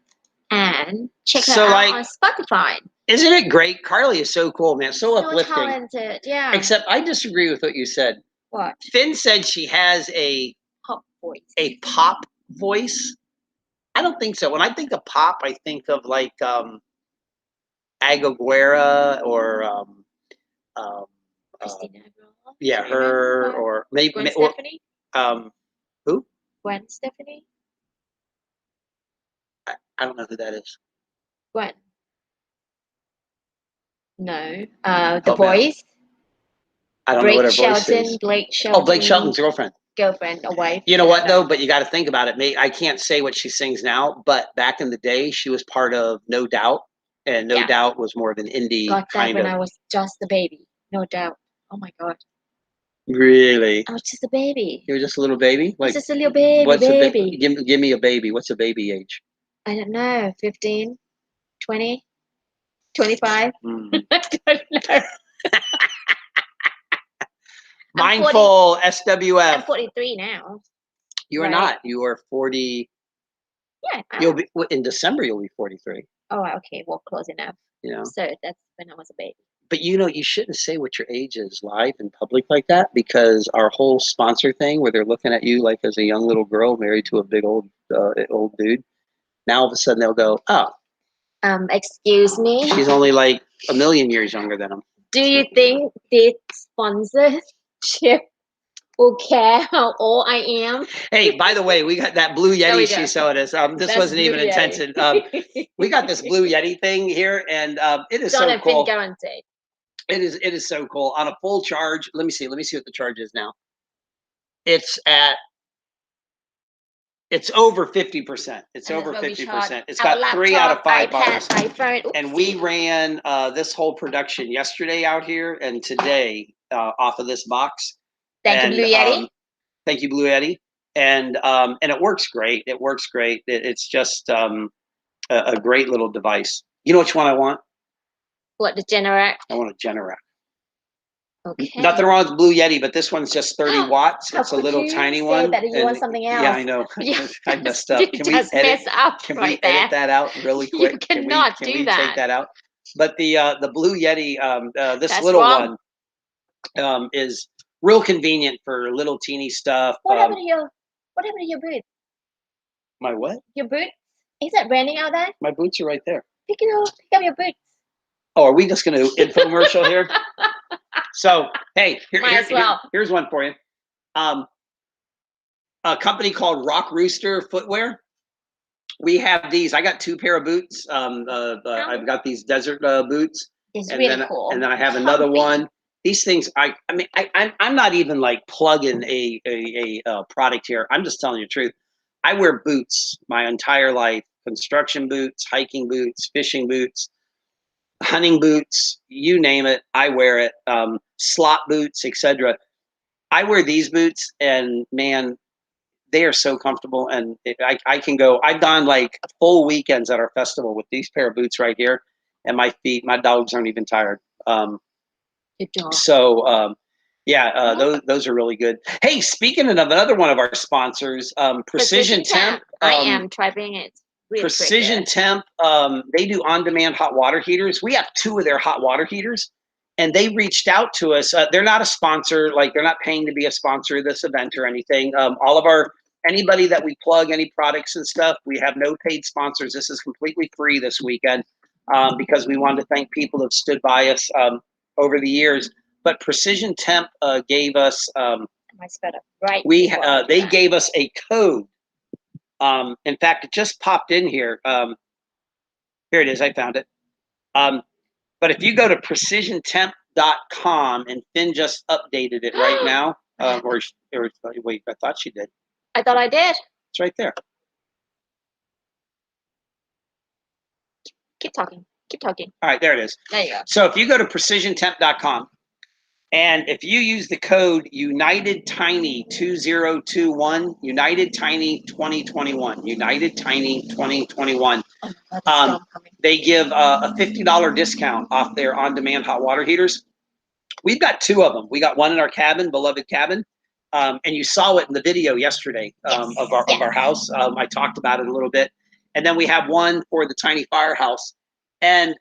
A: and check her
D: So,
A: out
D: like,
A: on Spotify.
D: Isn't it great? Carly is so cool, man. So
A: So
D: uplifting.
A: talented, yeah.
D: Except I disagree with what you said.
A: What?
D: Finn said she has a
A: Pop voice.
D: pop voice. I don't think so. When I think of pop, I think of like Aguilera or
A: Christina Aguilera.
D: yeah, her or maybe
A: Gwen
D: or,
A: Stefani.
D: who?
A: Gwen Stefani.
D: I don't know who that is.
A: Gwen. No. The
D: Help me out.
A: Boys.
D: I don't know what her
A: Blake
D: voice
A: Shelton.
D: is.
A: Blake Shelton.
D: Oh, Blake Shelton's girlfriend.
A: Girlfriend or wife.
D: You know what though? But you got to think about it. I can't say what she sings now, but back in the day, she was part of No Doubt, and No
A: Yeah.
D: Doubt was more of an indie
A: Got that
D: kind
A: when
D: of.
A: I was just a baby. No doubt. Oh my god.
D: Really?
A: I was just a baby.
D: You were just a little baby?
A: I was just a little baby,
D: what's
A: baby.
D: give me a baby. What's a baby age?
A: I don't know. 15, 20, 25.
D: Mm.
A: I don't know. I'm 40
D: Mindful SWF.
A: I'm 43 now.
D: You are
A: right?
D: not. You are 40.
A: Yeah.
D: You'll be in December. You'll be 43.
A: Oh, okay. Well, close enough.
D: You know.
A: So that's when I was a baby.
D: But you know, you shouldn't say what your age is live in public like that, because our whole sponsor thing, where they're looking at you like as a young little girl married to a big old dude. Now all of a sudden they'll go, "Oh,
A: Excuse me.
D: she's only like a million years younger than him."
A: Do you think this sponsorship will care how old I am?
D: Hey, by the way, we got that Blue
A: There we
D: Yeti
A: go.
D: she showed us. This
A: That's
D: wasn't even
A: Blue Yeti.
D: intended. We got this Blue Yeti thing here, and it is so
A: Jonathan
D: cool.
A: guaranteed.
D: It is so cool. On a full charge, let me see what the charge is now. It's over 50%. It's
A: And
D: over
A: that's what we
D: 50%.
A: charge
D: It's
A: our
D: got 3 out of 5
A: iPad,
D: bars.
A: iPhone.
D: And we ran this whole production yesterday out here and today off of this box.
A: Thank you, Blue Yeti.
D: Thank you, Blue Yeti. And it works great. It works great. It's just a great little device. You know which one I want?
A: What, the Generac?
D: I want a Generac.
A: Okay.
D: Nothing wrong with the Blue Yeti, but this one's just 30 watts.
A: How
D: It's a
A: could
D: little
A: you
D: tiny
A: say
D: one.
A: that you want something else?
D: Yeah, I know. I messed up.
A: You
D: Can
A: just
D: we edit?
A: mess up
D: Can
A: right
D: we edit
A: there.
D: that out really
A: You
D: quick?
A: cannot
D: can
A: do
D: we
A: that.
D: take that out? But the Blue Yeti, this
A: That's
D: little
A: wrong.
D: one, is real convenient for little teeny stuff.
A: What happened to your boots?
D: My what?
A: Your boots? Is it raining out there?
D: My boots are right there.
A: Pick up your boots.
D: Oh, are we just going to infomercial here? So, hey,
A: Might as well.
D: here's one for you. A company called Rock Rooster Footwear. We have these. I got 2 pair of boots. I've got these desert boots.
A: It's
D: and
A: really
D: then,
A: cool.
D: And then I have another
A: Comfy.
D: one. These things, I'm not even like plugging a product here. I'm just telling you the truth. I wear boots my entire life: construction boots, hiking boots, fishing boots, hunting boots, you name it. I wear it. Slot boots, etc. I wear these boots, and man, they are so comfortable. And I can go. I've gone like full weekends at our festival with these pair of boots right here, and my feet, my dogs aren't even tired.
A: Good job.
D: So, those are really good. Hey, speaking of another one of our sponsors, Precision Temp.
A: I am trying it. Really
D: Precision Temp, they do on-demand hot water heaters. We have 2 of their hot water heaters, and they reached out to us. They're not a sponsor, like they're not paying to be a sponsor of this event or anything. Anybody that we plug, any products and stuff, we have no paid sponsors. This is completely free this weekend because we wanted to thank people who have stood by us over the years. But Precision Temp gave us
A: I sped up right.
D: they gave us a code. In fact, it just popped in here. Here it is. I found it. But if you go to precisiontemp.com temp.com, and Finn just updated it right now. Or wait, I thought she did.
A: I thought I did.
D: It's right there.
A: Keep talking. Keep talking.
D: All right, there it is.
A: There you go.
D: So if you go to precisiontemp.com, and if you use the code UnitedTiny2021, UnitedTiny 2021, UnitedTiny 2021, they give a $50 discount off their on-demand hot water heaters. We've got two of them. We got one in our cabin, beloved cabin, and you saw it in the video yesterday of our house. I talked about it a little bit, and then we have one for the tiny firehouse. And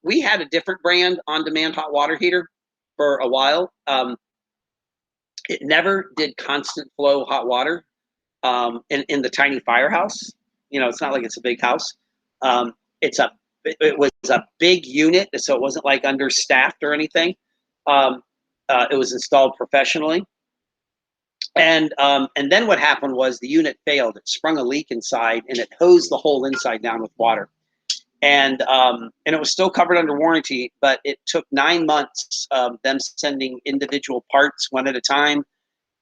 D: we had a different brand on-demand hot water heater for a while. It never did constant flow hot water in the tiny firehouse. You know, it's not like it's a big house. It was a big unit, so it wasn't like understaffed or anything. It was installed professionally. And then what happened was the unit failed. It sprung a leak inside, and it hosed the whole inside down with water. And it was still covered under warranty, but it took 9 months of them sending individual parts one at a time,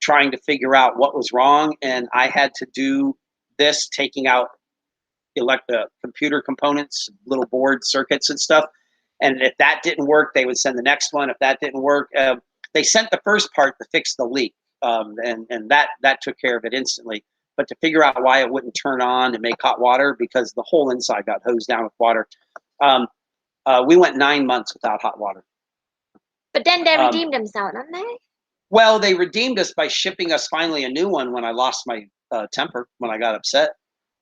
D: trying to figure out what was wrong. And I had to do this, taking out computer components, little board circuits and stuff. And if that didn't work, they would send the next one. If that didn't work, they sent the first part to fix the leak, and that took care of it instantly. But to figure out why it wouldn't turn on and make hot water, because the whole inside got hosed down with water, we went 9 months without hot water.
A: But then they redeemed themselves, didn't they?
D: Well, they redeemed us by shipping us finally a new one when I lost my temper, when I got upset.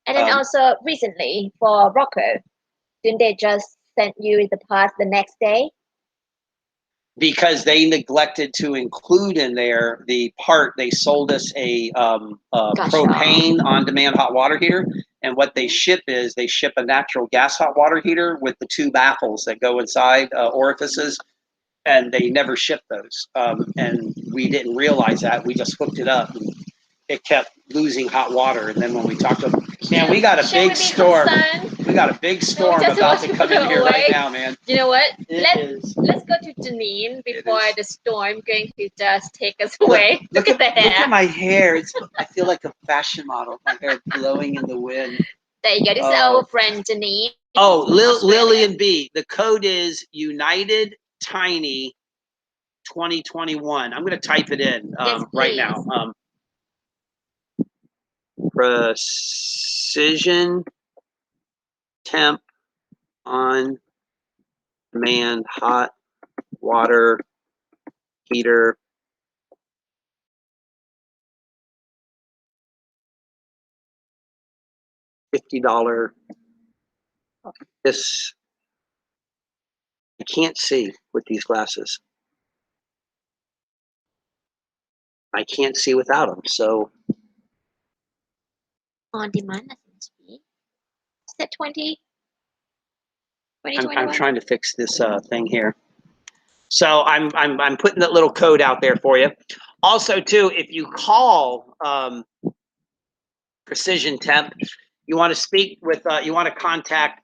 A: And then also recently for Rocco, didn't they just send you the parts the next day?
D: Because they neglected to include in there the part. They sold us a propane on-demand hot water heater, and what they ship is they ship a natural gas hot water heater with the two baffles that go inside orifices, and they never shipped those. And we didn't realize that. We just hooked it up, and it kept losing hot water. And then when we talked to them, man, we got a big storm. We got a big storm about to come in here right now, man.
A: You know what? Let's go to Janine before the storm going to just take us away. Look at the hair.
D: Look at my hair. I feel like a fashion model. My hair blowing in the wind.
A: There you go. This is our friend Janine.
D: Oh, Lillian B. The code is United Tiny 2021. I'm going to type it in right now. Precision Temp on demand hot water heater $50. This I can't see with these glasses. I can't see without them. So
A: on demand, that seems to be. Is that 20?
D: I'm trying to fix this thing here. So I'm putting that little code out there for you. Also, too, if you call Precision Temp, you want to speak with, you want to contact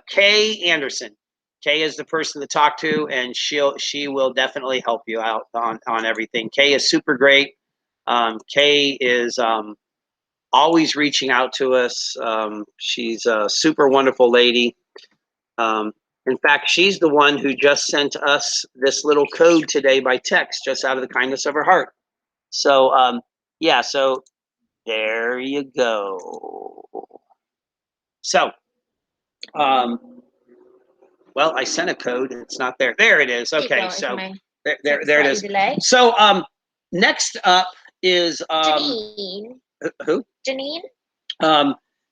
D: Kay Anderson. Kay is the person to talk to, and she will definitely help you out on everything. Kay is super great. Kay is always reaching out to us. She's a super wonderful lady. In fact, she's the one who just sent us this little code today by text, just out of the kindness of her heart. So, yeah, so there you go. So, well, I sent a code. It's not there. There it is. Okay, so there it is. So, next up is
A: Janine.
D: Who?
A: Janine.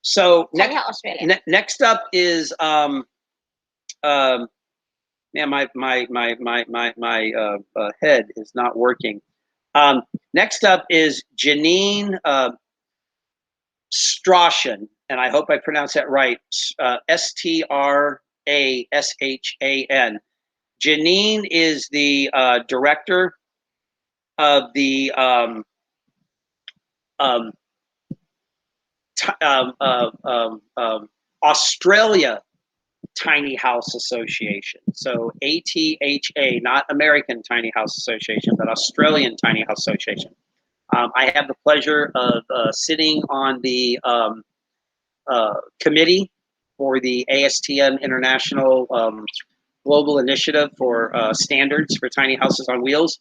D: So
A: Australia.
D: Next up is man, my head is not working. Next up is Janine Strashan, and I hope I pronounced that right. Strashan. Janine is the director of the Australia Tiny House Association. So ATHA, not American Tiny House Association, but Australian Tiny House Association. I have the pleasure of sitting on the committee for the ASTM International Global Initiative for Standards for Tiny Houses on Wheels.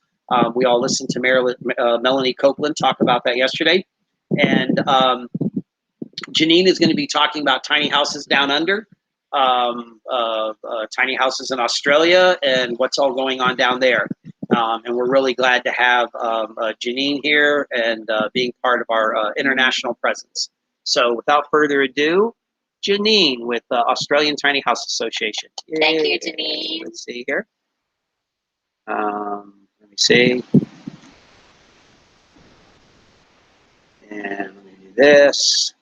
D: We all listened to Melanie Copeland talk about that yesterday. And Janine is going to be talking about tiny houses down under, tiny houses in Australia, and what's all going on down there. And we're really glad to have Janine here and being part of our international presence. So without further ado, Janine with the Australian Tiny House Association.
A: Thank you, Janine.
D: Let's see here. Let me see. And let me do this.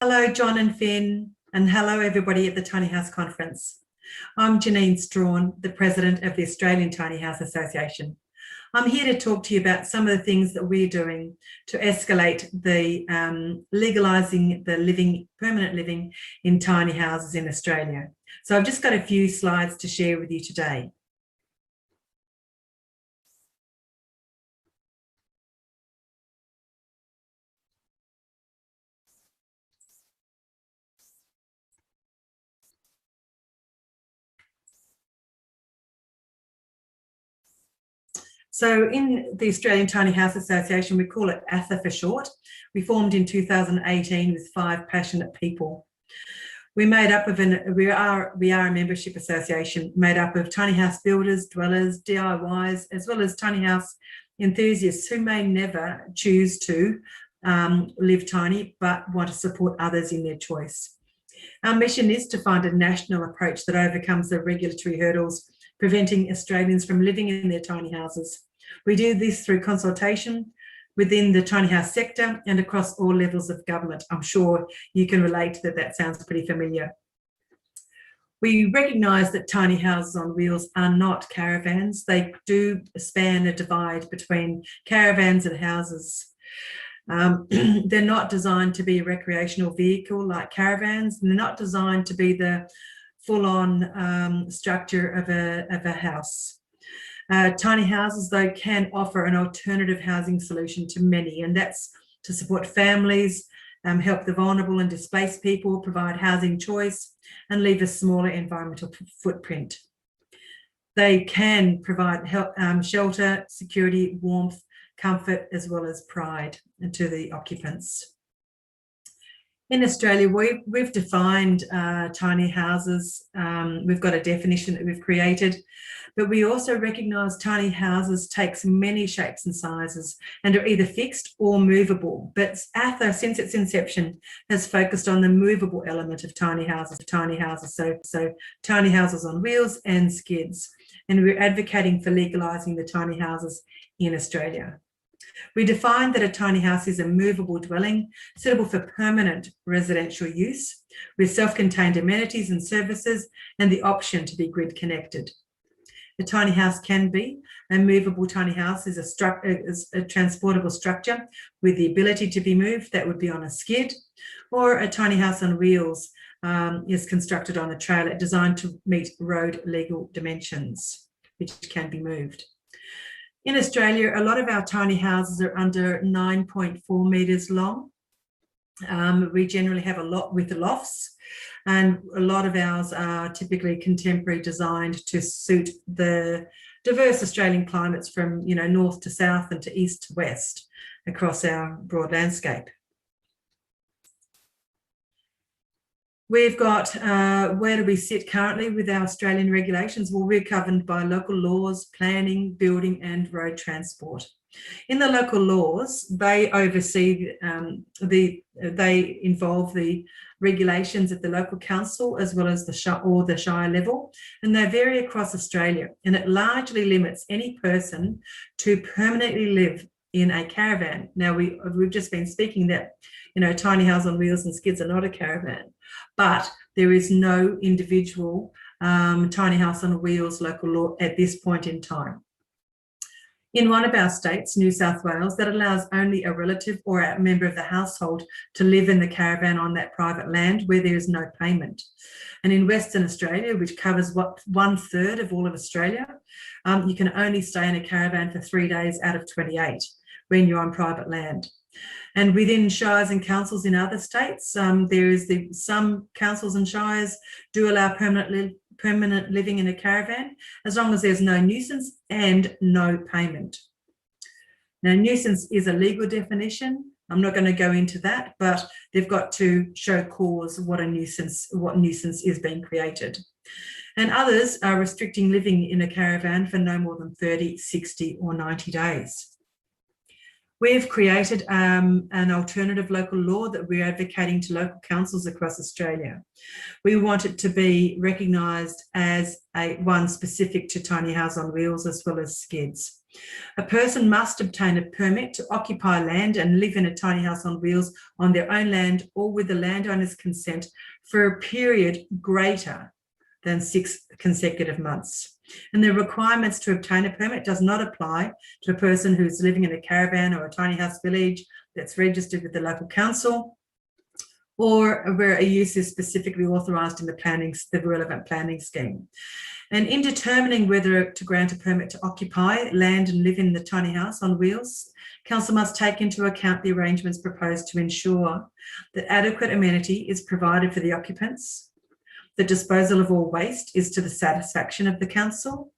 B: Hello, John and Finn, and hello, everybody at the Tiny House Conference. I'm Janine Strawn, the President of the Australian Tiny House Association. I'm here to talk to you about some of the things that we're doing to escalate the legalising the permanent living in tiny houses in Australia. So I've just got a few slides to share with you today. So in the Australian Tiny House Association, we call it ATHA for short. We formed in 2018 with 5 passionate people. We are a membership association made up of tiny house builders, dwellers, DIYs, as well as tiny house enthusiasts who may never choose to live tiny, but want to support others in their choice. Our mission is to find a national approach that overcomes the regulatory hurdles preventing Australians from living in their tiny houses. We do this through consultation within the tiny house sector and across all levels of government. I'm sure you can relate that sounds pretty familiar. We recognise that tiny houses on wheels are not caravans. They do span a divide between caravans and houses. They're not designed to be a recreational vehicle like caravans, and they're not designed to be the full-on structure of a house. Tiny houses, though, can offer an alternative housing solution to many, and that's to support families, help the vulnerable and displaced people, provide housing choice, and leave a smaller environmental footprint. They can provide help, shelter, security, warmth, comfort, as well as pride to the occupants. In Australia, we've defined tiny houses. We've got a definition that we've created, but we also recognise tiny houses takes many shapes and sizes and are either fixed or movable. But ATHA, since its inception, has focused on the movable element of tiny houses. So tiny houses on wheels and skids. And we're advocating for legalising the tiny houses in Australia. We define that a tiny house is a movable dwelling suitable for permanent residential use with self-contained amenities and services and the option to be grid connected. A tiny house can be a movable tiny house is a transportable structure with the ability to be moved. That would be on a skid, or a tiny house on wheels is constructed on a trailer designed to meet road legal dimensions, which can be moved. In Australia, a lot of our tiny houses are under 9.4 metres long. We generally have a lot with the lofts, and a lot of ours are typically contemporary designed to suit the diverse Australian climates from, north to south and to east to west across our broad landscape. We've got, where do we sit currently with our Australian regulations? Well, we're governed by local laws, planning, building and road transport. In the local laws, they oversee, they involve the regulations at the local council as well as the shire level, and they vary across Australia, and it largely limits any person to permanently live in a caravan. Now, we've just been speaking that, tiny house on wheels and skids are not a caravan, but there is no individual tiny house on wheels local law at this point in time. In one of our states, New South Wales, that allows only a relative or a member of the household to live in the caravan on that private land where there is no payment. And in Western Australia, which covers 1/3 of all of Australia, you can only stay in a caravan for 3 days out of 28 when you're on private land. And within shires and councils in other states, some councils and shires do allow permanent living in a caravan as long as there's no nuisance and no payment. Now, nuisance is a legal definition. I'm not going to go into that, but they've got to show cause what nuisance is being created. And others are restricting living in a caravan for no more than 30, 60 or 90 days. We've created an alternative local law that we're advocating to local councils across Australia. We want it to be recognised as one specific to tiny house on wheels as well as skids. A person must obtain a permit to occupy land and live in a tiny house on wheels on their own land or with the landowner's consent for a period greater than 6 consecutive months. And the requirements to obtain a permit does not apply to a person who's living in a caravan or a tiny house village that's registered with the local council, or where a use is specifically authorised in the relevant planning scheme. And in determining whether to grant a permit to occupy land and live in the tiny house on wheels, council must take into account the arrangements proposed to ensure that adequate amenity is provided for the occupants, the disposal of all waste is to the satisfaction of the council,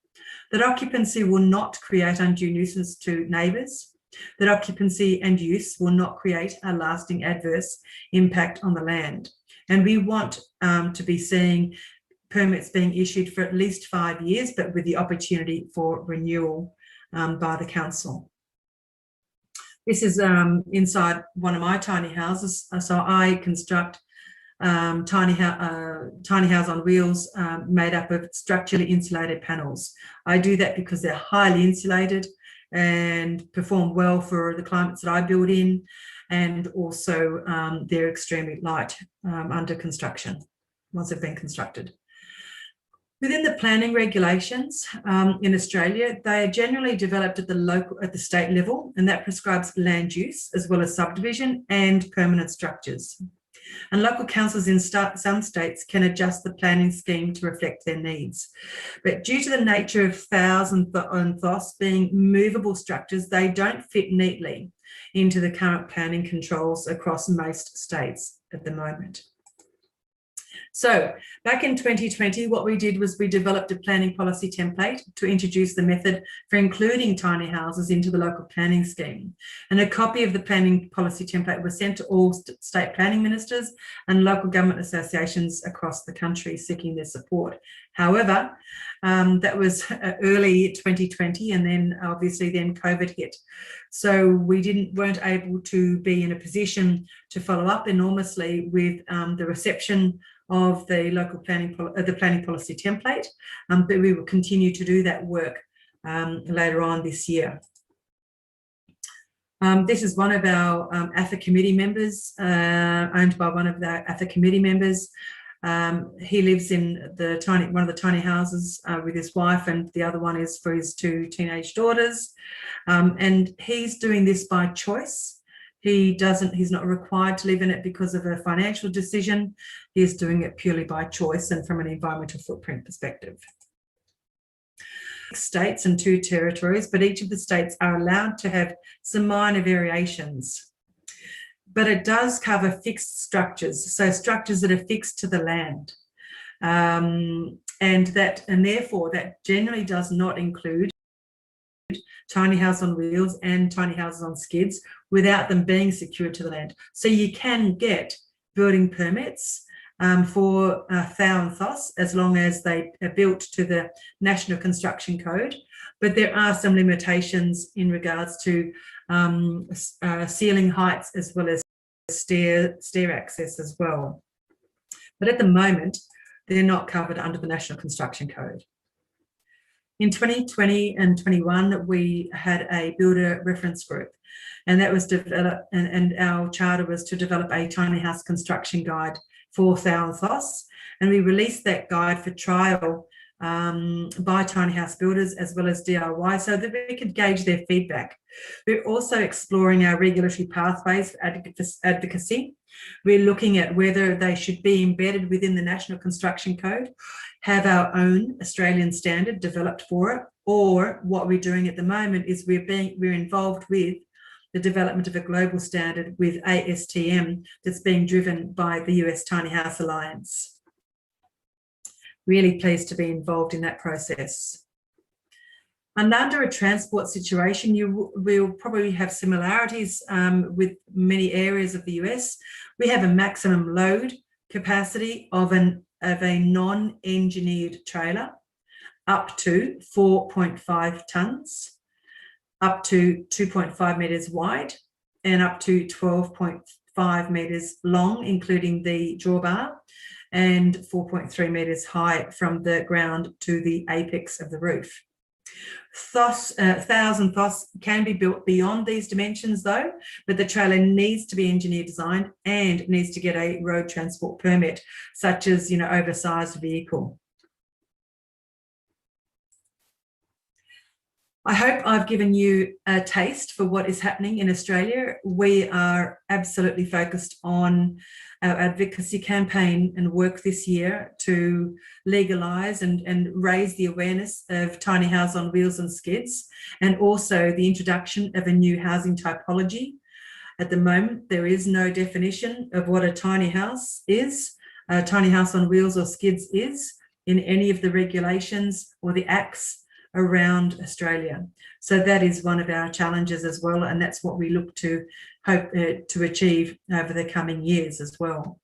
B: that occupancy will not create undue nuisance to neighbours, that occupancy and use will not create a lasting adverse impact on the land. And we want to be seeing permits being issued for at least 5 years, but with the opportunity for renewal by the council. This is inside one of my tiny houses. So I construct tiny house on wheels made up of structurally insulated panels. I do that because they're highly insulated and perform well for the climates that I build in, and also they're extremely light under construction once they've been constructed. Within the planning regulations in Australia, they are generally developed at the state level, and that prescribes land use as well as subdivision and permanent structures. And local councils in some states can adjust the planning scheme to reflect their needs. But due to the nature of FOWs and THOS being movable structures, they don't fit neatly into the current planning controls across most states at the moment. So back in 2020, what we did was we developed a planning policy template to introduce the method for including tiny houses into the local planning scheme. And a copy of the planning policy template was sent to all state planning ministers and local government associations across the country seeking their support. However, that was early 2020, and then obviously then COVID hit. So we weren't able to be in a position to follow up enormously with the reception of the local planning policy template, but we will continue to do that work later on this year. This is one of our AFA committee members, owned by one of the AFA committee members. He lives in one of the tiny houses with his wife, and the other one is for his 2 teenage daughters. And he's doing this by choice. He's not required to live in it because of a financial decision. He's doing it purely by choice and from an environmental footprint perspective. 6 states and 2 territories, but each of the states are allowed to have some minor variations. But it does cover fixed structures, so structures that are fixed to the land. And therefore that generally does not include tiny house on wheels and tiny houses on skids without them being secured to the land. So you can get building permits for FOW and THOS as long as they are built to the National Construction Code, but there are some limitations in regards to ceiling heights as well as stair access as well. But at the moment, they're not covered under the National Construction Code. In 2020 and 21, we had a builder reference group, and that was developed, and our charter was to develop a tiny house construction guide for Thalathos, and we released that guide for trial by tiny house builders as well as DIY so that we could gauge their feedback. We're also exploring our regulatory pathways for advocacy. We're looking at whether they should be embedded within the National Construction Code, have our own Australian standard developed for it, or what we're doing at the moment is we're involved with the development of a global standard with ASTM that's being driven by the US Tiny House Alliance. Really pleased to be involved in that process. And under a transport situation, you will probably have similarities with many areas of the US. We have a maximum load capacity of a non-engineered trailer up to 4.5 tonnes, up to 2.5 metres wide, and up to 12.5 metres long, including the drawbar, and 4.3 metres high from the ground to the apex of the roof. 1,000 THOS can be built beyond these dimensions though, but the trailer needs to be engineer designed and needs to get a road transport permit, such as, oversized vehicle. I hope I've given you a taste for what is happening in Australia. We are absolutely focused on our advocacy campaign and work this year to legalise and raise the awareness of tiny house on wheels and skids, and also the introduction of a new housing typology. At the moment, there is no definition of what a tiny house is, a tiny house on wheels or skids is, in any of the regulations or the acts around Australia. So that is one of our challenges as well, and that's what we look to hope to achieve over the coming years as well.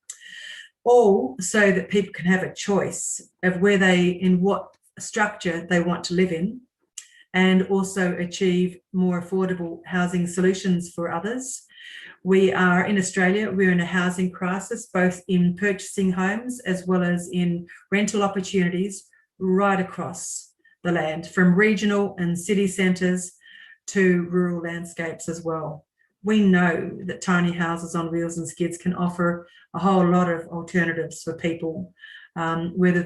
B: All so that people can have a choice of in what structure they want to live in, and also achieve more affordable housing solutions for others. We are in Australia, we're in a housing crisis, both in purchasing homes as well as in rental opportunities right across the land, from regional and city centres to rural landscapes as well. We know that tiny houses on wheels and skids can offer a whole lot of alternatives for people, whether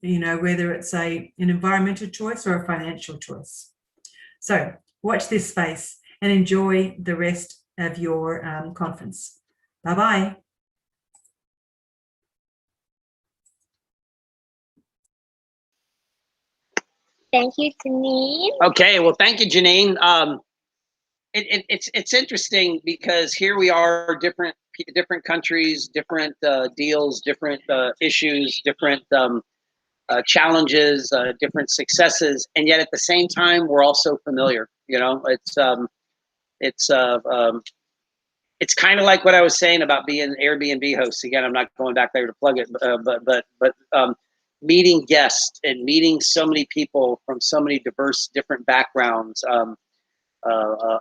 B: it's an environmental choice or a financial choice. So watch this space and enjoy the rest of your conference. Bye-bye.
A: Thank you, Janine.
D: Okay, well, thank you, Janine. It's interesting because here we are, different countries, different deals, different issues, different challenges, different successes, and yet at the same time we're also familiar. It's kind of like what I was saying about being Airbnb hosts. Again, I'm not going back there to plug it, but meeting guests and meeting so many people from so many diverse, different backgrounds,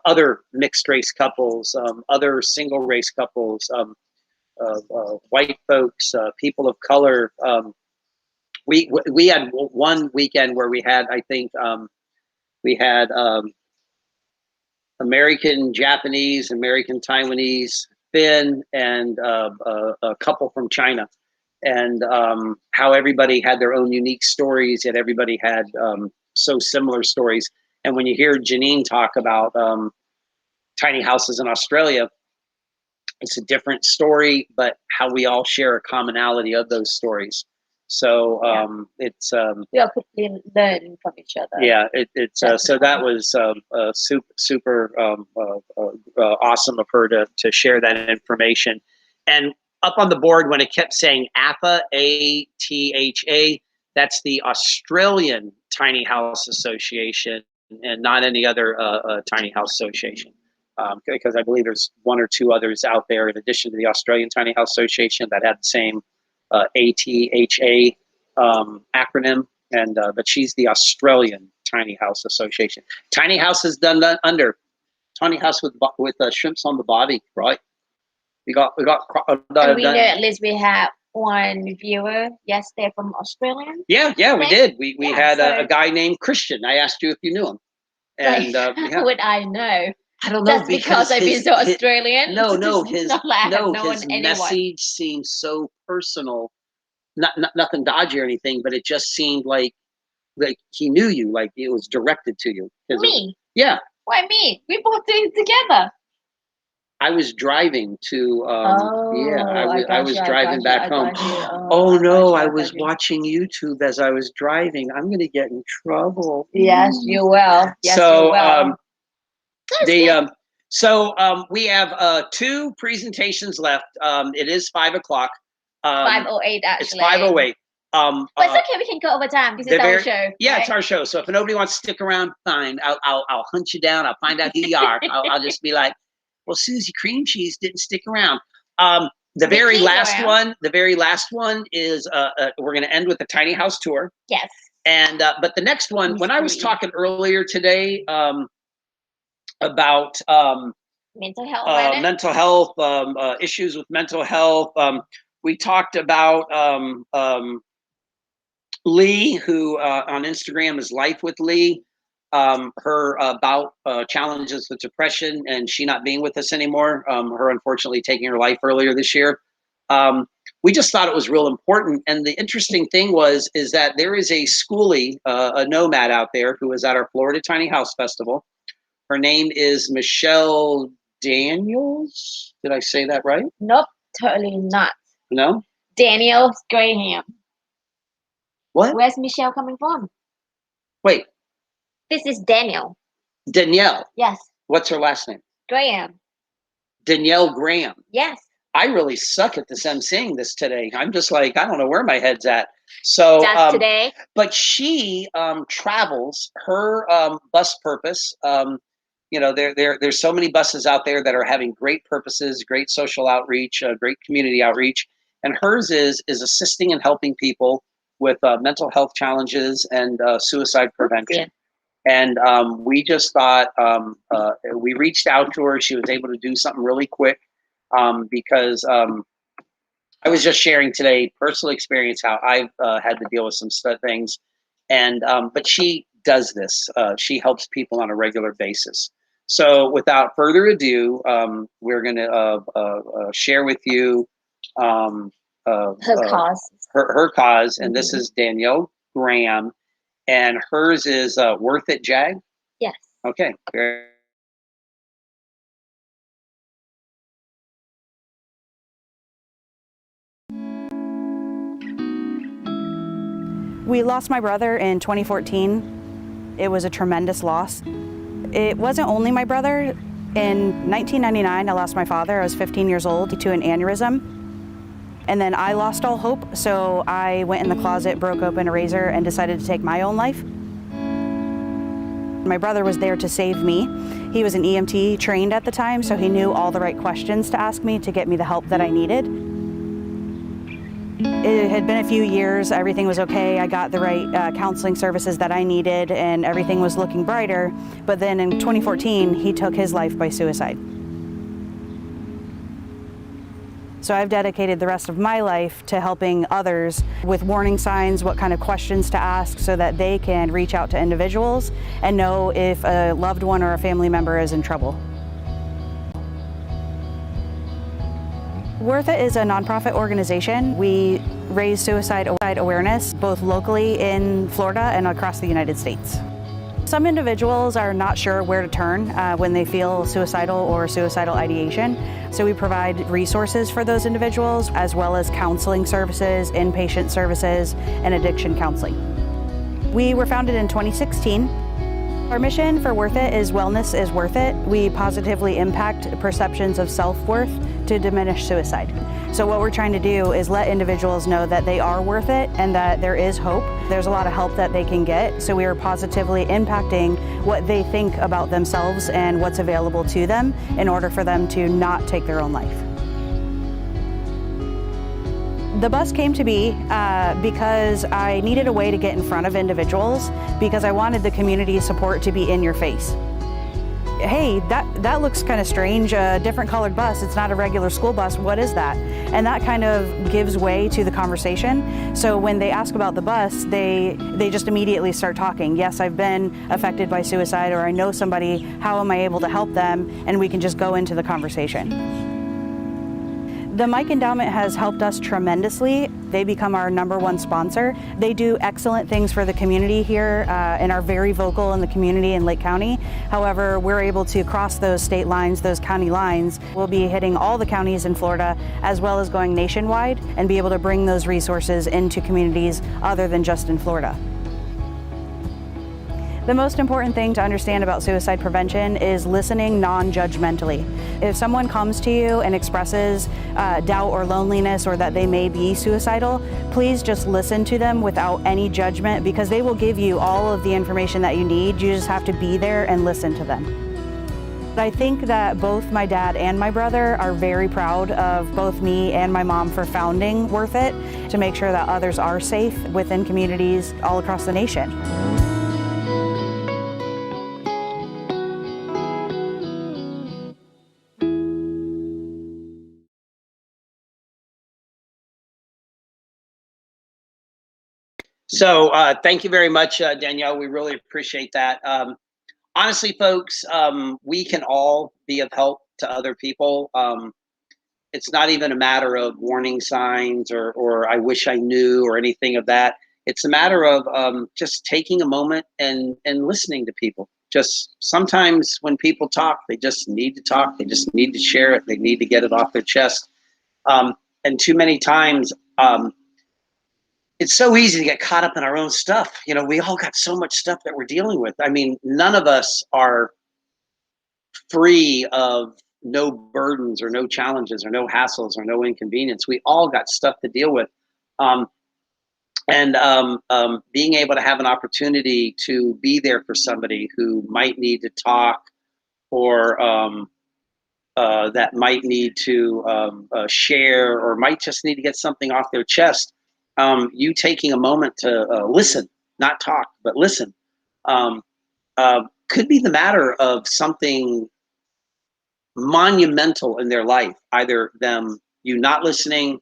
D: other mixed race couples, other single race couples, white folks, people of color. We had one weekend where we had, I think, American Japanese, American Taiwanese, Finn, and a couple from China. And how everybody had their own unique stories, yet everybody had so similar stories. And when you hear Janine talk about tiny houses in Australia, it's a different story, but how we all share a commonality of those stories. So it's
A: we all could learn from each other.
D: Yeah, it's so that was super awesome of her to share that information. And up on the board, when it kept saying ATHA, ATHA, that's the Australian Tiny House Association, and not any other tiny house association, because I believe there's one or two others out there in addition to the Australian Tiny House Association that had the same ATHA acronym, and but she's the Australian Tiny House Association. Tiny house is done under tiny house with shrimps on the body, right? We got.
A: And we know at least we have one viewer yesterday from Australia.
D: Yeah, we did. We had a guy named Christian. I asked you if you knew him, and
A: how would I know?
D: I don't know.
A: That's because I've been so Australian.
D: No,
A: It's
D: his
A: not like I have known
D: his
A: anyone.
D: message seemed so personal. Nothing dodgy or anything, but it just seemed like he knew you, like it was directed to you.
A: Me?
D: Yeah.
A: Why me? We both did it together.
D: I was driving to I was driving back home. I was watching YouTube as I was driving. I'm gonna get in trouble.
A: Yes, you will. Yes,
D: So
A: you will.
D: we have 2 presentations left. It is 5 o'clock.
A: 5:08 actually.
D: It's 5:08.
A: But it's okay, we can go over time because it's our show.
D: Yeah,
A: right?
D: it's our show. So if nobody wants to stick around, fine. I'll hunt you down. I'll find out who you are. I'll just be like, well, Susie Cream Cheese didn't stick around. The very last one is we're going to end with the tiny house tour.
A: Yes.
D: And but the next one, when I was talking earlier today about
A: mental health,
D: issues with mental health, we talked about Lee, who on Instagram is Life with Lee. Her about challenges with depression and she not being with us anymore. Her unfortunately taking her life earlier this year. We just thought it was real important. And the interesting thing is that there is a schoolie, a nomad out there who is at our Florida Tiny House Festival. Her name is Michelle Daniels. Did I say that right?
A: Nope, totally not.
D: No?
A: Daniel Graham.
D: What?
A: Where's Michelle coming from?
D: Wait.
A: This is Danielle.
D: Danielle.
A: Yes.
D: What's her last name?
A: Graham.
D: Danielle Graham.
A: Yes.
D: I really suck at this emceeing this today. I'm just like, I don't know where my head's at. So
A: just today.
D: But she travels. Her bus purpose. There's so many buses out there that are having great purposes, great social outreach, great community outreach, and hers is assisting and helping people with mental health challenges and suicide prevention.
A: Yeah.
D: And we just thought we reached out to her. She was able to do something really quick because I was just sharing today personal experience how I've had to deal with some things, and but she does this. She helps people on a regular basis. So without further ado, we're going to share with you
A: her cause.
D: Her cause, and this is Danielle Graham. And hers is Worth It, Jag?
A: Yes.
D: Okay.
C: We lost my brother in 2014. It was a tremendous loss. It wasn't only my brother. In 1999, I lost my father. I was 15 years old to an aneurysm. And then I lost all hope, so I went in the closet, broke open a razor, and decided to take my own life. My brother was there to save me. He was an EMT trained at the time, so he knew all the right questions to ask me to get me the help that I needed. It had been a few years, everything was okay. I got the right counseling services that I needed, and everything was looking brighter. But then in 2014, he took his life by suicide. So I've dedicated the rest of my life to helping others with warning signs, what kind of questions to ask so that they can reach out to individuals and know if a loved one or a family member is in trouble. Worth It is a nonprofit organization. We raise suicide awareness both locally in Florida and across the United States. Some individuals are not sure where to turn when they feel suicidal or suicidal ideation. So we provide resources for those individuals, as well as counseling services, inpatient services, and addiction counseling. We were founded in 2016. Our mission for Worth It is wellness is worth it. We positively impact perceptions of self-worth to diminish suicide. So what we're trying to do is let individuals know that they are worth it and that there is hope. There's a lot of help that they can get. So we are positively impacting what they think about themselves and what's available to them in order for them to not take their own life. The bus came to be because I needed a way to get in front of individuals because I wanted the community support to be in your face. hey, that looks kind of strange, a different colored bus, it's not a regular school bus, what is that? And that kind of gives way to the conversation. So when they ask about the bus, they just immediately start talking. Yes, I've been affected by suicide, or I know somebody, how am I able to help them? And we can just go into the conversation. The Mike Endowment has helped us tremendously. They become our #1 sponsor. They do excellent things for the community here and are very vocal in the community in Lake County. However, we're able to cross those state lines, those county lines. We'll be hitting all the counties in Florida, as well as going nationwide, and be able to bring those resources into communities other than just in Florida. The most important thing to understand about suicide prevention is listening non-judgmentally. If someone comes to you and expresses doubt or loneliness, or that they may be suicidal, please just listen to them without any judgment, because they will give you all of the information that you need. You just have to be there and listen to them. I think that both my dad and my brother are very proud of both me and my mom for founding Worth It, to make sure that others are safe within communities all across the nation.
D: So thank you very much, Danielle. We really appreciate that. Honestly, folks, we can all be of help to other people. It's not even a matter of warning signs or I wish I knew or anything of that. It's a matter of just taking a moment and listening to people. Just sometimes when people talk, they just need to talk. They just need to share it. They need to get it off their chest. And too many times, it's so easy to get caught up in our own stuff. You know, we all got so much stuff that we're dealing with. I mean, none of us are free of no burdens or no challenges or no hassles or no inconvenience. We all got stuff to deal with. Being able to have an opportunity to be there for somebody who might need to talk, or that might need to share, or might just need to get something off their chest. You taking a moment to listen, not talk, but listen, could be the matter of something monumental in their life. Either you not listening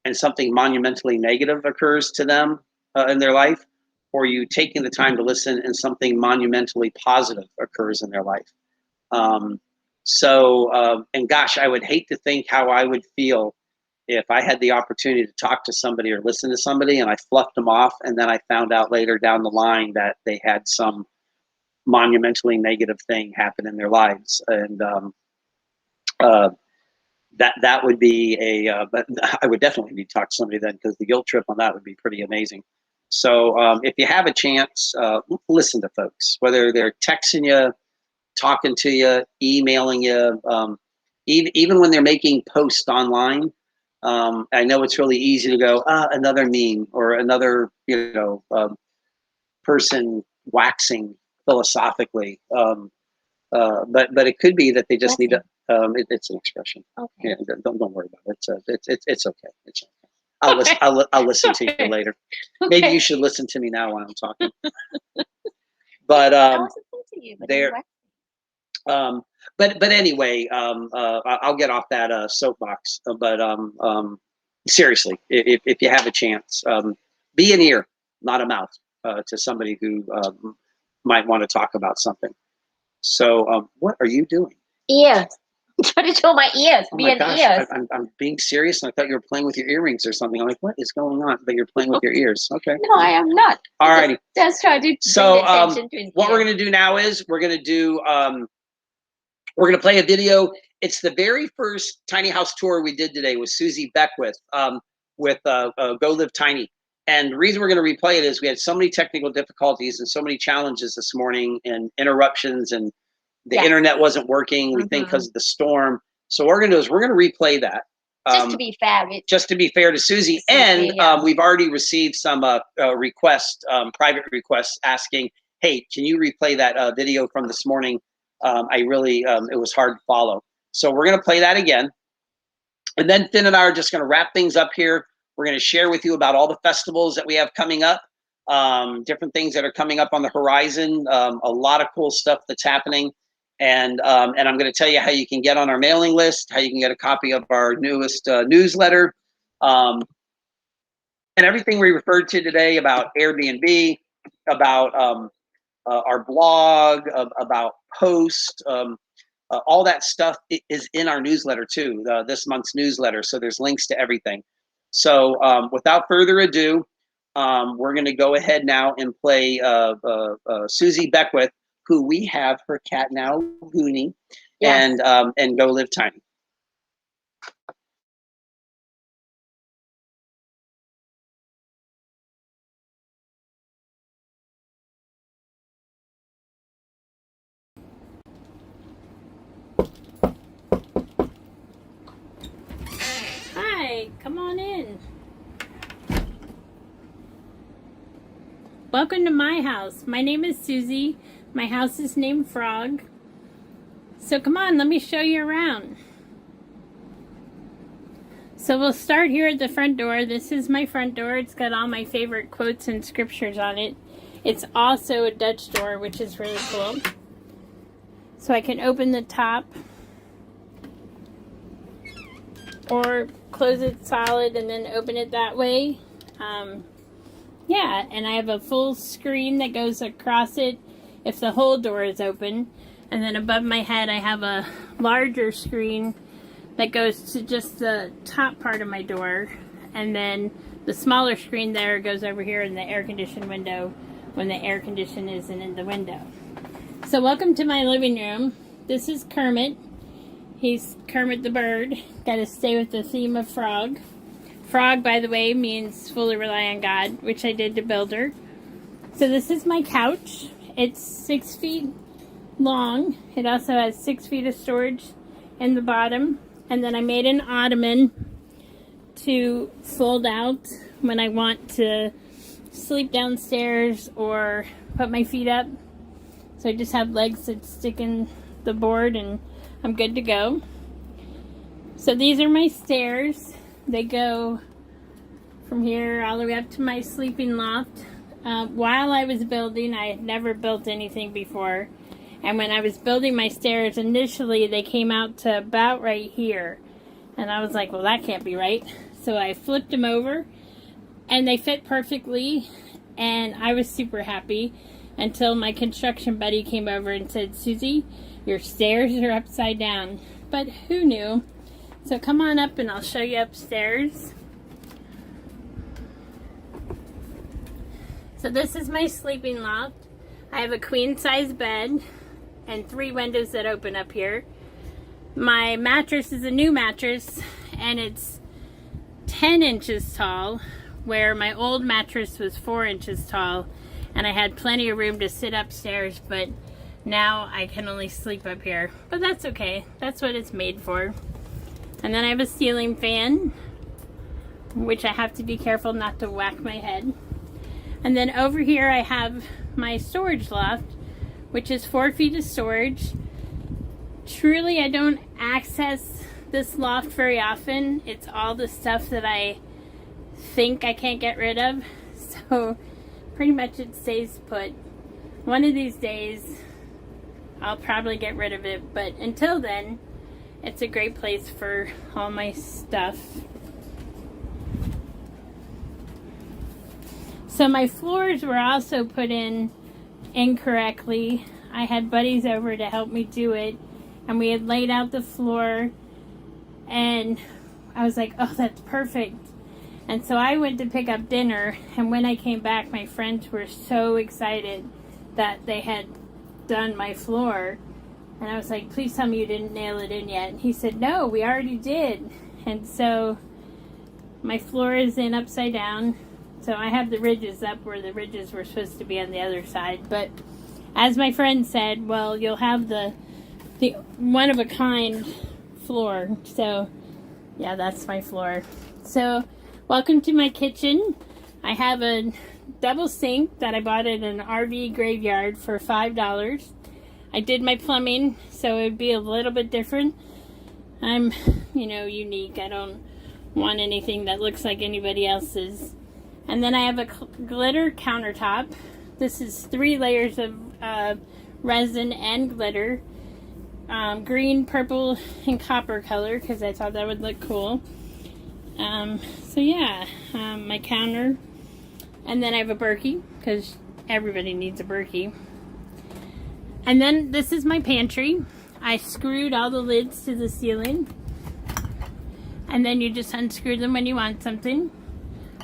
D: and something monumentally negative occurs to them in their life, or you taking the time to listen and something monumentally positive occurs in their life. And gosh, I would hate to think how I would feel if I had the opportunity to talk to somebody or listen to somebody and I fluffed them off, and then I found out later down the line that they had some monumentally negative thing happen in their lives. And that would be but I would definitely need to talk to somebody then, because the guilt trip on that would be pretty amazing. So if you have a chance, listen to folks, whether they're texting you, talking to you, emailing you, even when they're making posts online. I know it's really easy to go, another meme or another, person waxing philosophically. But it could be that they just need to. It's an expression. Okay. Yeah, don't worry about it. It's okay. It's okay. I'll listen to you later. Okay. Maybe you should listen to me now while I'm talking. But But anyway, I'll get off that soapbox. But seriously, if you have a chance, be an ear, not a mouth, to somebody who might want to talk about something. So, what are you doing?
Q: Ears. Try to show my ears.
D: Oh
Q: be
D: my
Q: an
D: gosh,
Q: ears.
D: I'm being serious, and I thought you were playing with your earrings or something. I'm like, what is going on? But you're playing with your ears. Okay.
Q: No, I am not.
D: All righty.
Q: Just try to bring
D: So,
Q: attention to his
D: what
Q: ear.
D: we're going to do now is we're going to play a video. It's the very first tiny house tour we did today with Susie Beckwith with Go Live Tiny. And the reason we're going to replay it is we had so many technical difficulties and so many challenges this morning, and interruptions, and the internet wasn't working, we think, because of the storm. So what we're going to do is we're going to replay that.
Q: Just to be fair.
D: Just to be fair to Susie. And we've already received some requests, private requests, asking, hey, can you replay that video from this morning? I really, it was hard to follow. So we're going to play that again. And then Finn and I are just going to wrap things up here. We're going to share with you about all the festivals that we have coming up, different things that are coming up on the horizon, a lot of cool stuff that's happening. And I'm going to tell you how you can get on our mailing list, how you can get a copy of our newest newsletter, and everything we referred to today about Airbnb, about our blog, about posts, all that stuff is in our newsletter too, this month's newsletter. So there's links to everything. So without further ado, we're going to go ahead now and play Susie Beckwith, who we have her cat now, Looney,
A: Yes.
D: and Go Live Tiny.
E: Hi, come on in. Welcome to my house. My name is Susie. My house is named Frog. So come on, let me show you around. So we'll start here at the front door. This is my front door. It's got all my favorite quotes and scriptures on it. It's also a Dutch door, which is really cool. So I can open the top or close it solid and then open it that way. Yeah, and I have a full screen that goes across it if the whole door is open. And then above my head I have a larger screen that goes to just the top part of my door. And then the smaller screen there goes over here in the air conditioned window when the air condition isn't in the window. So welcome to my living room. This is Kermit. He's Kermit the bird. Got to stay with the theme of Frog. Frog, by the way, means fully rely on God, which I did to build her. So this is my couch. It's 6 feet long. It also has 6 feet of storage in the bottom. And then I made an ottoman to fold out when I want to sleep downstairs or put my feet up. So I just have legs that stick in the board and I'm good to go. So these are my stairs. They go from here all the way up to my sleeping loft. While I was building, I had never built anything before. And when I was building my stairs, initially they came out to about right here. And I was like, well, that can't be right. So I flipped them over and they fit perfectly. And I was super happy until my construction buddy came over and said, Susie, your stairs are upside down. But who knew? So come on up and I'll show you upstairs. So this is my sleeping loft. I have a queen size bed and 3 windows that open up here. My mattress is a new mattress and it's 10 inches tall, where my old mattress was 4 inches tall, and I had plenty of room to sit upstairs, but now I can only sleep up here. But that's okay. That's what it's made for. And then I have a ceiling fan, which I have to be careful not to whack my head. And then over here I have my storage loft, which is 4 feet of storage. Truly, I don't access this loft very often. It's all the stuff that I think I can't get rid of. So pretty much it stays put. One of these days, I'll probably get rid of it. But until then, it's a great place for all my stuff. So my floors were also put in incorrectly. I had buddies over to help me do it, and we had laid out the floor, and I was like, oh, that's perfect. And so I went to pick up dinner, and when I came back, my friends were so excited that they had done my floor. And I was like, please tell me you didn't nail it in yet. And he said, no, we already did. And so my floor is in upside down. So I have the ridges up where the ridges were supposed to be on the other side. But as my friend said, well, you'll have the one-of-a-kind floor. So, yeah, that's my floor. So, welcome to my kitchen. I have a double sink that I bought at an RV graveyard for $5. I did my plumbing, so it would be a little bit different. I'm, unique. I don't want anything that looks like anybody else's. And then I have a glitter countertop. This is 3 layers of resin and glitter. green, purple, and copper color because I thought that would look cool. So yeah, my counter, and then I have a Berkey because everybody needs a Berkey. And then this is my pantry. I screwed all the lids to the ceiling, and then you just unscrew them when you want something,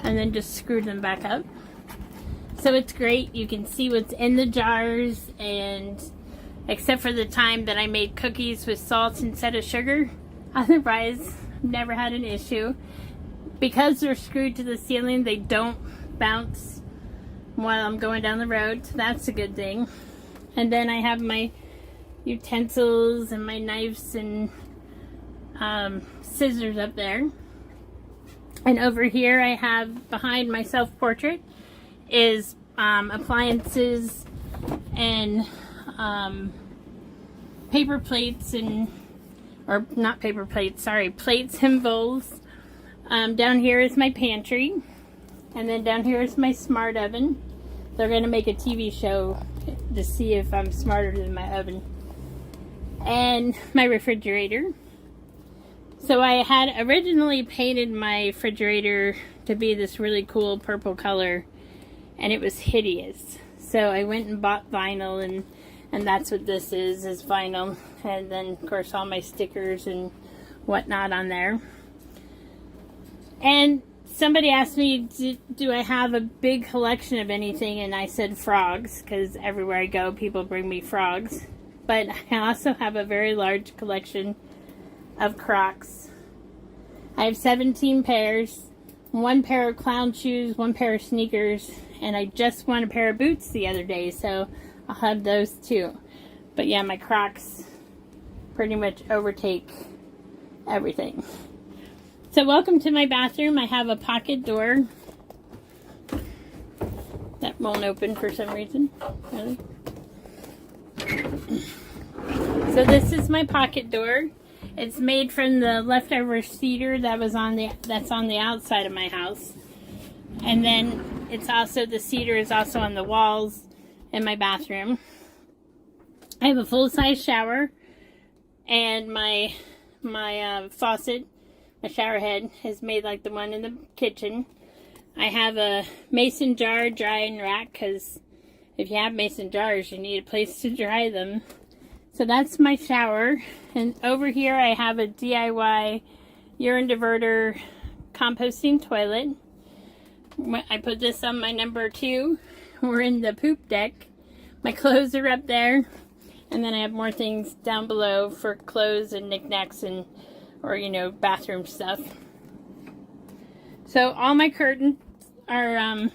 E: and then just screw them back up. So it's great. You can see what's in the jars, and except for the time that I made cookies with salt instead of sugar, otherwise I've never had an issue. Because they're screwed to the ceiling, they don't bounce while I'm going down the road, so that's a good thing. And then I have my utensils and my knives and scissors up there. And over here I have, behind my self-portrait, is appliances and paper plates and, or not paper plates, sorry, plates and bowls. Down here is my pantry, and then down here is my smart oven. They're going to make a TV show to see if I'm smarter than my oven. And my refrigerator. So I had originally painted my refrigerator to be this really cool purple color, and it was hideous. So I went and bought vinyl, and that's what this is vinyl. And then of course all my stickers and whatnot on there. And somebody asked me, do I have a big collection of anything? And I said frogs, because everywhere I go, people bring me frogs. But I also have a very large collection of Crocs. I have 17 pairs, 1 pair of clown shoes, 1 pair of sneakers, and I just won a pair of boots the other day, so I'll have those too. But yeah, my Crocs pretty much overtake everything. So welcome to my bathroom. I have a pocket door that won't open for some reason. Really? So this is my pocket door. It's made from the leftover cedar that's on the outside of my house. And then it's also, the cedar is also on the walls in my bathroom. I have a full-size shower, and my faucet, my shower head, is made like the one in the kitchen. I have a mason jar drying rack, because if you have mason jars, you need a place to dry them. So that's my shower. And over here I have a DIY urine diverter composting toilet. I put this on my number 2. We're in the poop deck. My clothes are up there. And then I have more things down below for clothes and knickknacks and, or, you know, bathroom stuff. So all my curtains are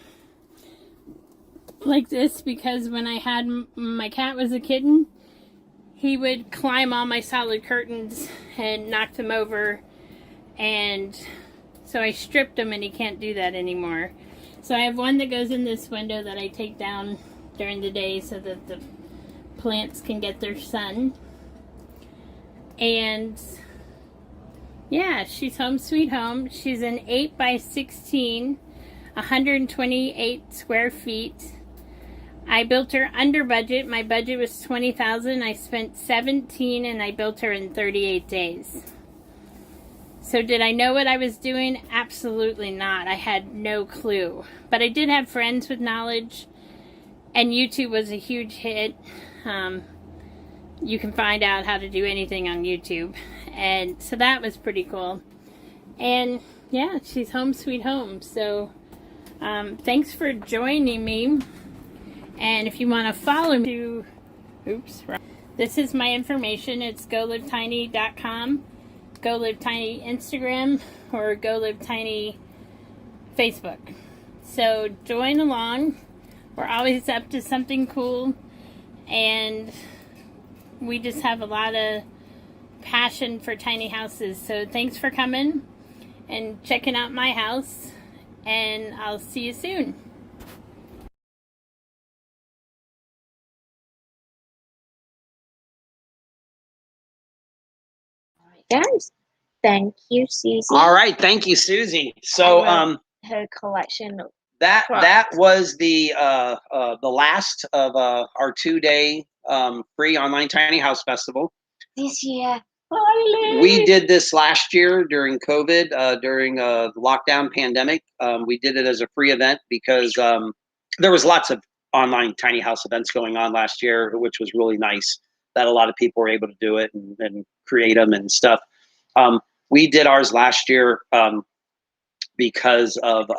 E: like this, because when I had my cat was a kitten, he would climb all my solid curtains and knock them over, and so I stripped them, and he can't do that anymore. So I have one that goes in this window that I take down during the day so that the plants can get their sun. And yeah, she's home sweet home. She's an 8 by 16, 128 square feet. I built her under budget. My budget was $20,000. I spent $17,000, and I built her in 38 days. So did I know what I was doing? Absolutely not. I had no clue. But I did have friends with knowledge, and YouTube was a huge hit. You can find out how to do anything on YouTube. And so that was pretty cool. And yeah, she's home sweet home. So thanks for joining me. And if you want to follow me, this is my information. It's GoLiveTiny.com, GoLiveTiny Instagram, or GoLiveTiny Facebook. So join along. We're always up to something cool, and we just have a lot of passion for tiny houses. So thanks for coming and checking out my house, and I'll see you soon.
A: Guys, thank you, Susie.
D: All right, thank you, Susie. So
A: her collection of
D: that was the last of our 2-day free online tiny house festival.
Q: this year.
D: We did this last year during COVID, during the lockdown pandemic. We did it as a free event because there was lots of online tiny house events going on last year, which was really nice that a lot of people were able to do it and create them and stuff. We did ours last year because of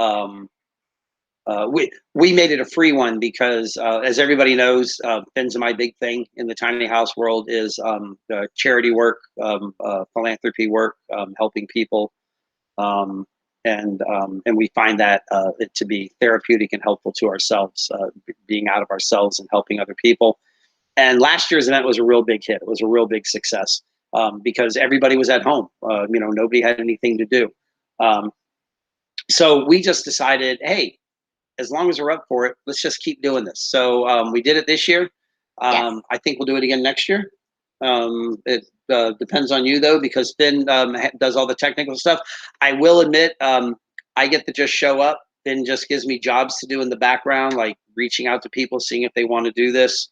D: we made it a free one because as everybody knows, Finn's my big thing in the tiny house world is charity work, philanthropy work, helping people, and we find that it to be therapeutic and helpful to ourselves, being out of ourselves and helping other people. And last year's event was a real big hit. It was a real big success because everybody was at home. Nobody had anything to do. So we just decided, hey, as long as we're up for it, let's just keep doing this. So we did it this year.
Q: Yes.
D: I think we'll do it again next year. It depends on you though, because Finn does all the technical stuff. I will admit, I get to just show up. Finn just gives me jobs to do in the background, like reaching out to people, seeing if they want to do this.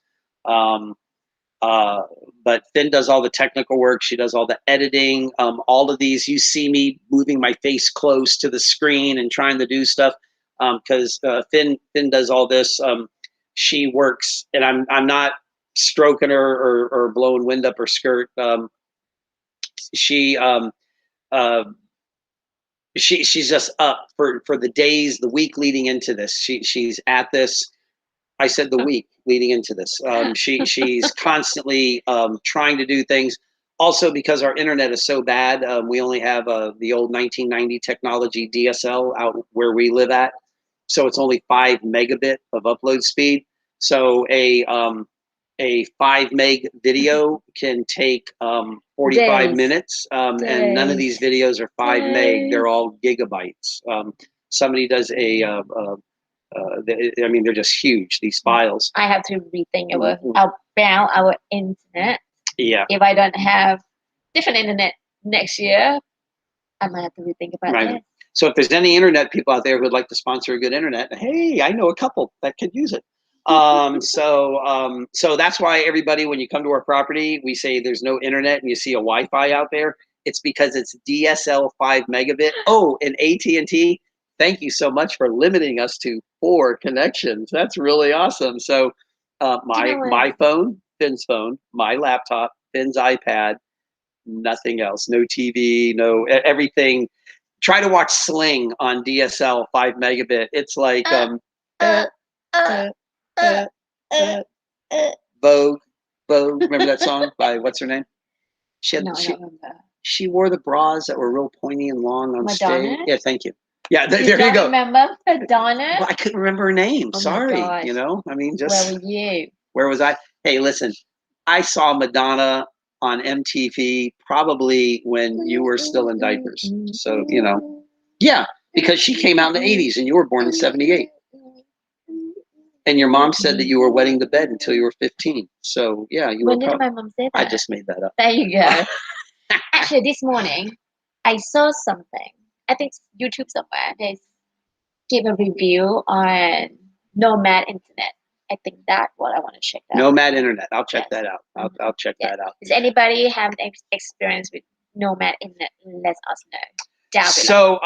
D: But Finn does all the technical work. She does all the editing. All of these, you see me moving my face close to the screen and trying to do stuff because Finn does all this. She works, and I'm not stroking her or blowing wind up her skirt. She's just up for the days, the week leading into this. She's at this. I said the week leading into this. She's constantly trying to do things. Also, because our internet is so bad, we only have the old 1990 technology DSL out where we live at. So it's only 5 megabit of upload speed. So a 5 meg video can take 45 minutes, and none of these videos are 5 meg. They're all gigabytes. Somebody does they're just huge, these files.
A: I have to rethink our internet.
D: Yeah.
A: If I don't have different internet next year, I might have to rethink about it.
D: So if there's any internet people out there who would like to sponsor a good internet, hey, I know a couple that could use it. So that's why everybody, when you come to our property, we say there's no internet and you see a Wi-Fi out there. It's because it's DSL 5 megabit. Oh, and AT&T, thank you so much for limiting us to 4 connections. That's really awesome. So my phone, Finn's phone, my laptop, Finn's iPad, nothing else. No TV, no everything. Try to watch Sling on DSL 5 megabit. It's like Vogue. Remember that song by what's her name? She wore the bras that were real pointy and long on
A: Madonna?
D: stage. Yeah, thank you. Yeah, there
A: You
D: you go.
A: remember Madonna?
D: Well, I couldn't remember her name.
A: Oh my
D: Sorry.
A: gosh.
D: I mean, just
A: Where were you?
D: where was I? Hey, listen, I saw Madonna on MTV probably when you were still in diapers. So, yeah, because she came out in the 80s and you were born in 78. And your mom said that you were wetting the bed until you were 15. So, yeah, you
A: When
D: were
A: did my mom say that?
D: I just made that up.
A: There you go. Actually, this morning, I saw something. I think it's YouTube somewhere. They give a review on Nomad Internet. I think that's what I want to check out.
D: Nomad Internet. I'll check that out. I'll check that out.
A: Does anybody have an experience with Nomad Internet? Let us know. Down below.
D: So,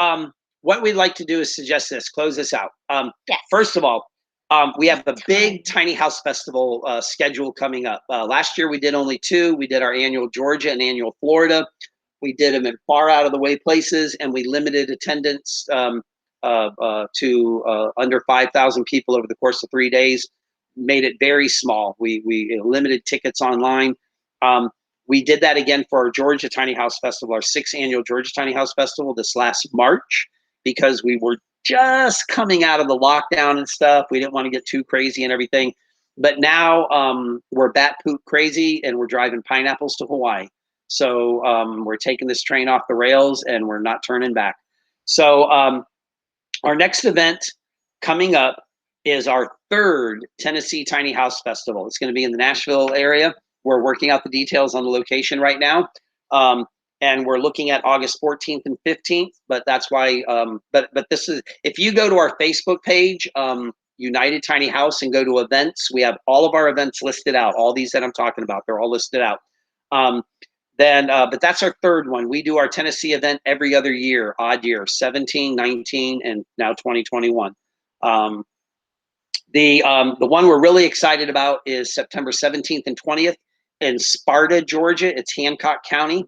D: what we'd like to do is suggest this. Close this out.
A: Yes.
D: First of all, we have a big tiny house festival schedule coming up. Last year we did only 2. We did our annual Georgia and annual Florida. We did them in far out of the way places, and we limited attendance to under 5,000 people over the course of 3 days. Made it very small. We limited tickets online. We did that again for our Georgia Tiny House Festival, our 6th annual Georgia Tiny House Festival this last March, because we were just coming out of the lockdown and stuff. We didn't want to get too crazy and everything. But now we're bat poop crazy and we're driving pineapples to Hawaii. So we're taking this train off the rails and we're not turning back. So our next event coming up is our 3rd Tennessee Tiny House Festival. It's going to be in the Nashville area. We're working out the details on the location right now. And we're looking at August 14th and 15th, but that's why, but this is, if you go to our Facebook page, United Tiny House, and go to events, we have all of our events listed out. All these that I'm talking about, they're all listed out. But that's our third one. We do our Tennessee event every other year, odd year, 17, 19, and now 2021. The one we're really excited about is September 17th and 20th in Sparta, Georgia. It's Hancock County.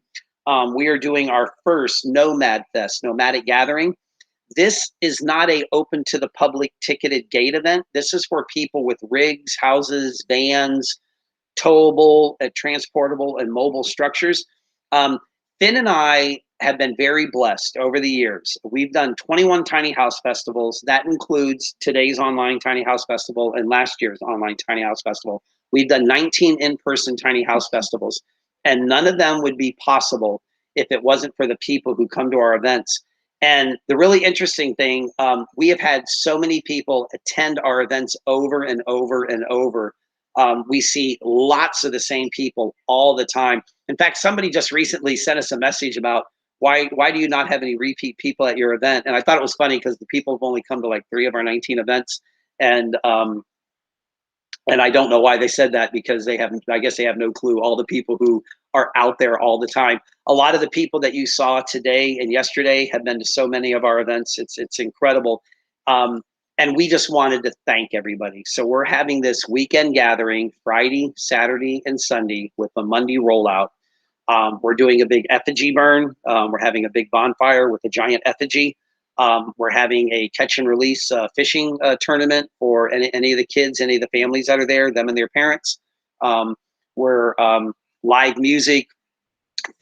D: We are doing our first Nomad Fest, Nomadic Gathering. This is not a open to the public ticketed gate event. This is for people with rigs, houses, vans, towable, transportable, and mobile structures. Finn and I have been very blessed over the years. We've done 21 tiny house festivals. That includes today's online tiny house festival and last year's online tiny house festival. We've done 19 in-person tiny house festivals, and none of them would be possible if it wasn't for the people who come to our events. And the really interesting thing, we have had so many people attend our events over and over and over. We see lots of the same people all the time. In fact, somebody just recently sent us a message about why do you not have any repeat people at your event? And I thought it was funny because the people have only come to like 3 of our 19 events. And I don't know why they said that, because I guess they have no clue all the people who are out there all the time. A lot of the people that you saw today and yesterday have been to so many of our events. It's incredible. And we just wanted to thank everybody. So we're having this weekend gathering Friday, Saturday, and Sunday with a Monday rollout. We're doing a big effigy burn. We're having a big bonfire with a giant effigy. We're having a catch and release fishing tournament for any of the kids, any of the families that are there, them and their parents. We're live music,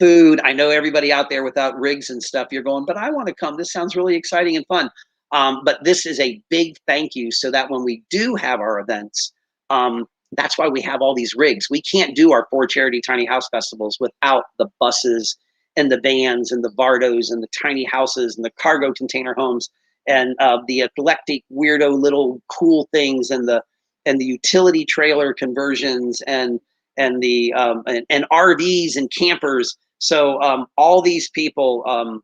D: food. I know everybody out there without rigs and stuff, you're going, but I want to come. This sounds really exciting and fun. But this is a big thank you, so that when we do have our events, that's why we have all these rigs. We can't do our 4 charity tiny house festivals without the buses and the vans and the Vardos and the tiny houses and the cargo container homes and the eclectic weirdo little cool things and the utility trailer conversions and RVs and campers. So all these people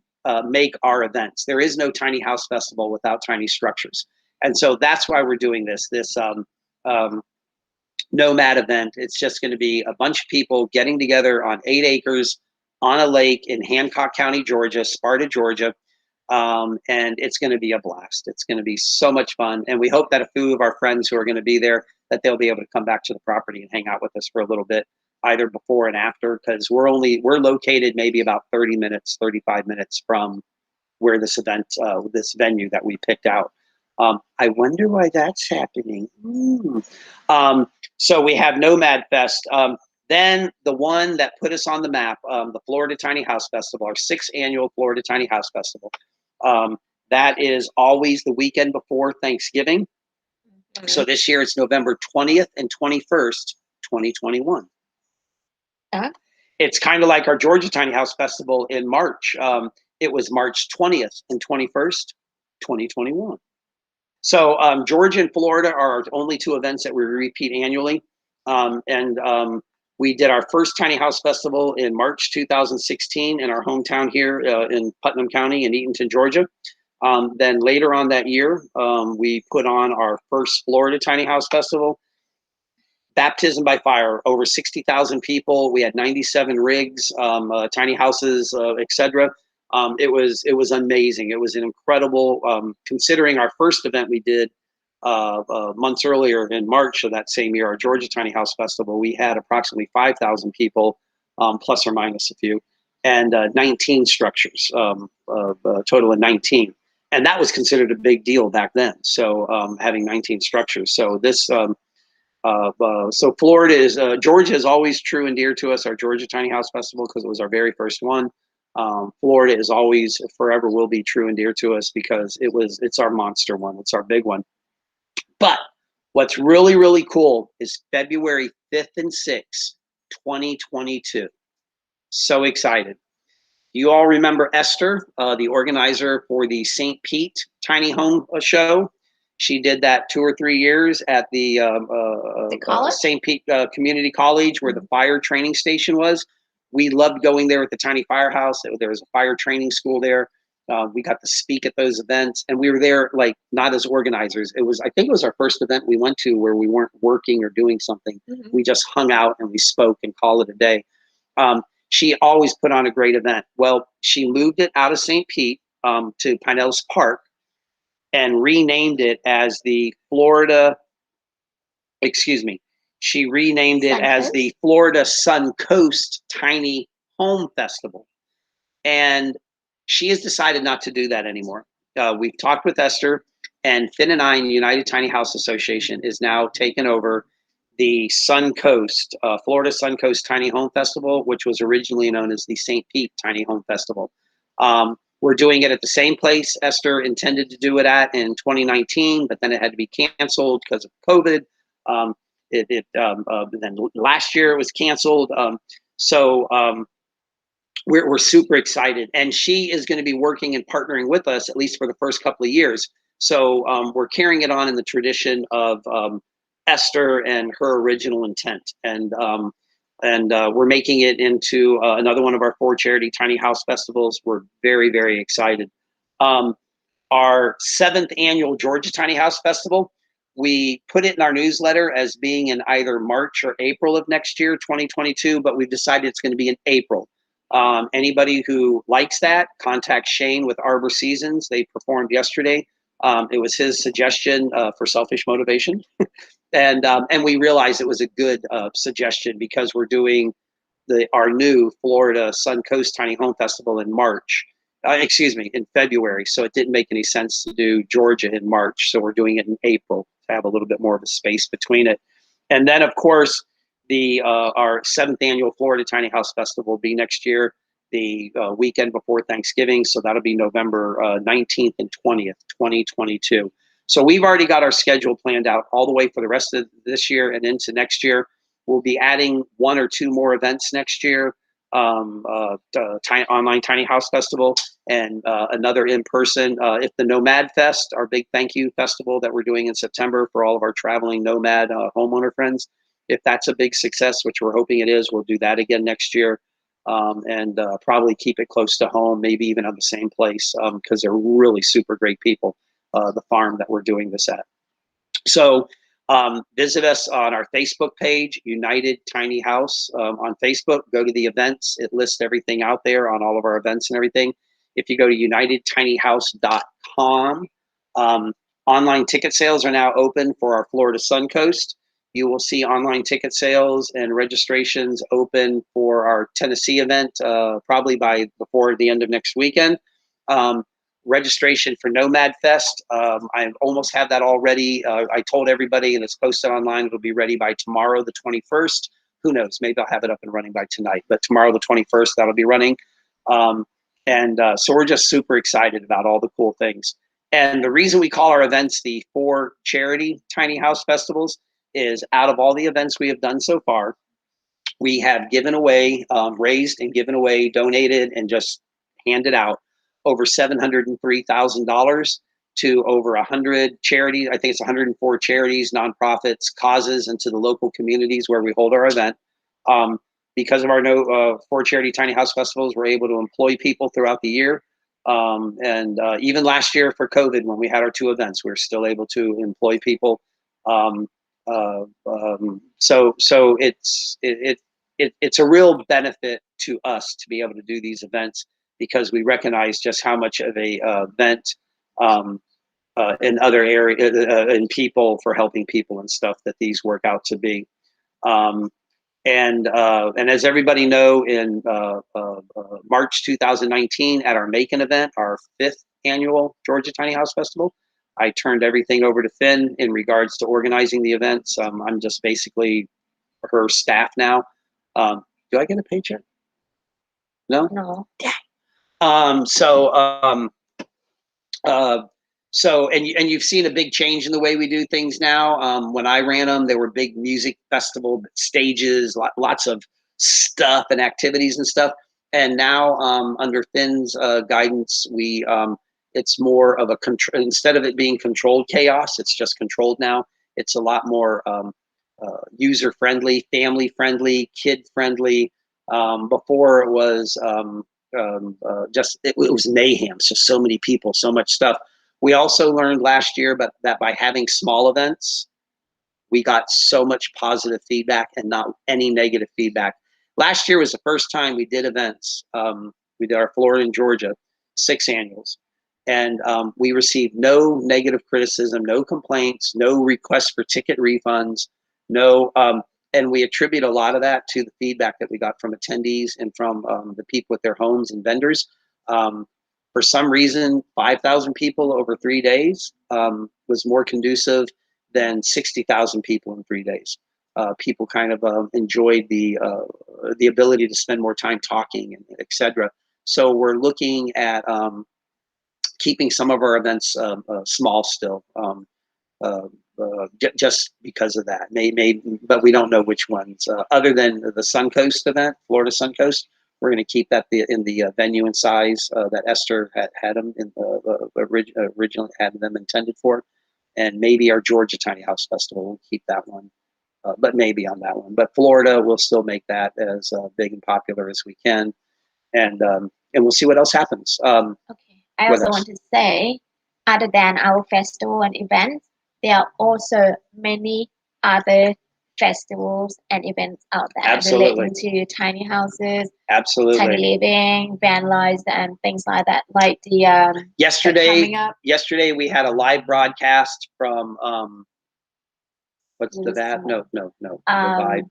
D: make our events. There is no tiny house festival without tiny structures. And so that's why we're doing this Nomad event. It's just going to be a bunch of people getting together on 8 acres on a lake in Hancock County, Georgia, Sparta, Georgia. And it's going to be a blast. It's going to be so much fun. And we hope that a few of our friends who are going to be there, that they'll be able to come back to the property and hang out with us for a little bit, either before and after, because we're located maybe about 30 minutes, 35 minutes from where this event, this venue that we picked out. I wonder why that's happening. So we have Nomad Fest. Then the one that put us on the map, the Florida Tiny House Festival, our 6th annual Florida Tiny House Festival. That is always the weekend before Thanksgiving. So this year it's November 20th and 21st, 2021. It's kind of like our Georgia Tiny House Festival in March. It was March 20th and 21st, 2021. So Georgia and Florida are our only 2 events that we repeat annually. We did our first Tiny House Festival in March 2016 in our hometown here in Putnam County in Eatonton, Georgia. Then later on that year, we put on our first Florida Tiny House Festival. Baptism by fire, over 60,000 people. We had 97 rigs, tiny houses, etc. It was amazing. It was an incredible, considering our first event we did months earlier in March of that same year, our Georgia Tiny House Festival. We had approximately 5,000 people, plus or minus a few, and 19 structures, a total of 19. And that was considered a big deal back then. So having 19 structures. So this, so Florida is, Georgia is always true and dear to us, our Georgia Tiny House Festival, because it was our very first one. Florida is always, forever will be true and dear to us because it's our monster one. It's our big one. But what's really, really cool is February 5th and 6th, 2022. So excited. You all remember Esther, the organizer for the St. Pete Tiny Home Show. She did that 2 or 3 years at the St. Pete Community College, where the fire training station was. We loved going there at the tiny firehouse. There was a fire training school there. We got to speak at those events, and we were there like not as organizers. I think it was our first event we went to where we weren't working or doing something. We just hung out and we spoke and called it a day. She always put on a great event. Well, she moved it out of St. Pete to Pinellas Park and renamed it as the Florida, excuse me, she renamed it as the Florida Sun Coast Tiny Home Festival. And she has decided not to do that anymore. We've talked with Esther, and Finn and I in the United Tiny House Association is now taken over the Sun Coast, Florida Sun Coast Tiny Home Festival, which was originally known as the St. Pete Tiny Home Festival. We're doing it at the same place Esther intended to do it at in 2019, but then it had to be canceled because of COVID. Then last year it was canceled. We're super excited, and she is going to be working and partnering with us at least for the first couple of years. So we're carrying it on in the tradition of Esther and her original intent, and we're making it into another one of our 4 charity tiny house festivals. We're very, very excited. Our 7th annual Georgia Tiny House Festival, we put it in our newsletter as being in either March or April of next year, 2022, but we've decided it's going to be in April. Anybody who likes that, contact Shane with Arbor Seasons. They performed yesterday. It was his suggestion for selfish motivation. And we realized it was a good suggestion because we're doing our new Florida Sun Coast Tiny Home Festival in March. In February. So it didn't make any sense to do Georgia in March. So we're doing it in April to have a little bit more of a space between it. And then, of course, our 7th annual Florida Tiny House Festival will be next year, the weekend before Thanksgiving. So that'll be November 19th and 20th, 2022. So we've already got our schedule planned out all the way for the rest of this year and into next year. We'll be adding 1 or 2 more events next year. Online Tiny House Festival and another in-person. If the Nomad Fest, our big thank you festival that we're doing in September for all of our traveling nomad homeowner friends, if that's a big success, which we're hoping it is, we'll do that again next year, and probably keep it close to home, maybe even on the same place, because they're really super great people, the farm that we're doing this at. So visit us on our Facebook page, United Tiny House on Facebook. Go to the events. It lists everything out there on all of our events and everything. If you go to unitedtinyhouse.com, online ticket sales are now open for our Florida Sun Coast. You will see online ticket sales and registrations open for our Tennessee event probably before the end of next weekend. Registration for Nomad Fest, I almost have that all ready. I told everybody, and it's posted online, it'll be ready by tomorrow, the 21st. Who knows, maybe I'll have it up and running by tonight, but tomorrow, the 21st, that'll be running. So we're just super excited about all the cool things. And the reason we call our events the 4 charity tiny house festivals is out of all the events we have done so far, we have given away, raised and given away, donated, and just handed out over $703,000 to over 100 charities. I think it's 104 charities, nonprofits, causes, and to the local communities where we hold our event. Because of our 4 charity tiny house festivals, we're able to employ people throughout the year. Even last year for COVID, when we had our 2 events, we were still able to employ people. So it's a real benefit to us to be able to do these events, because we recognize just how much of a event in other areas, in people, for helping people and stuff, that these work out to be. And as everybody know, in March 2019 at our Macon event, our 5th annual Georgia Tiny House Festival, I turned everything over to Finn in regards to organizing the events. I'm just basically her staff now. Do I get a paycheck? No?
A: No.
D: And you've seen a big change in the way we do things now. When I ran them, there were big music festival stages, lots of stuff and activities and stuff. And now under Finn's guidance, it's more of instead of it being controlled chaos, it's just controlled now. It's a lot more user friendly, family friendly, kid friendly. Before it was it was mayhem. So many people, so much stuff. We also learned last year that by having small events, we got so much positive feedback and not any negative feedback. Last year was the first time we did events. We did our Florida and Georgia 6 annuals. And we received no negative criticism, no complaints, no requests for ticket refunds, no, and we attribute a lot of that to the feedback that we got from attendees and from the people with their homes and vendors. For some reason, 5,000 people over 3 days was more conducive than 60,000 people in 3 days. People kind of enjoyed the ability to spend more time talking, and et cetera. So we're looking at keeping some of our events small still, just because of that. But we don't know which ones. Other than the Suncoast event, Florida Suncoast, we're going to keep that in the venue and size that Esther had them in originally had them intended for, and maybe our Georgia Tiny House Festival will keep that one, but maybe on that one. But Florida, we'll still make that as big and popular as we can, and we'll see what else happens.
A: I also want to say, other than our festival and events, there are also many other festivals and events out there relating to tiny houses, tiny living, van lives, and things like that. Like the
D: yesterday we had a live broadcast from what's the van? No, the vibe.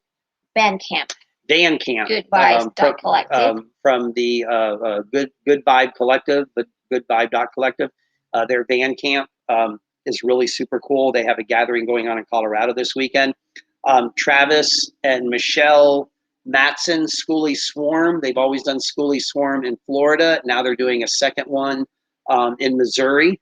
A: Bandcamp.
D: Bandcamp.
A: Good Vibes Collective.
D: From the Good Vibe Collective, the Good Vibe Collective. Their Bandcamp is really super cool. They have a gathering going on in Colorado this weekend. Travis and Michelle Matson, Schoolie Swarm. They've always done Schoolie Swarm in Florida. Now they're doing a second one in Missouri,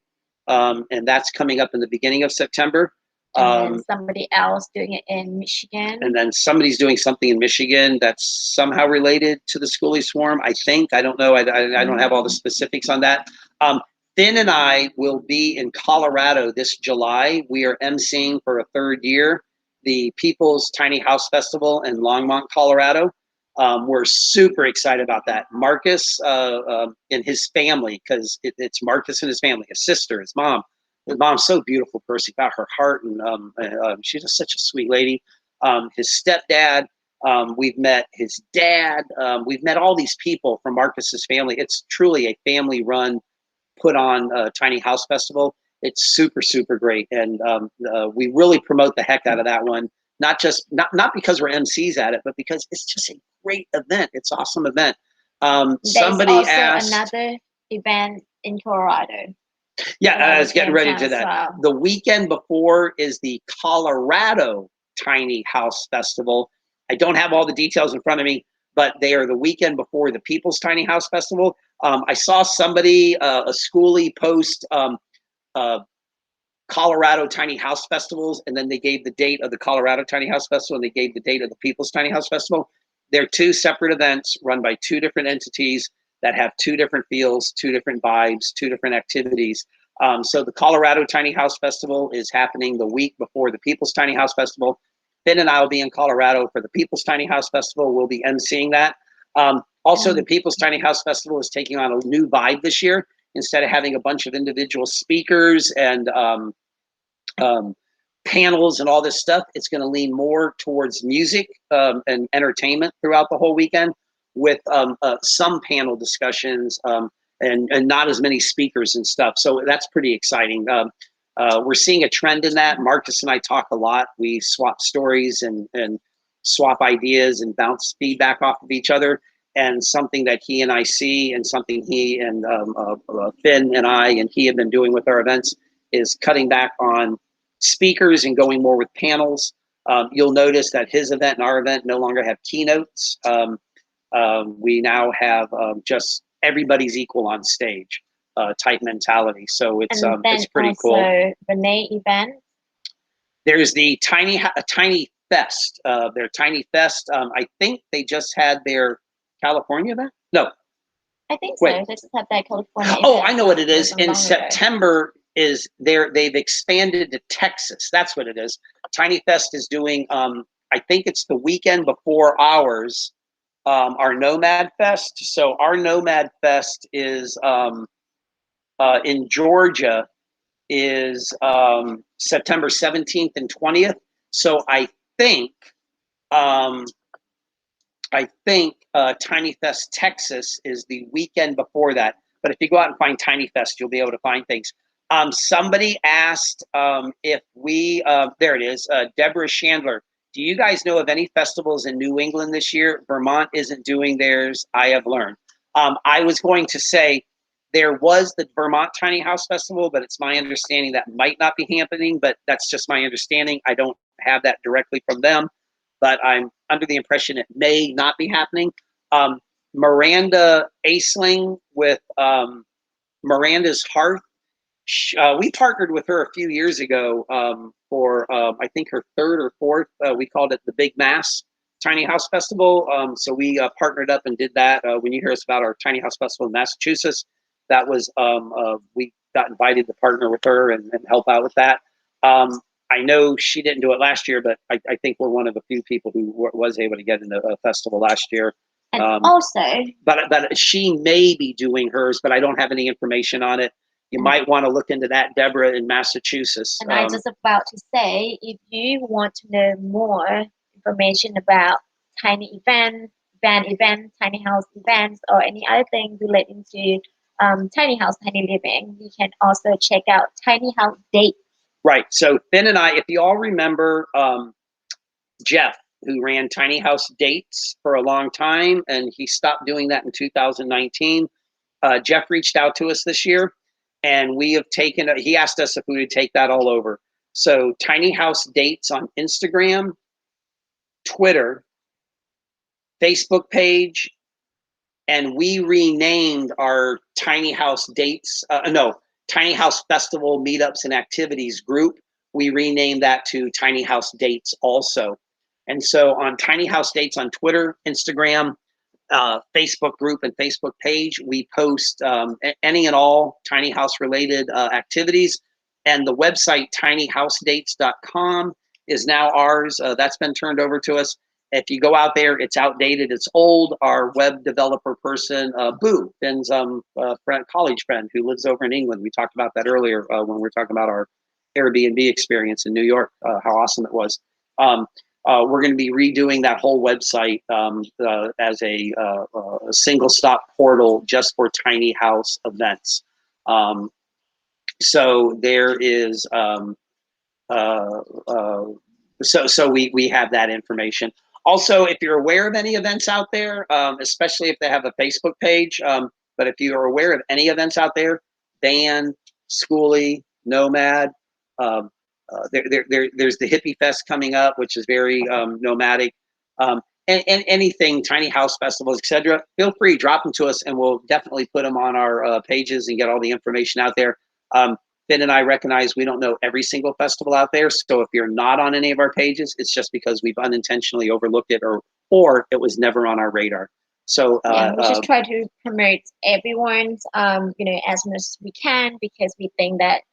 D: and that's coming up in the beginning of September.
A: And then somebody else doing it in Michigan.
D: And then somebody's doing something in Michigan that's somehow related to the Schoolie Swarm, I think. I don't know. I don't have all the specifics on that. Finn and I will be in Colorado this July. We are emceeing for a 3rd year the People's Tiny House Festival in Longmont, Colorado. We're super excited about that. Marcus and his family, because it's Marcus and his family, his sister, his mom. His mom's so beautiful person, got her heart, and she's just such a sweet lady. His stepdad, we've met his dad. We've met all these people from Marcus's family. It's truly a family-run, put-on Tiny House Festival. It's super, super great, and we really promote the heck out of that one. Not because we're MCs at it, but because it's just a great event. It's an awesome event. Somebody
A: also
D: asked
A: another event in Colorado.
D: Yeah, I was getting ready to that.
A: Well.
D: The weekend before is the Colorado Tiny House Festival. I don't have all the details in front of me, but they are the weekend before the People's Tiny House Festival. I saw somebody, a schoolie, post Colorado Tiny House Festivals, and then they gave the date of the Colorado Tiny House Festival, and they gave the date of the People's Tiny House Festival. They're 2 separate events run by 2 different entities that have 2 different feels, 2 different vibes, 2 different activities. So the Colorado Tiny House Festival is happening the week before the People's Tiny House Festival. Finn and I will be in Colorado for the People's Tiny House Festival. We'll be emceeing that. Also, the People's Tiny House Festival is taking on a new vibe this year. Instead of having a bunch of individual speakers and panels and all this stuff, it's going to lean more towards music and entertainment throughout the whole weekend, with some panel discussions and not as many speakers and stuff. So that's pretty exciting. We're seeing a trend in that. Marcus and I talk a lot. We swap stories and swap ideas and bounce feedback off of each other. And something that he and I see, and something he and Finn and I and he have been doing with our events, is cutting back on speakers and going more with panels. You'll notice that his event and our event no longer have keynotes. We now have just everybody's equal on stage type mentality. So it's pretty cool.
A: Renee event.
D: There's the Tiny Fest. Their Tiny Fest. I think they just had their California event. No,
A: I think so. They just had that California.
D: Oh, I know what it is. In September is they've expanded to Texas. That's what it is. Tiny Fest is doing. I think it's the weekend before ours. Our Nomad Fest. So our Nomad Fest is in Georgia, is September 17th and 20th. So I think I think Tiny Fest Texas is the weekend before that. But if you go out and find Tiny Fest, you'll be able to find things. Somebody asked if we, there it is, Deborah Chandler. Do you guys know of any festivals in New England this year? Vermont isn't doing theirs, I have learned. I was going to say there was the Vermont Tiny House Festival, but it's my understanding that might not be happening, but that's just my understanding. I don't have that directly from them, but I'm under the impression it may not be happening. Miranda Aisling with Miranda's Hearth. We partnered with her a few years ago for, I think, her third or fourth. We called it the Big Mass Tiny House Festival. So we partnered up and did that. When you hear us about our Tiny House Festival in Massachusetts, that was, we got invited to partner with her and help out with that. I know she didn't do it last year, but I think we're one of the few people who was able to get into a festival last year.
A: And also,
D: but she may be doing hers, but I don't have any information on it. You might want to look into that, Deborah, in Massachusetts.
A: and I was just about to say, if you want to know more information about tiny events, tiny house events, or any other thing relating to tiny house, tiny living, you can also check out Tiny House Dates.
D: Right. So Finn and I, if you all remember Jeff, who ran Tiny House Dates for a long time, and he stopped doing that in 2019. Jeff reached out to us this year, and we have taken it. He asked us if we would take that all over. So Tiny House Dates on Instagram, Twitter, Facebook page, and we renamed our Tiny House Dates, Tiny House Festival Meetups and Activities group. We renamed that to Tiny House Dates also. And so on Tiny House Dates on Twitter, Instagram, Facebook group and Facebook page, we post any and all tiny house related activities. And the website tinyhousedates.com is now ours. That's been turned over to us. If you go out there, it's outdated, it's old. Our web developer person, Boo, Ben's college friend who lives over in England. We talked about that earlier when we were talking about our Airbnb experience in New York, how awesome it was. We're going to be redoing that whole website as a single stop portal just for tiny house events. So there is, so we have that information. Also, if you're aware of any events out there, especially if they have a Facebook page, but if you are aware of any events out there, Band, Schoolie, Nomad, there's the Hippie Fest coming up, which is very nomadic, and anything, tiny house festivals, etc. Feel free, drop them to us, and we'll definitely put them on our pages and get all the information out there. Finn and I recognize we don't know every single festival out there, so if you're not on any of our pages, it's just because we've unintentionally overlooked it, or it was never on our radar. So
A: yeah, we just try to promote everyone's, as much as we can, because we think that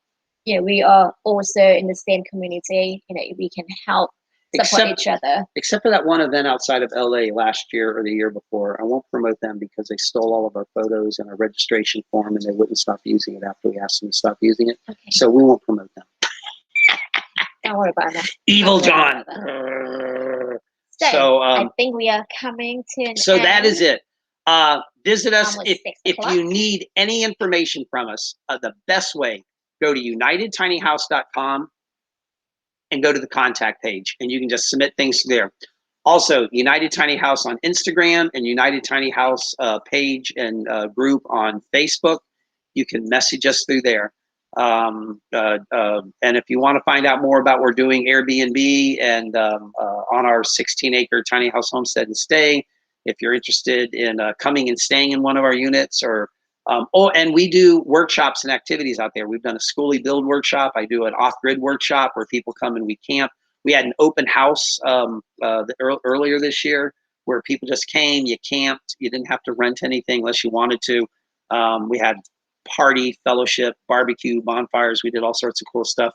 A: we are also in the same community. We can help support each other.
D: Except for that one event outside of LA last year or the year before. I won't promote them because they stole all of our photos and our registration form, and they wouldn't stop using it after we asked them to stop using it. Okay. So we won't promote them.
A: Don't worry about that.
D: Evil John.
A: So I think we are coming to an
D: So
A: end.
D: that is it. Visit us if you need any information from us. The best way, go to unitedtinyhouse.com and go to the contact page, and you can just submit things there. Also, United Tiny House on Instagram and United Tiny House page and group on Facebook. You can message us through there. And if you want to find out more about what we're doing Airbnb and on our 16-acre tiny house homestead and stay, if you're interested in coming and staying in one of our units, or and we do workshops and activities out there. We've done a Schoolie Build workshop. I do an off-grid workshop where people come and we camp. We had an open house earlier this year where people just came, you camped, you didn't have to rent anything unless you wanted to. We had party, fellowship, barbecue, bonfires. We did all sorts of cool stuff.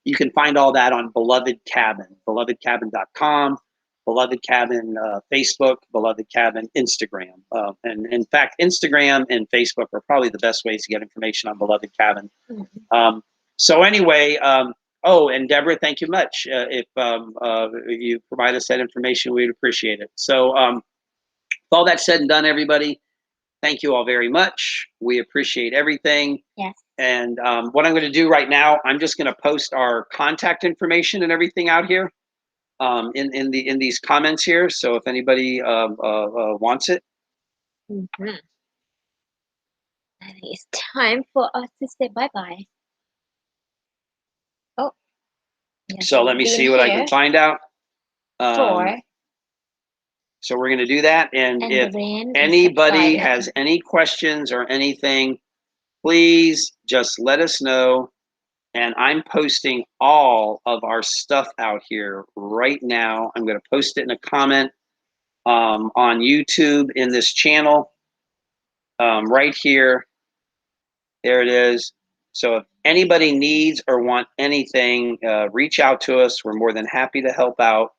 D: You can find all that on Beloved Cabin, belovedcabin.com. Beloved Cabin Facebook, Beloved Cabin Instagram. And in fact, Instagram and Facebook are probably the best ways to get information on Beloved Cabin. So anyway, Oh, and Deborah, thank you much. If you provide us that information, we'd appreciate it. So with all that said and done, everybody, thank you all very much. We appreciate everything.
A: Yes.
D: And what I'm going to do right now, I'm just going to post our contact information and everything out here in these comments here. So if anybody wants it.
A: Mm-hmm. I think it's time for us to say bye-bye. Oh. Yes,
D: So let me see what I can find out.
A: Sure.
D: So we're going to do that. And if anybody has any questions or anything, please just let us know. And I'm posting all of our stuff out here right now. I'm going to post it in a comment on YouTube in this channel right here. There it is. So if anybody needs or want anything, reach out to us. We're more than happy to help out.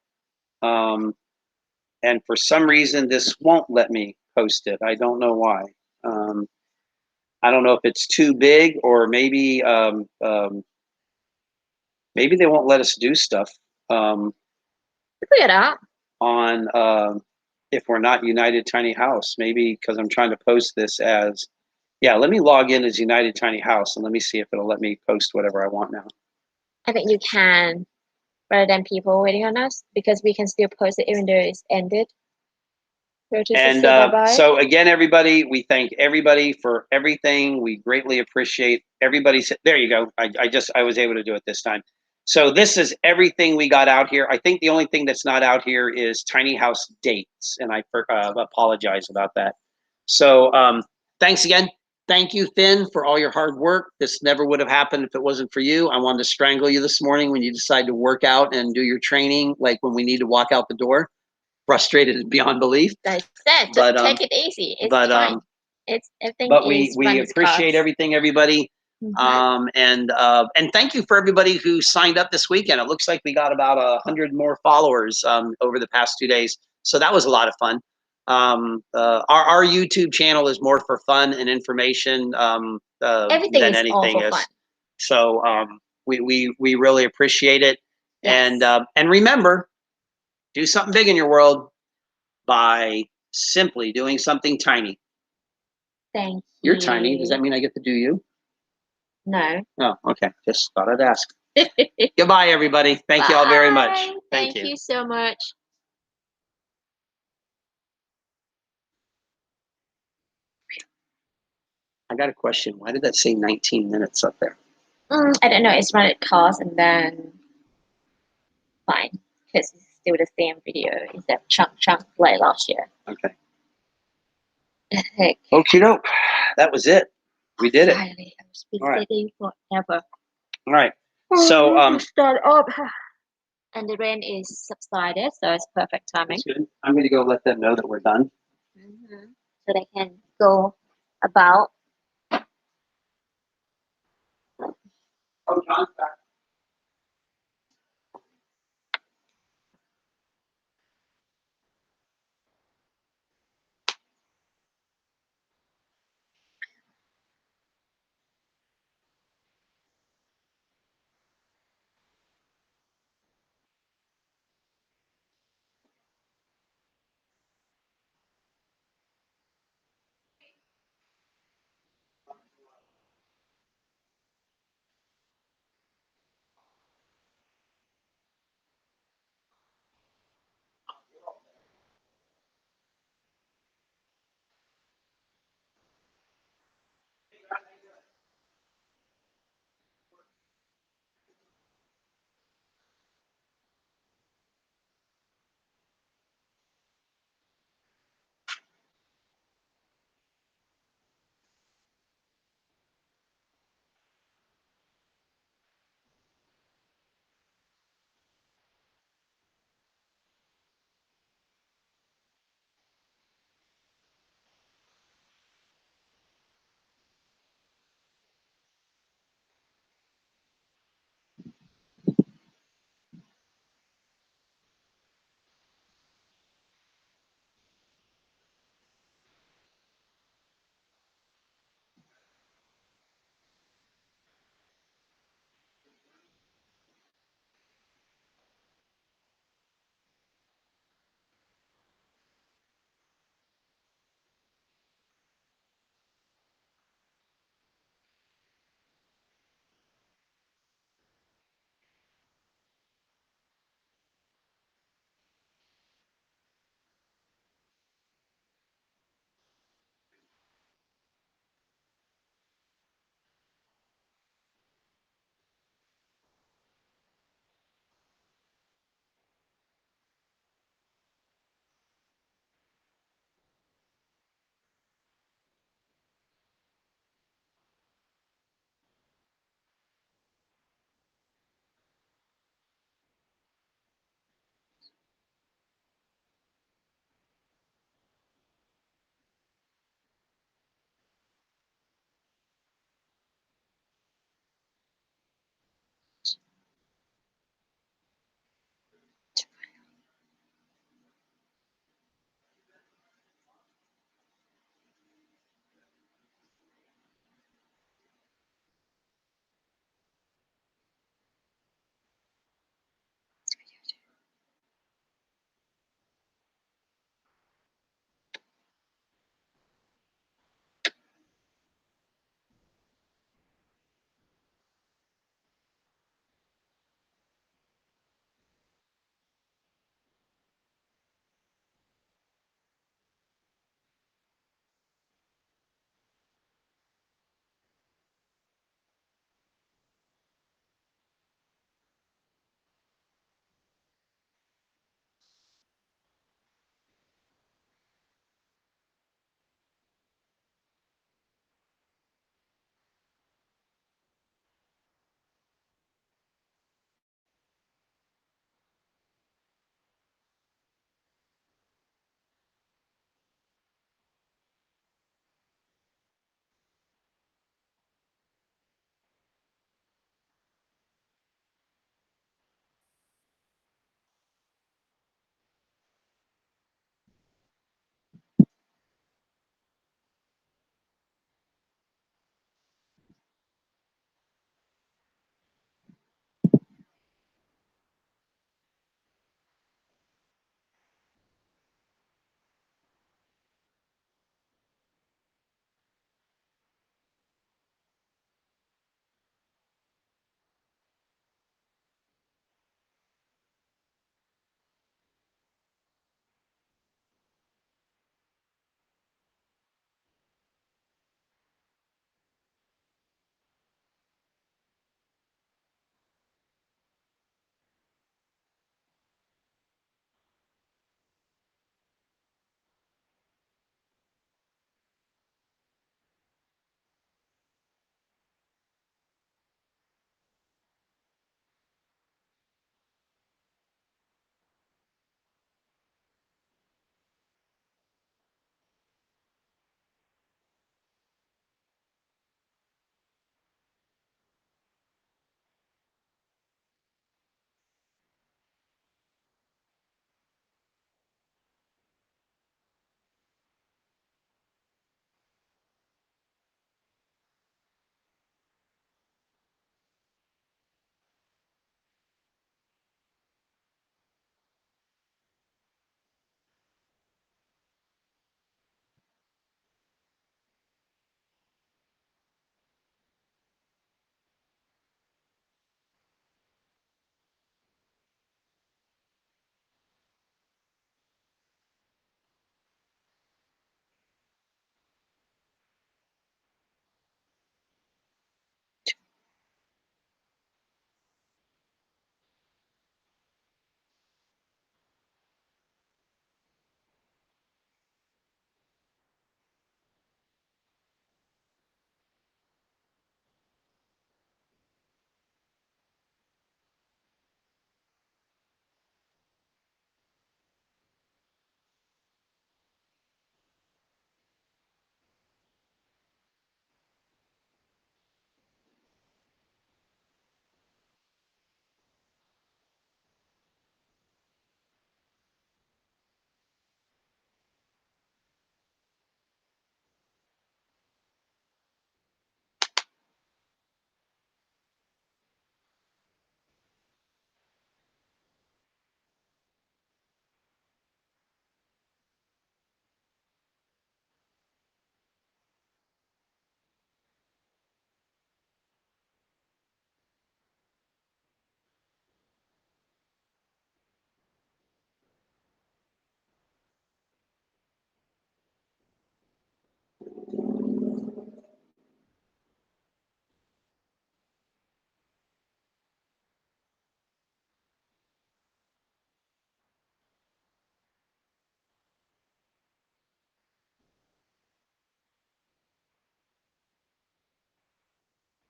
D: And for some reason, this won't let me post it. I don't know why. I don't know if it's too big or maybe maybe they won't let us do stuff
A: Figure it out.
D: on if we're not United Tiny House. Maybe because I'm trying to post this as, yeah, let me log in as United Tiny House and let me see if it'll let me post whatever I want now.
A: I think you can, rather than people waiting on us, because we can still post it even though it's ended. So just
D: And
A: say bye-bye.
D: so again, everybody, we thank everybody for everything. We greatly appreciate everybody. There you go. I was able to do it this time. So this is everything we got out here. I think the only thing that's not out here is tiny house dates, and I apologize about that. So thanks again. Thank you, Finn, for all your hard work. This never would have happened if it wasn't for you. I wanted to strangle you this morning when you decided to work out and do your training, like when we need to walk out the door. Frustrated beyond belief.
A: Like I said, just take it easy. It's fine. It's everything.
D: But we appreciate everything, everybody.
A: Mm-hmm.
D: And thank you for everybody who signed up this weekend. It looks like we got about 100 more followers over the past 2 days. So that was a lot of fun. Our YouTube channel is more for fun and information
A: Everything
D: than
A: is
D: anything
A: all for
D: is.
A: fun.
D: So we really appreciate it.
A: Yes.
D: And remember, do something big in your world by simply doing something tiny.
A: Thank you.
D: You're tiny. Does that mean I get to do you?
A: No.
D: Oh, okay. Just thought I'd ask. Goodbye, everybody. Thank you all very much.
A: Bye.
D: Thank
A: Thank you so much.
D: I got a question. Why did that say 19 minutes up there?
A: I don't know. It's run at cost and then fine. Because it's still the same video except chunk like last year.
D: Okay.
A: Heck.
D: Okie doke. That was it. We did it.
A: Finally, I've been
D: All right.
A: sitting forever.
D: All right. So
A: start up. And the rain is subsided, so it's perfect timing.
D: that's good. I'm going to go let them know that we're done.
A: So they can go about.
D: Oh, John's back.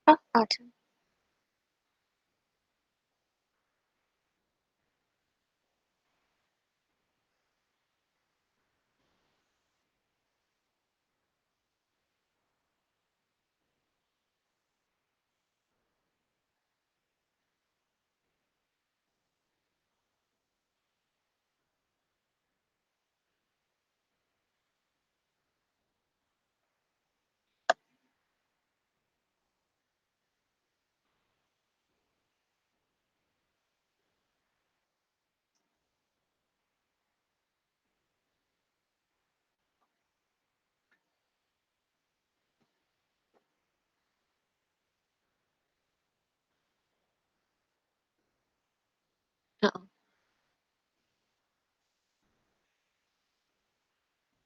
A: Oh, Autumn.